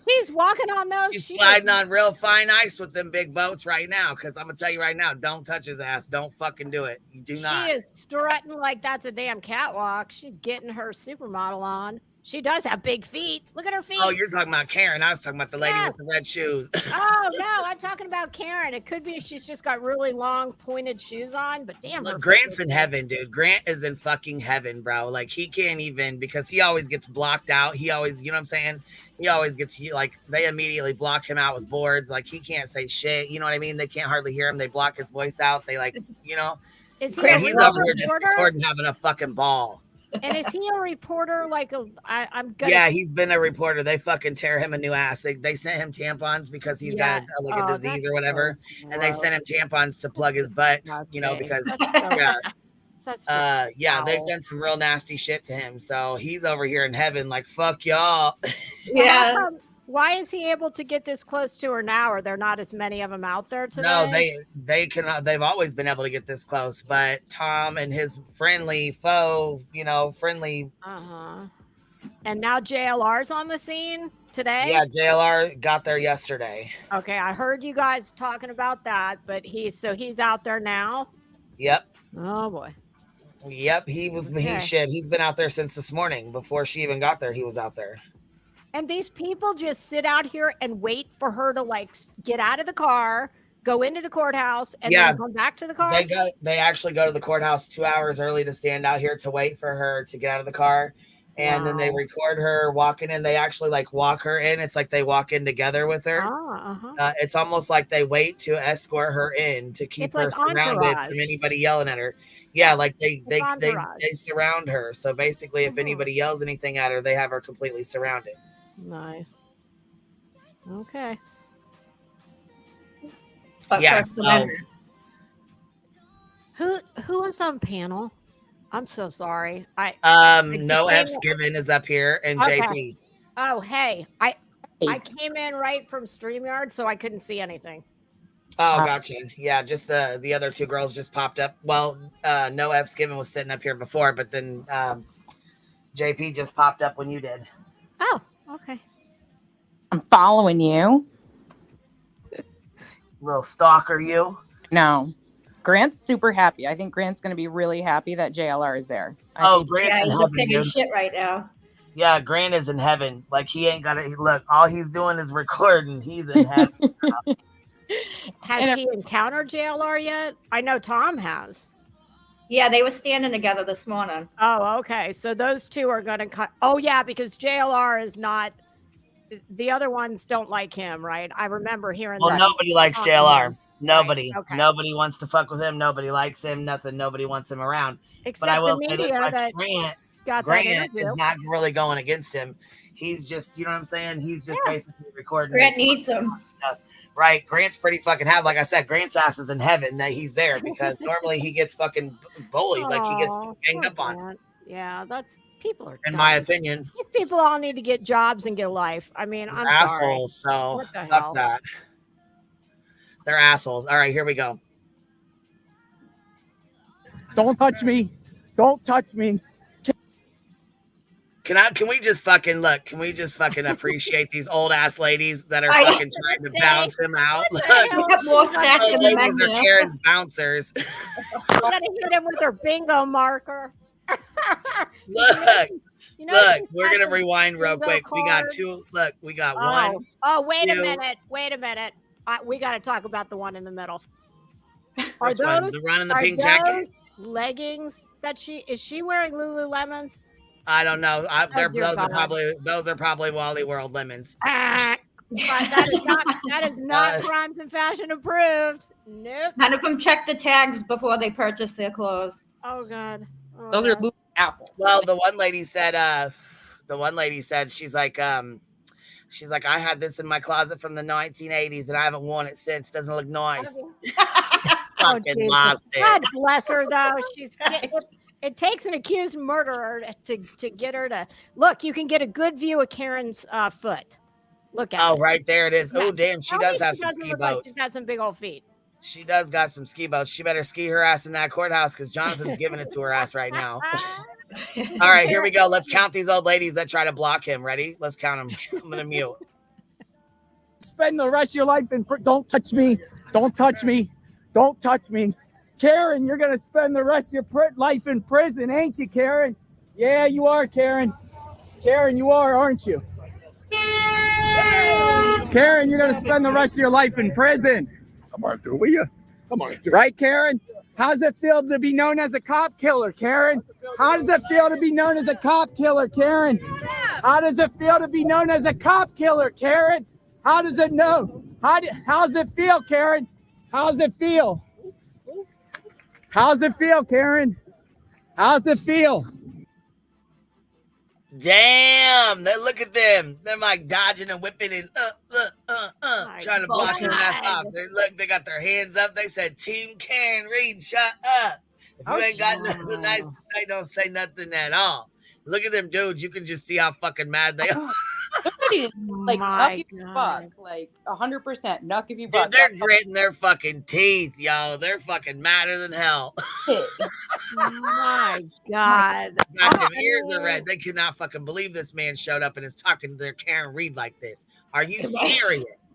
She's walking on those. She's sliding on real fine ice with them big boats right now. Because I'm gonna tell you right now, don't touch his ass. Don't fucking do it. You do not. She is strutting like that's a damn catwalk. She's getting her supermodel on. She does have big feet. Look at her feet. Oh, you're talking about Karen. I was talking about the lady with the red shoes. Oh no, I'm talking about Karen. It could be she's just got really long pointed shoes on, but damn. Look, Grant's in heaven, dude. Grant is in fucking heaven, bro. Like he can't even, because he always gets blocked out. He always, you know what I'm saying? He always gets, like, they immediately block him out with boards. Like he can't say shit. You know what I mean? They can't hardly hear him. They block his voice out. They like, you know. Is he Grant, a he's real over here just reporter? recording, having a fucking ball. And is he a reporter? Like I'm gonna. Yeah, he's been a reporter. They fucking tear him a new ass. They sent him tampons because he's got like a disease or whatever, and they sent him tampons to plug his butt. You know, because they've done some real nasty shit to him. So he's over here in heaven, like fuck y'all. Yeah. Why is he able to get this close to her now? Are there not as many of them out there today? No, they cannot. They've always been able to get this close, but Tom and his friendly foe, friendly. And now JLR's on the scene today. Yeah, JLR got there yesterday. Okay, I heard you guys talking about that, but he's out there now. Yep. Oh boy. Yep, he's been out there since this morning. Before she even got there, he was out there. And these people just sit out here and wait for her to like get out of the car, go into the courthouse, and then come back to the car. They actually go to the courthouse 2 hours early to stand out here to wait for her to get out of the car. And then they record her walking in. They actually like walk her in. It's like they walk in together with her. It's almost like they wait to escort her in to keep her surrounded from anybody yelling at her. Yeah, like they surround her. So basically, if anybody yells anything at her, they have her completely surrounded. Nice. Okay. Yeah. Who was on panel? I'm so sorry. No F's given is up here and JP. Oh, hey. I came in right from StreamYard, so I couldn't see anything. Oh, gotcha. Yeah, just the other two girls just popped up. Well, no F's given was sitting up here before, but then JP just popped up when you did. Oh, okay. I'm following you. Little stalker, you. No. Grant's super happy. I think Grant's going to be really happy that JLR is there. Grant's in he's a heaven, pig of dude. shit right now. Yeah, Grant is in heaven. Like, he ain't got to look. All he's doing is recording. He's in heaven. Has he encountered JLR yet? I know Tom has. Yeah, they were standing together this morning. Oh, okay. So those two are going to cut. Oh, yeah, because JLR is not. The other ones don't like him, right? I remember hearing. Well, nobody likes JLR. Nobody. Right, okay. Nobody wants to fuck with him. Nobody likes him. Nothing. Nobody wants him around. Except but I will the say this media much: that got that Grant interview. is not really going against him. He's just, you know what I'm saying? He's just basically recording. Grant needs him. Right. Grant's pretty fucking happy. Like I said, Grant's ass is in heaven that he's there because normally he gets fucking bullied. Like he gets ganged up on. Yeah, that's people are. In dumb. my opinion. These people all need to get jobs and get a life. I mean, I'm assholes. sorry. So What the fuck hell? that. They're assholes. All right, here we go. Don't touch me. Don't touch me. Can we just fucking look? Can we just fucking appreciate these old ass ladies that are I fucking was trying to gonna say, bounce him out? Look, got more sack those than the ladies are magnet. Karen's bouncers. You gotta hit him with her bingo marker. Look, You know, look, she's we're got gonna some rewind real bingo quick. We got cards. two. Look, we got Oh, one. oh, wait a two. minute. Wait a minute. We got to talk about the one in the middle. Are Which one? those The one in the are pink those jacket? leggings that is she wearing Lululemons? I don't know. Oh, dear Those God. are probably Wally World lemons. But that is not crimes and fashion approved. Nope. None of them check the tags before they purchase their clothes. Oh God. Oh, Those are God. Lulu apples. Well, the one lady said, she's like, I had this in my closet from the 1980s and I haven't worn it since. Doesn't look nice. Fucking Jesus. lost it. God bless her, though. It takes an accused murderer to get her to look. You can get a good view of Karen's foot. Look at it. Oh, right there it is. Yeah. Oh, damn. She Tell does me have she some doesn't ski look like boats. she's got some big old feet. She does got some ski boats. She better ski her ass in that courthouse because Jonathan's giving it to her ass right now. All right, here we go. Let's count these old ladies that try to block him. Ready? Let's count them. I'm going to mute. Spend the rest of your life in don't touch me. Don't touch me. Don't touch me. Karen, you're going to spend the rest of your life in prison, ain't you, Karen? Yeah, you are, Karen. Karen, you are, aren't you? Karen, you're going to spend the rest of your life in prison. Come on, do we? Come on. Right, Karen? How does it feel to be known as a cop killer, Karen? How does it feel to be known as a cop killer, Karen? How does it feel to be known as a cop killer, Karen? How does it know? How's it feel, Karen? How's it feel? How's it feel, Karen? How's it feel? Damn, look at them. They're like dodging and whipping and trying to block his ass off. They got their hands up. They said, Team Karen Reed, shut up. If you ain't got nothing nice to say, don't say nothing at all. Look at them dudes. You can just see how fucking mad they are. Somebody like nuck if you buck, like 100% nuck if you buck. Dude, they're gritting their fucking teeth, yo. They're fucking madder than hell. My God. Their ears are red. They cannot fucking believe this man showed up and is talking to their Karen Reed like this. Are you serious?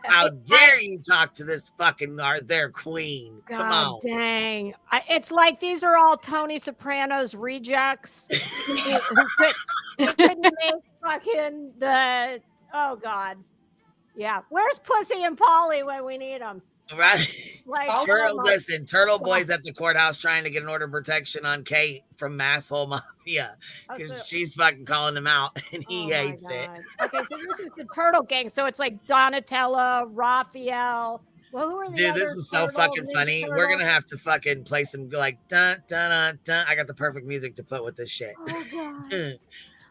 How dare you talk to this fucking their queen? Come God on. dang. It's like these are all Tony Soprano's rejects who couldn't make fucking oh God. Yeah. Where's Pussy and Polly when we need them? Right. Like, Turtle Boy's at the courthouse trying to get an order of protection on Kate from Masshole Mafia because she's fucking calling him out and he hates it. Okay, so this is the Turtle Gang. So it's like Donatella, Raphael. Well, who are the Dude, other this is so fucking funny. We're gonna have to fucking play some like dun dun dun dun. I got the perfect music to put with this shit. Oh God.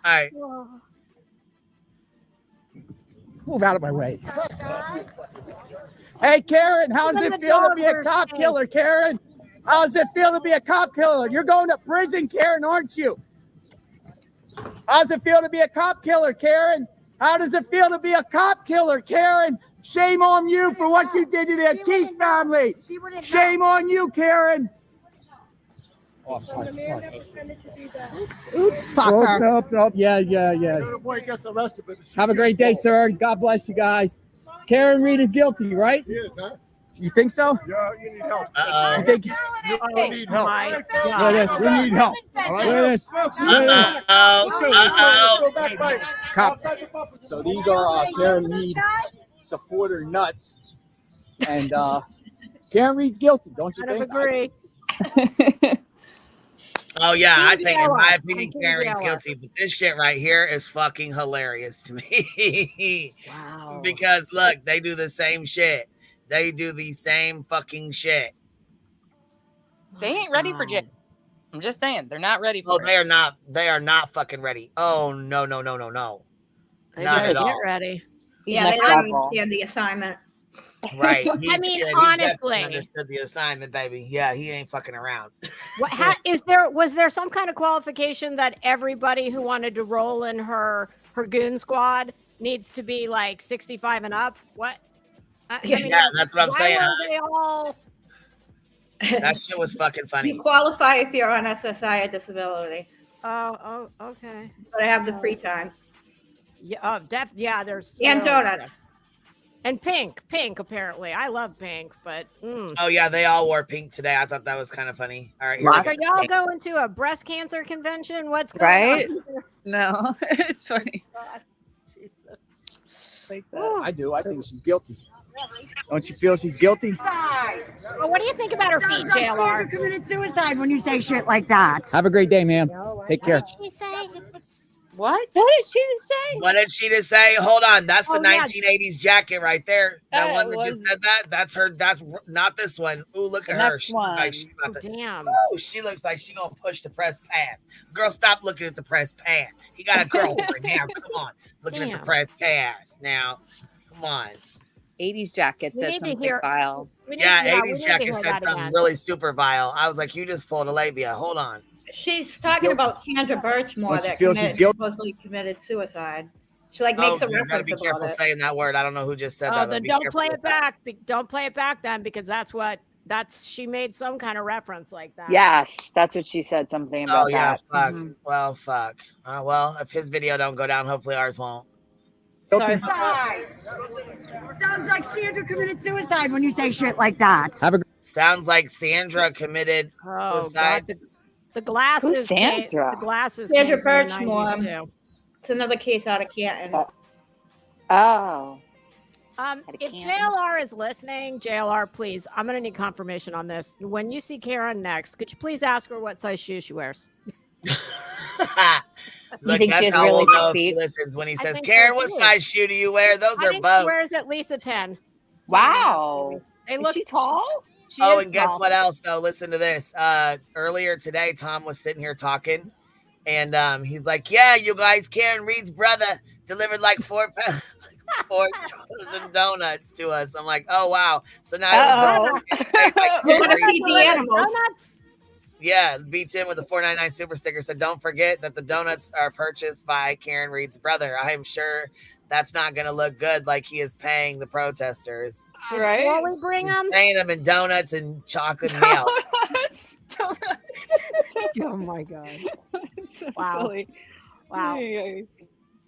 All right. Whoa. Move out of my way. Hey, Karen, how does it feel to be a cop killer, Karen? How does it feel to be a cop killer? You're going to prison, Karen, aren't you? How does it feel to be a cop killer, Karen? How does it feel to be a cop killer, Karen? Shame on you for what you did to the Keith family. Shame on you, Karen. Oh, I'm sorry. Oops. Oops. Yeah. Have a great day, sir. God bless you guys. Karen Reed is guilty, right? He is, huh? You think so? Yeah, you need help. Uh-oh. You think? You need help. My Look at this. We need help. All right? Look at this. Uh-oh. Cop. So these are Karen Reed supporter nuts, and Karen Reed's guilty, don't you I think? agree. Oh yeah, I Team think in my JLR. opinion, Team Karen Reed's JLR. guilty, but this shit right here is fucking hilarious to me. Wow. Because look, they do the same shit. They do the same fucking shit. They ain't ready for jail. I'm just saying, they're not ready for Oh, it. they are not. They are not fucking ready. Oh no. They Not better at get all. ready. Yeah, they don't understand the assignment. Right. I mean, He honestly. definitely understood the assignment, baby. Yeah, he ain't fucking around. Was there some kind of qualification that everybody who wanted to roll in her goon squad needs to be like 65 and up? What? I mean, Yeah, that's what I'm why saying. were they all? That shit was fucking funny. You qualify if you're on SSI or disability. Oh, okay. But I have the free time. Yeah, yeah. There's And donuts. And pink apparently. I love pink, but Oh yeah, they all wore pink today. I thought that was kind of funny. All right, here Like, we are go. y'all going to a breast cancer convention? What's going Right? on? Here? No, it's funny. God, Jesus. Like I do. I think she's guilty. Don't you feel she's guilty? Well, what do you think about her feet, JLR? You committed suicide when you say shit like that. Have a great day, ma'am. Take care. What? What did she say? What did she just say? Hold on, that's the Oh, yeah. 1980s jacket right there. That That one that was- just said that. That's her. That's not this one. Ooh, look The at her. next She looks like one. she's about to. Damn. Oh, she looks like she gonna push the press pass. Girl, stop looking at the press pass. He got a girlfriend now. Come on, looking at the Damn. press pass now. Come on. 80s jacket We said need to something hear- vile. We need- Yeah, we 80s need to jacket hear said that something again. really super vile. I was like, you just pulled a labia. Hold on. She's talking about Sandra Birchmore Don't you that feel she's guilty? supposedly committed suicide. She like makes a you gotta reference be about careful it. saying that word. I don't know who just said Oh, that. then Be don't careful play with it that. back. Don't play it back then, because she made some kind of reference like that. Yes, that's what she said, something about Oh yeah, that. fuck. Mhm. Well, fuck. Well, if his video don't go down, hopefully ours won't. Sorry. Sounds like Sandra committed suicide when you say shit like that. Sounds like Sandra committed Oh suicide. God, the glasses. Who's Sandra? The glasses. Sandra came from the Birchmore. 90s too. It's another case out of Canton. Oh. If JLR is listening, JLR, please, I'm gonna need confirmation on this. When you see Karen next, could you please ask her what size shoes she wears? Look, think she that's has how really we'll big know if he feet? listens when he I says, think Karen, so, what too. size shoe do you wear? Those I are think she both. wears at least a 10. Wow. They Is look she tall? She Oh, is and guess tall. what else, though? Listen to this. Earlier today, Tom was sitting here talking, and he's like, yeah, you guys, Karen Reed's brother delivered like 4 dozen donuts to us. I'm like, oh, wow. So now Uh-oh. We're gonna feed the animals. Donuts. yeah, beats in with the 499 super sticker. So don't forget that the donuts are purchased by Karen Reed's brother. I am sure that's not going to look good like he is paying the protesters. Right? Before we bring them. Paying them in donuts and chocolate milk. Oh my God. So Wow. silly. Wow.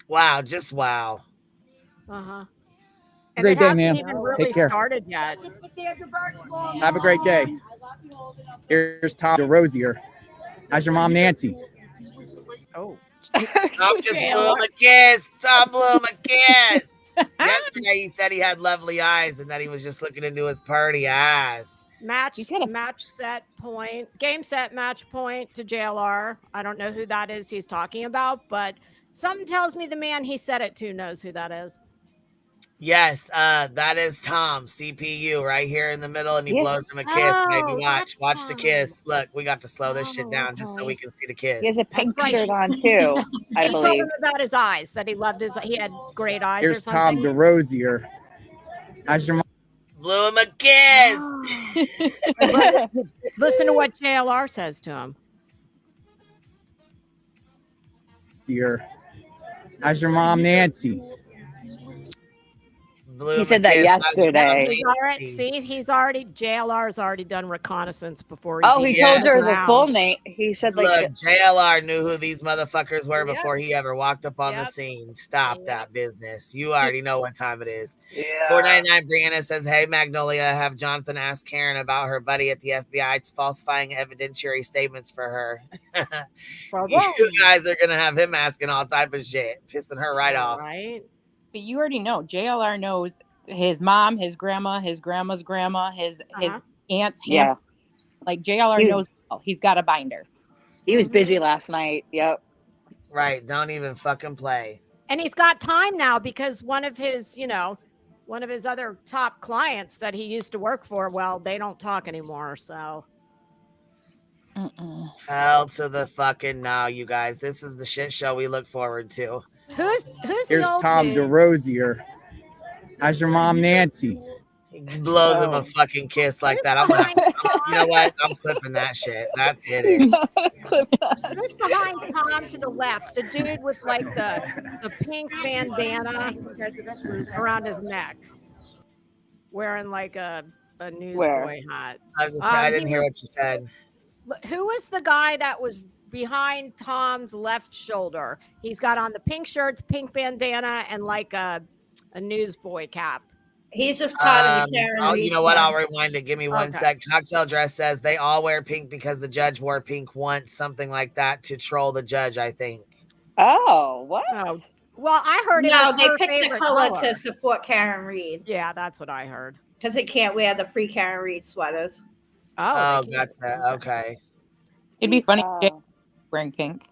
Wow, just wow. Uh-huh. Great it day, hasn't ma'am. even really Take care. started yet. Have a great day. Here's Tom DeRosier. How's your mom, Nancy? Oh. Tom just blew him a kiss. Tom blew him a kiss. Yesterday he said he had lovely eyes and that he was just looking into his party eyes. Match set point, game set match point to JLR. I don't know who that is he's talking about, but something tells me the man he said it to knows who that is. Yes, that is Tom, CPU, right here in the middle, and he Yeah. blows him a kiss. Maybe Oh, watch the kiss. Look, we got to slow this shit down just so okay. we can see the kiss. He has a pink right. shirt on too, I He told believe. him about his eyes, that he loved he had great eyes or Here's Tom something. DeRosier. How's your mom? Blew him a kiss. Listen to what JLR says to him. Dear. How's your mom, Nancy? blew He him said a that kiss. yesterday. He's already, see, JLR's already done reconnaissance before he's Oh, he even told on the her the full ground. name. He said like Look, JLR knew who these motherfuckers were Yep. before he ever walked up on the Yep. scene. Stop that business. You already know what time it is. Yeah. 499 Brianna says, hey, Magnolia, have Jonathan ask Karen about her buddy at the FBI falsifying evidentiary statements for her. You guys are going to have him asking all type of shit, pissing her right off. Right. But you already know, JLR knows his mom, his grandma, his grandma's grandma, his aunt's Yeah. hamster. Like JLR knows all. He's got a binder. He was busy last night. Yep. Right. Don't even fucking play. And he's got time now because one of his other top clients that he used to work for, well, they don't talk anymore. So Hell to the fucking no, you guys. This is the shit show we look forward to. who's Here's the old Tom dude? DeRosier. How's your mom, Nancy? He blows him a fucking kiss like that. You know what? I'm clipping that shit. That did it. Who's behind Tom to the left? The dude with like the pink bandana around his neck, wearing like a newsboy hat. I was just saying, I didn't hear what you said. Who was the guy that was behind Tom's left shoulder? He's got on the pink shirts, pink bandana, and like a newsboy cap. He's just part of the Karen Reed. You know what? I'll rewind it. Give me one Okay. sec. Cocktail Dress says they all wear pink because the judge wore pink once, something like that, to troll the judge, I think. Oh, what? Oh, well, I heard it No, was they her picked the favorite color color. to support Karen Reed. Yeah, that's what I heard. Because they can't wear the free Karen Reed sweaters. Oh, gotcha. Okay. It'd be funny if Jay wearing pink.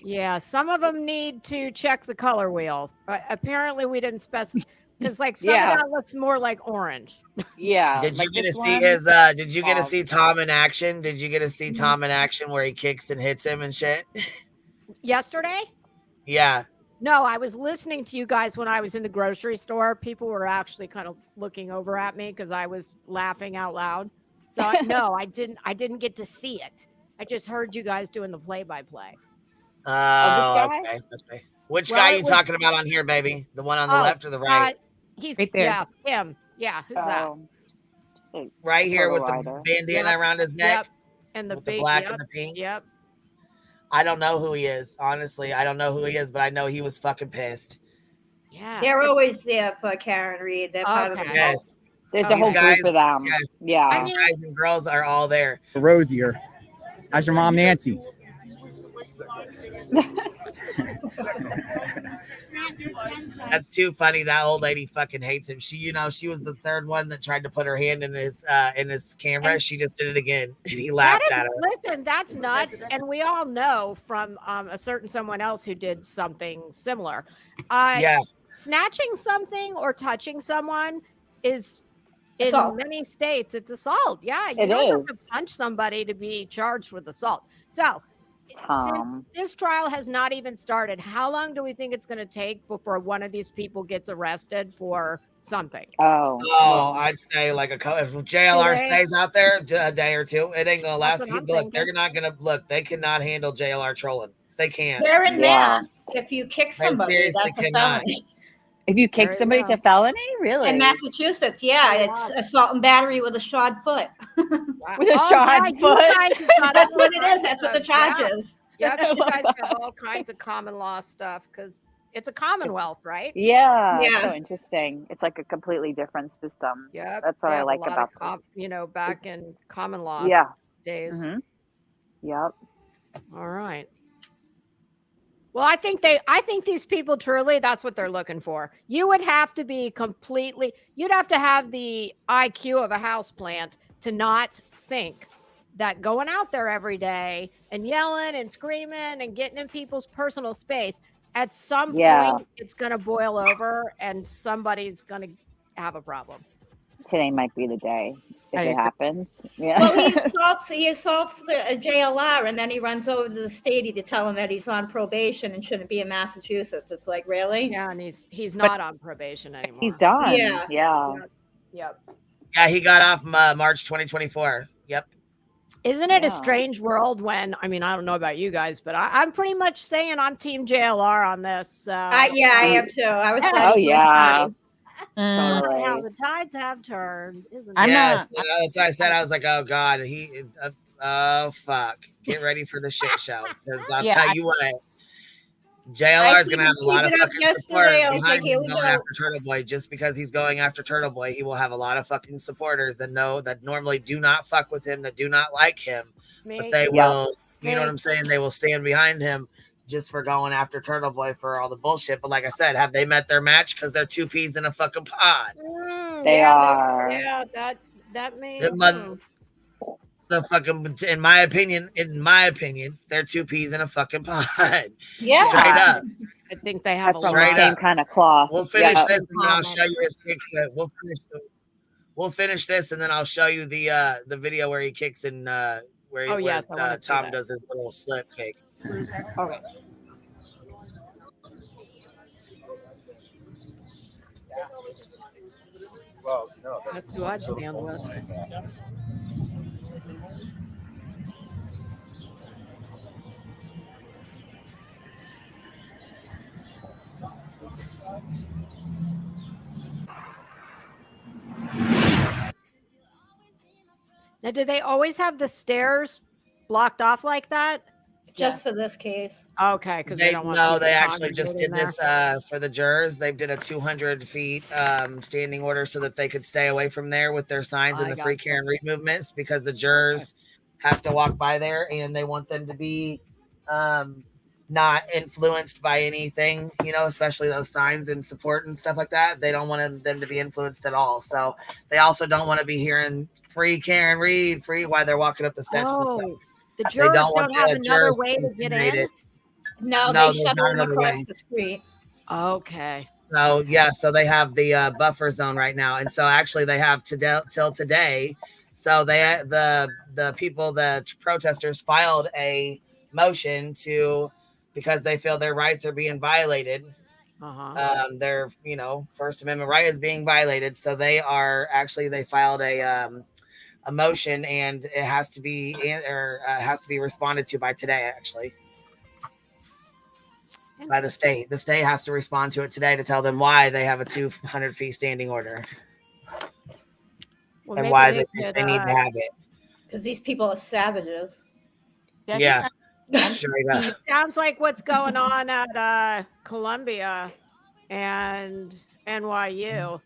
Yeah, some of them need to check the color wheel. Apparently, we didn't specify because, like, some Yeah. of that looks more like orange. Yeah. Did you like get to this see one? his did you get to see Tom in action? Did you get to see Tom in action where he kicks and hits him and shit? Yesterday? Yeah. No, I was listening to you guys when I was in the grocery store. People were actually kind of looking over at me because I was laughing out loud. So no, I didn't get to see it. I just heard you guys doing the play-by-play. Oh, guy? okay. Which Well, guy are it you was- talking about on here, baby? The one on the left or the right? He's Right there. Yeah, him. Yeah, who's that? Right here with Photo the rider. bandana Yep. around his neck. Yep. And the With the big black yep. and the pink. Yep. I don't know who he is. Honestly, I don't know who he is, but I know he was fucking pissed. Yeah. They're always there for Karen Reed. They're part of the Okay. Yes. cult. There's a These whole guys- group of them. yes. Yeah. These guys and girls are all there. DeRosier. How's your mom, Nancy? That's too funny. That old lady fucking hates him. She was the third one that tried to put her hand in his camera. She just did it again. And he laughed at her. Listen, that's nuts. And we all know from a certain someone else who did something similar. Yeah. Snatching something or touching someone is in Assault. many states, it's assault. Yeah. You It don't have to is. punch somebody to be charged with assault. So Tom. since this trial has not even started, how long do we think it's going to take before one of these people gets arrested for something? Oh. Oh, I'd say like if JLR 2 days? stays out there a day or two, it ain't gonna last. That's what I'm Look, they're thinking. not gonna look. They cannot handle JLR trolling. They can't. They're in Yeah. Mass. If you kick They somebody, seriously that's a cannot. felony. If you kick There you somebody go. to felony, really? In Massachusetts, yeah, it's assault and battery with a shod foot. With a Oh, shod yeah, you foot. guys have got That's all what it is. kinds That's what of the stuff. charge is. Yeah, you guys have all kinds of common law stuff because it's a commonwealth, right? Yeah. It's Yeah. so interesting. It's like a completely different system. Yeah, That's what they I have a like lot about of back in common law Yeah. days. Hmm. Yep. All right. Well, I think these people truly, that's what they're looking for. You would have to be you'd have to have the IQ of a houseplant to not think that going out there every day and yelling and screaming and getting in people's personal space, at some Yeah. point it's going to boil over and somebody's going to have a problem. Today might be the day if I it agree. happens. Yeah. Well, he assaults the JLR, and then he runs over to the statey to tell him that he's on probation and shouldn't be in Massachusetts. It's like, really? Yeah, and he's not on probation anymore. He's done. Yeah. Yeah. Yep. Yeah, he got off March 2024. Yep. Isn't it Yeah. a strange world when, I mean, I don't know about you guys, but I'm pretty much saying I'm Team JLR on this. So, Yeah, I am too. I was glad Oh he joined the yeah, party. How totally. the tides have turned, isn't I'm it? Yes, not. that's why I said I was like, oh god, oh fuck, get ready for the shit show because I'll Yeah, tell I- you what, I JLR is seen gonna have him a lot of keep it up fucking support yesterday. I was like, behind here him we going go. after Turtle Boy. Just because he's going after Turtle Boy, he will have a lot of fucking supporters that normally do not fuck with him, that do not like him, but they will. You know what I'm saying? They will stand behind him just for going after Turtle Boy for all the bullshit. But like I said, have they met their match? Because they're two peas in a fucking pod. They are. Yeah, that may. The fucking, in my opinion, they're two peas in a fucking pod. Yeah. Straight up. I think they have Cut a from lot. the same kind of cloth. We'll finish Yep. this and then I'll show you his kick flip. We'll finish this and then I'll show you the video where he kicks in where Oh, yes, I wanna see Tom that. does his little slip kick. Okay. Well, no, That's who I'd stand with. Now, do they always have the stairs blocked off like that? Just for this case. Okay, because they don't want people They actually just did congregating this there. for the jurors. They did a 200 feet standing order so that they could stay away from there with their signs and I the free gotcha. Karen Reed movements because the jurors have to walk by there and they want them to be not influenced by anything, especially those signs and support and stuff like that. They don't want them to be influenced at all. So they also don't want to be hearing free Karen Reed, free while they're walking up the steps and stuff. The They jurors don't want don't have the another jurors way to get in? intimidated. No, No, they there's shuttle not them another across way. the street. Okay. So yeah, so they have the buffer zone right now, and so actually they have till today. So the people, the protesters filed a motion because they feel their rights are being violated. Their First Amendment right is being violated. So they filed a motion, and it has to be responded to by today, actually. By the state. The state has to respond to it today to tell them why they have a 200 feet standing order. Well, and maybe why they they need to have it. Because these people are savages. Yeah. It sounds like what's going on at Columbia and NYU.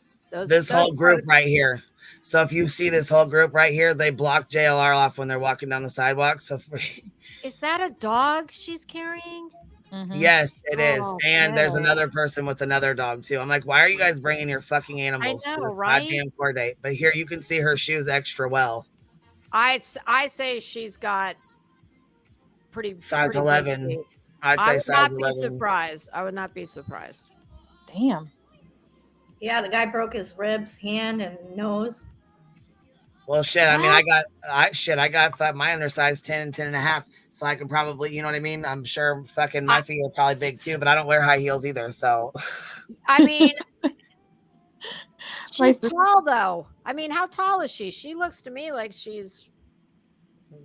This whole group right here. So if you see this whole group right here, they block JLR off when they're walking down the sidewalk. So is that a dog she's carrying? yes, it is. Oh, And there's okay. another person with another dog too. I'm like, why are you guys bringing your fucking animals to know, this right? goddamn court date? But here you can see her shoes extra well. I say she's got pretty Size pretty big 11. feet. I'd I say would size not 11. be surprised. I would not be surprised. Damn. Yeah, the guy broke his ribs, hand, and nose. Well, shit. I mean, I got my undersized 10 and 10 and a half. So I can probably, you know what I mean? I'm sure fucking my feet are probably big too, but I don't wear high heels either. So I mean, My she's tall though. I mean, how tall is she? She looks to me like she's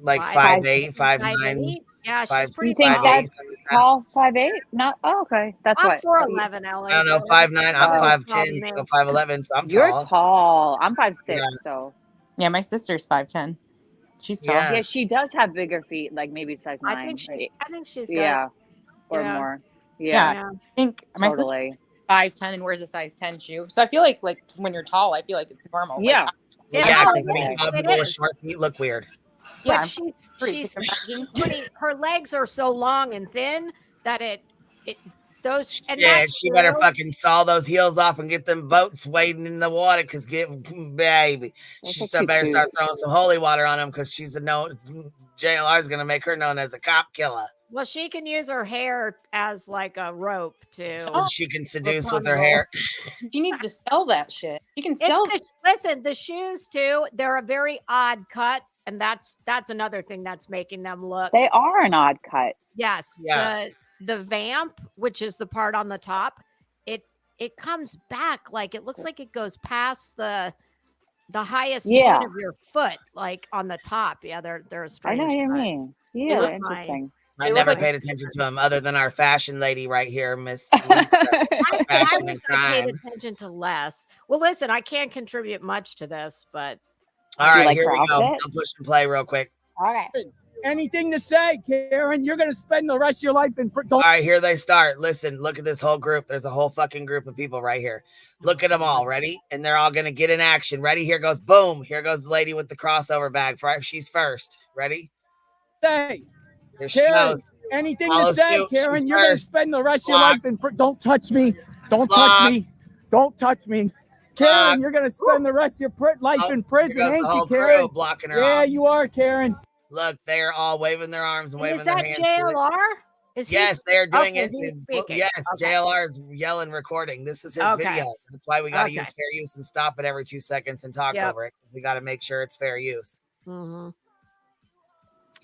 like 5'8", 5'9". 5'8". Yeah, five- she's pretty You think tall. that's tall? 5'8"? Not. Oh, okay. That's I'm what. 4'11", Ellie. I don't know, so 5'9". I'm Oh. 5'10", so 5'11", so I'm You're tall. tall. I'm 5'6", Yeah. so. Yeah, my sister's 5'10". She's tall. Yeah. Yeah, she does have bigger feet, like maybe size 9. I think she's got Yeah, or yeah. more. Yeah, Yeah, I think my sister's totally. 5'10" and wears a size 10 shoe. So I feel like when you're tall, I feel like it's normal. Yeah. Yeah, no, because I mean, it tall is. people with short feet look weird. But Yeah, she's pretty pretty, her legs are so long and thin that it those and Yeah, that's she better true. fucking saw those heels off and get them boats wading in the water. Cause baby, Those she are still cute better start shoes. throwing some holy water on them. Cause she's JLR is gonna make her known as a cop killer. Well, she can use her hair as like a rope too. So she can seduce with her hair. She needs to sell that shit. She can It's sell. listen, the shoes too. They're a very odd cut, and that's another thing that's making them look. They are an odd cut. Yes. Yeah. The vamp, which is the part on the top, it comes back like it looks like it goes past the the highest Yeah. point of your foot, like on the top. Yeah, they're a I strange. know what you cut. mean. They Yeah, look they're interesting. I They look never like- paid attention to him other than our fashion lady right here, Miss Lisa. I Fashion wish and I paid crime. attention to less. Well, listen, I can't contribute much to this, but All Do you right, like here we go. CrossFit? I'm pushing play real quick. okay. Anything to say, Karen? You're gonna spend the rest of your life in. All right, here they start. Listen, look at this whole group. There's a whole fucking group of people right here. Look at them all. Ready? And they're all gonna get in action. Ready? Here goes. Boom. Here goes the lady with the crossover bag. She's first. Ready? Say, Here she Karen. goes. Anything Follow to say, suit. Karen? She's You're gonna first. spend the rest of your Block. life in. Don't touch me. Don't Block. touch me. Don't touch me. Karen, Block. you're gonna spend the rest of your life Oh, in here prison, goes ain't the you, whole Karen? crew blocking her Yeah, off. you are, Karen. Look, they're all waving their arms and And waving is their that hands. JLR? Is he Yes, they're doing okay, it. he's speaking. Yes, Okay. JLR is yelling, recording. This is his Okay. video. That's why we got to Okay. use fair use and stop it every 2 seconds and talk Yep. over it. We got to make sure it's fair use. Mm-hmm.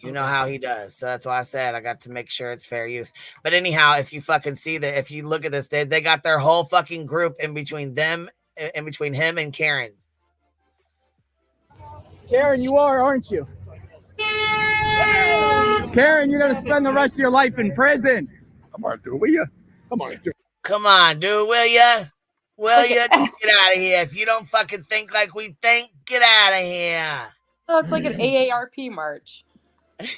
You know how he does. So that's why I said I got to make sure it's fair use. But anyhow, if you fucking see that, if you look at this, they got their whole fucking group in between them, in between him and Karen. Karen, you are, aren't you? Karen, you're gonna spend the rest of your life in prison. Come on, dude, will you? Come on, dude. Come on, dude, will ya? Will ya? Just get out of here. If you don't fucking think like we think, get out of here. Oh, it's like an AARP march.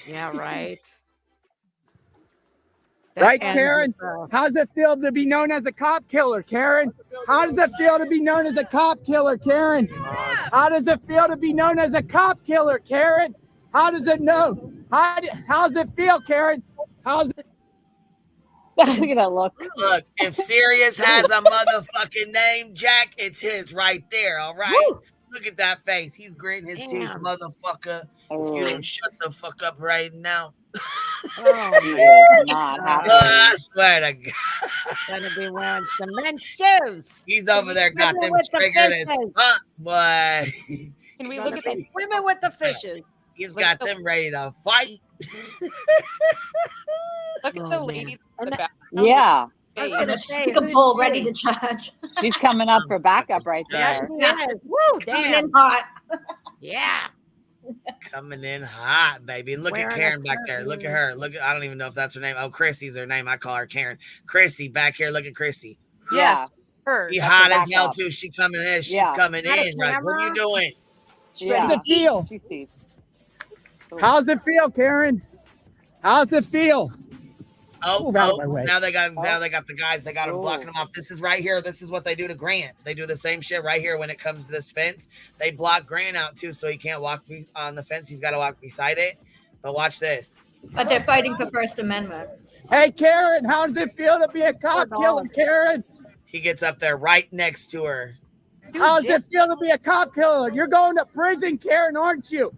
Yeah, right. Right, And, Karen? How does it feel to be known as a cop killer, Karen? How does it feel to be known as a cop killer, Karen? How does it feel to be known as a cop killer, Karen? How does it know? How's it feel, Karen? How's it? Look at that look. Look, if Sirius has a motherfucking name, Jack, it's his right there, all right? Woo! Look at that face. He's gritting his teeth, Damn. motherfucker. If Oh, you don't shut the fuck up right now. Oh, he is not happy. I swear to God. gonna be wearing cement shoes. He's over there, got Swimming them with the triggered as fishes. fuck, boy. Can we Gonna look at be this? swimming with the fishes. He's Look got at the- them ready to fight. Look at Oh, the man. lady in And the that- back. Yeah, I was Hey, gonna Who's say, she? who's bull she? ready to charge. she's coming up for backup right Yes, there. she is. Woo, Coming damn. in hot. Yeah. Coming in hot, baby. And look Wearing at a Karen back there. Look at her. Look at, I don't even know if that's her name. Oh, Chrissy's her name. I call her Karen. Chrissy back here. Look at Chrissy. Yeah, her. She That's hot the as hell backup. too. She coming in. She's Yeah. coming Got a in. Right. What are you camera? doing? yeah. How's it feel? She sees. How's it feel, Karen? How's it feel? Oh, Move out of my way. now they got the guys. They got them Oh. blocking them off. This is right here. This is what they do to Grant. They do the same shit right here when it comes to this fence. They block Grant out too, so he can't walk on the fence. He's got to walk beside it. But watch this. But they're fighting for First Amendment. Hey, Karen, how does it feel to be a cop killer, Karen? He gets up there right next to her. How does it feel to be a cop killer? You're going to prison, Karen, aren't you?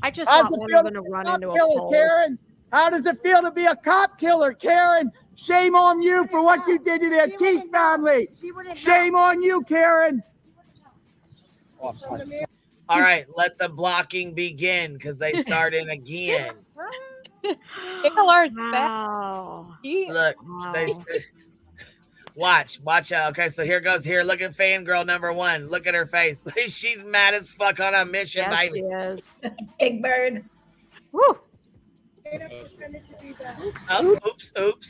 I just How's want it one feel of to them to be a run cop into a killer, pole. Karen? How does it feel to be a cop killer, Karen? Shame on you for what you did to the Keith family. Shame on you, Karen. All right, let the blocking begin because they starting again. JLR's back. Wow. He, Look, they Wow. watch out. Okay, so here goes. Here, look at fangirl number one. Look at her face. She's mad as fuck on a mission, Yes, baby. she is. Big Bird. Woo. Oh,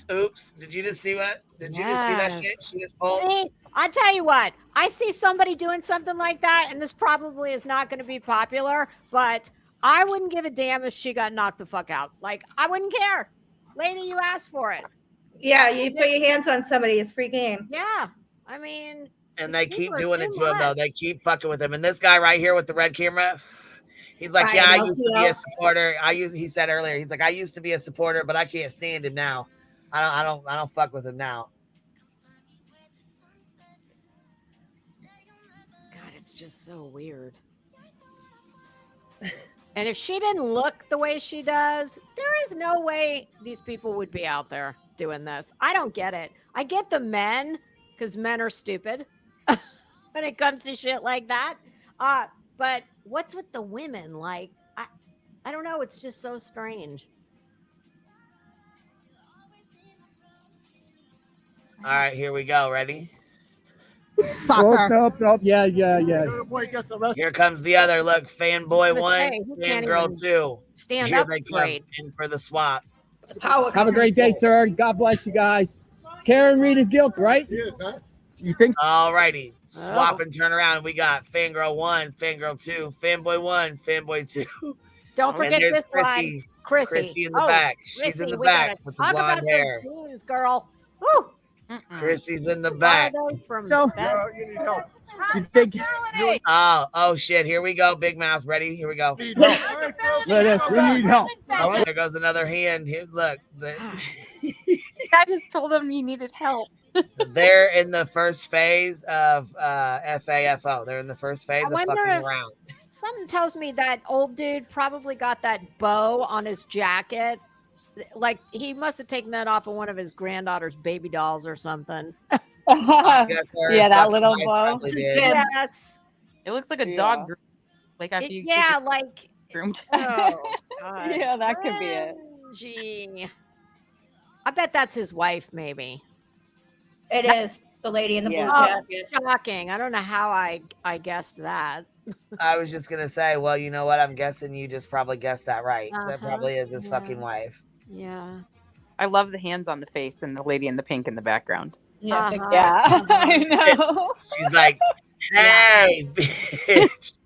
oops. Did you just see what? Did you just see that Yes. shit? She just pulled. See, I tell you what, I see somebody doing something like that, and this probably is not going to be popular, but I wouldn't give a damn if she got knocked the fuck out. Like, I wouldn't care. Lady, you asked for it. Yeah, you put your hands on somebody, it's free game. Yeah. I mean, And they keep people are doing it too to him though. much. They keep fucking with him. And this guy right here with the red camera, he's like, Right, yeah, I used to be a LTO. supporter. He said earlier, he's like, I used to be a supporter, but I can't stand him now. I don't fuck with him now. God, it's just so weird. And if she didn't look the way she does, there is no way these people would be out there doing this. I don't get it. I get the men, because men are stupid when it comes to shit like that. But what's with the women? Like, I don't know. It's just so strange. All right, here we go. Ready? Fucker. Yeah. Here comes the other. Look, fanboy gonna 1, say, he can't fangirl even 2. stand Here up they come straight. in for the swap. Have a great day, sir. God bless you guys. Karen Reed is guilty, right? You think? All righty. Swap and turn around. We got fangirl 1, fangirl 2, fanboy 1. Fanboy 2. Don't And forget there's this Chrissy. one, Chrissy. Chrissy in the back. She's in Chrissy, the we back gotta with the talk blonde about hair. those jeans, girl. Woo. Chrissy's in the Are back. those from So, Best? you think? Oh shit. Here we go. Big Mouth. Ready? Here we go. Look at this. We need help. All right. There goes another hand. Here, look. I just told him he needed help. They're in the first phase of FAFO. They're in the first phase I of wonder fucking if around. something tells me that old dude probably got that bow on his jacket. Like he must have taken that off of one of his granddaughter's baby dolls or something. Yeah, that little bow. Yes. It looks like a dog groom. Like after you take Yeah, it like groomed. oh, God. Yeah, that could be it. Gee. I bet that's his wife, maybe. It is the lady in the blue Oh, jacket. shocking. I don't know how I guessed that. I was just gonna say, well, you know what? I'm guessing you just probably guessed that right. That probably is his fucking wife. Yeah. I love the hands on the face and the lady in the pink in the background. Yeah, I know. She's like, hey, bitch.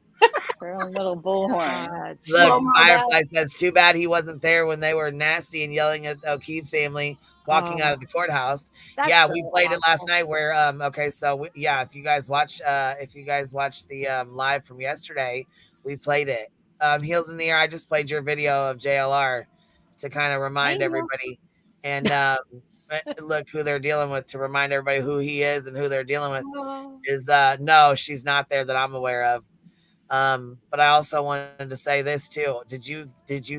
Her own little bullhorn. Look, Firefly says, too bad he wasn't there when they were nasty and yelling at the O'Keefe family walking out of the courthouse. That's Yeah, so we played it last awful. night where okay, so if you guys watch the live from yesterday, we played it. Heels in the Air, I just played your video of JLR to kind of remind everybody and look who they're dealing with, to remind everybody who he is and who they're dealing with is no, she's not there that I'm aware of. But I also wanted to say this too. Did you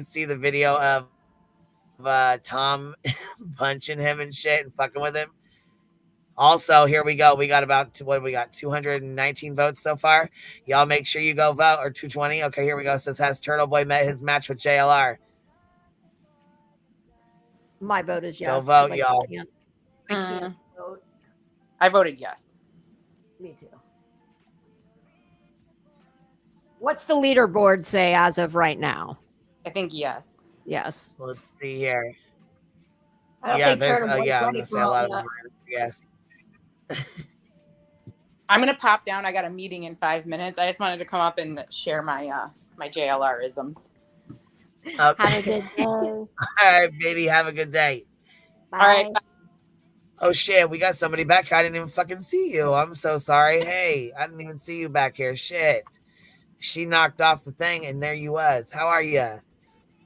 see the video of Tom punching him and shit and fucking with him? Also, here we go. We got about 219 votes so far. Y'all make sure you go vote, or 220. Okay, here we go. It says, has Turtle Boy met his match with JLR? My vote is yes. Go 'cause vote, I y'all. can't vote. I voted yes. Me too. What's the leaderboard say as of right now? I think yes. Yes. Let's see here. I don't Yeah, think there's Turtle Boy's I was ready gonna for say a all lot of that. them are yes. I'm gonna pop down. I got a meeting in 5 minutes. I just wanted to come up and share my my JLR isms. Have a good day. All right, baby. Have a good day. Bye. All right. Bye. Oh shit, we got somebody back here. I didn't even fucking see you. I'm so sorry. Hey, I didn't even see you back here. Shit. She knocked off the thing and there you was. How are you?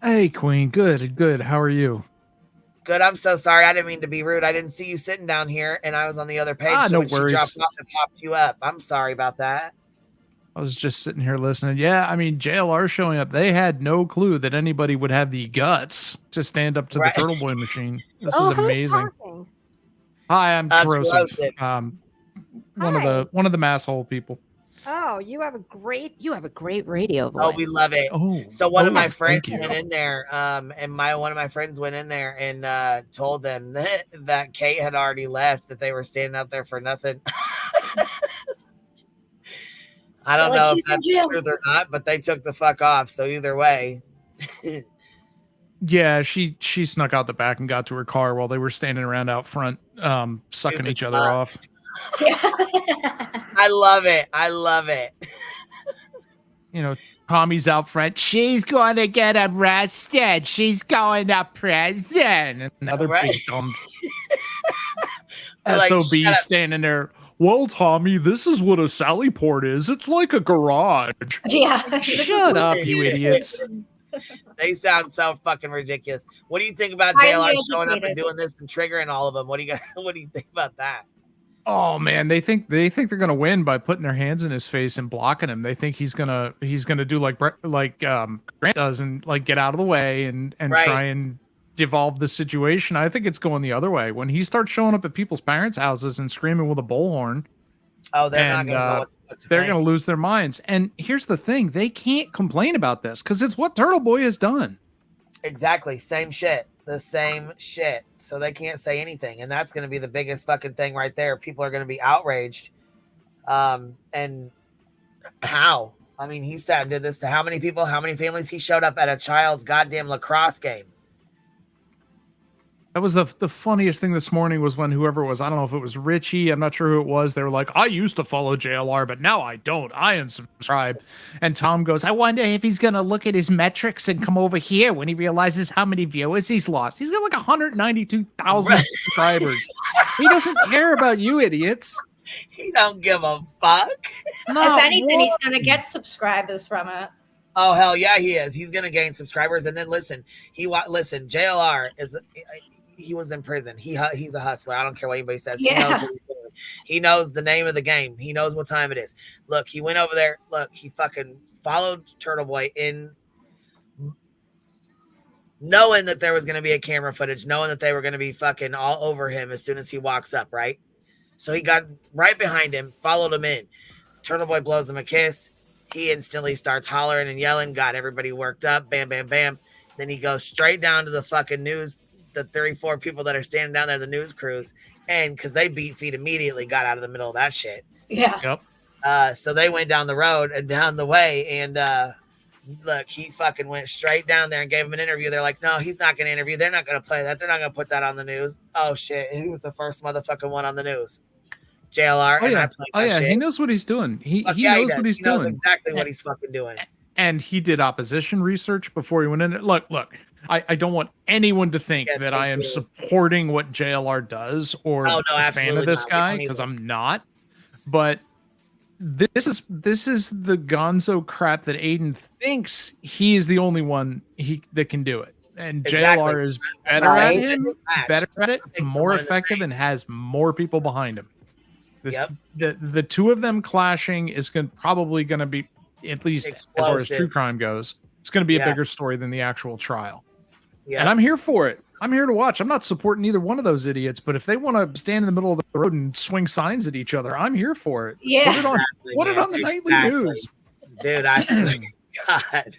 Hey, Queen. Good. How are you? Good. I'm so sorry. I didn't mean to be rude. I didn't see you sitting down here and I was on the other page. So No when worries. she dropped off, it popped you up. I'm sorry about that. I was just sitting here listening. Yeah, I mean, JLR showing up. They had no clue that anybody would have the guts to stand up to the Turtle Boy machine. This is amazing. Talking? Hi, I'm Corrosive. Corrosive. One of the masshole people. Oh, you have a great radio voice. Oh, we love it. Oh, so one of my thank friends you. went in there, and one of my friends went in there and told them that Kate had already left, that they were standing up there for nothing. I don't know if that's the truth or not, but they took the fuck off. So either way. Yeah, she snuck out the back and got to her car while they were standing around out front, sucking each other off. I love it. I love it. You know, Tommy's out front. She's going to get arrested. She's going to prison. Another big dumb Like, SOB shut up. standing there. Well, Tommy, this is what a Sally port is. It's like a garage. Yeah. Shut up, you idiots. They sound so fucking ridiculous. What do you think about Highly JLR showing up and educated. doing this and triggering all of them? What do you think about that? Oh man, they think they're gonna win by putting their hands in his face and blocking him. They think he's gonna do like Grant does and like get out of the way and Right. try and devolve the situation. I think it's going the other way. When he starts showing up at people's parents' houses and screaming with a bullhorn, Oh, they're not going to know what to they're think. going to lose their minds. And here's the thing: they can't complain about this because it's what Turtle Boy has done. Exactly. Same shit. The same shit. So they can't say anything. And that's going to be the biggest fucking thing right there. People are going to be outraged And how? I mean, he said did this to how many people, how many families? He showed up at a child's goddamn lacrosse game. That was the funniest thing this morning was when whoever it was, I don't know if it was Richie, I'm not sure who it was. They were like, I used to follow JLR, but now I don't. I unsubscribe. And Tom goes, I wonder if he's going to look at his metrics and come over here when he realizes how many viewers he's lost. He's got like 192,000 subscribers. He doesn't care about you idiots. He don't give a fuck. If anything, he's going to get subscribers from it. Oh, hell yeah, he is. He's going to gain subscribers. And then listen, JLR is... He was in prison. He's a hustler. I don't care what anybody says. Yeah. He knows what he's doing. He knows the name of the game. He knows what time it is. Look, he went over there. Look, he fucking followed Turtle Boy in, knowing that there was going to be a camera footage, knowing that they were going to be fucking all over him as soon as he walks up, right? So he got right behind him, followed him in. Turtle Boy blows him a kiss. He instantly starts hollering and yelling, got everybody worked up. Bam, bam, bam. Then he goes straight down to the fucking news, the 34 people that are standing down there, the news crews, and because they beat feet immediately, got out of the middle of that shit. Yeah. Yep. So they went down the road and down the way, and look, he fucking went straight down there and gave him an interview. They're like, no, he's not going to interview. They're not going to play that. They're not going to put that on the news. Oh shit, he was the first motherfucking one on the news. JLR. Oh and yeah, shit. he knows what he's doing. He Fuck knows yeah, what he's he knows doing. exactly what he's fucking doing. And he did opposition research before he went in. Look, I don't want anyone to think that I am supporting what JLR does or a fan of this guy, because I'm not. But this is the gonzo crap that Aiden thinks he is the only one that can do it. And JLR is better at him, better at it, more effective, and has more people behind him. The two of them clashing is probably going to be, at least as far as true crime goes, it's going to be a bigger story than the actual trial. Yeah. And I'm here for it. I'm here to watch. I'm not supporting either one of those idiots, but if they want to stand in the middle of the road and swing signs at each other, I'm here for it. Yeah. Put it on the nightly news. Dude, I swear to God.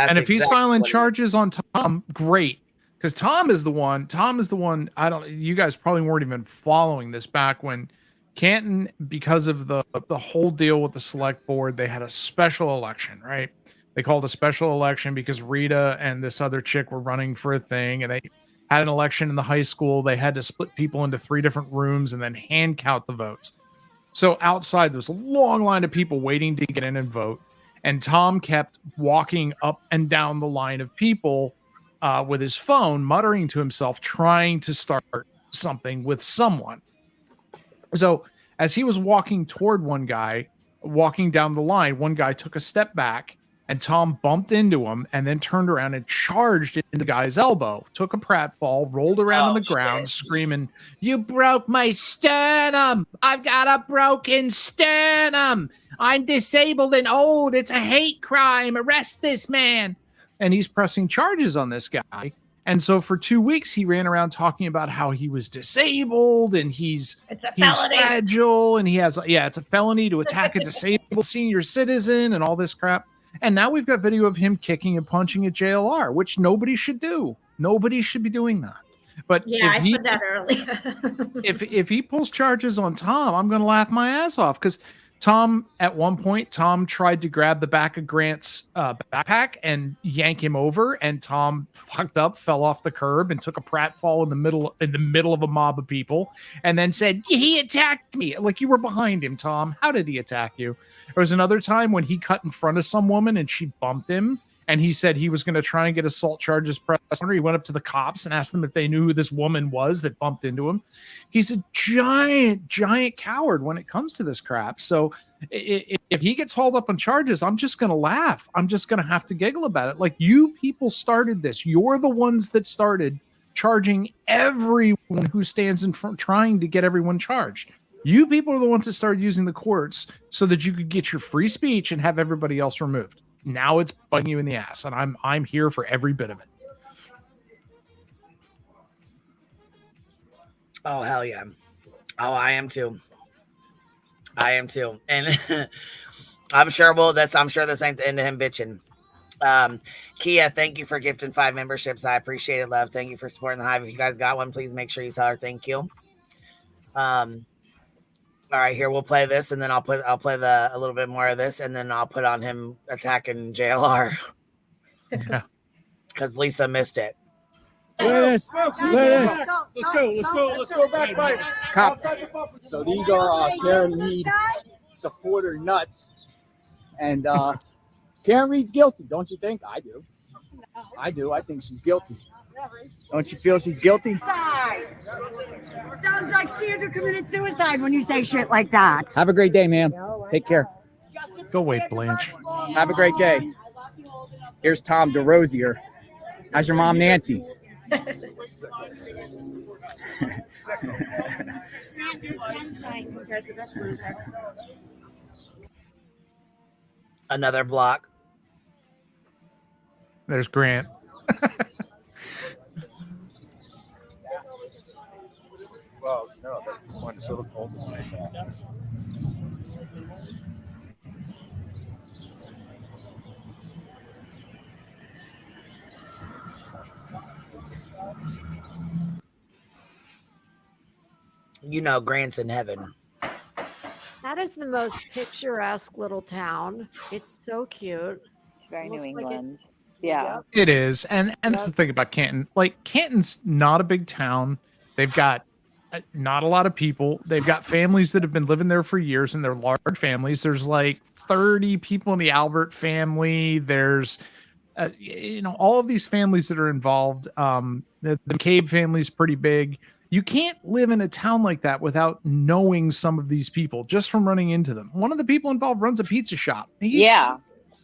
And if he's filing charges on Tom, great. Because Tom is the one, you guys probably weren't even following this back when Canton, because of the whole deal with the select board, they had a special election, right? They called a special election because Rita and this other chick were running for a thing, and they had an election in the high school. They had to split people into 3 different rooms and then hand count the votes. So outside, there was a long line of people waiting to get in and vote. And Tom kept walking up and down the line of people with his phone, muttering to himself, trying to start something with someone. So as he was walking toward one guy, walking down the line, one guy took a step back and Tom bumped into him and then turned around and charged into the guy's elbow, took a pratfall, rolled around on the ground, screaming, "You broke my sternum! I've got a broken sternum! I'm disabled and old! It's a hate crime! Arrest this man!" And he's pressing charges on this guy. And so for 2 weeks, he ran around talking about how he was disabled and he's fragile and he has, it's a felony to attack a disabled senior citizen and all this crap. And now we've got video of him kicking and punching at JLR, which nobody should do. Nobody should be doing that. But I said that earlier. if he pulls charges on Tom, I'm going to laugh my ass off, because Tom, at one point, Tom tried to grab the back of Grant's backpack and yank him over, and Tom fucked up, fell off the curb, and took a pratfall in the middle of a mob of people, and then said, "He attacked me." Like, you were behind him, Tom. How did he attack you? There was another time when he cut in front of some woman and she bumped him, and he said he was going to try and get assault charges pressed on her. He went up to the cops and asked them if they knew who this woman was that bumped into him. He's a giant coward when it comes to this crap. So if he gets hauled up on charges, I'm just going to laugh. I'm just going to have to giggle about it. Like, you people started this. You're the ones that started charging everyone who stands in front, trying to get everyone charged. You people are the ones that started using the courts so that you could get your free speech and have everybody else removed. Now it's biting you in the ass, and I'm here for every bit of it. Oh, hell yeah. Oh, I am too. And I'm sure this ain't the end of him bitching. Kia, thank you for gifting 5 memberships. I appreciate it, love. Thank you for supporting the Hive. If you guys got one, please make sure you tell her thank you. All right, here we'll play this, and then I'll play a little bit more of this, and then I'll put on him attacking JLR. Yeah. Because Lisa missed it. Let's go back by cop. So these are Karen Reed supporter nuts, and Karen Reed's guilty, don't you think? I do. I do. I think she's guilty. Don't you feel she's guilty? Sounds like Sandra committed suicide when you say shit like that. Have a great day, ma'am. Take care. Go wait, Blanche. Have a great day. Here's Tom DeRosier. How's your mom, Nancy? Another block. There's Grant. Well, no, that's the one sort of cold. You know, Grant's in heaven. That is the most picturesque little town. It's so cute. It's very New Looks like England. Yeah. It is, and that's the thing about Canton. Like, Canton's not a big town. They've got not a lot of people. They've got families that have been living there for years, and they're large families. There's like 30 people in the Albert family. There's all of these families that are involved. The McCabe family is pretty big. You can't live in a town like that without knowing some of these people just from running into them. One of the people involved runs a pizza shop. He's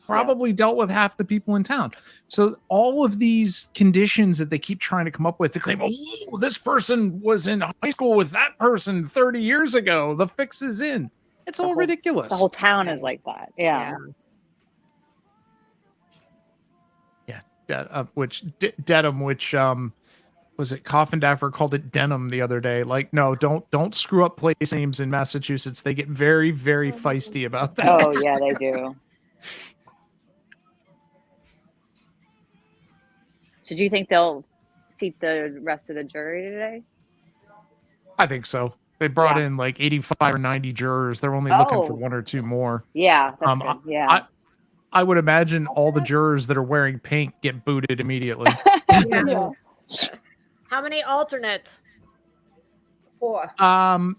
probably dealt with half the people in town. So all of these conditions that they keep trying to come up with to claim, oh, this person was in high school with that person 30 years ago. The fix is in. It's all ridiculous. The whole town is like that. Yeah. Dedham, which was it Coffin Daffer called it Denim the other day. Like, no, don't screw up place names in Massachusetts. They get very, very feisty about that. Oh yeah, they do. So do you think they'll seat the rest of the jury today? I think so. They brought in like 85 or 90 jurors. They're only looking for one or two more. Yeah, that's good. Yeah. I would imagine all the jurors that are wearing pink get booted immediately. Yeah. How many alternates? 4.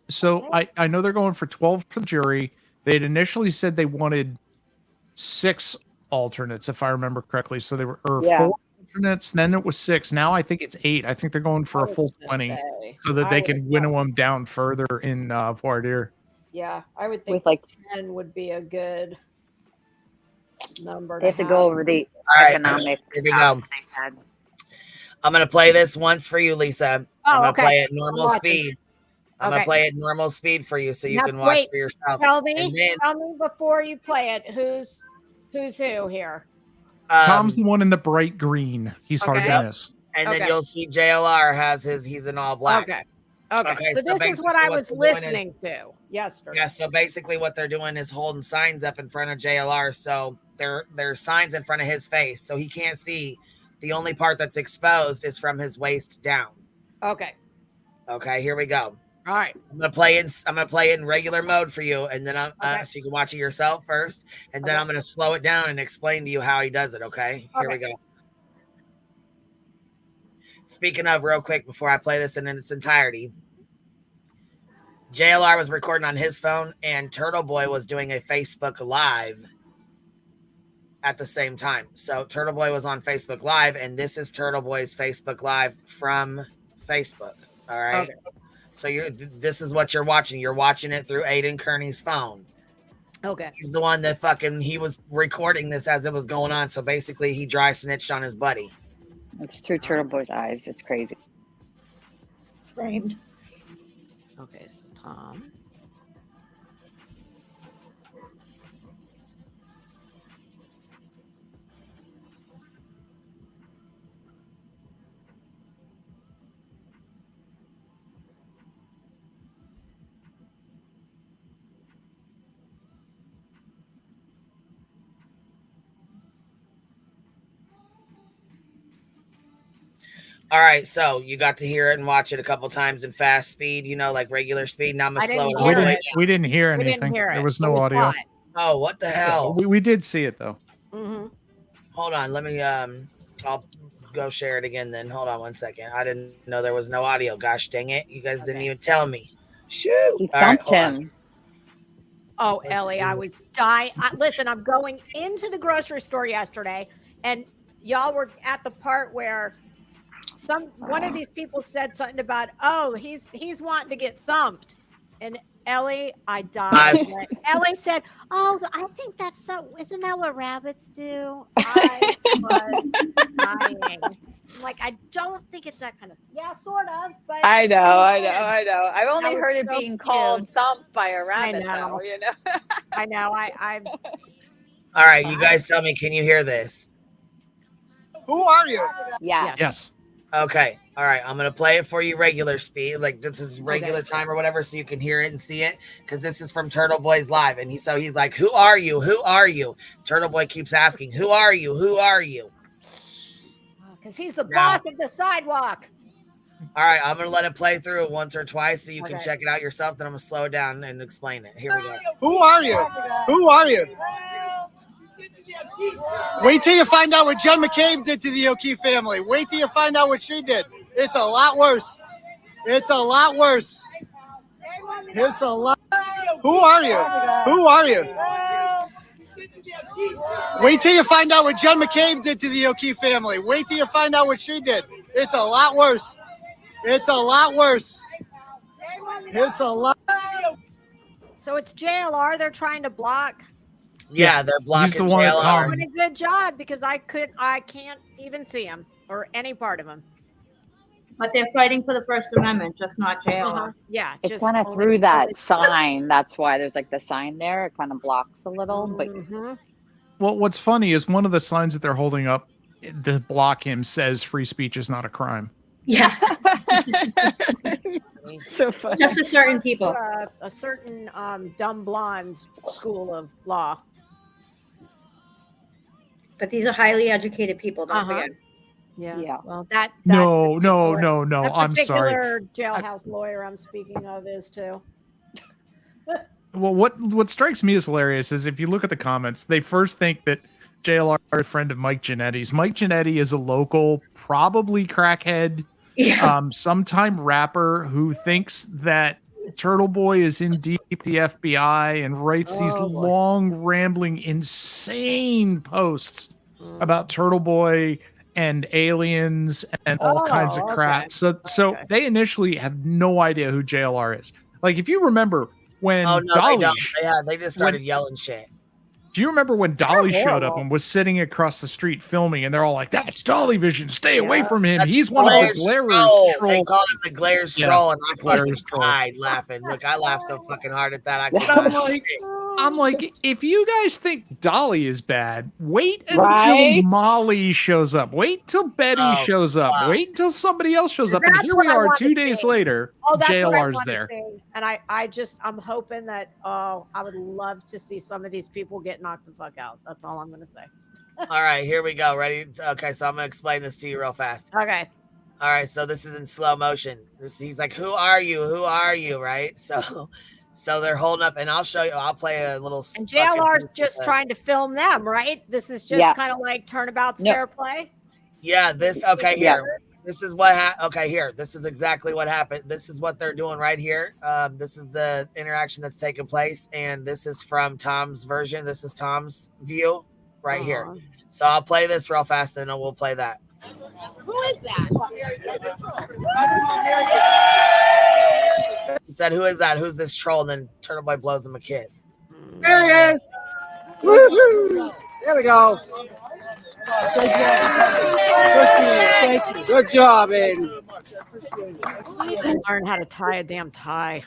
So I know they're going for 12 for the jury. They had initially said they wanted 6 alternates, if I remember correctly. So they were 4 alternates. Then it was 6. Now I think it's 8. I think they're going for a full 20 so that they can winnow them down further in voir dire. Yeah, I would think like 10 would be a good number. They have to go over the economic Here we stuff go. they said. I'm going to play this once for you, Lisa. I'm going to play it normal I'm watching. speed. I'm going to play it normal speed for you so you Now, can watch wait, for yourself. Tell me, And then, tell me before you play it. Who's who here? Tom's the one in the bright green. He's hard to miss. And then you'll see JLR has he's in all black. Okay. So this is what I was listening to yesterday. Yeah, so basically what they're doing is holding signs up in front of JLR. So there's signs in front of his face. So he can't see. The only part that's exposed is from his waist down. Okay, here we go. All right. I'm gonna play it in regular mode for you, and then so you can watch it yourself first, and then I'm gonna slow it down and explain to you how he does it. Okay, here we go. Speaking of, real quick before I play this in its entirety, JLR was recording on his phone, and Turtle Boy was doing a Facebook Live at the same time. So Turtle Boy was on Facebook Live, and this is Turtle Boy's Facebook Live from Facebook. All right. Okay. So this is what you're watching. You're watching it through Aiden Kearney's phone. Okay. He's the one that he was recording this as it was going on. So basically he dry snitched on his buddy. It's through Turtle Boy's eyes. It's crazy. Framed. Okay, so Tom. All right, so you got to hear it and watch it a couple times in fast speed, like regular speed. Now I'm I gonna slow didn't it all We the way didn't. We didn't hear We didn't anything. hear There it, was but no we saw audio. it. Oh, what the hell? We did see it though. Mm-hmm. Hold on, let me I'll go share it again then. Hold on 1 second. I didn't know there was no audio. Gosh dang it. You guys didn't even tell me. Shoot. He All right, thumped hold on. him. Oh, Ellie, I was dying. Listen, I'm going into the grocery store yesterday, and y'all were at the part where one of these people said something about, oh, he's wanting to get thumped, and Ellie, I died. Ellie said, "Oh, I think that's so. Isn't that what rabbits do?" I was dying. I'm like, I don't think it's that kind of. Yeah, sort of. But I know. I've That only was heard it so being called cute. thumped by a rabbit, know. though. I know. I. All right, you guys tell me, can you hear this? Who are you? Yes. Okay. All right. I'm going to play it for you regular speed. Like this is regular time or whatever. So you can hear it and see it. Cause this is from Turtle Boy's live. And he's like, who are you? Who are you? Turtle Boy keeps asking, who are you? Who are you? Cause he's the boss of the sidewalk. All right. I'm going to let it play through it once or twice so you can check it out yourself. Then I'm going to slow it down and explain it. Here we go. Who are you? Who are you? Wait till you find out what Jen McCabe did to the O'Keefe family. Wait till you find out what she did. It's a lot worse. It's a lot worse. It's a lot. Who are you? Who are you? Wait till you find out what Jen McCabe did to the O'Keefe family. Wait till you find out what she did. It's a lot worse. It's a lot worse. It's a lot. So it's JLR they're trying to block. Yeah, they're blocking He's the one at JLR. Tom. Doing a good job because I can't even see him or any part of him. But they're fighting for the First Amendment, just not JLR. Yeah, It's just kind of only through that because- sign. That's why there's like the sign there. It kind of blocks a little, but Well, what's funny is one of the signs that they're holding up to block him says free speech is not a crime. Yeah. So funny. Just for certain people. A certain dumb blonde school of law. But these are highly educated people, don't forget. Yeah. Well, that No. that I'm sorry. particular jailhouse lawyer I'm speaking of is too. Well, what strikes me as hilarious is if you look at the comments, they first think that JLR is a friend of Mike Giannetti's. Mike Giannetti is a local, probably crackhead, sometime rapper who thinks that Turtle Boy is in deep the FBI and writes these long, rambling, insane posts about Turtle Boy and aliens and all kinds of crap. So they initially have no idea who JLR is. Like, if you remember when They don't. They just started yelling shit. Do you remember when Dolly showed up horrible. and was sitting across the street filming, and they're all like, "That's Dolly Vision. Stay away from him. That's He's one of the Glares They troll." called him the Glares Yeah, troll, and I fucking Glares troll. died laughing. Look, I laughed so fucking hard at that. I could I'm not like, sit. I'm like, if you guys think Dolly is bad, wait until Right? Molly shows up. Wait till Betty shows up. Wait until somebody else shows up. And That's here what we I are want 2 to days see. later. Oh, that's what I JLR's want to there. see. And I'm hoping that I would love to see some of these people get knocked the fuck out. That's all I'm gonna say. All right, here we go. Ready? Okay, so I'm gonna explain this to you real fast. Okay. All right, so this is in slow motion. He's like, "Who are you? Who are you?" Right? So they're holding up, and I'll show you. I'll play a little. And JLR's just trying to film them, right? This is just kind of like turnabout's fair play. Yeah. This. Okay. Here. This is what happened. Okay. Here. This is exactly what happened. This is what they're doing right here. This is the interaction that's taking place, and this is from Tom's version. This is Tom's view right here. So I'll play this real fast, and then we'll play that. Who is that? He said, "Who is that? Who's this troll?" And then Turtle Boy blows him a kiss. There he is. Woo-hoo. There we go. Thank you. Good job, Aiden. Needs to learn how to tie a damn tie.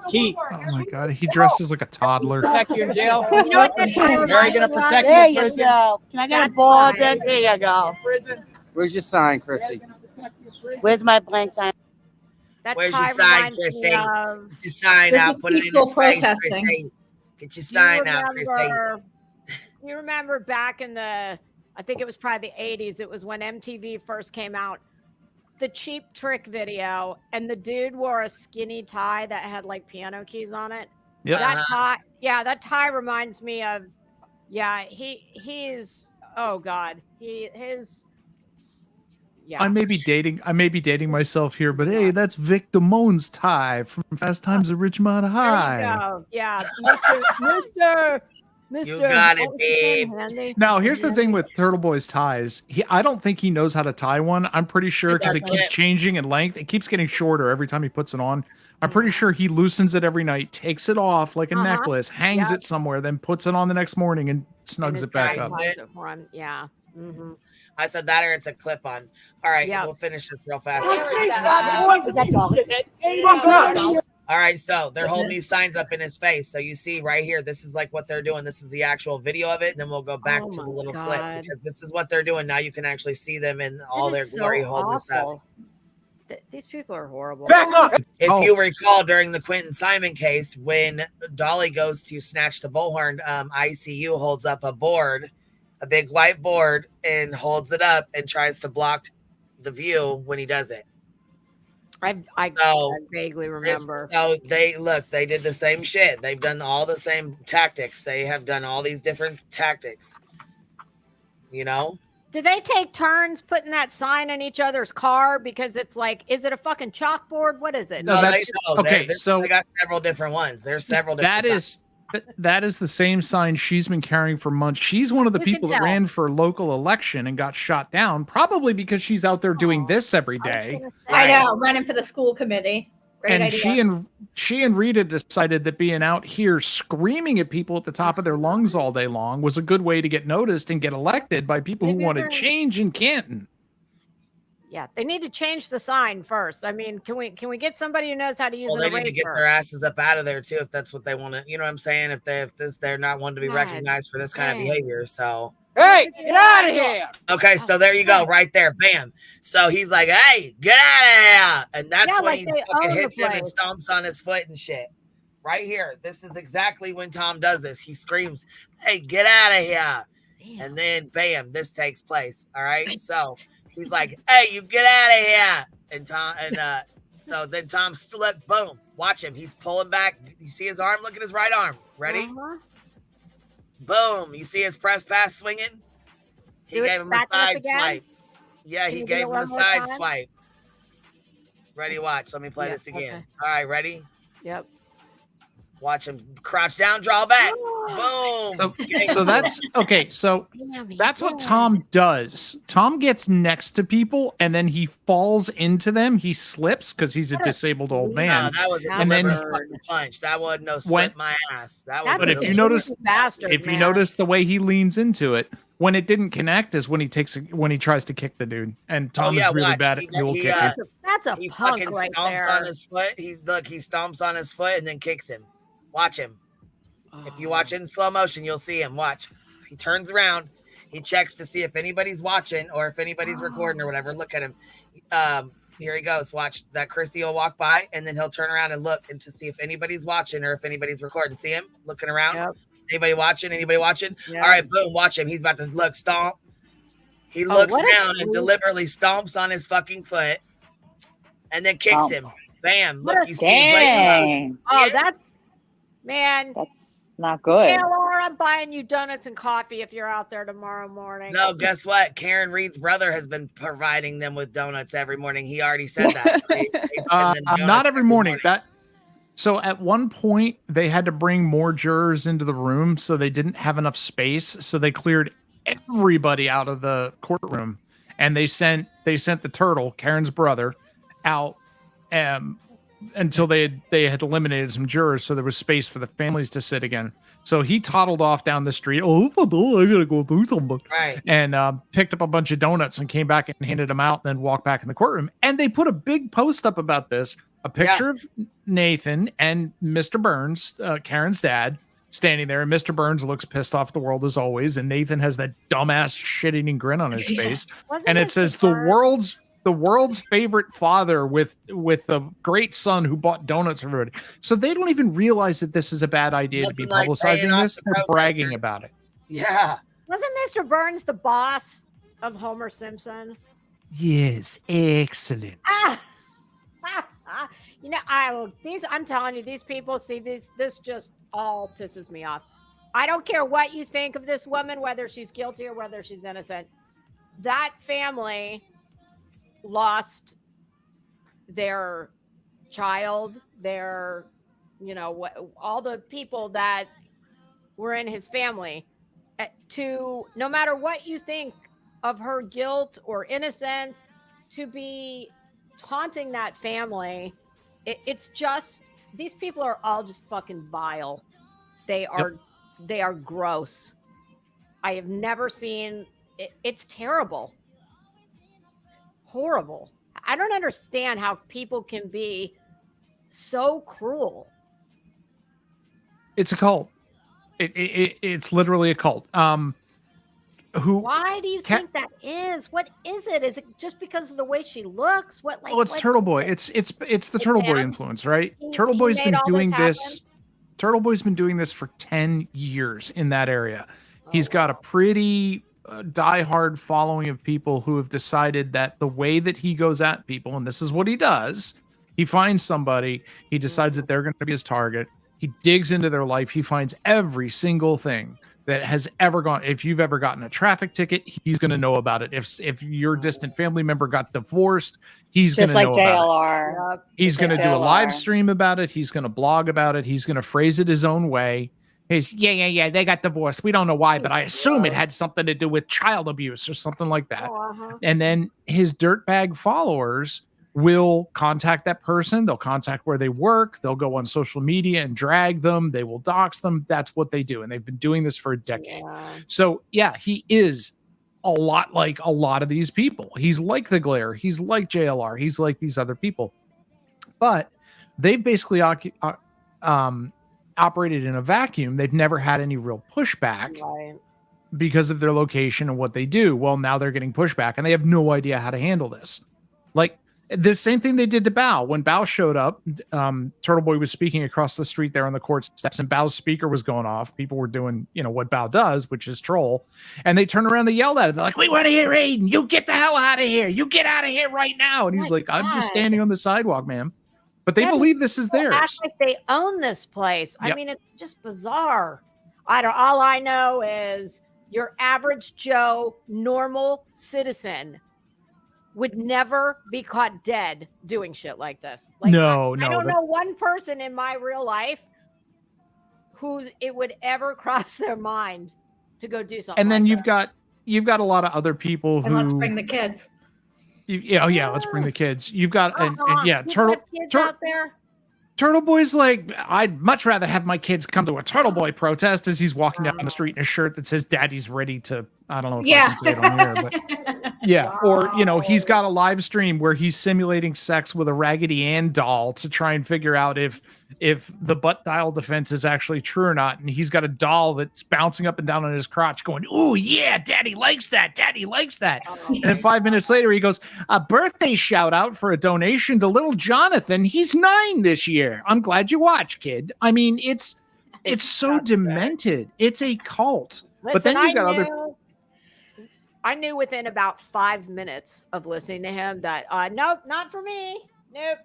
Keith. Oh my god, he dresses like a toddler. Protect you in jail. You know what that tie Mary reminds gonna me of? protect There you in you prison. go. Can I get a That's ball? fine. There you go. Where's your sign, Chrissy? Where's my blank sign? That Where's tie your sign, reminds me Chrissy? of. Get your sign This out. is Put it in peaceful his face, protesting. Chrissy. Get your Do sign out, Chrissy. you remember back in the, I think it was probably the 80s, it was when MTV first came out. the Cheap Trick video, and the dude wore a skinny tie that had like piano keys on it. Yep. That tie, that tie reminds me of, he is. Oh God, I may be dating myself here, but hey, that's Vic Damone's tie from Fast Times at Ridgemont High. There you go. Yeah, Mr. You got it, what was his name, babe. Handy? Now, here's the thing with Turtle Boy's ties. I don't think he knows how to tie one. I'm pretty sure because it keeps changing in length. It keeps getting shorter every time he puts it on. I'm pretty sure he loosens it every night, takes it off like a necklace, hangs it somewhere, then puts it on the next morning and snugs it back up. Yeah. Mm-hmm. I said that or it's a clip on. All right, we'll finish this real fast. All right, so they're holding these signs up in his face. So you see right here, this is like what they're doing. This is the actual video of it. And then we'll go back to the little clip because this is what they're doing. Now you can actually see them in all their glory holding this up. These people are horrible. Back up! If you recall, during the Quentin Simon case, when Dolly goes to snatch the bullhorn, ICU holds up a board, a big white board, and holds it up and tries to block the view when he does it. I vaguely remember. So they did the same shit. They've done all the same tactics. They have done all these different tactics. You know? Do they take turns putting that sign in each other's car? Because it's like, is it a fucking chalkboard? What is it? No, that's okay. So they got several different ones. There's several different that is the same sign she's been carrying for months. She's one of the people that ran for local election and got shot down, probably because she's out there doing this every day. I know, running for the school committee. Great and idea. she and Rita decided that being out here screaming at people at the top of their lungs all day long was a good way to get noticed and get elected by people who wanted change in Canton. Yeah, they need to change the sign first. I mean, can we get somebody who knows how to use an they eraser? need to get their asses up out of there too, if that's what they want to. You know what I'm saying? If they're not one to be recognized for this kind of behavior. So hey, get out of here! Okay, so there you go, right there, bam. So he's like, "Hey, get out of here!" And that's when he fucking hits him and stomps on his foot and shit. Right here, this is exactly when Tom does this. He screams, "Hey, get out of here!" Damn. And then, bam, this takes place. All right, so. He's like, "Hey, you get out of here!" And so then Tom slipped. Boom! Watch him. He's pulling back. You see his arm? Look at his right arm. Ready? Boom! You see his press pass swinging? He gave him a side swipe. Yeah, he gave him a side swipe. Ready? Watch. Let me play this again. Okay. All right, ready? Yep. Watch him crouch down, draw back. Boom. So that's okay. So that's what Tom does. Tom gets next to people and then he falls into them. He slips because he's a disabled old man. No, that was a fucking punch. That wasn't no slip my ass. That was. But if you notice the way he leans into it, when it didn't connect is when he tries to kick the dude. And Tom is really bad at mule kicking. That's a punk right there. On his foot. He stomps on his foot and then kicks him. Watch him. If you watch it in slow motion, you'll see him. Watch. He turns around. He checks to see if anybody's watching or if anybody's recording or whatever. Look at him. Here he goes. Watch. That Chrissy will walk by, and then he'll turn around and look and to see if anybody's watching or if anybody's recording. See him looking around? Yep. Anybody watching? Anybody watching? Yep. All right, boom. Watch him. He's about to look. Stomp. He looks down and deliberately stomps on his fucking foot and then kicks him. Bam. Look, you see him. Oh, that's... Man, that's not good. JLR, I'm buying you donuts and coffee if you're out there tomorrow morning. No, guess what? Karen Reed's brother has been providing them with donuts every morning. He already said that. Not every morning. So at one point they had to bring more jurors into the room, so they didn't have enough space. So they cleared everybody out of the courtroom, and they sent the turtle, Karen's brother, out. Until they had eliminated some jurors, so there was space for the families to sit again. So he toddled off down the street. I gotta go do something. Right. And picked up a bunch of donuts and came back and handed them out, and then walked back in the courtroom. And they put a big post up about this, a picture of Nathan and Mr. Burns, Karen's dad, standing there. And Mr. Burns looks pissed off at the world as always. And Nathan has that dumbass shit-eating grin on his face. And it says the world's favorite father with a great son who bought donuts for everybody. So they don't even realize that this is a bad idea to be publicizing this. They're bragging about it. Yeah. Wasn't Mr. Burns the boss of Homer Simpson? Yes, excellent. You know, I'm telling you, these people see this just all pisses me off. I don't care what you think of this woman, whether she's guilty or whether she's innocent. That family lost their child, their, all the people that were in his family, to, no matter what you think of her guilt or innocence, to be taunting that family. It's just, these people are all just fucking vile. They are gross. I have never seen it. It's terrible. Horrible. I don't understand how people can be so cruel. It's a cult. It's literally a cult. Why do you think that is? What is it? Is it just because of the way she looks? What, like? Well, it's Turtle Boy. It's the Turtle Boy influence, right? Turtle Boy's been doing this. Turtle Boy's been doing this for 10 years in that area. He's got a pretty diehard following of people who have decided that the way that he goes at people, and this is what he does, he finds somebody, he decides that they're going to be his target. He digs into their life. He finds every single thing that has ever gone. If you've ever gotten a traffic ticket, he's going to know about it. If your distant family member got divorced, he's going to know about it. JLR. He's going to do a live stream about it. He's going to blog about it. He's going to phrase it his own way. He's, yeah, they got divorced. We don't know why, but I assume it had something to do with child abuse or something like that. And then his dirtbag followers will contact that person. They'll contact where they work. They'll go on social media and drag them. They will dox them. That's what they do. And they've been doing this for a decade. So yeah, he is a lot like a lot of these people. He's like the Glare. He's like JLR. He's like these other people. But they've basically operated in a vacuum. They've never had any real pushback because of their location and what they do. Well, now they're getting pushback and they have no idea how to handle this. Like, the same thing they did to Bao. When Bao showed up, Turtle Boy was speaking across the street there on the court steps, and Bao's speaker was going off. People were doing, what Bao does, which is troll. And they turned around, they yelled at him. They're like, "We want to hear Aiden. You get the hell out of here. You get out of here right now." And he's like, "I'm just standing on the sidewalk, ma'am." But they believe this is theirs. Act like they own this place. I mean, it's just bizarre. All I know is your average Joe, normal citizen would never be caught dead doing shit like this. Like, no. I don't know one person in my real life who it would ever cross their mind to go do something. And then like you've got a lot of other people who. And let's bring the kids. Let's bring the kids. You've got Turtle kids out there. Turtle Boy's like, I'd much rather have my kids come to a Turtle Boy protest as he's walking down the street in a shirt that says "Daddy's ready to." I don't know if I can say it on here, but yeah. Or he's got a live stream where he's simulating sex with a Raggedy Ann doll to try and figure out if the butt dial defense is actually true or not. And he's got a doll that's bouncing up and down on his crotch, going, "Ooh yeah, Daddy likes that. Daddy likes that." And then 5 minutes later, he goes, "A birthday shout out for a donation to little Jonathan. He's 9 this year. I'm glad you watched, kid." I mean, it's so demented. It's a cult. Listen, but then you've got other. I knew within about 5 minutes of listening to him that nope, not for me. Nope.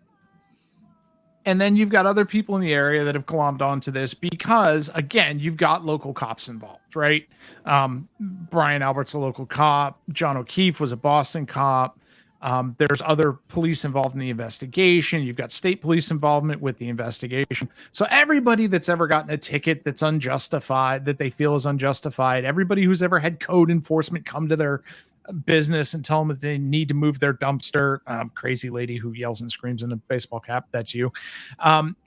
And then you've got other people in the area that have glommed onto this because, again, you've got local cops involved, right? Brian Albert's a local cop. John O'Keefe was a Boston cop. There's other police involved in the investigation. You've got state police involvement with the investigation. So everybody that's ever gotten a ticket that's unjustified, that they feel is unjustified, everybody who's ever had code enforcement come to their business and tell them that they need to move their dumpster, crazy lady who yells and screams in a baseball cap, that's you.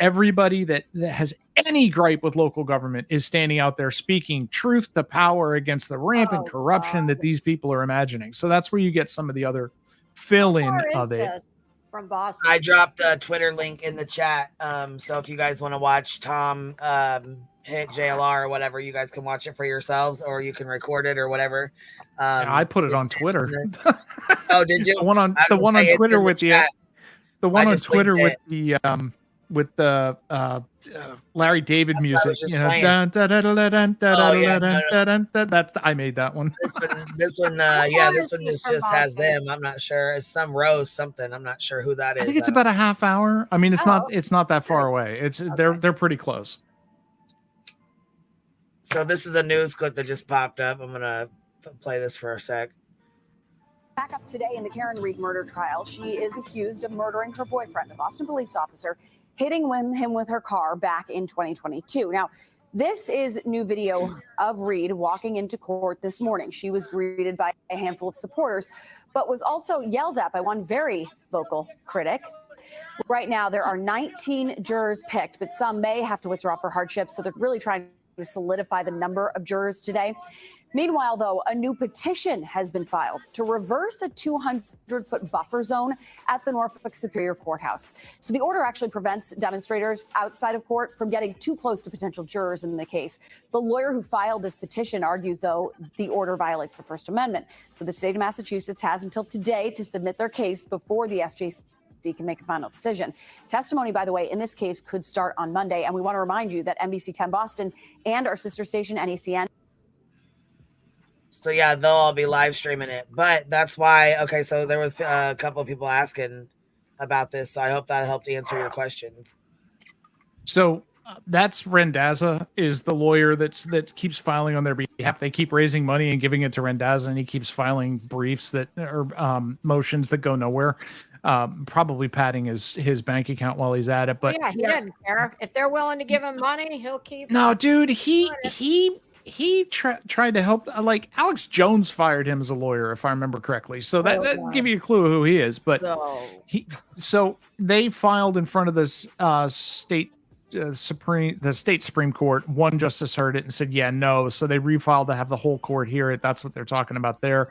Everybody that has any gripe with local government is standing out there speaking truth to power against the rampant corruption that these people are imagining. So that's where you get some of the other fill-in of it. From Boston. I dropped a Twitter link in the chat. So if you guys want to watch Tom hit JLR or whatever, you guys can watch it for yourselves, or you can record it or whatever. I put it on Twitter. Oh, did you? The one on Twitter with the one on Twitter with Larry David music. just You know, playing. dun, dun, dun, dun, dun, dun, Oh, dun, yeah, dun, no, dun, dun, dun. That's I made that one. This one, this one just has them. I'm not sure. It's some Rose something. I'm not sure who that is. I think it's about a half hour. I mean, it's not that far away. They're pretty close. So this is a news clip that just popped up. I'm gonna play this for a sec. Back up today in the Karen Reed murder trial, she is accused of murdering her boyfriend, a Boston police officer, hitting him with her car back in 2022. Now, this is new video of Reed walking into court this morning. She was greeted by a handful of supporters, but was also yelled at by one very vocal critic. Right now, there are 19 jurors picked, but some may have to withdraw for hardship, so they're really trying to solidify the number of jurors today. Meanwhile, though, a new petition has been filed to reverse a 200-foot buffer zone at the Norfolk Superior Courthouse. So the order actually prevents demonstrators outside of court from getting too close to potential jurors in the case. The lawyer who filed this petition argues, though, the order violates the First Amendment. So the state of Massachusetts has until today to submit their case before the SJC can make a final decision. Testimony, by the way, in this case could start on Monday. And we want to remind you that NBC 10 Boston and our sister station, NECN. So yeah, they'll all be live streaming it. But that's why, okay, so there was a couple of people asking about this. So I hope that helped answer your questions. So that's Randazza is the lawyer that keeps filing on their behalf. They keep raising money and giving it to Randazza, and he keeps filing briefs that are motions that go nowhere. Probably padding his bank account while he's at it. But yeah, he doesn't care. If they're willing to give him money, he'll keep. No, dude, he tried to help. Like Alex Jones fired him as a lawyer, if I remember correctly. So that give you a clue who he is. But so they filed in front of this state Supreme Court. One justice heard it and said, yeah, no. So they refiled to have the whole court hear it. That's what they're talking about there.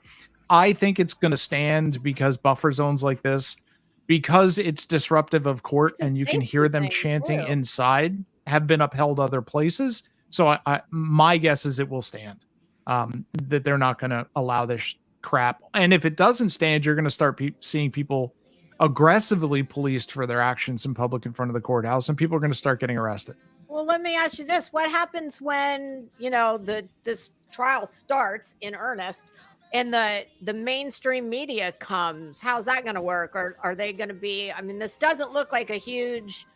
I think it's going to stand because buffer zones like this, because it's disruptive of court and you can hear them chanting inside, have been upheld other places. So my guess is it will stand, that they're not going to allow this crap. And if it doesn't stand, you're going to start seeing people aggressively policed for their actions in public in front of the courthouse, and people are going to start getting arrested. Well, let me ask you this. What happens when, this trial starts in earnest and the mainstream media comes? How's that going to work? Or are they going to be, I mean, this doesn't look like a huge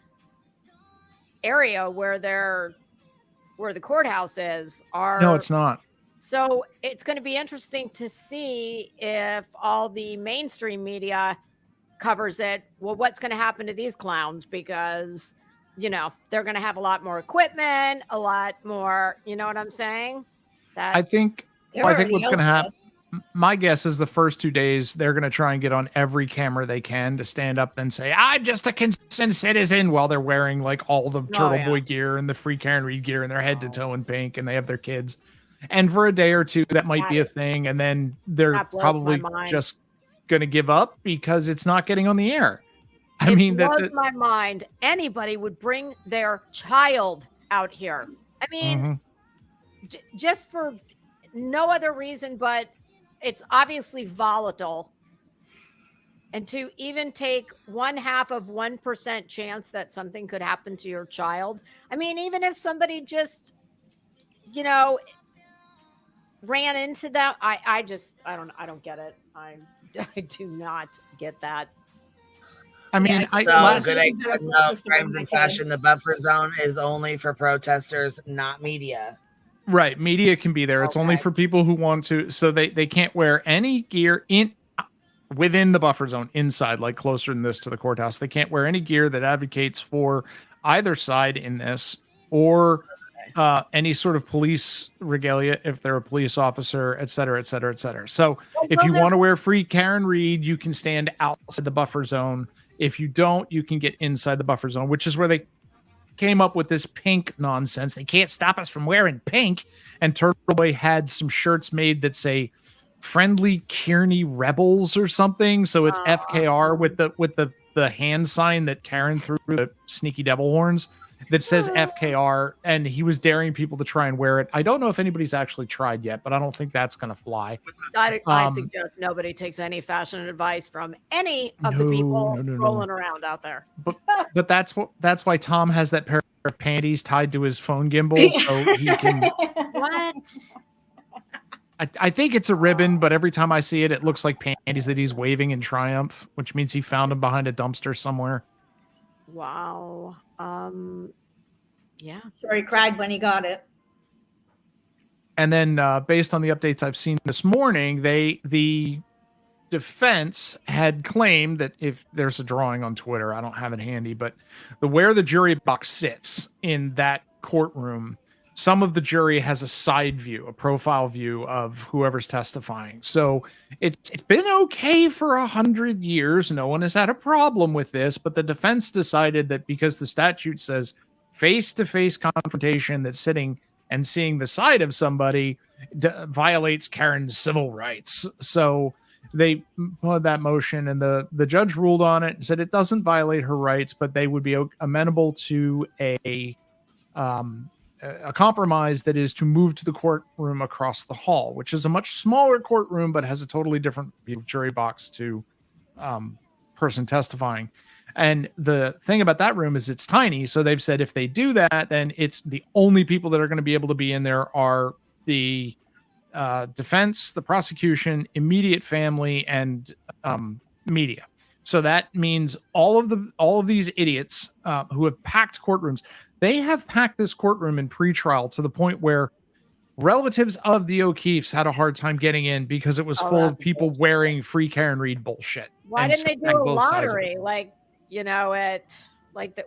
area where the courthouse is. No, it's not. So it's going to be interesting to see if all the mainstream media covers it. Well, what's going to happen to these clowns? Because, they're going to have a lot more equipment, a lot more, you know what I'm saying? I think what's going to happen, my guess is the first 2 days, they're going to try and get on every camera they can to stand up and say, I'm just a concerned citizen, while they're wearing like all the Turtle Boy gear and the Free Karen Reed gear and they're head to toe in pink and they have their kids. And for a day or two, that might be a thing. And then they're probably just going to give up because it's not getting on the air. I mean, that blows my mind. Anybody would bring their child out here. I mean, just for no other reason, but it's obviously volatile. And to even take 0.5% chance that something could happen to your child. I mean, even if somebody just, ran into that, I don't get it. I do not get that. I mean, Crimes in Fashion, the buffer zone is only for protesters, not media. Right. Media can be there. It's only for people who want to. So they can't wear any gear within the buffer zone inside, like closer than this to the courthouse. They can't wear any gear that advocates for either side in this, or any sort of police regalia if they're a police officer, et cetera, et cetera, et cetera. So if you want to wear Free Karen Reed, you can stand outside the buffer zone. If you don't, you can get inside the buffer zone, which is where they came up with this pink nonsense. They can't stop us from wearing pink. And Turtle Boy had some shirts made that say "Friendly Kearney Rebels" or something. So it's FKR with the hand sign that Karen threw, the sneaky devil horns. that says FKR, and he was daring people to try and wear it. I don't know if anybody's actually tried yet, but I don't think that's going to fly. I suggest nobody takes any fashion advice from any of the people rolling around out there. But that's why Tom has that pair of panties tied to his phone gimbal, so he can. What? I think it's a ribbon, but every time I see it, it looks like panties that he's waving in triumph, which means he found them behind a dumpster somewhere. Wow. Yeah. Sure, he cried when he got it. And then, based on the updates I've seen this morning, the defense had claimed that if there's a drawing on Twitter, I don't have it handy, but where the jury box sits in that courtroom, some of the jury has a side view, a profile view of whoever's testifying. So it's been okay for 100 years. No one has had a problem with this, but the defense decided that because the statute says face-to-face confrontation, that's sitting and seeing the side of somebody violates Karen's civil rights. So they put that motion, and the judge ruled on it and said it doesn't violate her rights, but they would be amenable to a compromise, that is to move to the courtroom across the hall, which is a much smaller courtroom, but has a totally different jury box to person testifying. And the thing about that room is it's tiny. So they've said if they do that, then it's the only people that are going to be able to be in there are the defense, the prosecution, immediate family, and media. So that means all of these idiots who have packed courtrooms, they have packed this courtroom in pretrial to the point where relatives of the O'Keefes had a hard time getting in because it was full of people wearing free Karen Reed bullshit. Why didn't they do a lottery? Like,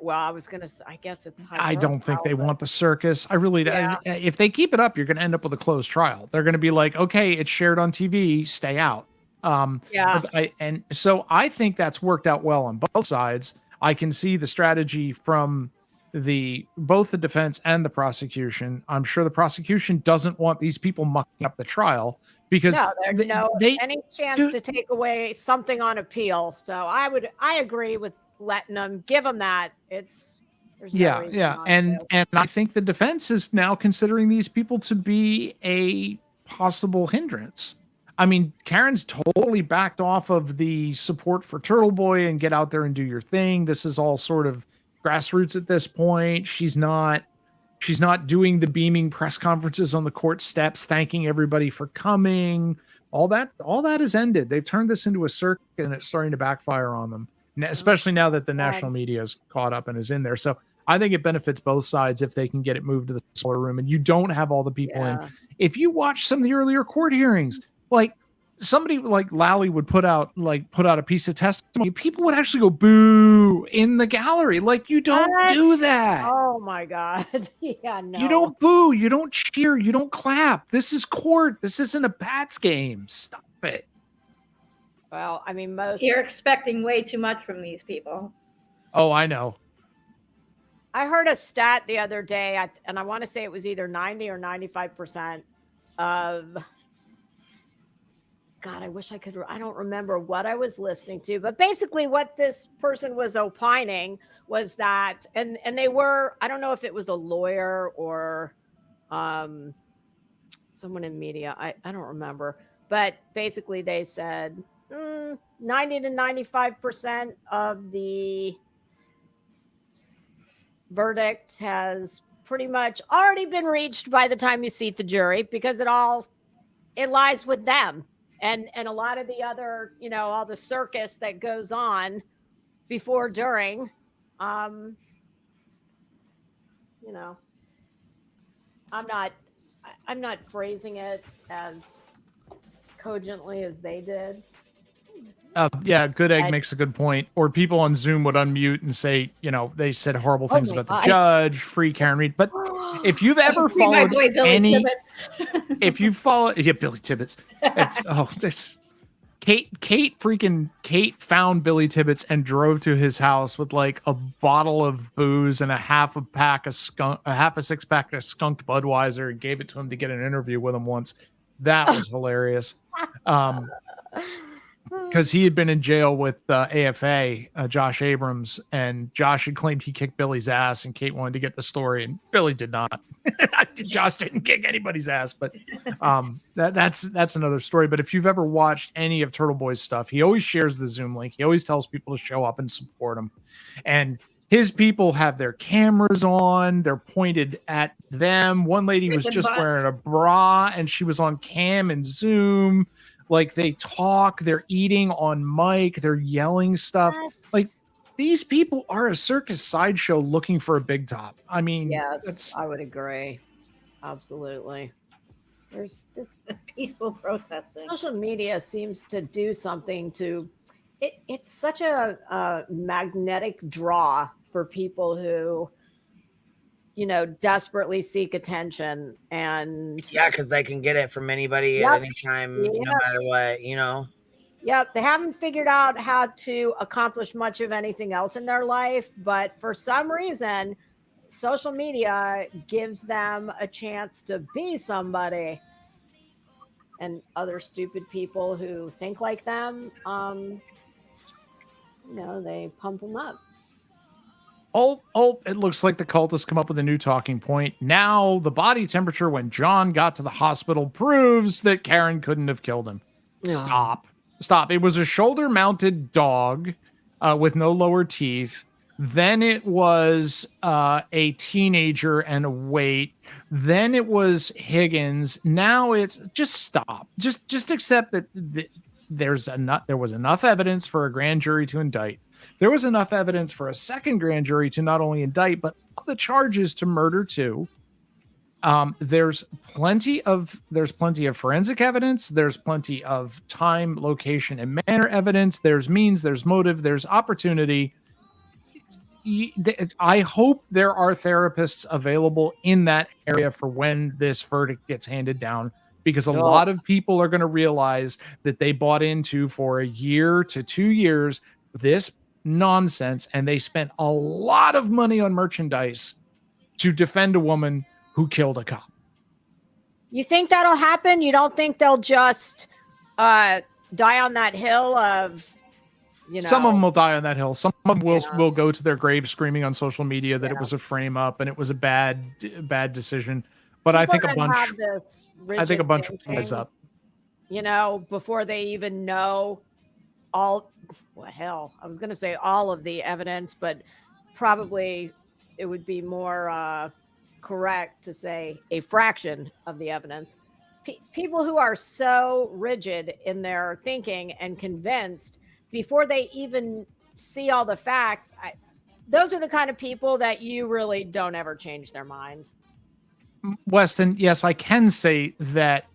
well, I was going to, I guess it's high. I don't think they want the circus. I really, if they keep it up, you're going to end up with a closed trial. They're going to be like, okay, it's shared on TV, stay out. And so I think that's worked out well on both sides. I can see the strategy from both the defense and the prosecution. I'm sure the prosecution doesn't want these people mucking up the trial because there's any chance to take away something on appeal. So I agree with letting them, give them that. And I think the defense is now considering these people to be a possible hindrance. I mean, Karen's totally backed off of the support for Turtle Boy and get out there and do your thing. This is all sort of grassroots at this point. She's not doing the beaming press conferences on the court steps, thanking everybody for coming. All that has ended. They've turned this into a circus, and it's starting to backfire on them, especially now that the national media is caught up and is in there. So I think it benefits both sides if they can get it moved to the smaller room and you don't have all the people in. If you watch some of the earlier court hearings, like somebody like Lally would put out a piece of testimony, people would actually go boo in the gallery. Like, you don't do that. Oh my God. Yeah, no. You don't boo, you don't cheer, you don't clap. This is court. This isn't a Pats game. Stop it. Well, I mean, you're expecting way too much from these people. Oh, I know. I heard a stat the other day, and I want to say it was either 90 or 95% of, God, I wish I could, I don't remember what I was listening to, but basically what this person was opining was that, and they were, I don't know if it was a lawyer or someone in media, I don't remember, but basically they said 90 to 95% of the verdict has pretty much already been reached by the time you seat the jury, because it lies with them. And a lot of the other, all the circus that goes on before, during, I'm not phrasing it as cogently as they did. Good Egg makes a good point. Or people on Zoom would unmute and say, they said horrible things about the judge, free Karen Reed. But if you've ever followed if you follow, Billy Tibbetts, Kate found Billy Tibbetts and drove to his house with like a bottle of booze and a half a six pack of skunked Budweiser and gave it to him to get an interview with him once. That was hilarious. because he had been in jail with AFA, Josh Abrams, and Josh had claimed he kicked Billy's ass, and Kate wanted to get the story, and Billy did not. Josh didn't kick anybody's ass, but that's another story. But if you've ever watched any of Turtle Boy's stuff, he always shares the Zoom link. He always tells people to show up and support him. And his people have their cameras on. They're pointed at them. One lady was just wearing a bra, and she was on cam and Zoom. Like, they talk, they're eating on mic, they're yelling stuff. Like, these people are a circus sideshow looking for a big top. I mean, Yes, I would agree. Absolutely. There's this peaceful protesting. Social media seems to do something to it's such a magnetic draw for people who, you know, desperately seek attention. And because they can get it from anybody at any time, no matter what, you know. Yep, they haven't figured out how to accomplish much of anything else in their life, but for some reason, social media gives them a chance to be somebody. And other stupid people who think like them, you know, they pump them up. Oh, it looks like the cult has come up with a new talking point. Now, the body temperature when John got to the hospital proves that Karen couldn't have killed him. Yeah. Stop. It was a shoulder-mounted dog with no lower teeth. Then it was a teenager and a weight. Then it was Higgins. Now it's just stop. Just accept that there was enough evidence for a grand jury to indict. There was enough evidence for a second grand jury to not only indict, but up the charges to murder too. There's plenty of forensic evidence. There's plenty of time, location, and manner evidence. There's means, there's motive, there's opportunity. I hope there are therapists available in that area for when this verdict gets handed down, because a lot of people are going to realize that they bought into for a year to 2 years this nonsense, and they spent a lot of money on merchandise to defend a woman who killed a cop. You think that'll happen? You don't think they'll just die on that hill of, you know? Some of them will die on that hill. Some of them will go to their grave screaming on social media that it was a frame up and it was a bad decision. But I think a bunch will rise up. You know, before they even know I was going to say all of the evidence, but probably it would be more correct to say a fraction of the evidence. People who are so rigid in their thinking and convinced before they even see all the facts, those are the kind of people that you really don't ever change their mind. Weston, yes, I can say that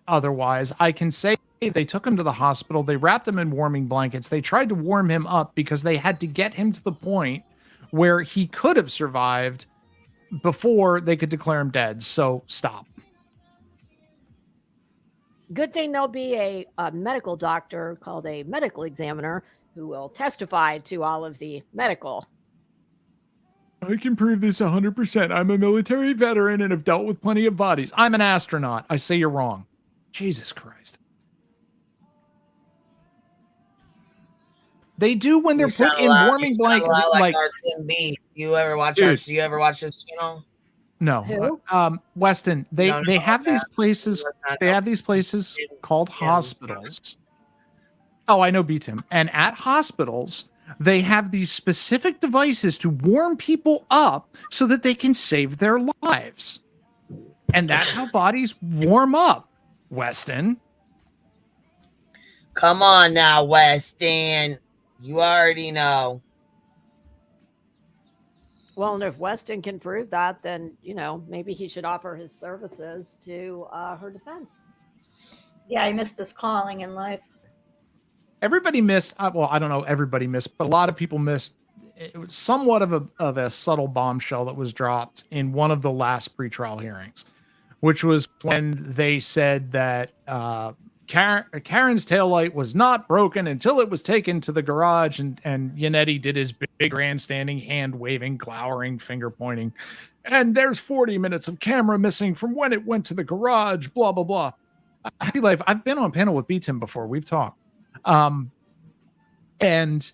otherwise. I can say they took him to the hospital. They wrapped him in warming blankets. They tried to warm him up because they had to get him to the point where he could have survived before they could declare him dead. So stop. Good thing there'll be a medical doctor called a medical examiner who will testify to all of the medical. I can prove this 100%. I'm a military veteran and have dealt with plenty of bodies. I'm an astronaut. I say you're wrong. Jesus Christ. They do when they're put in warming blankets. Like RTMB. You ever watch this channel? No. Weston, they have these places. They have these places called hospitals. Oh, I know BTIM. And at hospitals, they have these specific devices to warm people up so that they can save their lives. And that's how bodies warm up, Weston. Come on now, Weston. You already know. Well, and if Weston can prove that, then, you know, maybe he should offer his services to her defense. Yeah, he missed his calling in life. Everybody missed, well, I don't know, everybody missed, but a lot of people missed. It was somewhat of a subtle bombshell that was dropped in one of the last pretrial hearings, which was when they said that Karen's taillight was not broken until it was taken to the garage, and Yannetti did his big grandstanding, hand-waving, glowering, finger-pointing, and there's 40 minutes of camera missing from when it went to the garage, blah, blah, blah. Happy Life, I've been on panel with BTIM before. We've talked. And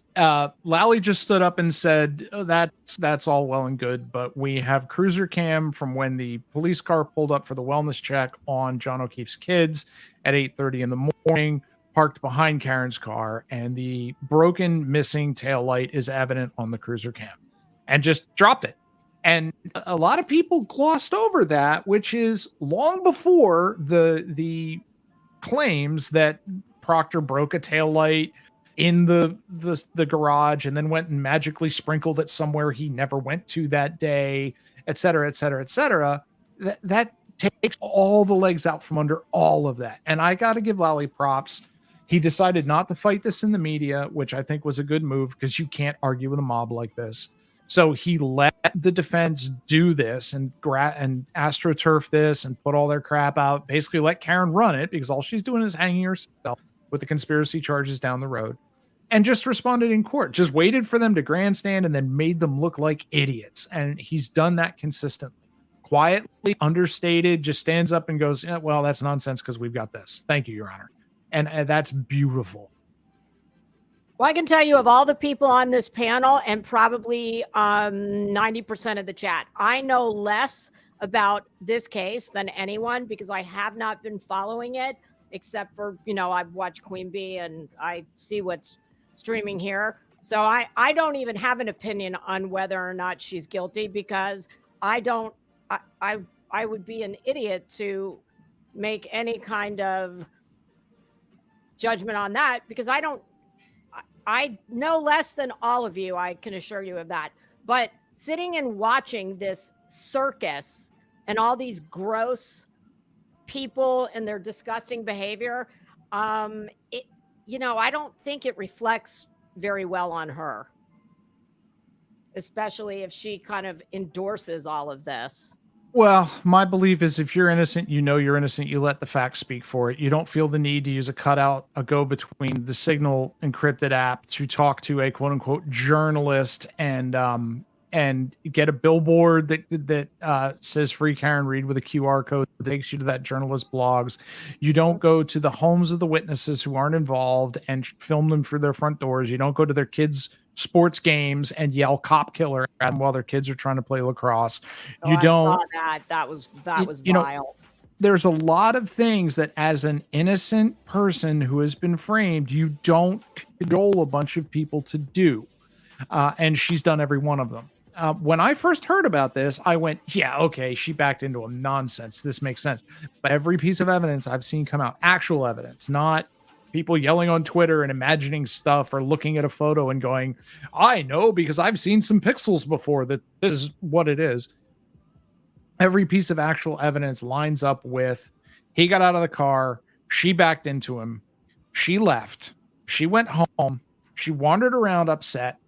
Lally just stood up and said, oh, that's all well and good, but we have cruiser cam from when the police car pulled up for the wellness check on John O'Keefe's kids at 8:30 in the morning, parked behind Karen's car, and the broken, missing taillight is evident on the cruiser cam, and just dropped it. And a lot of people glossed over that, which is long before the claims that Proctor broke a taillight in the garage and then went and magically sprinkled it somewhere he never went to that day, et cetera, et cetera, et cetera. That takes all the legs out from under all of that. And I got to give Lally props. He decided not to fight this in the media, which I think was a good move because you can't argue with a mob like this. So he let the defense do this and astroturf this and put all their crap out, basically let Karen run it because all she's doing is hanging herself with the conspiracy charges down the road, and just responded in court, just waited for them to grandstand and then made them look like idiots. And he's done that consistently, quietly, understated, just stands up and goes, yeah, well, that's nonsense because we've got this. Thank you, Your Honor. And that's beautiful. Well, I can tell you of all the people on this panel and probably 90% of the chat, I know less about this case than anyone because I have not been following it, except for, I've watched Queen Bee and I see what's streaming here. So I don't even have an opinion on whether or not she's guilty because I would be an idiot to make any kind of judgment on that because I know less than all of you. I can assure you of that. But sitting and watching this circus and all these gross people and their disgusting behavior, I don't think it reflects very well on her, especially if she kind of endorses all of this. Well, my belief is if you're innocent, you're innocent. You let the facts speak for it. You don't feel the need to use a go-between the Signal encrypted app to talk to a quote unquote journalist and get a billboard that says free Karen Reed with a QR code that takes you to that journalist blogs. You don't go to the homes of the witnesses who aren't involved and film them through their front doors. You don't go to their kids' sports games and yell cop killer at them while their kids are trying to play lacrosse. I saw that. That was vile. There's a lot of things that as an innocent person who has been framed, you don't cajole a bunch of people to do. And she's done every one of them. When I first heard about this, I went, yeah, okay, she backed into him. Nonsense. This makes sense. But every piece of evidence I've seen come out, actual evidence, not people yelling on Twitter and imagining stuff or looking at a photo and going, I know because I've seen some pixels before that this is what it is. Every piece of actual evidence lines up with he got out of the car, she backed into him, she left, she went home, she wandered around upset,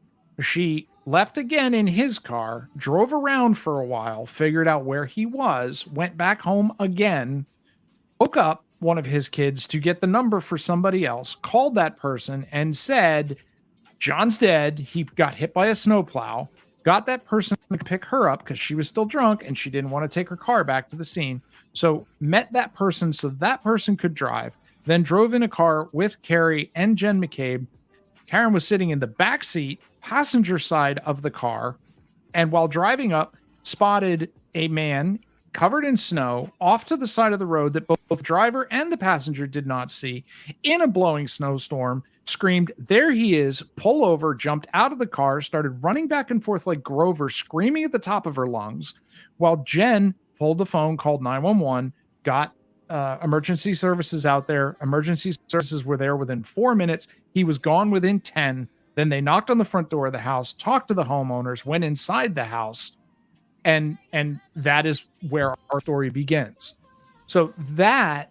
she left again in his car, drove around for a while, figured out where he was, went back home again, woke up one of his kids to get the number for somebody else, called that person and said, John's dead. He got hit by a snowplow, got that person to pick her up because she was still drunk and she didn't want to take her car back to the scene. So met that person so that person could drive, then drove in a car with Carrie and Jen McCabe. Karen was sitting in the back seat, passenger side of the car, and while driving up, spotted a man covered in snow off to the side of the road that both the driver and the passenger did not see in a blowing snowstorm, screamed, there he is, pull over, jumped out of the car, started running back and forth like Grover, screaming at the top of her lungs, while Jen pulled the phone, called 911, got emergency services out there. Emergency services were there within 4 minutes. He was gone within 10. Then they knocked on the front door of the house, talked to the homeowners, went inside the house, and that is where our story begins. So that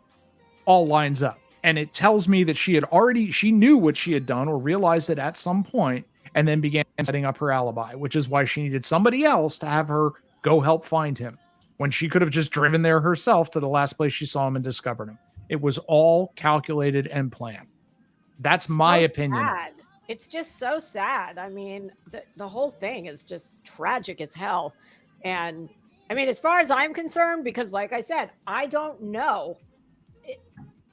all lines up. And it tells me that she knew what she had done or realized it at some point and then began setting up her alibi, which is why she needed somebody else to have her go help find him when she could have just driven there herself to the last place she saw him and discovered him. It was all calculated and planned. That's my opinion. Sad. It's just so sad. I mean, the whole thing is just tragic as hell. And I mean, as far as I'm concerned, because like I said, I don't know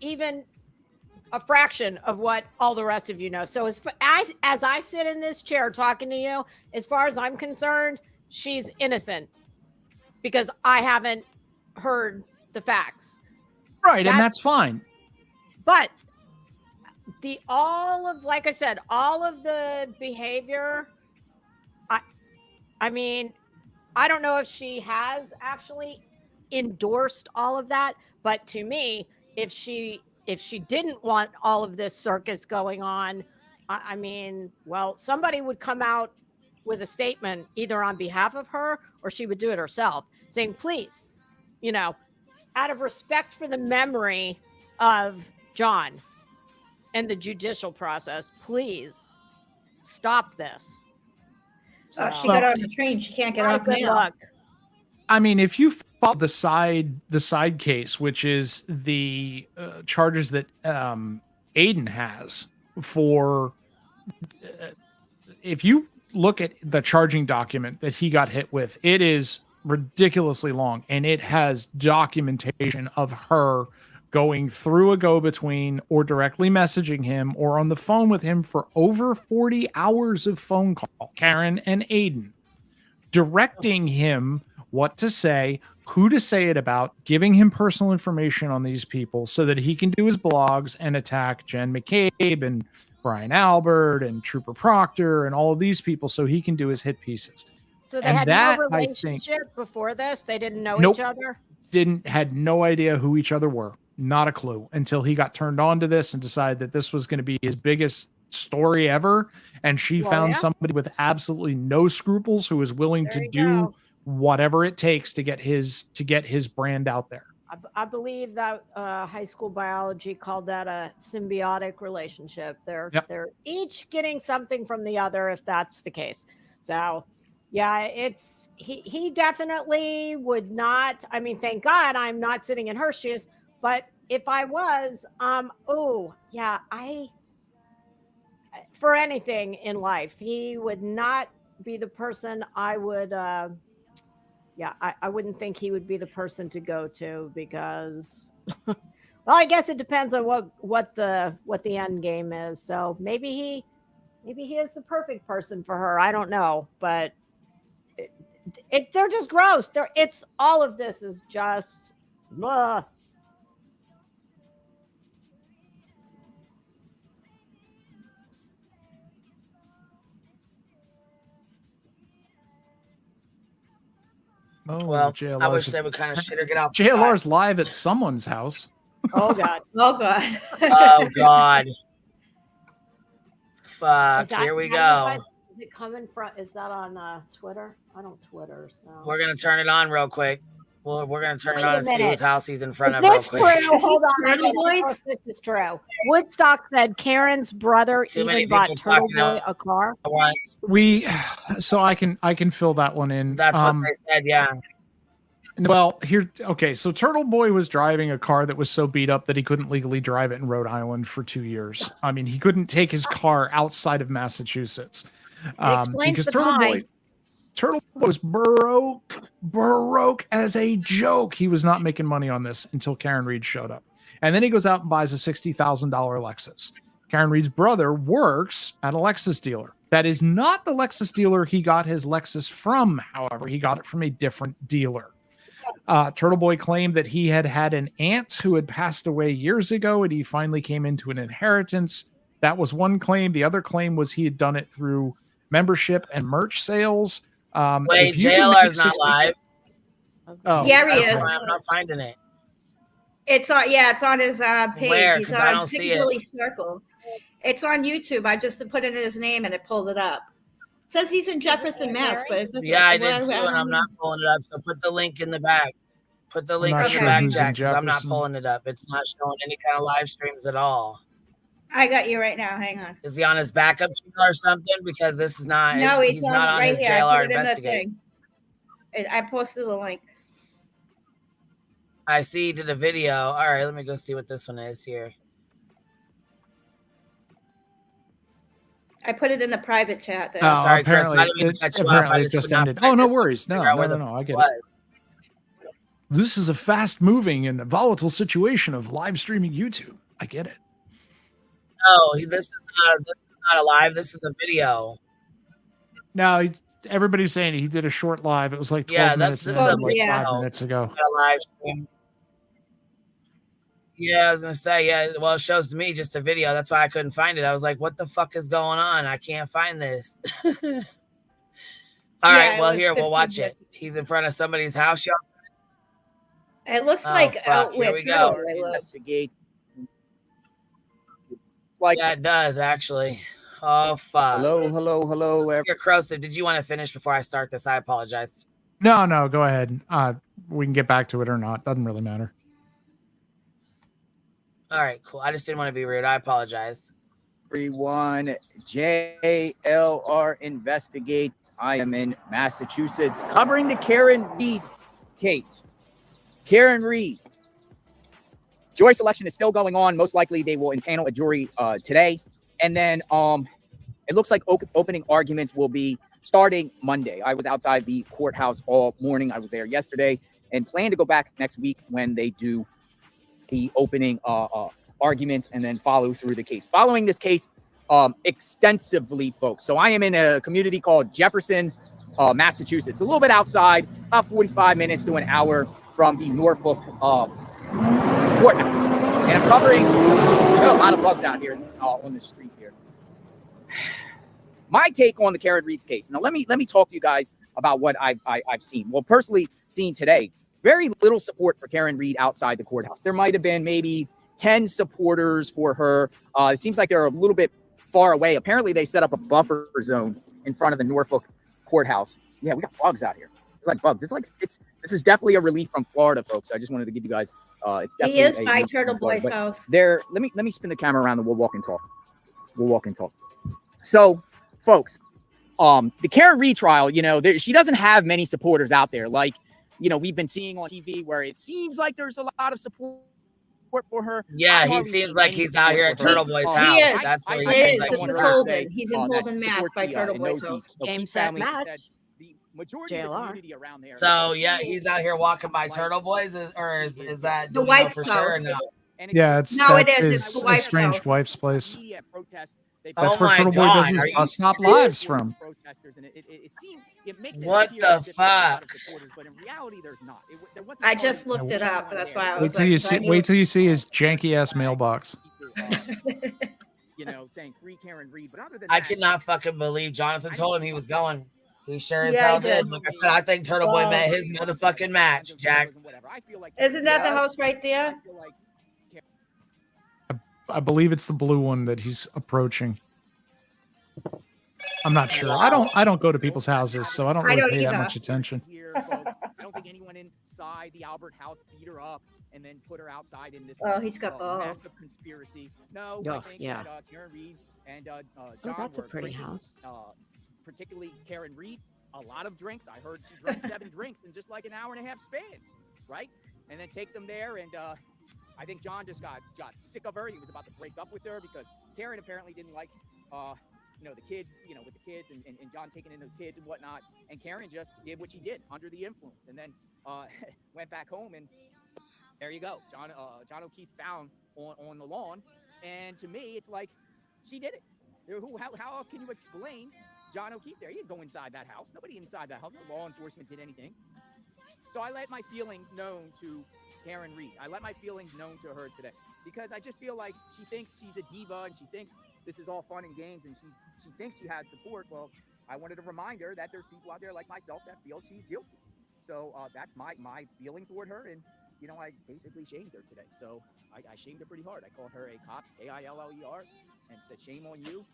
even a fraction of what all the rest of you know. So as I sit in this chair talking to you, as far as I'm concerned, she's innocent because I haven't heard the facts. Right, and that's fine. But like I said, all of the behavior, I mean, I don't know if she has actually endorsed all of that, but to me, if she didn't want all of this circus going on, I mean, well, somebody would come out with a statement either on behalf of her or she would do it herself, saying, please, out of respect for the memory of John and the judicial process, please stop this. So she got on the train. She can't get off now. Luck. I mean, if you follow the side case, which is the charges that Aiden has for, if you look at the charging document that he got hit with, it is ridiculously long, and it has documentation of her going through a go-between or directly messaging him or on the phone with him for over 40 hours of phone call, Karen and Aiden, directing him what to say, who to say it about, giving him personal information on these people so that he can do his blogs and attack Jen McCabe and Brian Albert and Trooper Proctor and all of these people so he can do his hit pieces. So they had no relationship before this? They didn't know each other? Had no idea who each other were. Not a clue until he got turned on to this and decided that this was going to be his biggest story ever. And she found somebody with absolutely no scruples who is willing to do whatever it takes to get his brand out there. I believe that high school biology called that a symbiotic relationship. They're each getting something from the other if that's the case. So yeah, he definitely would not. I mean, thank God I'm not sitting in her shoes. But if I was, for anything in life, he would not be the person I would, I wouldn't think he would be the person to go to because, well, I guess it depends on what the end game is. So maybe he is the perfect person for her. I don't know, but they're just gross. All of this is just, ugh. Oh, well, JLR's I wish they would kind of shit or get out. JLR's live at someone's house. Oh God. Oh God. Oh God. Fuck. Here we go. Is it coming from? Is that on Twitter? I don't Twitter. So we're gonna turn it on real quick. Well, we're gonna turn it on and see whose house he's in front of. Is real this quick. true? Hold on. This is true. Woodstock said Karen's brother even bought Turtle Boy a car. So I can fill that one in. That's what they said. Yeah. Well, so Turtle Boy was driving a car that was so beat up that he couldn't legally drive it in Rhode Island for 2 years. I mean, he couldn't take his car outside of Massachusetts. Because Turtle Boy was broke as a joke. He was not making money on this until Karen Reed showed up. And then he goes out and buys a $60,000 Lexus. Karen Reed's brother works at a Lexus dealer. That is not the Lexus dealer he got his Lexus from, however. He got it from a different dealer. Turtle Boy claimed that he had an aunt who had passed away years ago, and he finally came into an inheritance. That was one claim. The other claim was he had done it through membership and merch sales. Wait, JLR's not live. Oh, yeah, he is. I'm not finding it. It's on. Yeah, it's on his page. Where? He's 'Cause I on don't see it. Piccadilly Circle. It's on YouTube. I just put in his name and it pulled it up. It says he's in Jefferson, Mass. But it doesn't, I did too, and I'm not pulling it up. So put the link in the back. Put the link in the back, Jack, because I'm not pulling it up. It's not showing any kind of live streams at all. I got you right now. Hang on. Is he on his backup channel or something? Because this is not. No, he's not on right his here. JLR I put it in the thing. Investigates. I posted the link. I see he did a video. All right, let me go see what this one is here. I put it in the private chat. There. Oh, Sorry, Chris. apparently, I didn't mean to cut you off. it just ended. Oh, no worries. No, I get it. This is a fast-moving and volatile situation of live streaming YouTube. I get it. No, this is not a live. This is a video. No, everybody's saying he did a short live. It was like 12 Yeah, minutes this and is a ended like video. 5 minutes ago. Not a live stream. Yeah, I was gonna say, yeah. Well, it shows to me just a video. That's why I couldn't find it. I was like, "What the fuck is going on? I can't find this." All right, well, here we'll watch it. He's in front of somebody's house. It looks Oh, like fuck, out here where we Turtle go. Boy lives. Investigate. Like yeah, it does actually. Oh fuck. Hello. You're corrosive. Did you want to finish before I start this? I apologize. No, go ahead. We can get back to it or not. Doesn't really matter. All right, cool. I just didn't want to be rude. I apologize. Everyone, JLR investigates. I am in Massachusetts covering the Karen Reed case. Karen Reed. Jury selection is still going on. Most likely they will impanel a jury today. And then it looks like opening arguments will be starting Monday. I was outside the courthouse all morning. I was there yesterday and plan to go back next week when they do the opening arguments and then follow through the case. Following this case extensively, folks. So I am in a community called Jefferson, Massachusetts. A little bit outside, about 45 minutes to an hour from the Norfolk courthouse. And I'm covering, there are a lot of bugs out here on the street here. My take on the Karen Reed case. Now, let me talk to you guys about what I've seen. Well, personally seen today, very little support for Karen Reed outside the courthouse. There might have been maybe 10 supporters for her. It seems like they're a little bit far away. Apparently, they set up a buffer zone in front of the Norfolk courthouse. Yeah, we got bugs out here. It's like bugs. This is definitely a relief from Florida, folks. I just wanted to give you guys. It's definitely He is by Turtle Boy's house. There. Let me spin the camera around and we'll walk and talk. So, folks, the Karen Reed trial. She doesn't have many supporters out there. Like, we've been seeing on TV where it seems like there's a lot of support for her. Yeah, he seems like he's out here at Turtle Boy's house. He is. That's what He is. like This is Holden. He's in Holden, Mass, by Turtle Boy's house. Game, set, match. JLR. So yeah, he's out here walking by Turtle Boys, or is that The do we know wife's for sure? Or house. no? Yeah, it's No, it that's is. his It's the wife's estranged house. wife's place. Oh That's where my Turtle Boy God, does his are you bus stop serious? lives from. What the fuck? I just looked it up. That's why I was Wait till you see. Wait till you see his janky ass mailbox. Saying free Karen Reed, but other than I that, cannot fucking believe Jonathan told him he was going. He sure as Yeah, hell he did. did. Like I said, I think Turtle Boy met his motherfucking match, Jack. Isn't that the house right there? I believe it's the blue one that he's approaching. I'm not sure. I don't go to people's houses, so I don't really pay that much attention. I don't think anyone inside the Albert house beat her up and then put her outside in this He's got balls. massive conspiracy. No, I think yeah. that Karen Reed and John that's a were pretty drinking, house. Particularly Karen Reed, a lot of drinks. I heard she drank 7 drinks in just like an hour and a half span, right? And then takes them there, and I think John just got sick of her. He was about to break up with her because Karen apparently didn't like the kids, with the kids and John taking in those kids and whatnot. And Karen just did what she did under the influence, and then went back home, and there you go. John O'Keefe's found on the lawn, and to me, it's like she did it. How else can you explain John O'Keefe there? He didn't go inside that house. Nobody inside that house. No law enforcement did anything. So I let my feelings known to Karen Reed. I let my feelings known to her today because I just feel like she thinks she's a diva and she thinks this is all fun and games and she thinks she has support. Well, I wanted to remind her that there's people out there like myself that feel she's guilty. So that's my feeling toward her, and I basically shamed her today. So I shamed her pretty hard. I called her a cop, K-I-L-L-E-R, and said shame on you,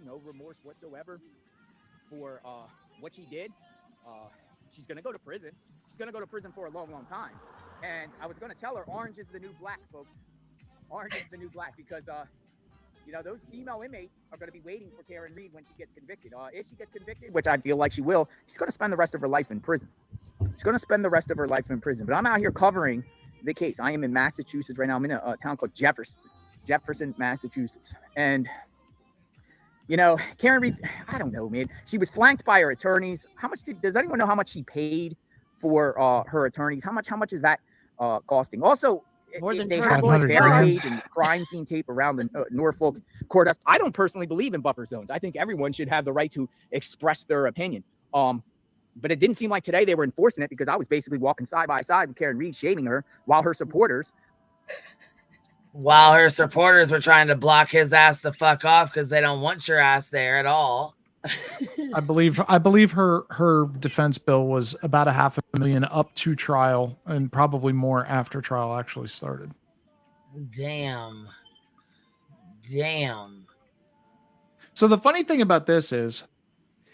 no remorse whatsoever for what she did. She's gonna go to prison. She's gonna go to prison for a long, long time. And I was gonna tell her orange is the new black, folks. Orange is the new black because those female inmates are going to be waiting for Karen Reed when she gets convicted. If she gets convicted, which I feel like she will, she's going to spend the rest of her life in prison. But I'm out here covering the case. I am in Massachusetts right now. I'm in a town called Jefferson, Massachusetts. And, Karen Reed, I don't know, man. She was flanked by her attorneys. Does anyone know how much she paid for her attorneys? How much is that costing? Also, More than they Turtle have Boy's these car. barricades and crime scene tape around the Norfolk courthouse. I don't personally believe in buffer zones. I think everyone should have the right to express their opinion. But it didn't seem like today they were enforcing it, because I was basically walking side by side with Karen Reed, shaming her, while her supporters were trying to block his ass the fuck off because they don't want your ass there at all. I believe her defense bill was about $500,000 up to trial, and probably more after trial actually started. Damn. So the funny thing about this is,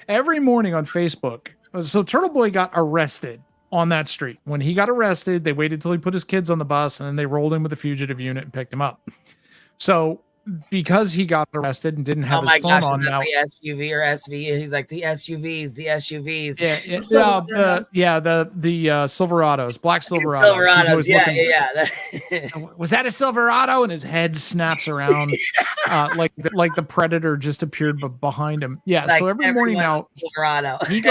every morning on Facebook, so Turtle Boy got arrested on that street. When he got arrested, they waited till he put his kids on the bus, and then they rolled him with a fugitive unit and picked him up. So because he got arrested and didn't have his phone on now, the SUV or SV. He's like, the SUVs. the Silverados, black Silverados. Was that a Silverado? And his head snaps around like the Predator just appeared behind him. Yeah. Like, so every morning now, Silverado. he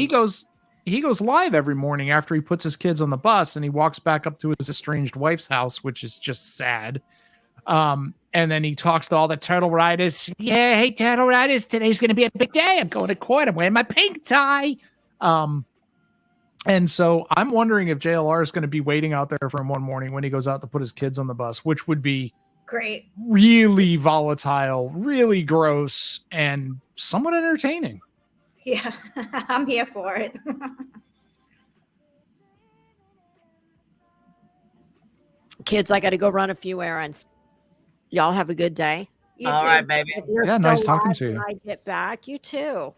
goes live every morning after he puts his kids on the bus, and he walks back up to his estranged wife's house, which is just sad. And then he talks to all the Turtle Riders. Yeah, hey, Turtle Riders, today's going to be a big day. I'm going to court. I'm wearing my pink tie. And so I'm wondering if JLR is going to be waiting out there for him one morning when he goes out to put his kids on the bus, which would be great, really volatile, really gross, and somewhat entertaining. Yeah, I'm here for it. Kids, I got to go run a few errands. Y'all have a good day. All right, baby. If you're Yeah, nice still talking live to you. when I get back, you too.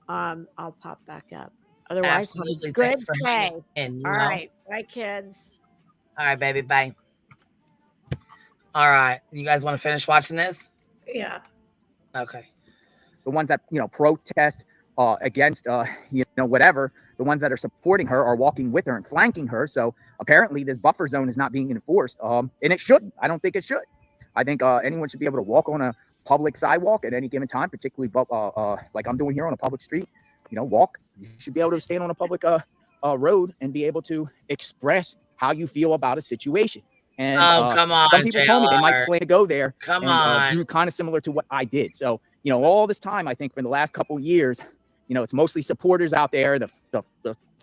I'll pop back up. Otherwise, have a Absolutely. good Thanks for day. hanging in, you All know. right, bye, kids. All right, baby. Bye. All right. You guys want to finish watching this? Yeah. Okay. the ones that, protest against, whatever, the ones that are supporting her are walking with her and flanking her. So apparently this buffer zone is not being enforced. And it shouldn't. I don't think it should. I think anyone should be able to walk on a public sidewalk at any given time, particularly like I'm doing here on a public street. Walk. You should be able to stand on a public road and be able to express how you feel about a situation. And come on, some people told me they might JLR. plan to go there. Come and, on. do kind of similar to what I did. So, all this time, I think for the last couple of years, it's mostly supporters out there. The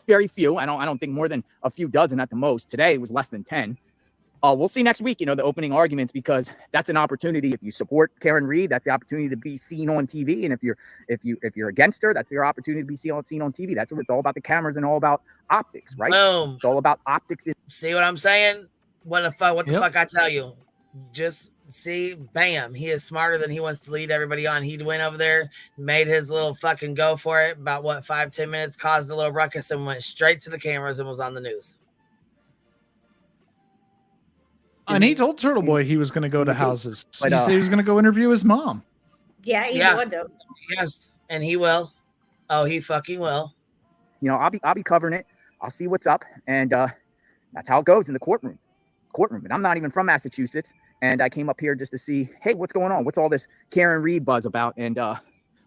very few. I don't think more than a few dozen at the most. Today it was less than 10. We'll see next week, the opening arguments, because that's an opportunity. If you support Karen Reed, that's the opportunity to be seen on TV. And if you're against her, that's your opportunity to be seen on TV. That's what it's all about, the cameras and all about optics, right? Boom. It's all about optics. See what I'm saying? What the fuck I tell you? Just see, bam. He is smarter than he wants to lead everybody on. He went over there, made his little fucking go for it. About 5-10 minutes, caused a little ruckus, and went straight to the cameras and was on the news. And he told Turtle Boy he was going to go to houses. But, He said he was going to go interview his mom. Yeah, he would though. Yes, and he will. Oh, he fucking will. I'll be covering it. I'll see what's up, and that's how it goes in the courtroom. And I'm not even from Massachusetts, and I came up here just to see, hey, what's going on? What's all this Karen Reed buzz about? And a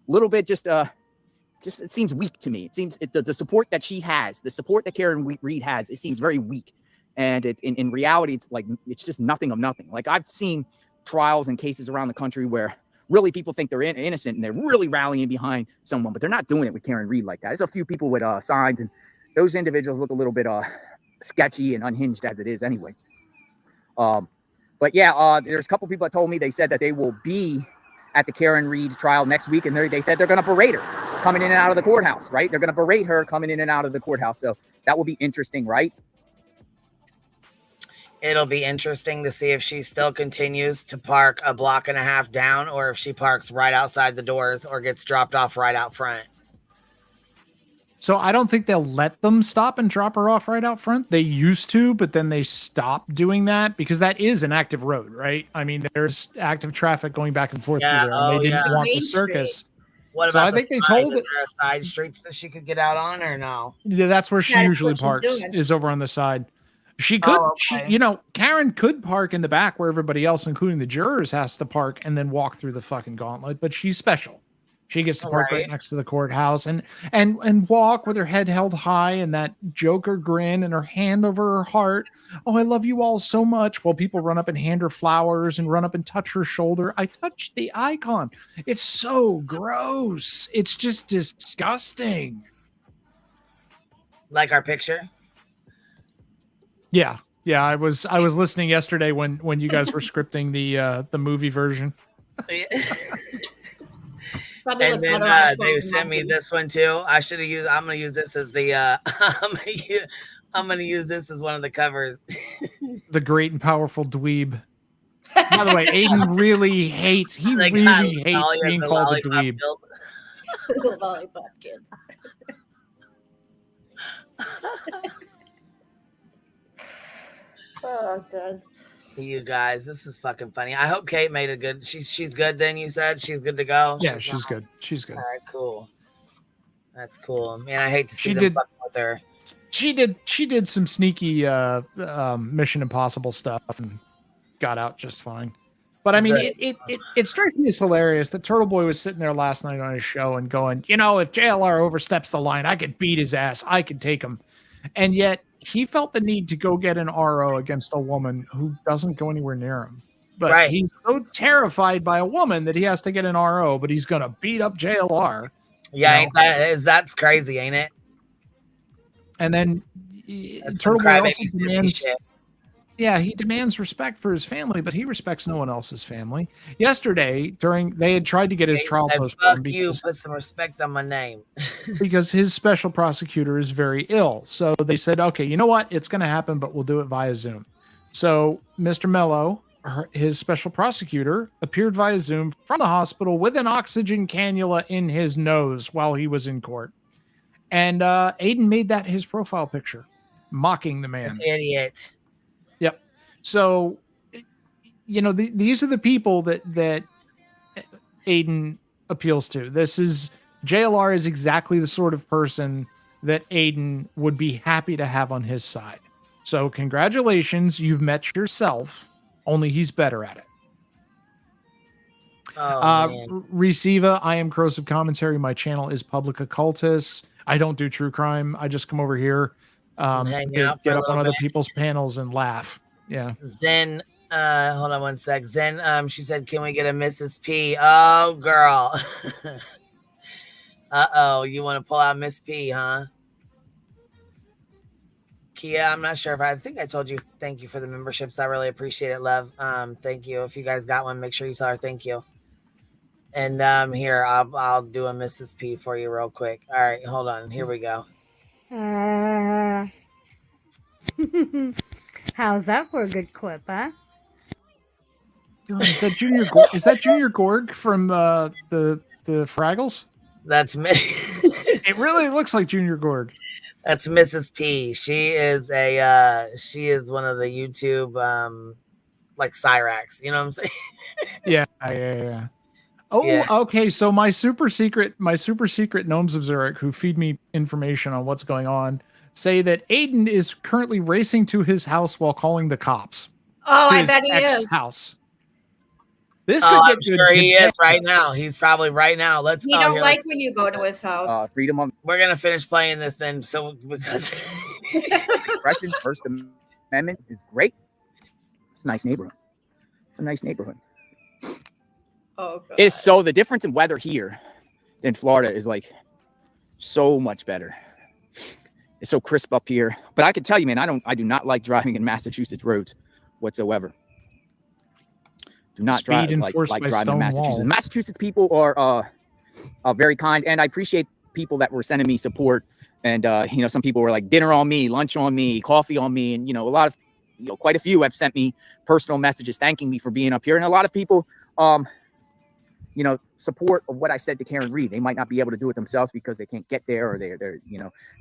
little bit just it seems weak to me. It seems the support that she has, the support that Karen Reed has, it seems very weak. And in reality, it's just nothing of nothing. Like, I've seen trials and cases around the country where really people think they're innocent and they're really rallying behind someone, but they're not doing it with Karen Reed like that. There's a few people with signs, and those individuals look a little bit sketchy and unhinged as it is anyway. But yeah, there's a couple people that told me, they said that they will be at the Karen Reed trial next week, and they said they're going to berate her coming in and out of the courthouse, right? They're going to berate her coming in and out of the courthouse. So that will be interesting, right? It'll be interesting to see if she still continues to park a block and a half down, or if she parks right outside the doors or gets dropped off right out front. So I don't think they'll let them stop and drop her off right out front. They used to, but then they stopped doing that because that is an active road, right? I mean, there's active traffic going back and forth through there, and they didn't want the circus. What So about I think they told it side streets that she could get out on, or no? Yeah, that's where she That's usually what she's parks, doing. is over on the side. She could, okay. Karen could park in the back where everybody else, including the jurors, has to park and then walk through the fucking gauntlet. But she's special. She gets to park right next to the courthouse and walk with her head held high and that Joker grin and her hand over her heart. oh, I love you all so much, while people run up and hand her flowers and run up and touch her shoulder. I touched the icon. It's so gross. It's just disgusting. Like our picture. Yeah. I was listening yesterday when you guys were scripting the movie version. And then they sent me this one too. I should have used. I'm gonna use this as the. I'm gonna use this as one of the covers. The great and powerful dweeb. By the way, Aiden really hates. He Like, really hates being the called a lollipop dweeb. guild. The lollipop kids. Oh god. You guys, this is fucking funny. I hope Kate made it good. She's good. Then you said she's good to go. Yeah, she's good. She's good. All right, cool. That's cool. Man, I hate to see She them did- fucking with her. She did some sneaky Mission Impossible stuff and got out just fine. But I mean, Right. it strikes me as hilarious that Turtle Boy was sitting there last night on his show and going, you know, if JLR oversteps the line, I could beat his ass. I could take him. And yet he felt the need to go get an RO against a woman who doesn't go anywhere near him. But Right. he's so terrified by a woman that he has to get an RO, but he's going to beat up JLR. Yeah, You know? that's crazy, ain't it? And then That's Turtle some Boy crybaby also Disney demands, shit. yeah, he demands respect for his family, but he respects no one else's family. Yesterday, they had tried to get his They trial said, postponed fuck you, because, put some respect on my name. because his special prosecutor is very ill. So they said, okay, you know what? It's going to happen, but we'll do it via Zoom. So Mr. Mello, his special prosecutor, appeared via Zoom from the hospital with an oxygen cannula in his nose while he was in court. And Aiden made that his profile picture, mocking the man. Idiot. Yep. So, you know, these are the people that Aiden appeals to. JLR is exactly the sort of person that Aiden would be happy to have on his side. So congratulations, you've met yourself, only he's better at it. Oh, man. Reciva, I am Corrosive Commentary. My channel is Public Occultist. I don't do true crime. I just come over here hang to out for get a up on little other bit. people's panels and laugh. Yeah. Zen, hold on one sec. Zen, she said, can we get a Mrs. P? Oh, girl. Uh-oh, you want to pull out Miss P, huh? Kia, I'm not sure if I think I told you thank you for the memberships. I really appreciate it, love. Thank you. If you guys got one, make sure you tell her thank you. And here, I'll do a Mrs. P for you real quick. All right, hold on. Here we go. How's that for a good clip, huh? God, is that Junior Gorg from the Fraggles? That's me. It really looks like Junior Gorg. That's Mrs. P. She is one of the YouTube like Cyrax. You know what I'm saying? Yeah. Oh, Yeah. okay. So my super secret gnomes of Zurich, who feed me information on what's going on, say that Aiden is currently racing to his house while calling the cops. Oh, to I his bet he is. ex-house. This could I'm get good sure he today. is right now. He's probably right now. Let's He go. don't Here, like let's- when you go to his house. Freedom of We're gonna finish playing this then. So because expression, First Amendment is great. It's a nice neighborhood. It's a nice neighborhood. Oh, God. It's so the difference in weather here in Florida is like so much better. It's so crisp up here. But I can tell you, man, I do not like driving in Massachusetts roads whatsoever. Do not Speed drive enforced like by driving in stone Massachusetts. wall. Massachusetts people are very kind, and I appreciate people that were sending me support. And some people were like dinner on me, lunch on me, coffee on me, and a lot of quite a few have sent me personal messages thanking me for being up here. And a lot of people support of what I said to Karen Reed. They might not be able to do it themselves because they can't get there, or they're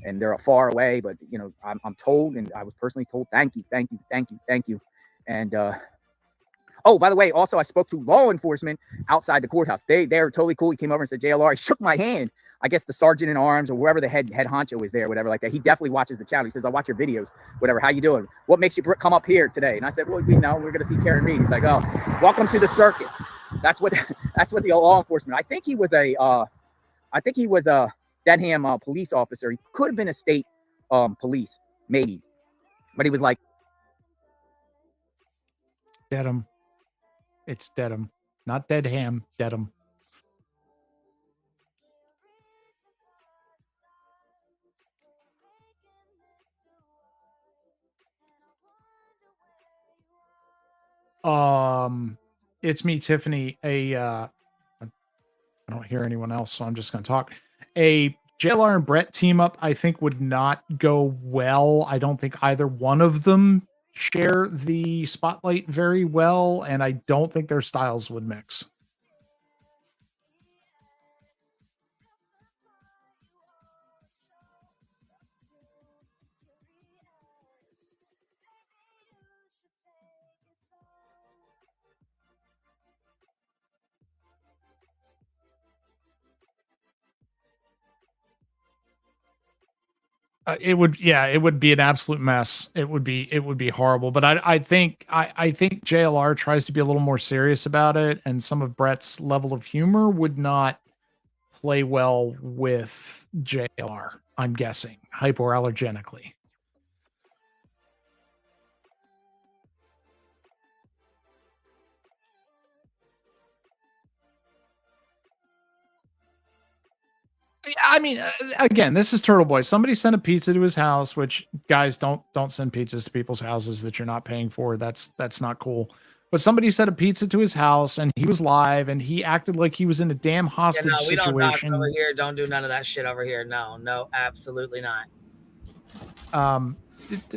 and they're far away. But I'm told, and I was personally told, thank you. And oh, by the way, also I spoke to law enforcement outside the courthouse. They're totally cool. He came over and said, JLR. He shook my hand. I guess the sergeant in arms or whoever the head honcho is there, whatever like that. He definitely watches the channel. He says, I'll watch your videos, whatever. How you doing? What makes you come up here today? And I said, well, we're going to see Karen Reed. He's like, oh, welcome to the circus. That's what the law enforcement. I think he was a Denham police officer. He could have been a state police, maybe. But he was like Dedham. It's Dedham. Not Deadham. Dedham. It's me, Tiffany. I don't hear anyone else, so I'm just going to talk. A JLR and Brett team up, I think, would not go well. I don't think either one of them share the spotlight very well, and I don't think their styles would mix. It would be an absolute mess. It would be horrible. But I think JLR tries to be a little more serious about it, and some of Brett's level of humor would not play well with JLR. I'm guessing hypoallergenically. I mean, again, this is Turtle Boy. Somebody sent a pizza to his house, which guys don't send pizzas to people's houses that you're not paying for. That's not cool. But somebody sent a pizza to his house, and he was live, and he acted like he was in a damn hostage we situation. don't talk over here. Don't do none of that shit over here. No, absolutely not.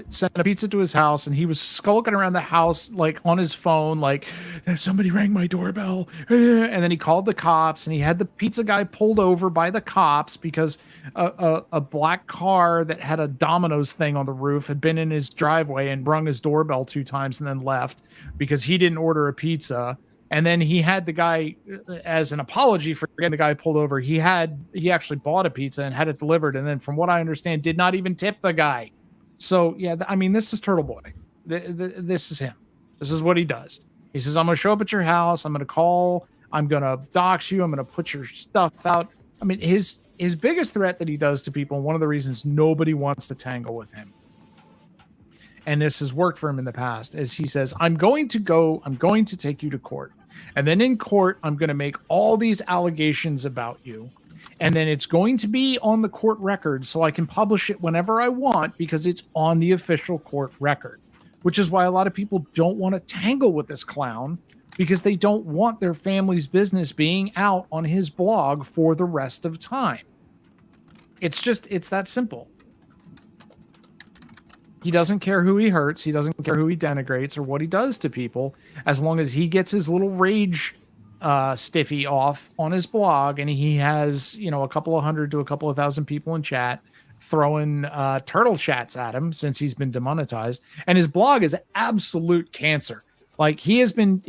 Sent a pizza to his house, and he was skulking around the house like on his phone, like somebody rang my doorbell, and then he called the cops, and he had the pizza guy pulled over by the cops because a black car that had a Domino's thing on the roof had been in his driveway and rung his doorbell 2 times and then left because he didn't order a pizza. And then he had the guy, as an apology for getting the guy pulled over, he actually bought a pizza and had it delivered, and then from what I understand did not even tip the guy. So, yeah, I mean, this is Turtle Boy. This is him. This is what he does. He says, I'm going to show up at your house. I'm going to call. I'm going to dox you. I'm going to put your stuff out. I mean, his biggest threat that he does to people, and one of the reasons nobody wants to tangle with him, and this has worked for him in the past, is he says, I'm going to take you to court. And then in court, I'm going to make all these allegations about you. And then it's going to be on the court record so I can publish it whenever I want because it's on the official court record, which is why a lot of people don't want to tangle with this clown because they don't want their family's business being out on his blog for the rest of time. It's that simple. He doesn't care who he hurts. He doesn't care who he denigrates or what he does to people, as long as he gets his little rage stiffy off on his blog, and he has, a couple of hundred to a couple of thousand people in chat throwing turtle chats at him since he's been demonetized. And his blog is absolute cancer. Like, he has been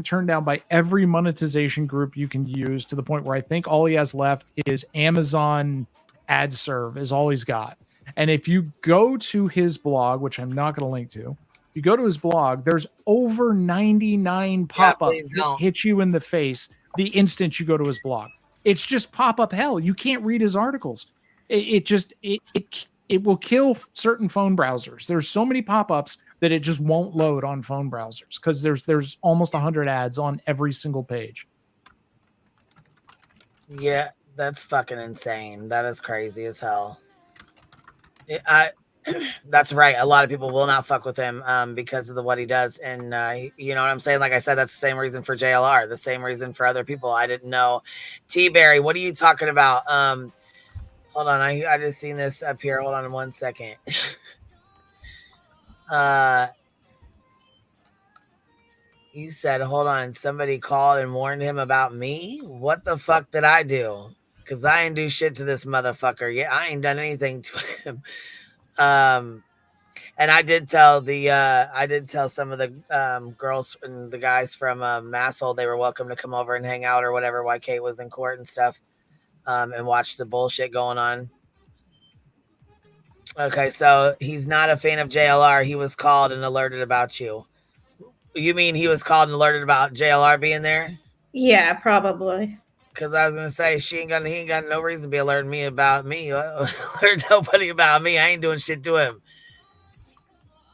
turned down by every monetization group you can use, to the point where I think all he has left is Amazon ad serve is all he's got. And if you go to his blog, which I'm not going to link to, you go to his blog, there's over 99 pop-ups that hit you in the face the instant you go to his blog. It's just pop-up hell. You can't read his articles. It will kill certain phone browsers. There's so many pop-ups that it just won't load on phone browsers because there's almost 100 ads on every single page. Yeah, that's fucking insane. That is crazy as hell. That's right. A lot of people will not fuck with him because of what he does. And you know what I'm saying? Like I said, that's the same reason for JLR, the same reason for other people. I didn't know. T-Berry, what are you talking about? Hold on. I just seen this up here. Hold on 1 second. You said, hold on, somebody called and warned him about me? What the fuck did I do? Because I ain't do shit to this motherfucker. Yeah, I ain't done anything to him. And I did tell some of the girls and the guys from Masshole they were welcome to come over and hang out or whatever while Kate was in court and stuff, and watch the bullshit going on. Okay, so he's not a fan of JLR. He was called and alerted about you. You mean he was called and alerted about JLR being there? Yeah, probably. Because I was gonna say he ain't got no reason to be alerting me about me. Alert nobody about me. I ain't doing shit to him.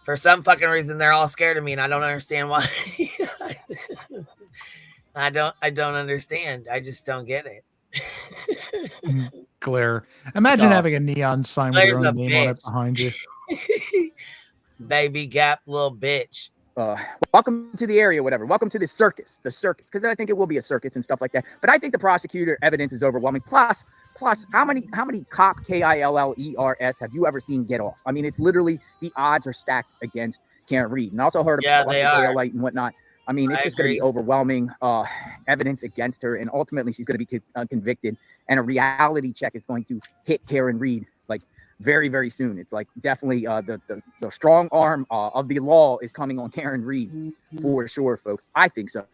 For some fucking reason, they're all scared of me, and I don't understand why. I don't understand. I just don't get it. Glare. Imagine having a neon sign with your Glare's own a name on it bitch. behind you. Baby Gap little bitch. Welcome to the area, whatever. Welcome to the circus, because I think it will be a circus and stuff like that. But I think the prosecutor evidence is overwhelming. Plus, how many cop KILLERS have you ever seen get off? I mean, it's literally the odds are stacked against Karen Reed. And I also heard about they the are. daylight and whatnot. I mean, it's just going to be overwhelming evidence against her, and ultimately she's going to be convicted. And a reality check is going to hit Karen Reed like very, very soon. It's like definitely the strong arm of the law is coming on Karen Reed for sure, folks. I think so.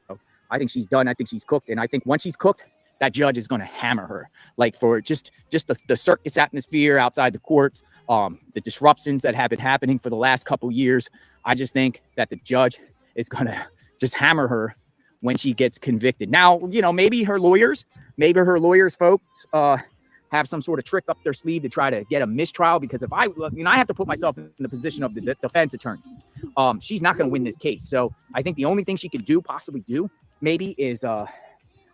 I think she's done. I think she's cooked, and I think once she's cooked, that judge is going to hammer her, like for just the circus atmosphere outside the courts, the disruptions that have been happening for the last couple years. I just think that the judge is going to just hammer her when she gets convicted. Now, you know, maybe her lawyers, folks, have some sort of trick up their sleeve to try to get a mistrial, because if I have to put myself in the position of the defense attorneys. She's not going to win this case. So I think the only thing she could possibly do, maybe is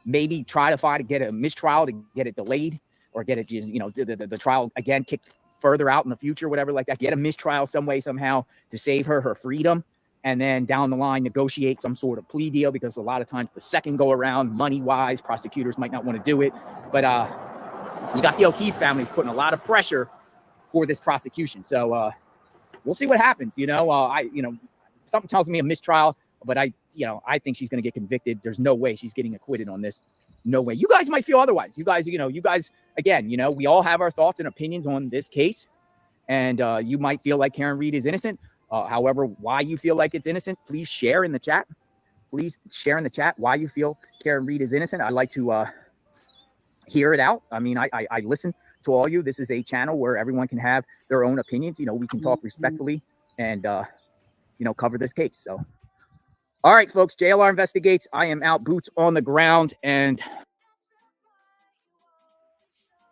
maybe try to get a mistrial to get it delayed, or get it, you know, the trial again kicked further out in the future, whatever like that. Get a mistrial some way, somehow, to save her freedom. And then down the line, negotiate some sort of plea deal, because a lot of times the second go around, money-wise, prosecutors might not want to do it. But you got the O'Keefe families putting a lot of pressure for this prosecution. So we'll see what happens. Something tells me a mistrial, but I think she's going to get convicted. There's no way she's getting acquitted on this. No way. You guys might feel otherwise. You guys, again, we all have our thoughts and opinions on this case. And you might feel like Karen Reed is innocent. However, why you feel like it's innocent, please share in the chat. Please share in the chat why you feel Karen Reed is innocent. I'd like to hear it out. I mean, I listen to all you. This is a channel where everyone can have their own opinions. We can talk respectfully and, cover this case. So, all right, folks, JLR investigates. I am out, boots on the ground, and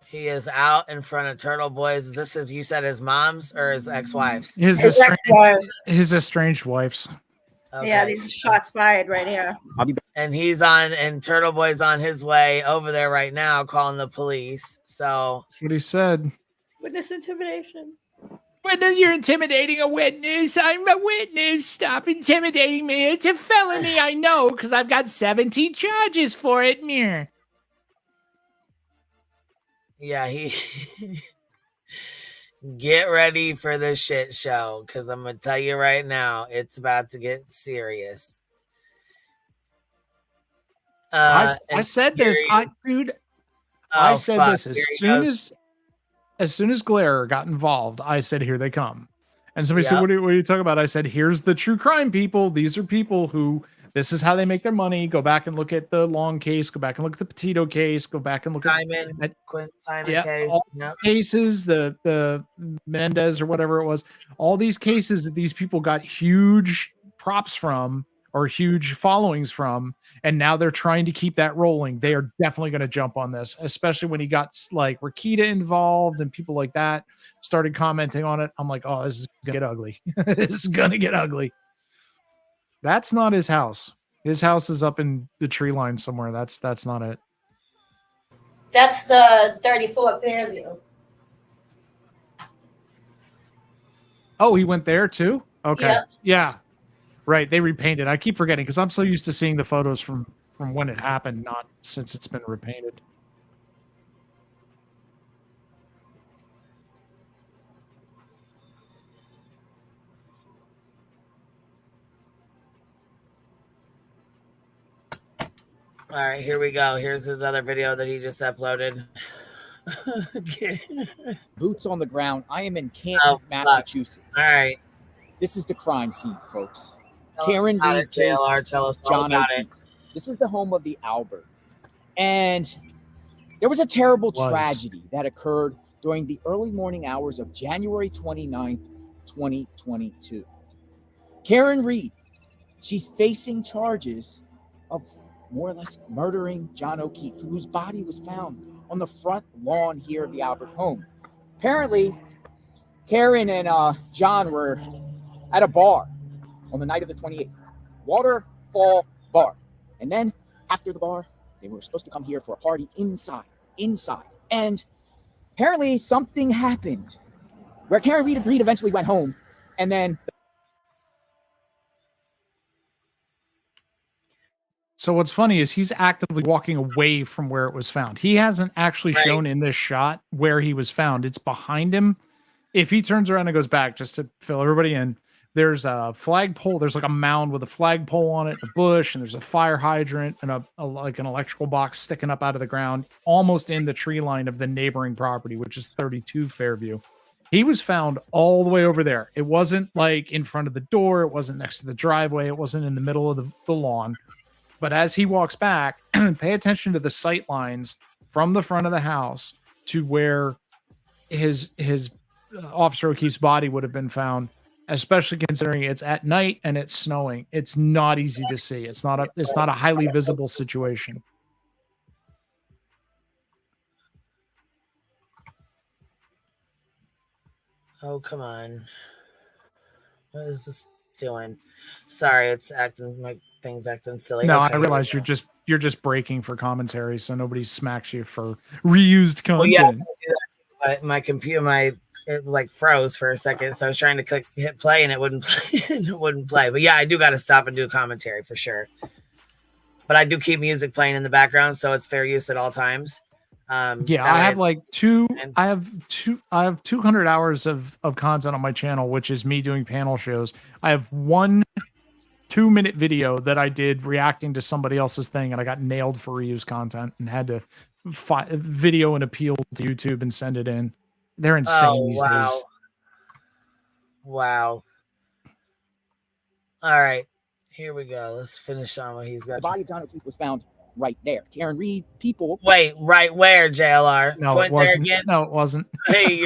he is out in front of Turtle Boys. This is, you said, his mom's or his ex-wife's? His estranged wife's. Okay. Yeah, these shots fired right here. And and Turtle Boy's on his way over there right now, calling the police. So that's what he said. Witness intimidation. Witness, you're intimidating a witness. I'm a witness. Stop intimidating me. It's a felony. I know, because I've got 17 charges for it. Mirror. Yeah, get ready for the shit show, because I'm going to tell you right now, it's about to get serious. I said this. I said this as soon as Glare got involved. I said, here they come. And somebody said, what are you talking about? I said, here's the true crime people. These are people who, this is how they make their money. Go back and look at the Long case. Go back and look at the Petito case. Go back and look at case. All cases, the Menendez or whatever it was. All these cases that these people got huge props from, or huge followings from, and now they're trying to keep that rolling. They are definitely going to jump on this, especially when he got like Rakita involved and people like that started commenting on it. I'm like, oh, this is going to get ugly. This is going to get ugly. That's not his house. His house is up in the tree line somewhere. That's not it. That's the 34th Fairview. Oh, he went there too? Okay. Yep. Yeah. Right. They repainted. I keep forgetting because I'm so used to seeing the photos from when it happened, not since it's been repainted. All right, here we go. Here's his other video that he just uploaded. Okay. Boots on the ground. I am in Canton, Massachusetts. All right. This is the crime scene, folks. Tell Karen Reed, JLR, tell us all John about O'Keefe. This is the home of the Albert. And there was a terrible tragedy that occurred during the early morning hours of January 29th, 2022. Karen Reed, she's facing charges of more or less murdering John O'Keefe, whose body was found on the front lawn here of the Albert home. Apparently, Karen and John were at a bar on the night of the 28th, Waterfall Bar. And then after the bar. They were supposed to come here for a party inside. And apparently something happened where Karen Reed eventually went home, and then. So what's funny is he's actively walking away from where it was found. He hasn't actually shown in this shot where he was found. It's behind him. If he turns around and goes back, just to fill everybody in, there's a flagpole. There's like a mound with a flagpole on it, a bush, and there's a fire hydrant and like an electrical box sticking up out of the ground, almost in the tree line of the neighboring property, which is 32 Fairview. He was found all the way over there. It wasn't like in front of the door. It wasn't next to the driveway. It wasn't in the middle of the lawn. But as he walks back, pay attention to the sight lines from the front of the house to where his Officer O'Keefe's body would have been found, especially considering it's at night and it's snowing. It's not easy to see. It's not a highly visible situation. Oh, come on. What is this doing? Sorry, it's acting like thing's acting silly. No, Okay, I realize you're just breaking for commentary, so nobody smacks you for reused content. Well, yeah, my computer, it like froze for a second, so I was trying to hit play and it wouldn't play. It wouldn't play. But yeah, I do got to stop and do commentary for sure. But I do keep music playing in the background, so it's fair use at all times. Yeah, I have I have 200 hours of content on my channel, which is me doing panel shows. I have 1 2-minute video that I did reacting to somebody else's thing, and I got nailed for reuse content and had to video an appeal to YouTube and send it in. They're insane these days. Wow. All right, here we go. Let's finish on what he's got. The body of John O'Keefe was found right there. Karen Reed, people. Wait, right where, JLR? No, Point it wasn't. there again. No, it wasn't. Hey,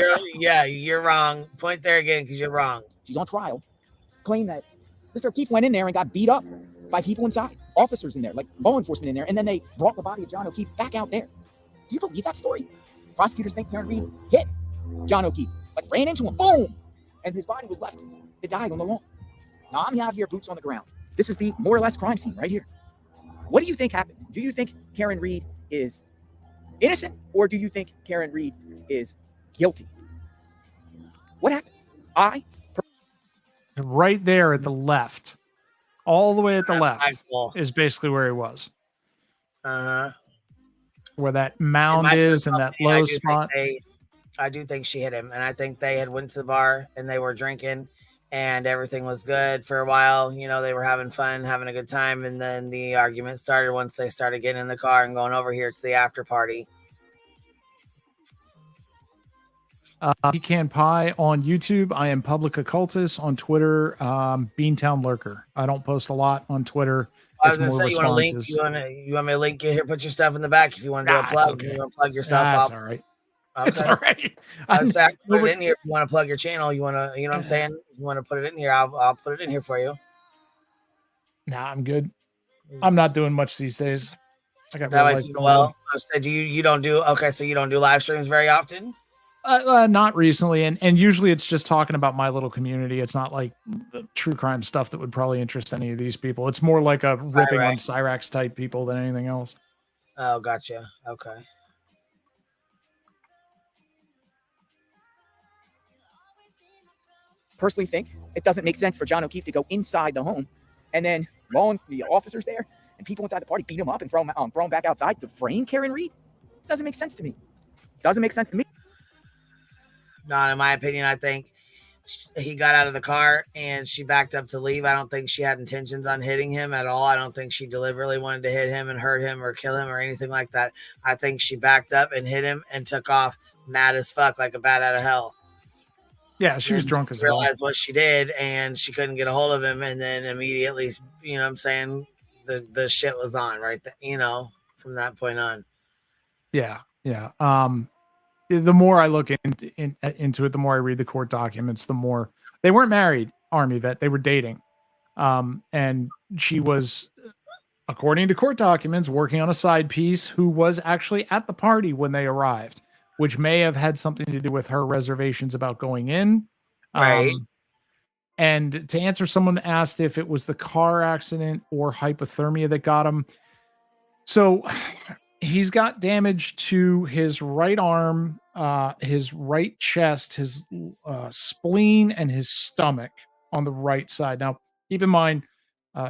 you're wrong. Point there again because you're wrong. She's on trial. Claim that Mr. O'Keefe went in there and got beat up by people inside, officers in there, like law enforcement in there, and then they brought the body of John O'Keefe back out there. Do you believe that story? Prosecutors think Karen Reed hit John O'Keefe, like ran into him, boom, and his body was left to die on the lawn. Now I'm out here, boots on the ground. This is the more or less crime scene right here. What do you think happened? Do you think Karen Reed is innocent, or do you think Karen Reed is guilty? What happened? Right there at the left, all the way at the left is basically where he was. Where that mound is and that low spot. I do think she hit him, and I think they had went to the bar and they were drinking and everything was good for a while. You know, they were having fun, having a good time, and then the argument started once they started getting in the car and going over here to the after party. Pecan Pie on YouTube. I am Public Occultist on Twitter. Beantown Lurker. I don't post a lot on Twitter. I was going to say, you want me to link you here? Put your stuff in the back if you want to do a plug. Okay. You want to plug yourself That's off. all right. Okay. It's all right. I was put it in here if you want to plug your channel. You want to, you know what I'm saying? If you want to put it in here, I'll put it in here for you. Nah, I'm good. I'm not doing much these days. I got that real way, life going well, on. I said you don't do so you don't do live streams very often. Not recently, and usually it's just talking about my little community. It's not like true crime stuff that would probably interest any of these people. It's more like a ripping on Cyrax type people than anything else. Oh, gotcha. Okay. Personally think it doesn't make sense for John O'Keefe to go inside the home and then the officers there and people inside the party beat him up and throw him back outside to frame Karen Reed. It doesn't make sense to me. Doesn't make sense to me. Not in my opinion. I think he got out of the car and she backed up to leave. I don't think she had intentions on hitting him at all. I don't think she deliberately wanted to hit him and hurt him or kill him or anything like that. I think she backed up and hit him and took off mad as fuck, like a bat out of hell. Yeah, she was drunk as hell. Realized what she did and she couldn't get a hold of him, and then immediately, you know what I'm saying, the shit was on right there, you know, from that point on. Yeah. The more I look into it, the more I read the court documents, the more they weren't married, Army vet, they were dating. And she was, according to court documents, working on a side piece who was actually at the party when they arrived, which may have had something to do with her reservations about going in. Right. And to answer, someone asked if it was the car accident or hypothermia that got him. So he's got damage to his right arm, his right chest, his spleen, and his stomach on the right side. Now, keep in mind,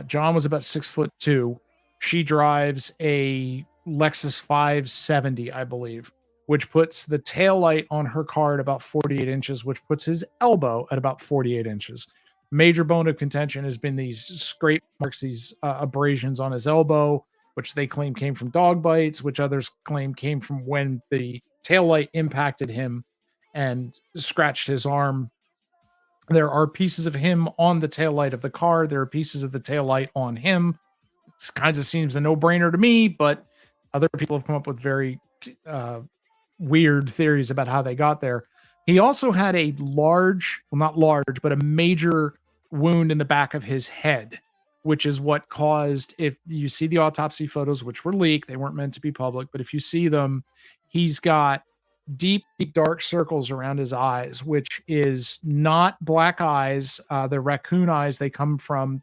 John was about 6'2". She drives a Lexus 570, I believe, which puts the tail light on her car at about 48 inches, which puts his elbow at about 48 inches. Major bone of contention has been these scrape marks, these abrasions on his elbow, which they claim came from dog bites, which others claim came from when the taillight impacted him and scratched his arm. There are pieces of him on the taillight of the car. There are pieces of the taillight on him. It kind of seems a no-brainer to me, but other people have come up with very weird theories about how they got there. He also had a large, well, not large, but a major wound in the back of his head, which is what caused, if you see the autopsy photos, which were leaked, they weren't meant to be public, but if you see them, he's got deep, deep dark circles around his eyes, which is not black eyes. They're raccoon eyes. They come from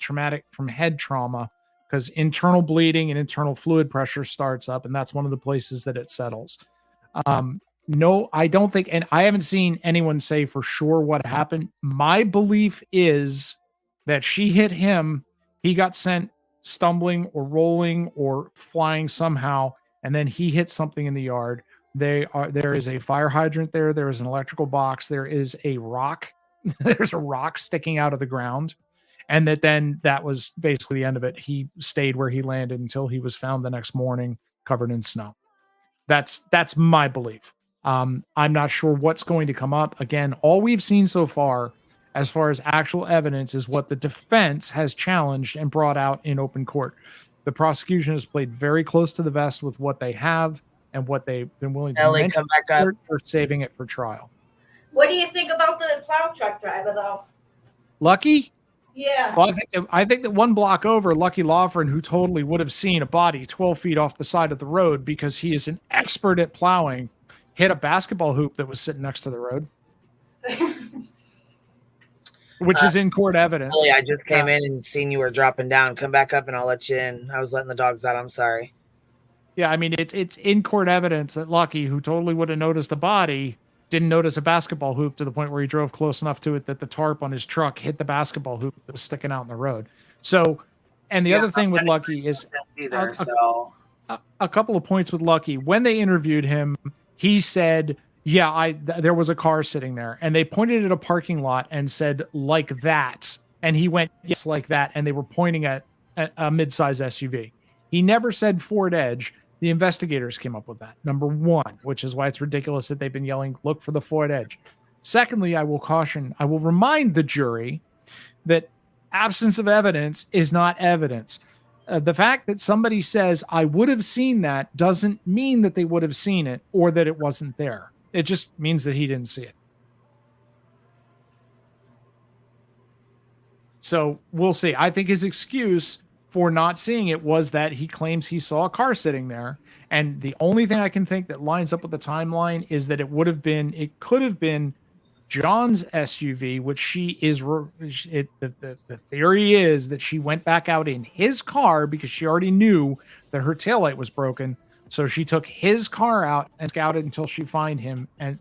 head trauma, because internal bleeding and internal fluid pressure starts up, and that's one of the places that it settles. No, I don't think, and I haven't seen anyone say for sure what happened. My belief is that she hit him, he got sent stumbling or rolling or flying somehow, and then he hit something in the yard. There is a fire hydrant there. There is an electrical box. There is a rock. There's a rock sticking out of the ground. And that was basically the end of it. He stayed where he landed until he was found the next morning covered in snow. That's my belief. I'm not sure what's going to come up. Again, all we've seen so far, as far as actual evidence, is what the defense has challenged and brought out in open court. The prosecution has played very close to the vest with what they have and what they've been willing to Ellie, mention. come back up. Or saving it for trial. What do you think about the plow truck driver, though? Lucky? Yeah. Well, I think that one block over, Lucky Lawford, who totally would have seen a body 12 feet off the side of the road because he is an expert at plowing, hit a basketball hoop that was sitting next to the road, which is in court evidence. Ellie, I just came in and seen you were dropping down. Come back up and I'll let you in. I was letting the dogs out. I'm sorry. Yeah, I mean, it's in court evidence that Lucky, who totally would have noticed a body, didn't notice a basketball hoop to the point where he drove close enough to it that the tarp on his truck hit the basketball hoop that was sticking out in the road. So, and the other thing with Lucky is a couple of points with Lucky. When they interviewed him, he said, yeah, there was a car sitting there, and they pointed at a parking lot and said, like that. And he went, yes, like that. And they were pointing at a mid-size SUV. He never said Ford Edge. The investigators came up with that, number one, which is why it's ridiculous that they've been yelling, look for the Ford Edge. Secondly, I will remind the jury that absence of evidence is not evidence. The fact that somebody says, I would have seen that, doesn't mean that they would have seen it or that it wasn't there. It just means that he didn't see it. So we'll see. I think his excuse for not seeing it was that he claims he saw a car sitting there. And the only thing I can think that lines up with the timeline is that it could have been John's SUV, which the theory is that she went back out in his car because she already knew that her taillight was broken. So she took his car out and scouted until she found him, and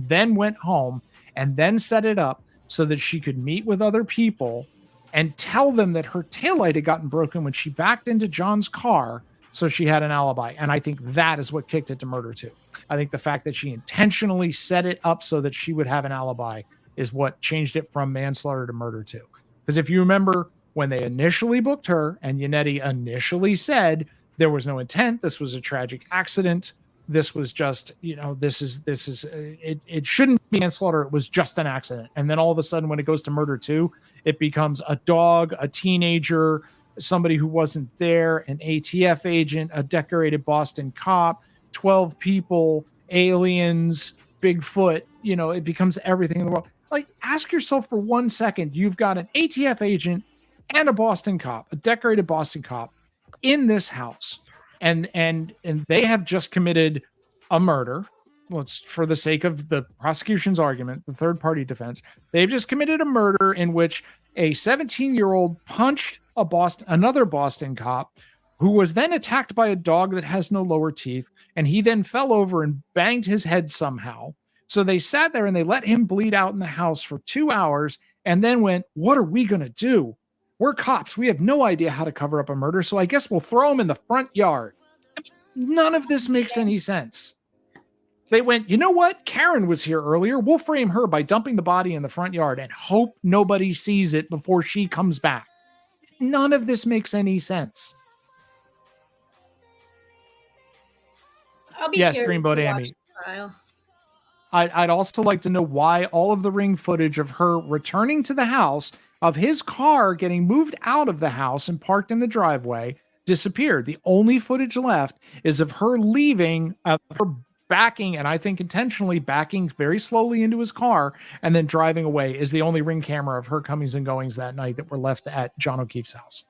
then went home and then set it up so that she could meet with other people and tell them that her taillight had gotten broken when she backed into John's car, so she had an alibi. And I think that is what kicked it to murder too. I think the fact that she intentionally set it up so that she would have an alibi is what changed it from manslaughter to murder too. Because if you remember, when they initially booked her and Yannetti initially said there was no intent, this was a tragic accident, this was just, it shouldn't be manslaughter, it was just an accident. And then all of a sudden, when it goes to murder too, it becomes a dog, a teenager, somebody who wasn't there, an ATF agent, a decorated Boston cop, 12 people, aliens, Bigfoot. It becomes everything in the world. Like, ask yourself for 1 second, you've got an ATF agent and a Boston cop, a decorated Boston cop in this house. And they have just committed a murder. Let's, for the sake of the prosecution's argument, the third party defense, they've just committed a murder in which a 17-year-old punched another Boston cop, who was then attacked by a dog that has no lower teeth, and he then fell over and banged his head somehow. So they sat there and they let him bleed out in the house for 2 hours and then went, what are we going to do? We're cops. We have no idea how to cover up a murder, so I guess we'll throw him in the front yard. None of this makes any sense. They went, you know what? Karen was here earlier. We'll frame her by dumping the body in the front yard and hope nobody sees it before she comes back. None of this makes any sense. I'll be Yes, curious Dreamboat to watch Amy. the trial. I'd also like to know why all of the ring footage of her returning to the house, of his car getting moved out of the house and parked in the driveway, disappeared. The only footage left is of her leaving, her backing, and I think intentionally backing very slowly into his car and then driving away is the only ring camera of her comings and goings that night that were left at John O'Keefe's house.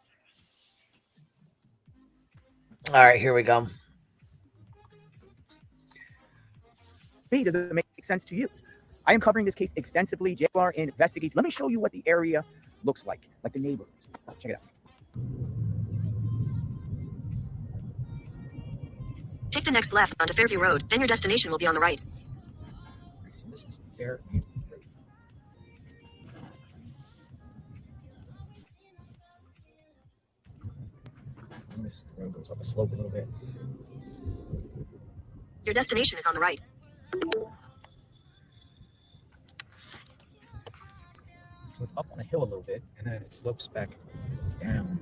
All right, here we go. Does it make sense to you? I am covering this case extensively. JLR investigates. Let me show you what the area looks like the neighborhoods. Check it out. Take the next left onto Fairview Road, then your destination will be on the right. So this is Fairview Road. This road goes up a slope a little bit. Your destination is on the right. So it's up on a hill a little bit, and then it slopes back down.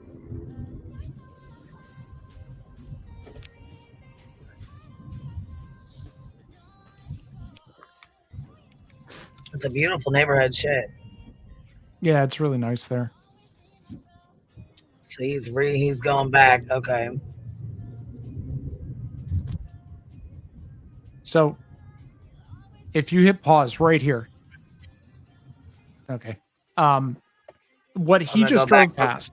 It's a beautiful neighborhood. Shit. Yeah, it's really nice there. So he's going back. Okay. So if you hit pause right here. Okay. What he just drove past.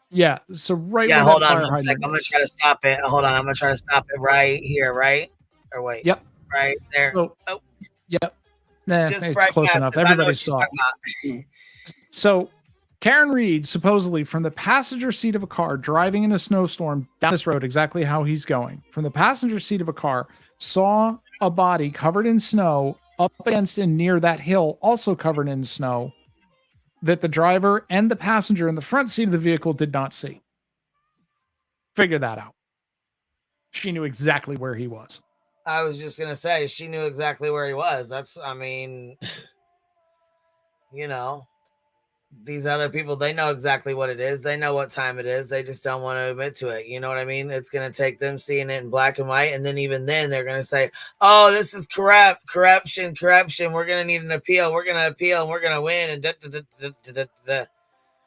Yeah. So right. Yeah. where Hold that on fire one second. hydrant I'm gonna is. try to stop it. Hold on. I'm gonna try to stop it right here. Right. Or wait. Yep. Right there. So, oh. Yep. Nah, Just it's right close past enough. it. I know Everybody what she's saw it. talking about. So Karen Reed, supposedly from the passenger seat of a car driving in a snowstorm down this road, exactly how he's going, from the passenger seat of a car, saw a body covered in snow up against and near that hill, also covered in snow, that the driver and the passenger in the front seat of the vehicle did not see. Figure that out. She knew exactly where he was. I was just gonna say she knew exactly where he was. I mean, you know, these other people, they know exactly what it is. They know what time it is. They just don't want to admit to it. You know what I mean? It's gonna take them seeing it in black and white, and then even then they're gonna say, "Oh, this is corruption. We're gonna need an appeal. We're gonna appeal, and we're gonna win." And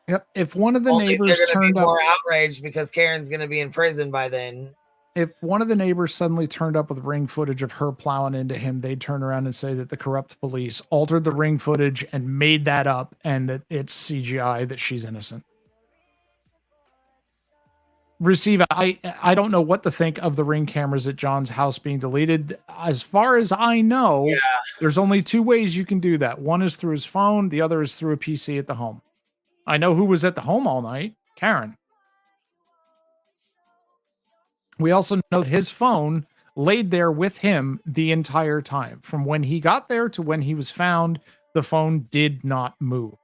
Yep. If one of the only neighbors they're gonna turned be up, more outraged because Karen's gonna be in prison by then. if one of the neighbors suddenly turned up with ring footage of her plowing into him, they'd turn around and say that the corrupt police altered the ring footage and made that up and that it's CGI, that she's innocent. Receive, I don't know what to think of the ring cameras at John's house being deleted. As far as I know, there's only two ways you can do that. One is through his phone. The other is through a PC at the home. I know who was at the home all night. Karen. We also know that his phone laid there with him the entire time. From when he got there to when he was found, the phone did not move.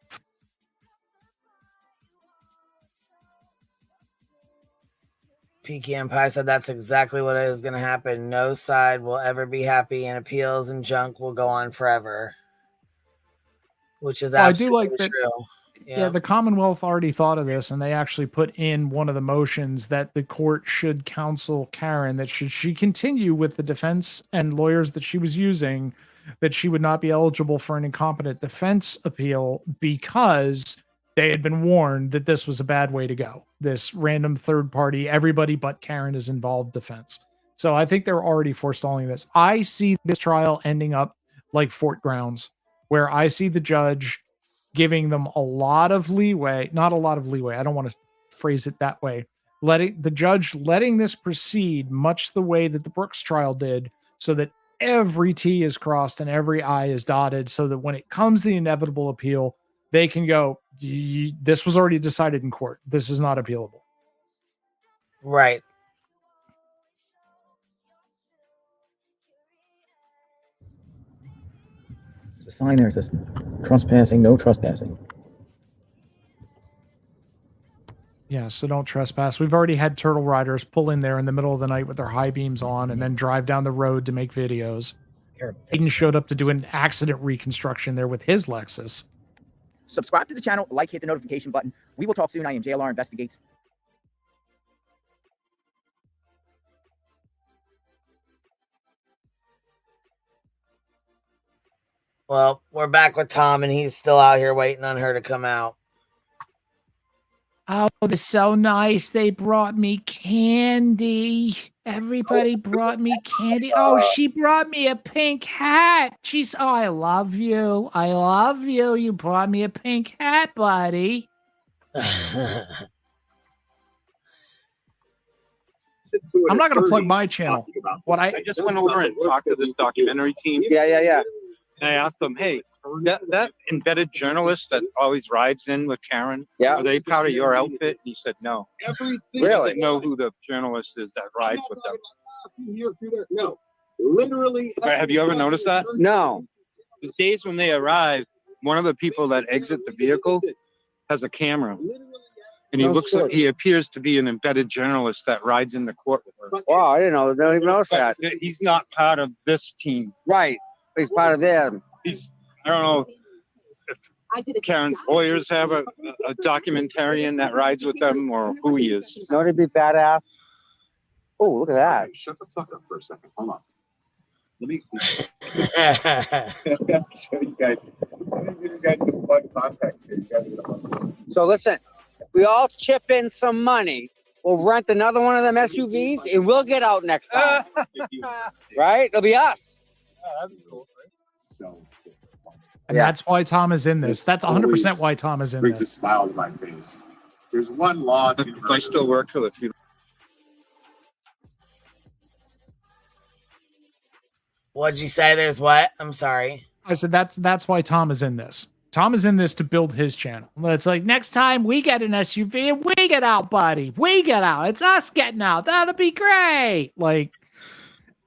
Peaky Empire said that's exactly what is going to happen. No side will ever be happy, and appeals and junk will go on forever. Which is absolutely I do like that. true. Yeah, the Commonwealth already thought of this, and they actually put in one of the motions that the court should counsel Karen that should she continue with the defense and lawyers that she was using, that she would not be eligible for an incompetent defense appeal because they had been warned that this was a bad way to go. This random third party, everybody but Karen is involved defense. So I think they're already forestalling this. I see this trial ending up like Fort Grounds, where I see the judge giving them a lot of leeway, not a lot of leeway. I don't want to phrase it that way. Letting this proceed much the way that the Brooks trial did, so that every T is crossed and every I is dotted, so that when it comes to the inevitable appeal, they can go, this was already decided in court. This is not appealable. Right. There's a sign there that says trespassing, no trespassing. Yeah, so don't trespass. We've already had turtle riders pull in there in the middle of the night with their high beams on and then drive down the road to make videos. Aiden showed up to do an accident reconstruction there with his Lexus. Subscribe to the channel, like, hit the notification button. We will talk soon. I am JLR Investigates. Well, we're back with Tom, and he's still out here waiting on her to come out. Oh, they're so nice. They brought me candy. Everybody brought me candy. Oh, she brought me a pink hat. She's, oh, I love you. I love you. You brought me a pink hat, buddy. I'm not going to plug my channel. What I just went over and talked to this documentary team. Yeah. And I asked them, hey, that embedded journalist that always rides in with Karen, are they part of your outfit? And he said no. He doesn't know who the journalist is that rides with them. No, literally. Have you ever noticed that? No. The days when they arrive, one of the people that exit the vehicle has a camera. And he looks like he appears to be an embedded journalist that rides in the courtroom. Wow, I didn't know. I don't even notice that. He's not part of this team. Right. He's part of them. I don't know if Karen's lawyers have a documentarian that rides with them or who he is. No, it'd be badass. Oh, look at that. Shut the fuck up for a second. Hold on. Let me show you guys. Let me give you guys some fun context here. You guys are gonna love it. So listen, if we all chip in some money, we'll rent another one of them SUVs and we'll get out next time. Right? It'll be us. That'd be cool, right? So And that's why Tom is in this. That's 100% why Tom is in brings this. a smile to my face. There's one law to I still work for the funeral. What'd you say? There's what? I'm sorry. I said that's why Tom is in this. Tom is in this to build his channel. It's like next time we get an SUV and we get out, buddy. We get out. It's us getting out. That'll be great. Like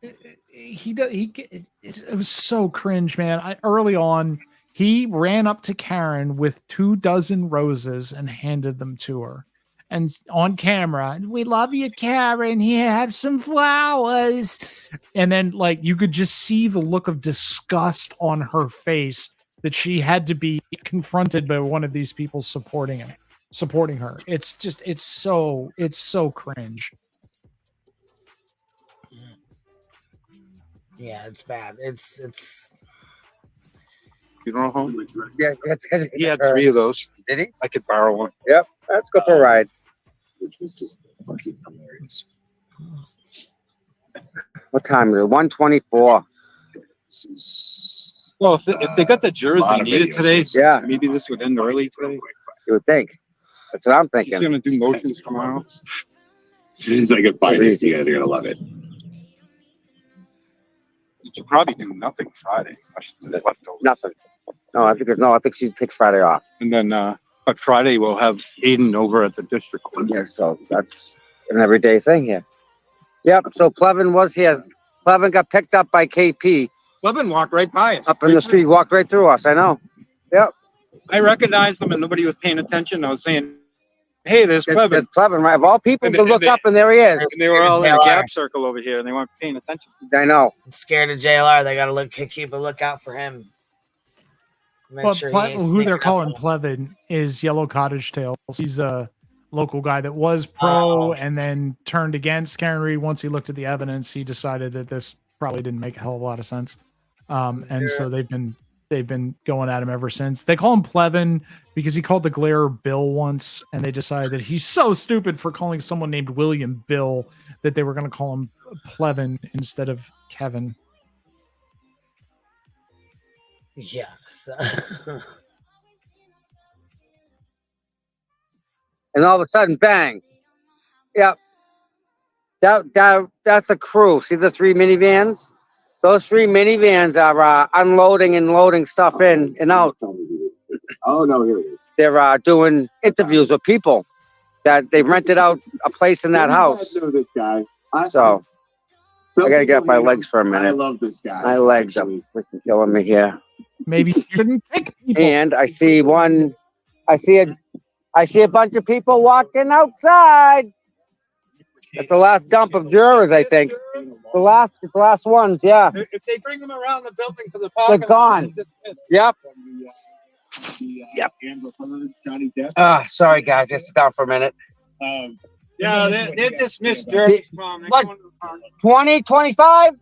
it was so cringe, man. Early on, he ran up to Karen with 24 roses and handed them to her. And on camera, we love you, Karen. Here, have some flowers. And then, like, you could just see the look of disgust on her face that she had to be confronted by one of these people supporting her. It's just, it's so cringe. Yeah, it's bad. It's. You don't know home? Yeah, he had 3 of those. Did he? I could borrow one. Yep. Let's go for a ride. Which was just fucking hilarious. What time is it? 1:24. Well, if they got the jurors they needed today, yeah, maybe this would end early today. You would think. That's what I'm thinking. He's gonna do motions tomorrow. As soon as I get by this, you guys are gonna love it. You should probably do nothing Friday. I should say left over. Nothing. No, I think she takes Friday off. And then, but Friday we'll have Aiden over at the district court. Yeah, so that's an everyday thing here. Yep. So Plevin was here. Plevin got picked up by KP. Plevin walked right by us. Up in the street, walked right through us. I know. Yep. I recognized him, and nobody was paying attention. I was saying, "Hey, there's Plevin." It's Plevin, right? Of all people to look up, and there he is. And they were all in a gap circle over here, and they weren't paying attention. I know. I'm scared of JLR. They gotta keep a lookout for him. Well, who they're calling Plevin is Yellow Cottage Tales. He's a local guy that was pro and then turned against Karen Reed. Once he looked at the evidence, he decided that this probably didn't make a hell of a lot of sense. So they've been going at him ever since. They call him Plevin because he called the Glare Bill once, and they decided that he's so stupid for calling someone named William Bill that they were going to call him Plevin instead of Kevin. Yes. And all of a sudden, bang. Yep. That's a crew. See the 3 minivans? Those 3 minivans are unloading and loading stuff in and out. Oh no, here it is. They're doing interviews with people. that they rented out a place in that house. I know this guy. So I gotta get up my legs for a minute. I love this guy. My legs are freaking killing me here. Maybe you shouldn't pick people. And I see a bunch of people walking outside. That's the last dump of jurors, I think. The last ones, yeah. If they bring them around the building to the They're parking gone. Yep. Yep. Sorry guys, it's gone for a minute. Yeah, they're dismissed jurors from. Like 20, 25?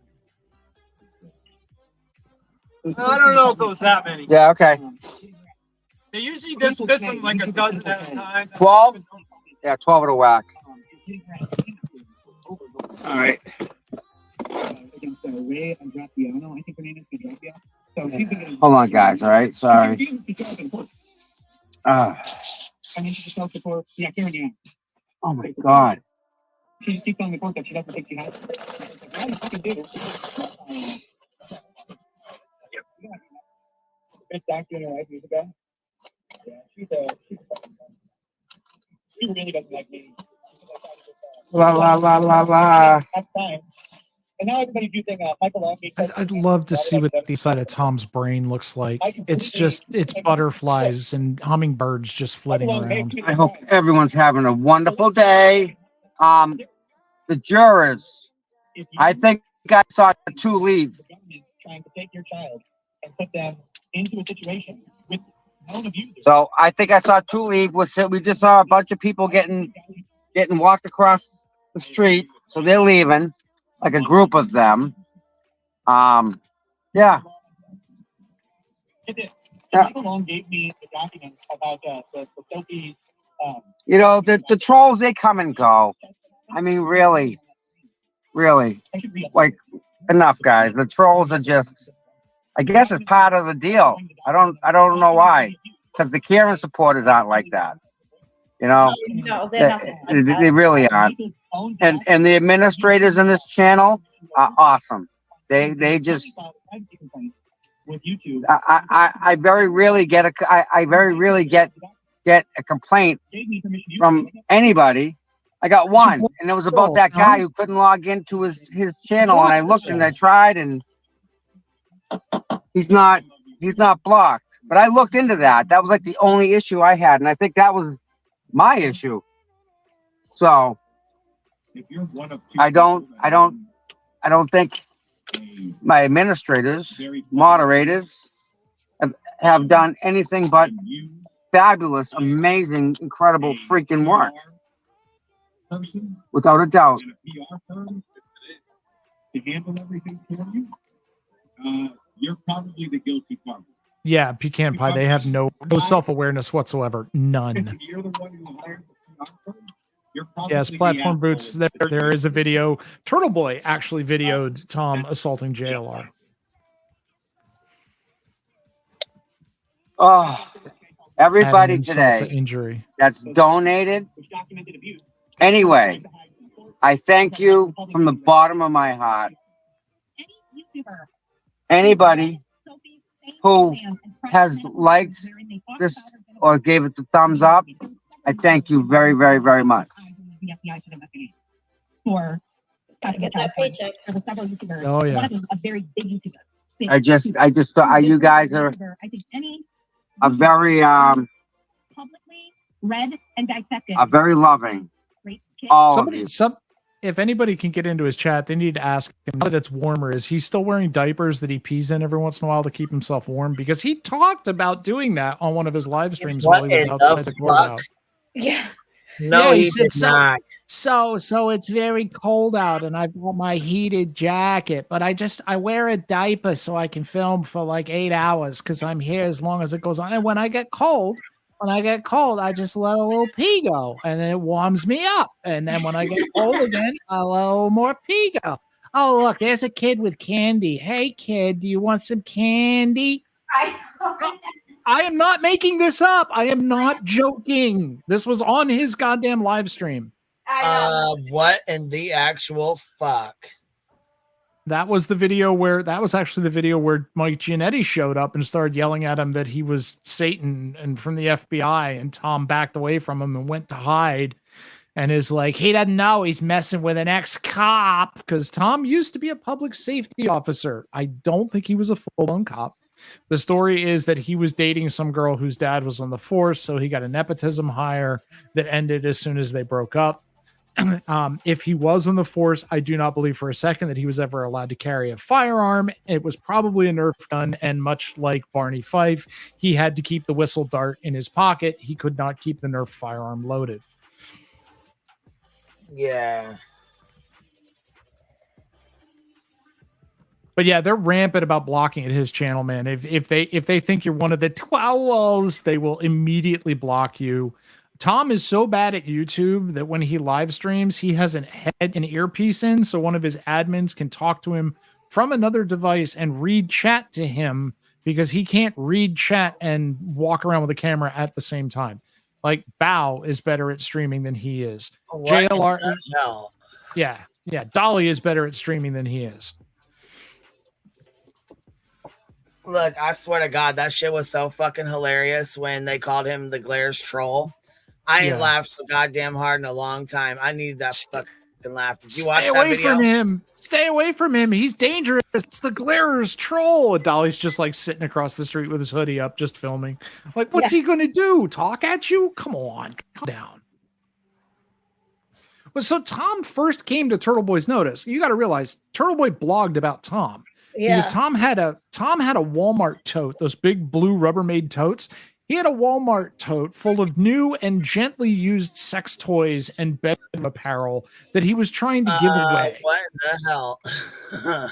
I don't know if it was that many. Yeah, okay. They usually dismiss them like a dozen at a time. 12? Yeah, 12 at a whack. All right. Hold on, guys. All right. Sorry. Oh my God. She keeps on the court that she doesn't think she has. Good doctor in her life years ago. Yeah, she's she really doesn't like me. La la la la la. That's fine. And now everybody's using Michael Longgate. I'd love to see what the side of Tom's brain looks like. It's butterflies and hummingbirds just flitting around. I hope everyone's having a wonderful day. The jurors, I think I saw 2 leave. Trying to take your child and put them into a situation with known abusers. So I think I saw 2 leave. We just saw a bunch of people getting walked across the street. So they're leaving, like a group of them. Yeah. Michael Long gave me the documents about the Sophie. You know, the trolls, they come and go. I mean, really, like, enough, guys. The trolls are just, I guess it's part of the deal. I don't know why, because the Karen supporters aren't like that. You know, No, they're nothing like that. they really aren't. And the administrators in this channel are awesome. They just, I very rarely get a complaint from anybody. I got one, and it was about that guy who couldn't log into his channel. And I looked and I tried, and he's not blocked. But I looked into that. That was like the only issue I had, and I think that was my issue. So I don't think my administrators, moderators have done anything but fabulous, amazing, incredible freaking work. Without a doubt. To handle everything for you, you're probably the guilty party. Yeah, Pecan Pie, they have no self-awareness whatsoever. None. You're the one who hired the Yes, Platform Boots, there is a video. Turtle Boy actually videoed Tom assaulting JLR. Oh, everybody insult today to injury. that's donated. Anyway, I thank you from the bottom of my heart. Anybody who has liked this or gave it the thumbs up, I thank you very, very, very much. Gotta get that paycheck. Oh yeah. I just thought you guys are a very read and dissected. very loving. All of you. If anybody can get into his chat, they need to ask him now that it's warmer. Is he still wearing diapers that he pees in every once in a while to keep himself warm? Because he talked about doing that on one of his live streams while he was outside the courthouse. Yeah. No, he said did not. So it's very cold out, and I've got my heated jacket, but I wear a diaper so I can film for like 8 hours because I'm here as long as it goes on. And when I get cold, I just let a little pee go, and then it warms me up. And then when I get cold again, I let a little more pee go. Oh, look, there's a kid with candy. Hey, kid, do you want some candy? I am not making this up. I am not joking. This was on his goddamn live stream. What in the actual fuck? That was actually the video where Mike Giannetti showed up and started yelling at him that he was Satan and from the FBI, and Tom backed away from him and went to hide. and is like, he doesn't know he's messing with an ex-cop, because Tom used to be a public safety officer. I don't think he was a full-blown cop. The story is that he was dating some girl whose dad was on the force, so he got a nepotism hire that ended as soon as they broke up. If he was on the force, I do not believe for a second that he was ever allowed to carry a firearm. It was probably a Nerf gun, and much like Barney Fife, he had to keep the whistle dart in his pocket. He could not keep the Nerf firearm loaded. Yeah. But yeah, they're rampant about blocking at his channel, man. If they think you're one of the twowels, they will immediately block you. Tom is so bad at YouTube that when he live streams, he has an earpiece in, so one of his admins can talk to him from another device and read chat to him, because he can't read chat and walk around with a camera at the same time. Like, Bao is better at streaming than he is. JLR, yeah, Dolly is better at streaming than he is. Look, I swear to God, that shit was so fucking hilarious when they called him the Glares troll. I ain't laughed so goddamn hard in a long time. I need that fucking laugh. Did you watch that video? Stay away from him. Stay away from him. He's dangerous. It's the Glares troll. And Dolly's just like sitting across the street with his hoodie up, just filming. Like, what's he going to do? Talk at you? Come on, calm down. But so Tom first came to Turtle Boy's notice. You got to realize Turtle Boy blogged about Tom. Yeah. Because Tom had a Walmart tote, those big blue Rubbermaid totes. He had a Walmart tote full of new and gently used sex toys and bedroom apparel that he was trying to give away. What the hell?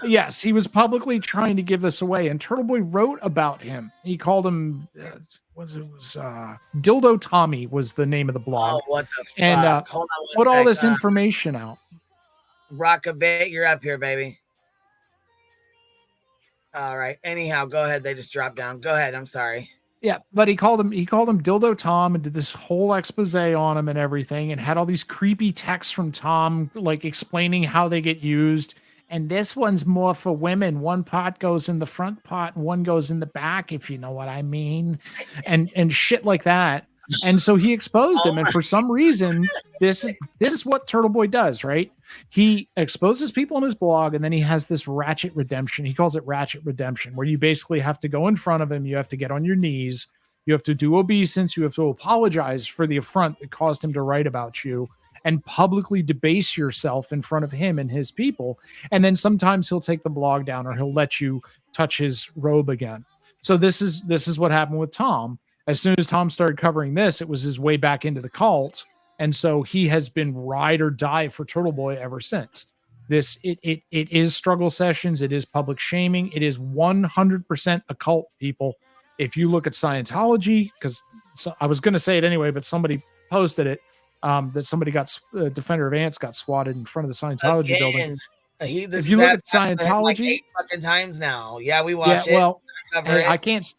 Yes, he was publicly trying to give this away, and Turtle Boy wrote about him. He called him, Dildo Tommy was the name of the blog. Oh, what the fuck? And Hold on put one all sec, this information out. Rock a bit, you're up here, baby. All right. Anyhow, go ahead. They just dropped down. Go ahead. I'm sorry. Yeah, but he called him Dildo Tom and did this whole expose on him and everything, and had all these creepy texts from Tom, like explaining how they get used. And this one's more for women. One part goes in the front part and one goes in the back, if you know what I mean. And shit like that. And so he exposed him. And for some reason, this is what Turtle Boy does, right? He exposes people on his blog, and then he has this ratchet redemption. He calls it ratchet redemption, where you basically have to go in front of him. You have to get on your knees. You have to do obeisance. You have to apologize for the affront that caused him to write about you, and publicly debase yourself in front of him and his people. And then sometimes he'll take the blog down, or he'll let you touch his robe again. So this is what happened with Tom. As soon as Tom started covering this, it was his way back into the cult. And so he has been ride or die for Turtle Boy ever since. It is struggle sessions. It is public shaming. It is 100% a cult, people. If you look at Scientology, because I was going to say it anyway, but somebody posted it, that somebody Defender of Ants got swatted in front of the Scientology building. If you look at Scientology, like 8 fucking times now. Yeah, we watch it. Well, hey, I can't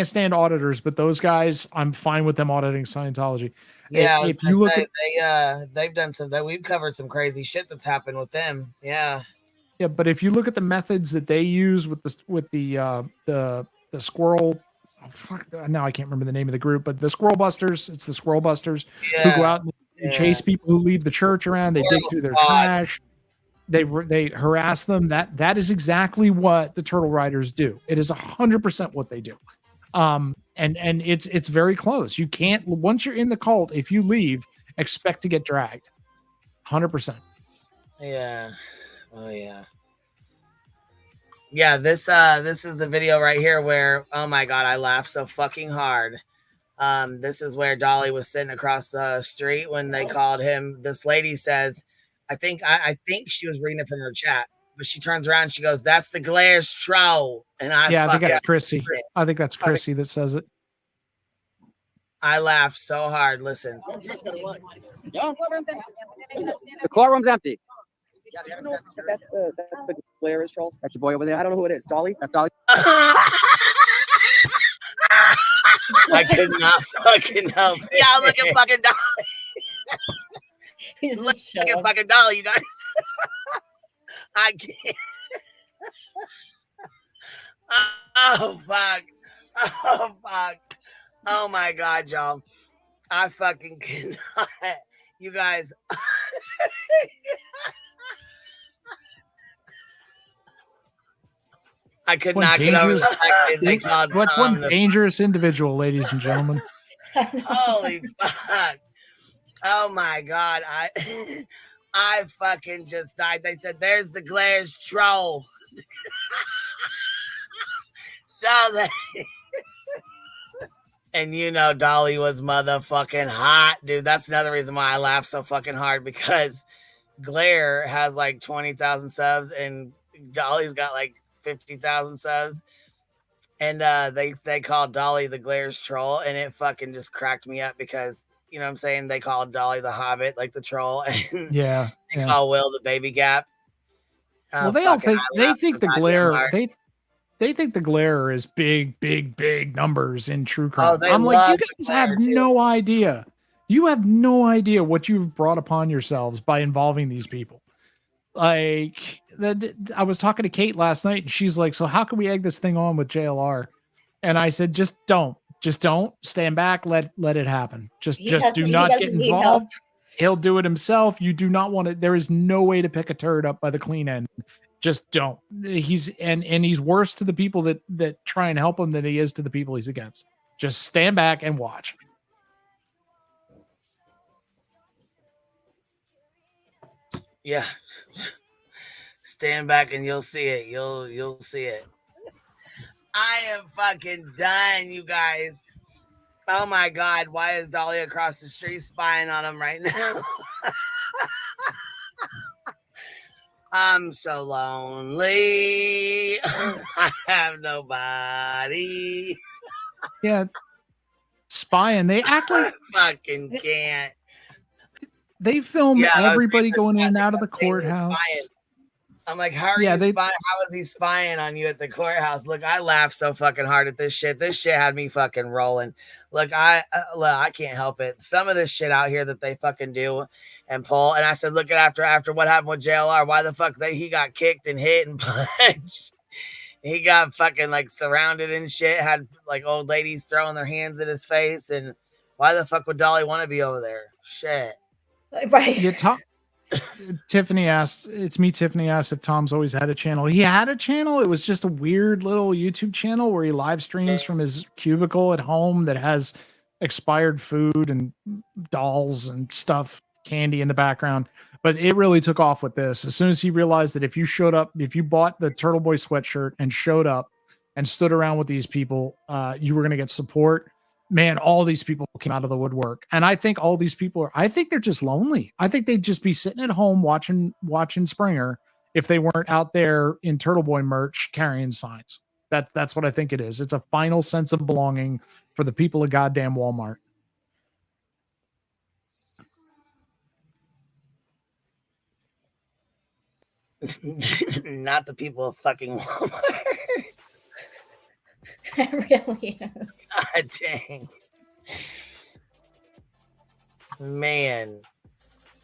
stand auditors, but those guys, I'm fine with them auditing Scientology. Yeah, if you look at they've done we've covered some crazy shit that's happened with them. Yeah. Yeah, but if you look at the methods that they use with the squirrel, now I can't remember the name of the group, but the Squirrel Busters, it's the Squirrel Busters who go out and chase people who leave the church around. They dig through their trash. They harass them. That is exactly what the Turtle Riders do. It is 100% what they do. And it's very close. You can't, once you're in the cult, if you leave, expect to get dragged. 100%. Yeah. Oh yeah. Yeah, this is the video right here where, oh my God, I laughed so fucking hard. This is where Dolly was sitting across the street when they called him. This lady says, I think she was reading it from her chat, but she turns around and she goes, "That's the Glares troll." And I think that's Chrissy. I think that's Chrissy that says it. I laughed so hard. Listen. The courtroom's empty. That's the Glares troll. That's your boy over there. I don't know who it is. Dolly? That's Dolly. I could not fucking help it. Yeah, look at fucking Dolly. Look at fucking Dolly, you guys. I can't. Oh, fuck. Oh, fuck. Oh, my God, y'all. I fucking cannot. You guys. I could not get over the fact that they called What's Tom one dangerous individual, ladies and gentlemen? Holy fuck. Oh my God. I fucking just died. They said, there's the Glares troll. So they... And you know Dolly was motherfucking hot, dude. That's another reason why I laugh so fucking hard, because Glare has like 20,000 subs and Dolly's got like 50,000 subs. And they called Dolly the Glare's troll, and it fucking just cracked me up because, you know what I'm saying, they called Dolly the Hobbit, like the troll, and Yeah. they call Will the baby gap. Well, they think the Glare they think the Glare is big numbers in true crime. I'm like, you guys have no idea. You have no idea what you've brought upon yourselves by involving these people. Like, I was talking to Kate last night, and she's like, so how can we egg this thing on with JLR? And I said, just don't stand back. Let it happen. Just do not get involved. He'll do it himself. You do not want to. There is no way to pick a turd up by the clean end. Just don't. He's worse to the people that try and help him than he is to the people he's against. Just stand back and watch. Yeah. Stand back and you'll see it. You'll see it. I am fucking done, you guys. Oh my God. Why is Dolly across the street spying on him right now? I'm so lonely. I have nobody. Yeah. Spying. They act like I fucking can't. They film everybody going in and out of the courthouse. I'm like, how are you spying? How is he spying on you at the courthouse? Look, I laughed so fucking hard at this shit. This shit had me fucking rolling. Look, I can't help it. Some of this shit out here that they fucking do and pull. And I said, look at after what happened with JLR. Why the fuck he got kicked and hit and punched? He got fucking like surrounded and shit. Had like old ladies throwing their hands in his face. And why the fuck would Dolly want to be over there? Shit. Right. Tiffany asked if Tom's always had a channel. He had a channel. It was just a weird little YouTube channel where he live streams from his cubicle at home that has expired food and dolls and stuff, candy in the background. But it really took off with this. As soon as he realized that if you bought the Turtle Boy sweatshirt and showed up and stood around with these people, you were going to get support. Man, all these people came out of the woodwork. And I think all these people I think they're just lonely. I think they'd just be sitting at home watching Springer if they weren't out there in Turtle Boy merch carrying signs. That's what I think it is. It's a final sense of belonging for the people of goddamn Walmart. Not the people of fucking Walmart. Really is. God dang. Man.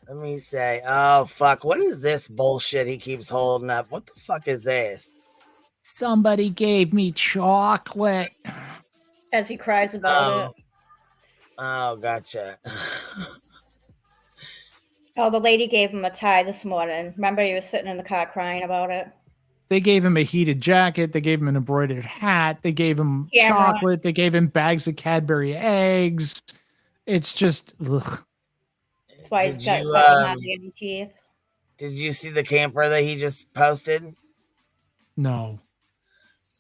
Let me say. Oh, fuck. What is this bullshit he keeps holding up? What the fuck is this? Somebody gave me chocolate. As he cries about it. Oh, gotcha. Oh, the lady gave him a tie this morning. Remember, he was sitting in the car crying about it? They gave him a heated jacket. They gave him an embroidered hat. They gave him chocolate. They gave him bags of Cadbury eggs. It's just, ugh. That's why he's got baby teeth. Did you see the camper that he just posted? No.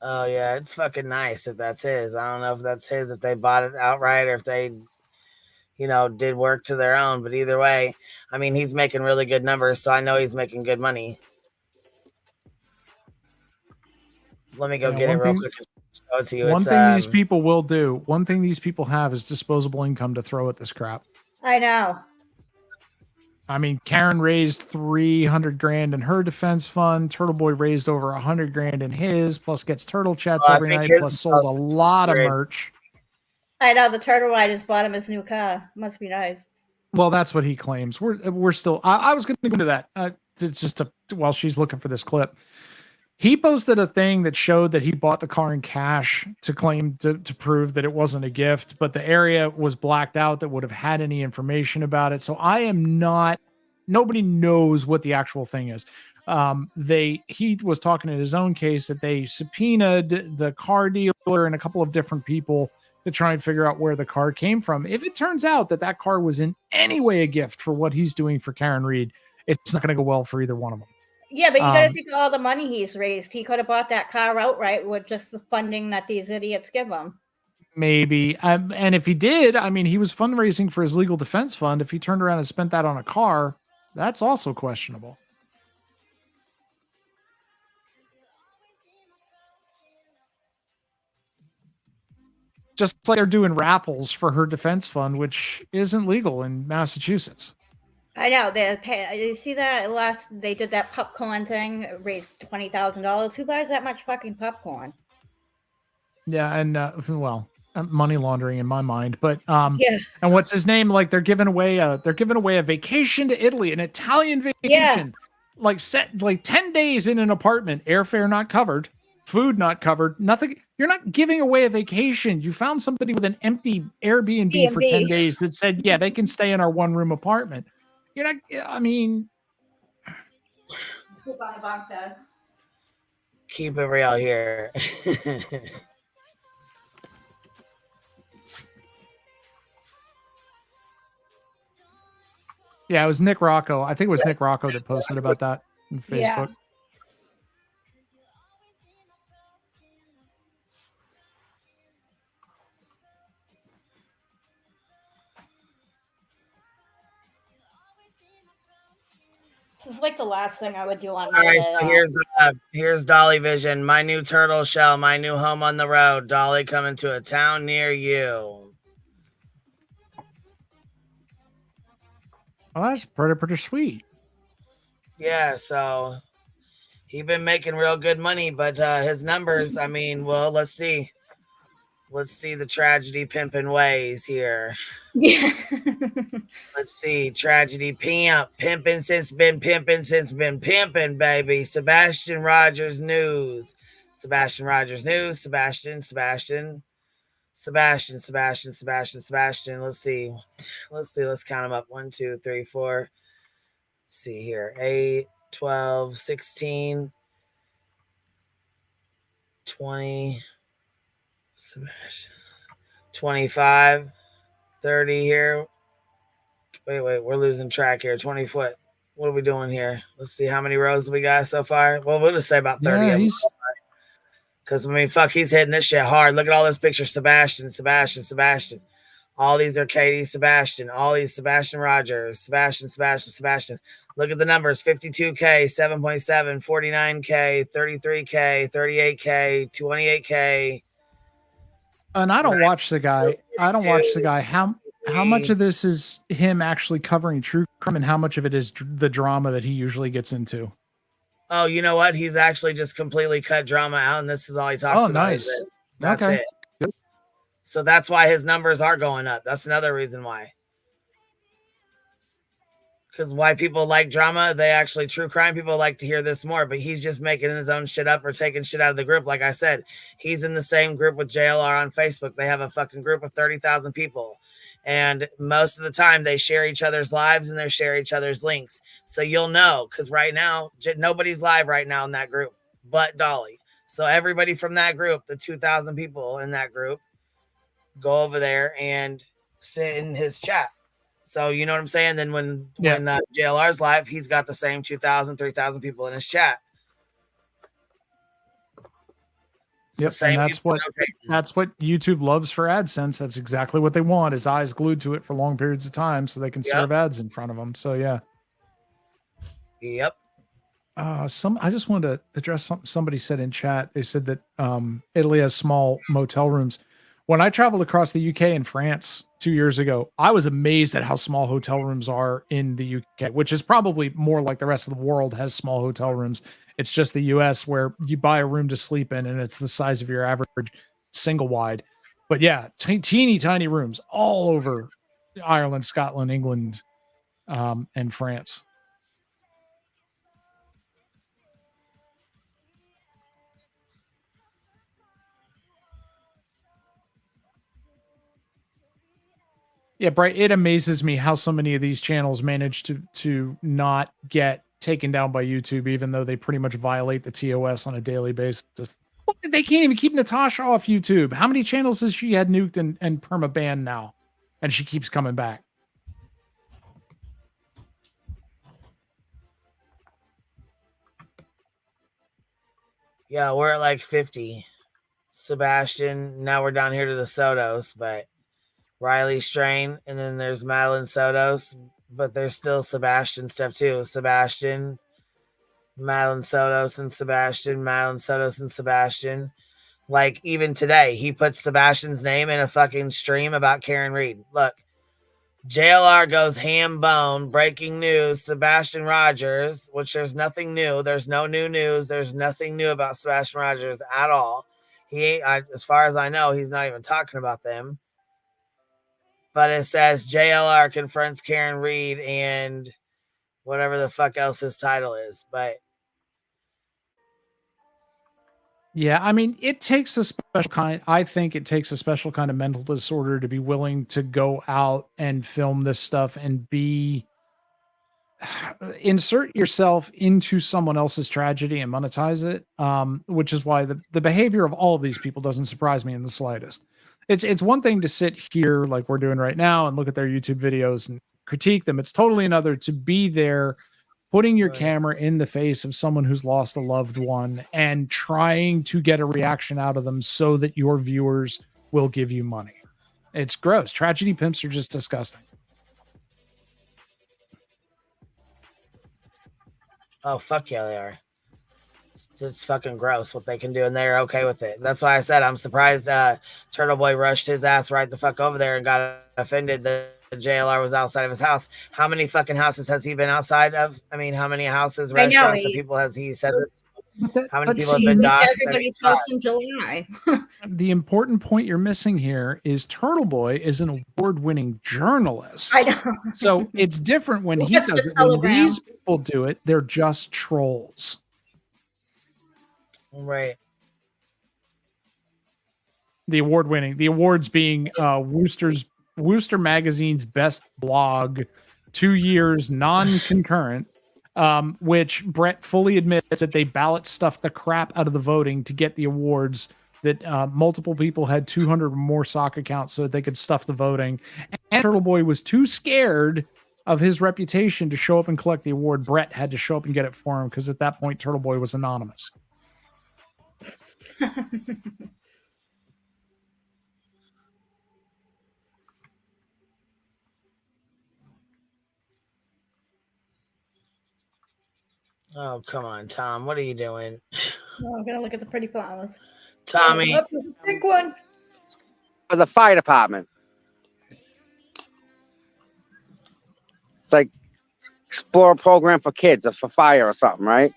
Oh, yeah. It's fucking nice if that's his. I don't know if that's his, if they bought it outright or if they, did work to their own. But either way, I mean, he's making really good numbers, so I know he's making good money. Let me go get it real quick and show it to you. One thing these people will do, one thing these people have is disposable income to throw at this crap. I know. I mean, Karen raised $300,000 in her defense fund. Turtle Boy raised over $100,000 in his, plus gets turtle chats every night, plus sold a lot of merch. I know the turtle guy just bought him his new car. Must be nice. Well, that's what he claims. We're still. I was going to go into that while she's looking for this clip. He posted a thing that showed that he bought the car in cash to claim to prove that it wasn't a gift, but the area was blacked out that would have had any information about it. So I am not, nobody knows what the actual thing is. He was talking in his own case that they subpoenaed the car dealer and a couple of different people to try and figure out where the car came from. If it turns out that that car was in any way a gift for what he's doing for Karen Reed, it's not going to go well for either one of them. Yeah, but you got to think of all the money he's raised. He could have bought that car outright with just the funding that these idiots give him. Maybe. And if he did, I mean, he was fundraising for his legal defense fund. If he turned around and spent that on a car, that's also questionable. Just like they're doing raffles for her defense fund, which isn't legal in Massachusetts. I know. You see that they did that popcorn thing, raised $20,000. Who buys that much fucking popcorn? Yeah, and money laundering in my mind. But yeah. And what's his name? Like they're giving away a vacation to Italy, an Italian vacation. Yeah. Like 10 days in an apartment, airfare not covered, food not covered, nothing. You're not giving away a vacation. You found somebody with an empty Airbnb for 10 days that said, yeah, they can stay in our one-room apartment. You're not, I mean. Sleep on the bunk bed. Keep it real here. Yeah, it was Nick Rocco. I think it was Nick Rocco that posted about that on Facebook. Yeah. This is like the last thing I would do on my All right, so here's Dolly Vision. My new turtle shell, my new home on the road. Dolly coming to a town near you. Oh, that's pretty sweet. Yeah, so he been making real good money, but his numbers, I mean, well, let's see. Let's see the tragedy pimping ways here. Yeah. Let's see. Tragedy pimping since been pimping, baby. Sebastian Rogers News. Sebastian. Let's see. Let's count them up. 1, 2, 3, 4. Let's see here. 8, 12, 16, 20. Sebastian. 25, 30 here. Wait, we're losing track here. 20 foot. What are we doing here? Let's see how many rows we got so far. Well, we'll just say about 30 of them. Because, I mean, fuck, he's hitting this shit hard. Look at all those pictures. Sebastian. All these are Katie Sebastian. All these Sebastian Rogers. Sebastian. Look at the numbers. 52K, 7.7, 49K, 33K, 38K, 28K. And I don't watch the guy. How much of this is him actually covering true crime and how much of it is the drama that he usually gets into? Oh, you know what? He's actually just completely cut drama out, and this is all he talks about. Nice. That's okay. it. Good. So that's why his numbers are going up. That's another reason why. Because why people like drama, true crime people like to hear this more, but he's just making his own shit up or taking shit out of the group. Like I said, he's in the same group with JLR on Facebook. They have a fucking group of 30,000 people. And most of the time they share each other's lives and they share each other's links. So you'll know, because right now, nobody's live right now in that group but Dolly. So everybody from that group, the 2,000 people in that group, go over there and sit in his chat. So you know what I'm saying? Then when JLR's live, he's got the same 2,000, 3,000 people in his chat. Yep, and that's what YouTube loves for AdSense. That's exactly what they want, is eyes glued to it for long periods of time so they can serve ads in front of them. So yeah. Yep. I just wanted to address something somebody said in chat. They said that Italy has small motel rooms. When I traveled across the UK and France 2 years ago, I was amazed at how small hotel rooms are in the UK, which is probably more like the rest of the world has small hotel rooms. It's just the US where you buy a room to sleep in and it's the size of your average single wide. But yeah, teeny tiny rooms all over Ireland, Scotland, England, and France. Yeah, Bright, it amazes me how so many of these channels manage to not get taken down by YouTube, even though they pretty much violate the TOS on a daily basis. They can't even keep Natasha off YouTube. How many channels has she had nuked and perma banned now? And she keeps coming back. Yeah, we're at like 50. Sebastian, now we're down here to the Sotos, but Riley Strain, and then there's Madeline Sotos, but there's still Sebastian stuff too. Sebastian, Madeline Sotos, and Sebastian, Madeline Sotos, and Sebastian. Like, even today, he put Sebastian's name in a fucking stream about Karen Reed. Look, JLR goes ham bone, breaking news, Sebastian Rogers, which there's nothing new. There's no new news. There's nothing new about Sebastian Rogers at all. He ain't, as far as I know, he's not even talking about them. But it says JLR confronts Karen Reed and whatever the fuck else his title is. But yeah, I mean, it takes a special kind. I think it takes a special kind of mental disorder to be willing to go out and film this stuff and insert yourself into someone else's tragedy and monetize it. Which is why the behavior of all of these people doesn't surprise me in the slightest. It's one thing to sit here like we're doing right now and look at their YouTube videos and critique them. It's totally another to be there, putting your camera in the face of someone who's lost a loved one and trying to get a reaction out of them so that your viewers will give you money. It's gross. Tragedy pimps are just disgusting. oh, fuck yeah, they are. It's fucking gross what they can do, and they're okay with it. That's why I said I'm surprised Turtle Boy rushed his ass right the fuck over there and got offended that the JLR was outside of his house. How many fucking houses has he been outside of? I mean, how many houses, restaurants, and people has he said this? How many people have been doxxed? Everybody's house in July. The important point you're missing here is Turtle Boy is an award-winning journalist. I know. So it's different when he does it. When these people do it, they're just trolls. Right. The awards being Worcester Magazine's best blog, 2 years non-concurrent, which Brett fully admits that they ballot stuffed the crap out of the voting to get the awards, that multiple people had 200 or more sock accounts so that they could stuff the voting. And Turtle Boy was too scared of his reputation to show up and collect the award. Brett had to show up and get it for him because at that point, Turtle Boy was anonymous. Oh, come on, Tom. What are you doing? Oh, I'm gonna look at the pretty flowers. Tommy. Oh, there's a big one. For the fire department. It's like explore program for kids or for fire or something, right?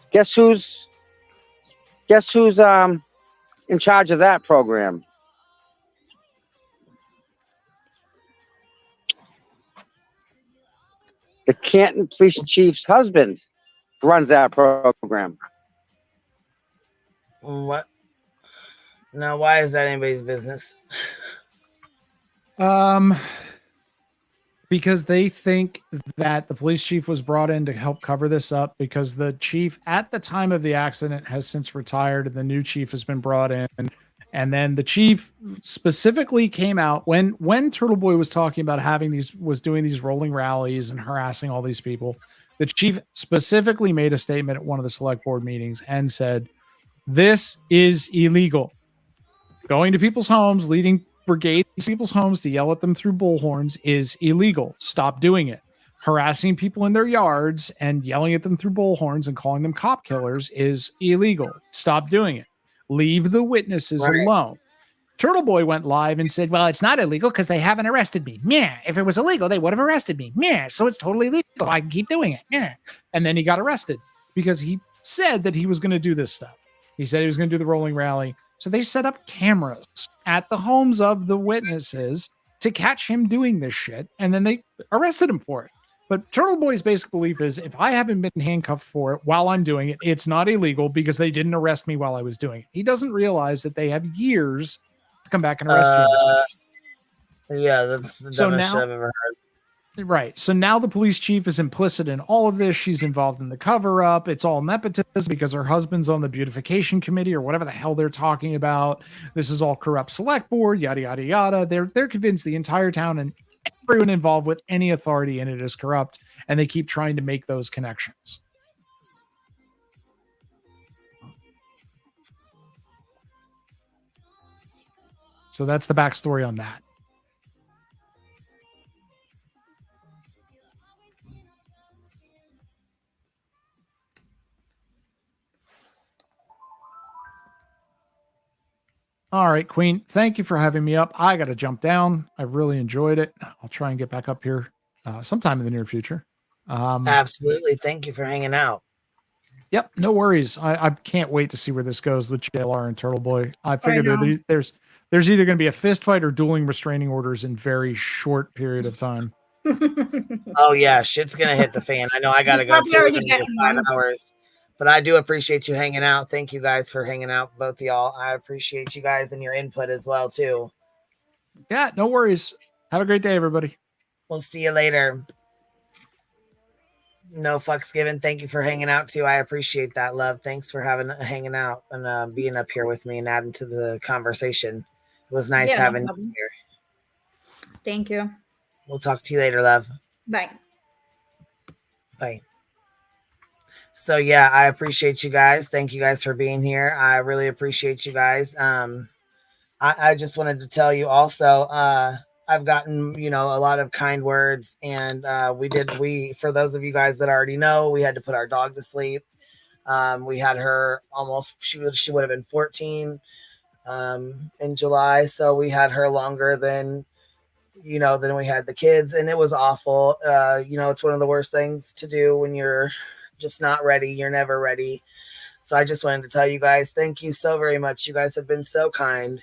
Guess who's in charge of that program? The Canton Police Chief's husband runs that program. What? Now, why is that anybody's business? Because they think that the police chief was brought in to help cover this up, because the chief at the time of the accident has since retired and the new chief has been brought in. And then the chief specifically came out when Turtle Boy was talking about doing these rolling rallies and harassing all these people. The chief specifically made a statement at one of the select board meetings and said, "This is illegal. Going to people's homes, leading brigades to people's homes to yell at them through bullhorns is illegal. Stop doing it. Harassing people in their yards and yelling at them through bullhorns and calling them cop killers is illegal. Stop doing it. Leave the witnesses alone." Turtle Boy went live and said, "Well, it's not illegal because they haven't arrested me. Yeah, if it was illegal, they would have arrested me. Yeah, so it's totally legal. I can keep doing it. Yeah." And then he got arrested because he said that he was going to do this stuff. He said he was going to do the rolling rally. So they set up cameras at the homes of the witnesses to catch him doing this shit, and then they arrested him for it. But Turtle Boy's basic belief is, if I haven't been handcuffed for it while I'm doing it, it's not illegal because they didn't arrest me while I was doing it. He doesn't realize that they have years to come back and arrest you. Yeah, that's the So dumbest shit now- I've ever heard. Right. So now the police chief is implicit in all of this. She's involved in the cover up. It's all nepotism because her husband's on the beautification committee or whatever the hell they're talking about. This is all corrupt select board, yada, yada, yada. They're convinced the entire town and everyone involved with any authority in it is corrupt. And they keep trying to make those connections. So that's the backstory on that. All right, Queen, thank you for having me up. I got to jump down. I really enjoyed it. I'll try and get back up here sometime in the near future. Absolutely. Thank you for hanging out. Yep, no worries. I can't wait to see where this goes with JLR and Turtle Boy. I figured there's either going to be a fist fight or dueling restraining orders in very short period of time. Oh yeah, shit's gonna hit the fan. I know I gotta go Probably too. already We're gonna getting get 5 one. hours. But I do appreciate you hanging out. Thank you guys for hanging out, both of y'all. I appreciate you guys and your input as well too. Yeah, no worries. Have a great day, everybody. We'll see you later. No fucks given. Thank you for hanging out too. I appreciate that, love. Thanks for hanging out and being up here with me and adding to the conversation. It was nice Yeah, no having you problem. here. Thank you. We'll talk to you later, love. Bye. Bye. So yeah, I appreciate you guys. Thank you guys for being here. I really appreciate you guys. I just wanted to tell you also, I've gotten, a lot of kind words, and we for those of you guys that already know, we had to put our dog to sleep. We had her almost, she would have been 14 in July, so we had her longer than we had the kids, and it was awful. It's one of the worst things to do when you're just not ready. You're never ready. So I just wanted to tell you guys, thank you so very much. You guys have been so kind.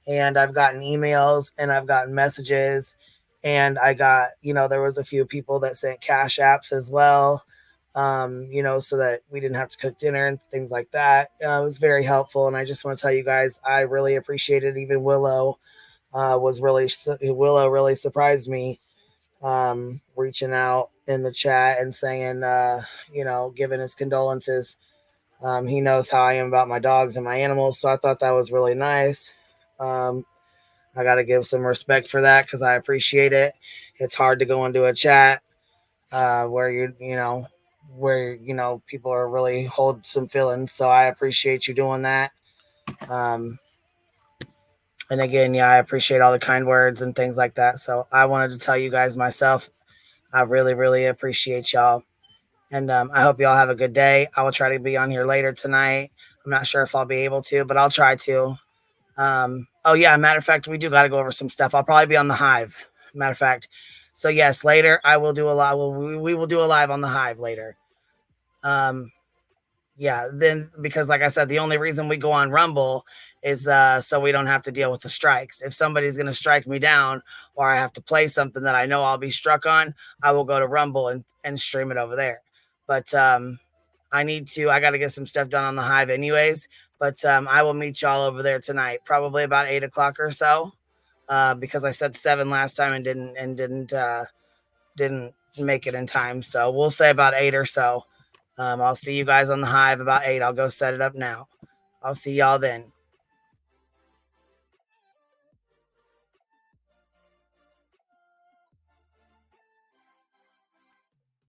And I've gotten emails and I've gotten messages, and I got, there was a few people that sent cash apps as well, so that we didn't have to cook dinner and things like that. It was very helpful. And I just want to tell you guys, I really appreciate it. Even Willow really surprised me, reaching out in the chat and saying, giving his condolences. He knows how I am about my dogs and my animals. So I thought that was really nice. I got to give some respect for that because I appreciate it. It's hard to go into a chat where people are really hold some feelings. So I appreciate you doing that. And again, I appreciate all the kind words and things like that. So I wanted to tell you guys myself, I really, really appreciate y'all. And I hope y'all have a good day. I will try to be on here later tonight. I'm not sure if I'll be able to, but I'll try to. Oh yeah, matter of fact, we do got to go over some stuff. I'll probably be on the Hive, matter of fact. So yes, later I will do a live. We will do a live on the Hive later. Yeah, then because like I said, the only reason we go on Rumble is so we don't have to deal with the strikes. If somebody's going to strike me down, or I have to play something that I know I'll be struck on, I will go to Rumble and stream it over there. But I got to get some stuff done on the Hive anyways. But I will meet y'all over there tonight, probably about 8 o'clock or so, because I said 7 last time and didn't make it in time. So we'll say about 8 or so. I'll see you guys on the Hive about 8. I'll go set it up now. I'll see y'all then.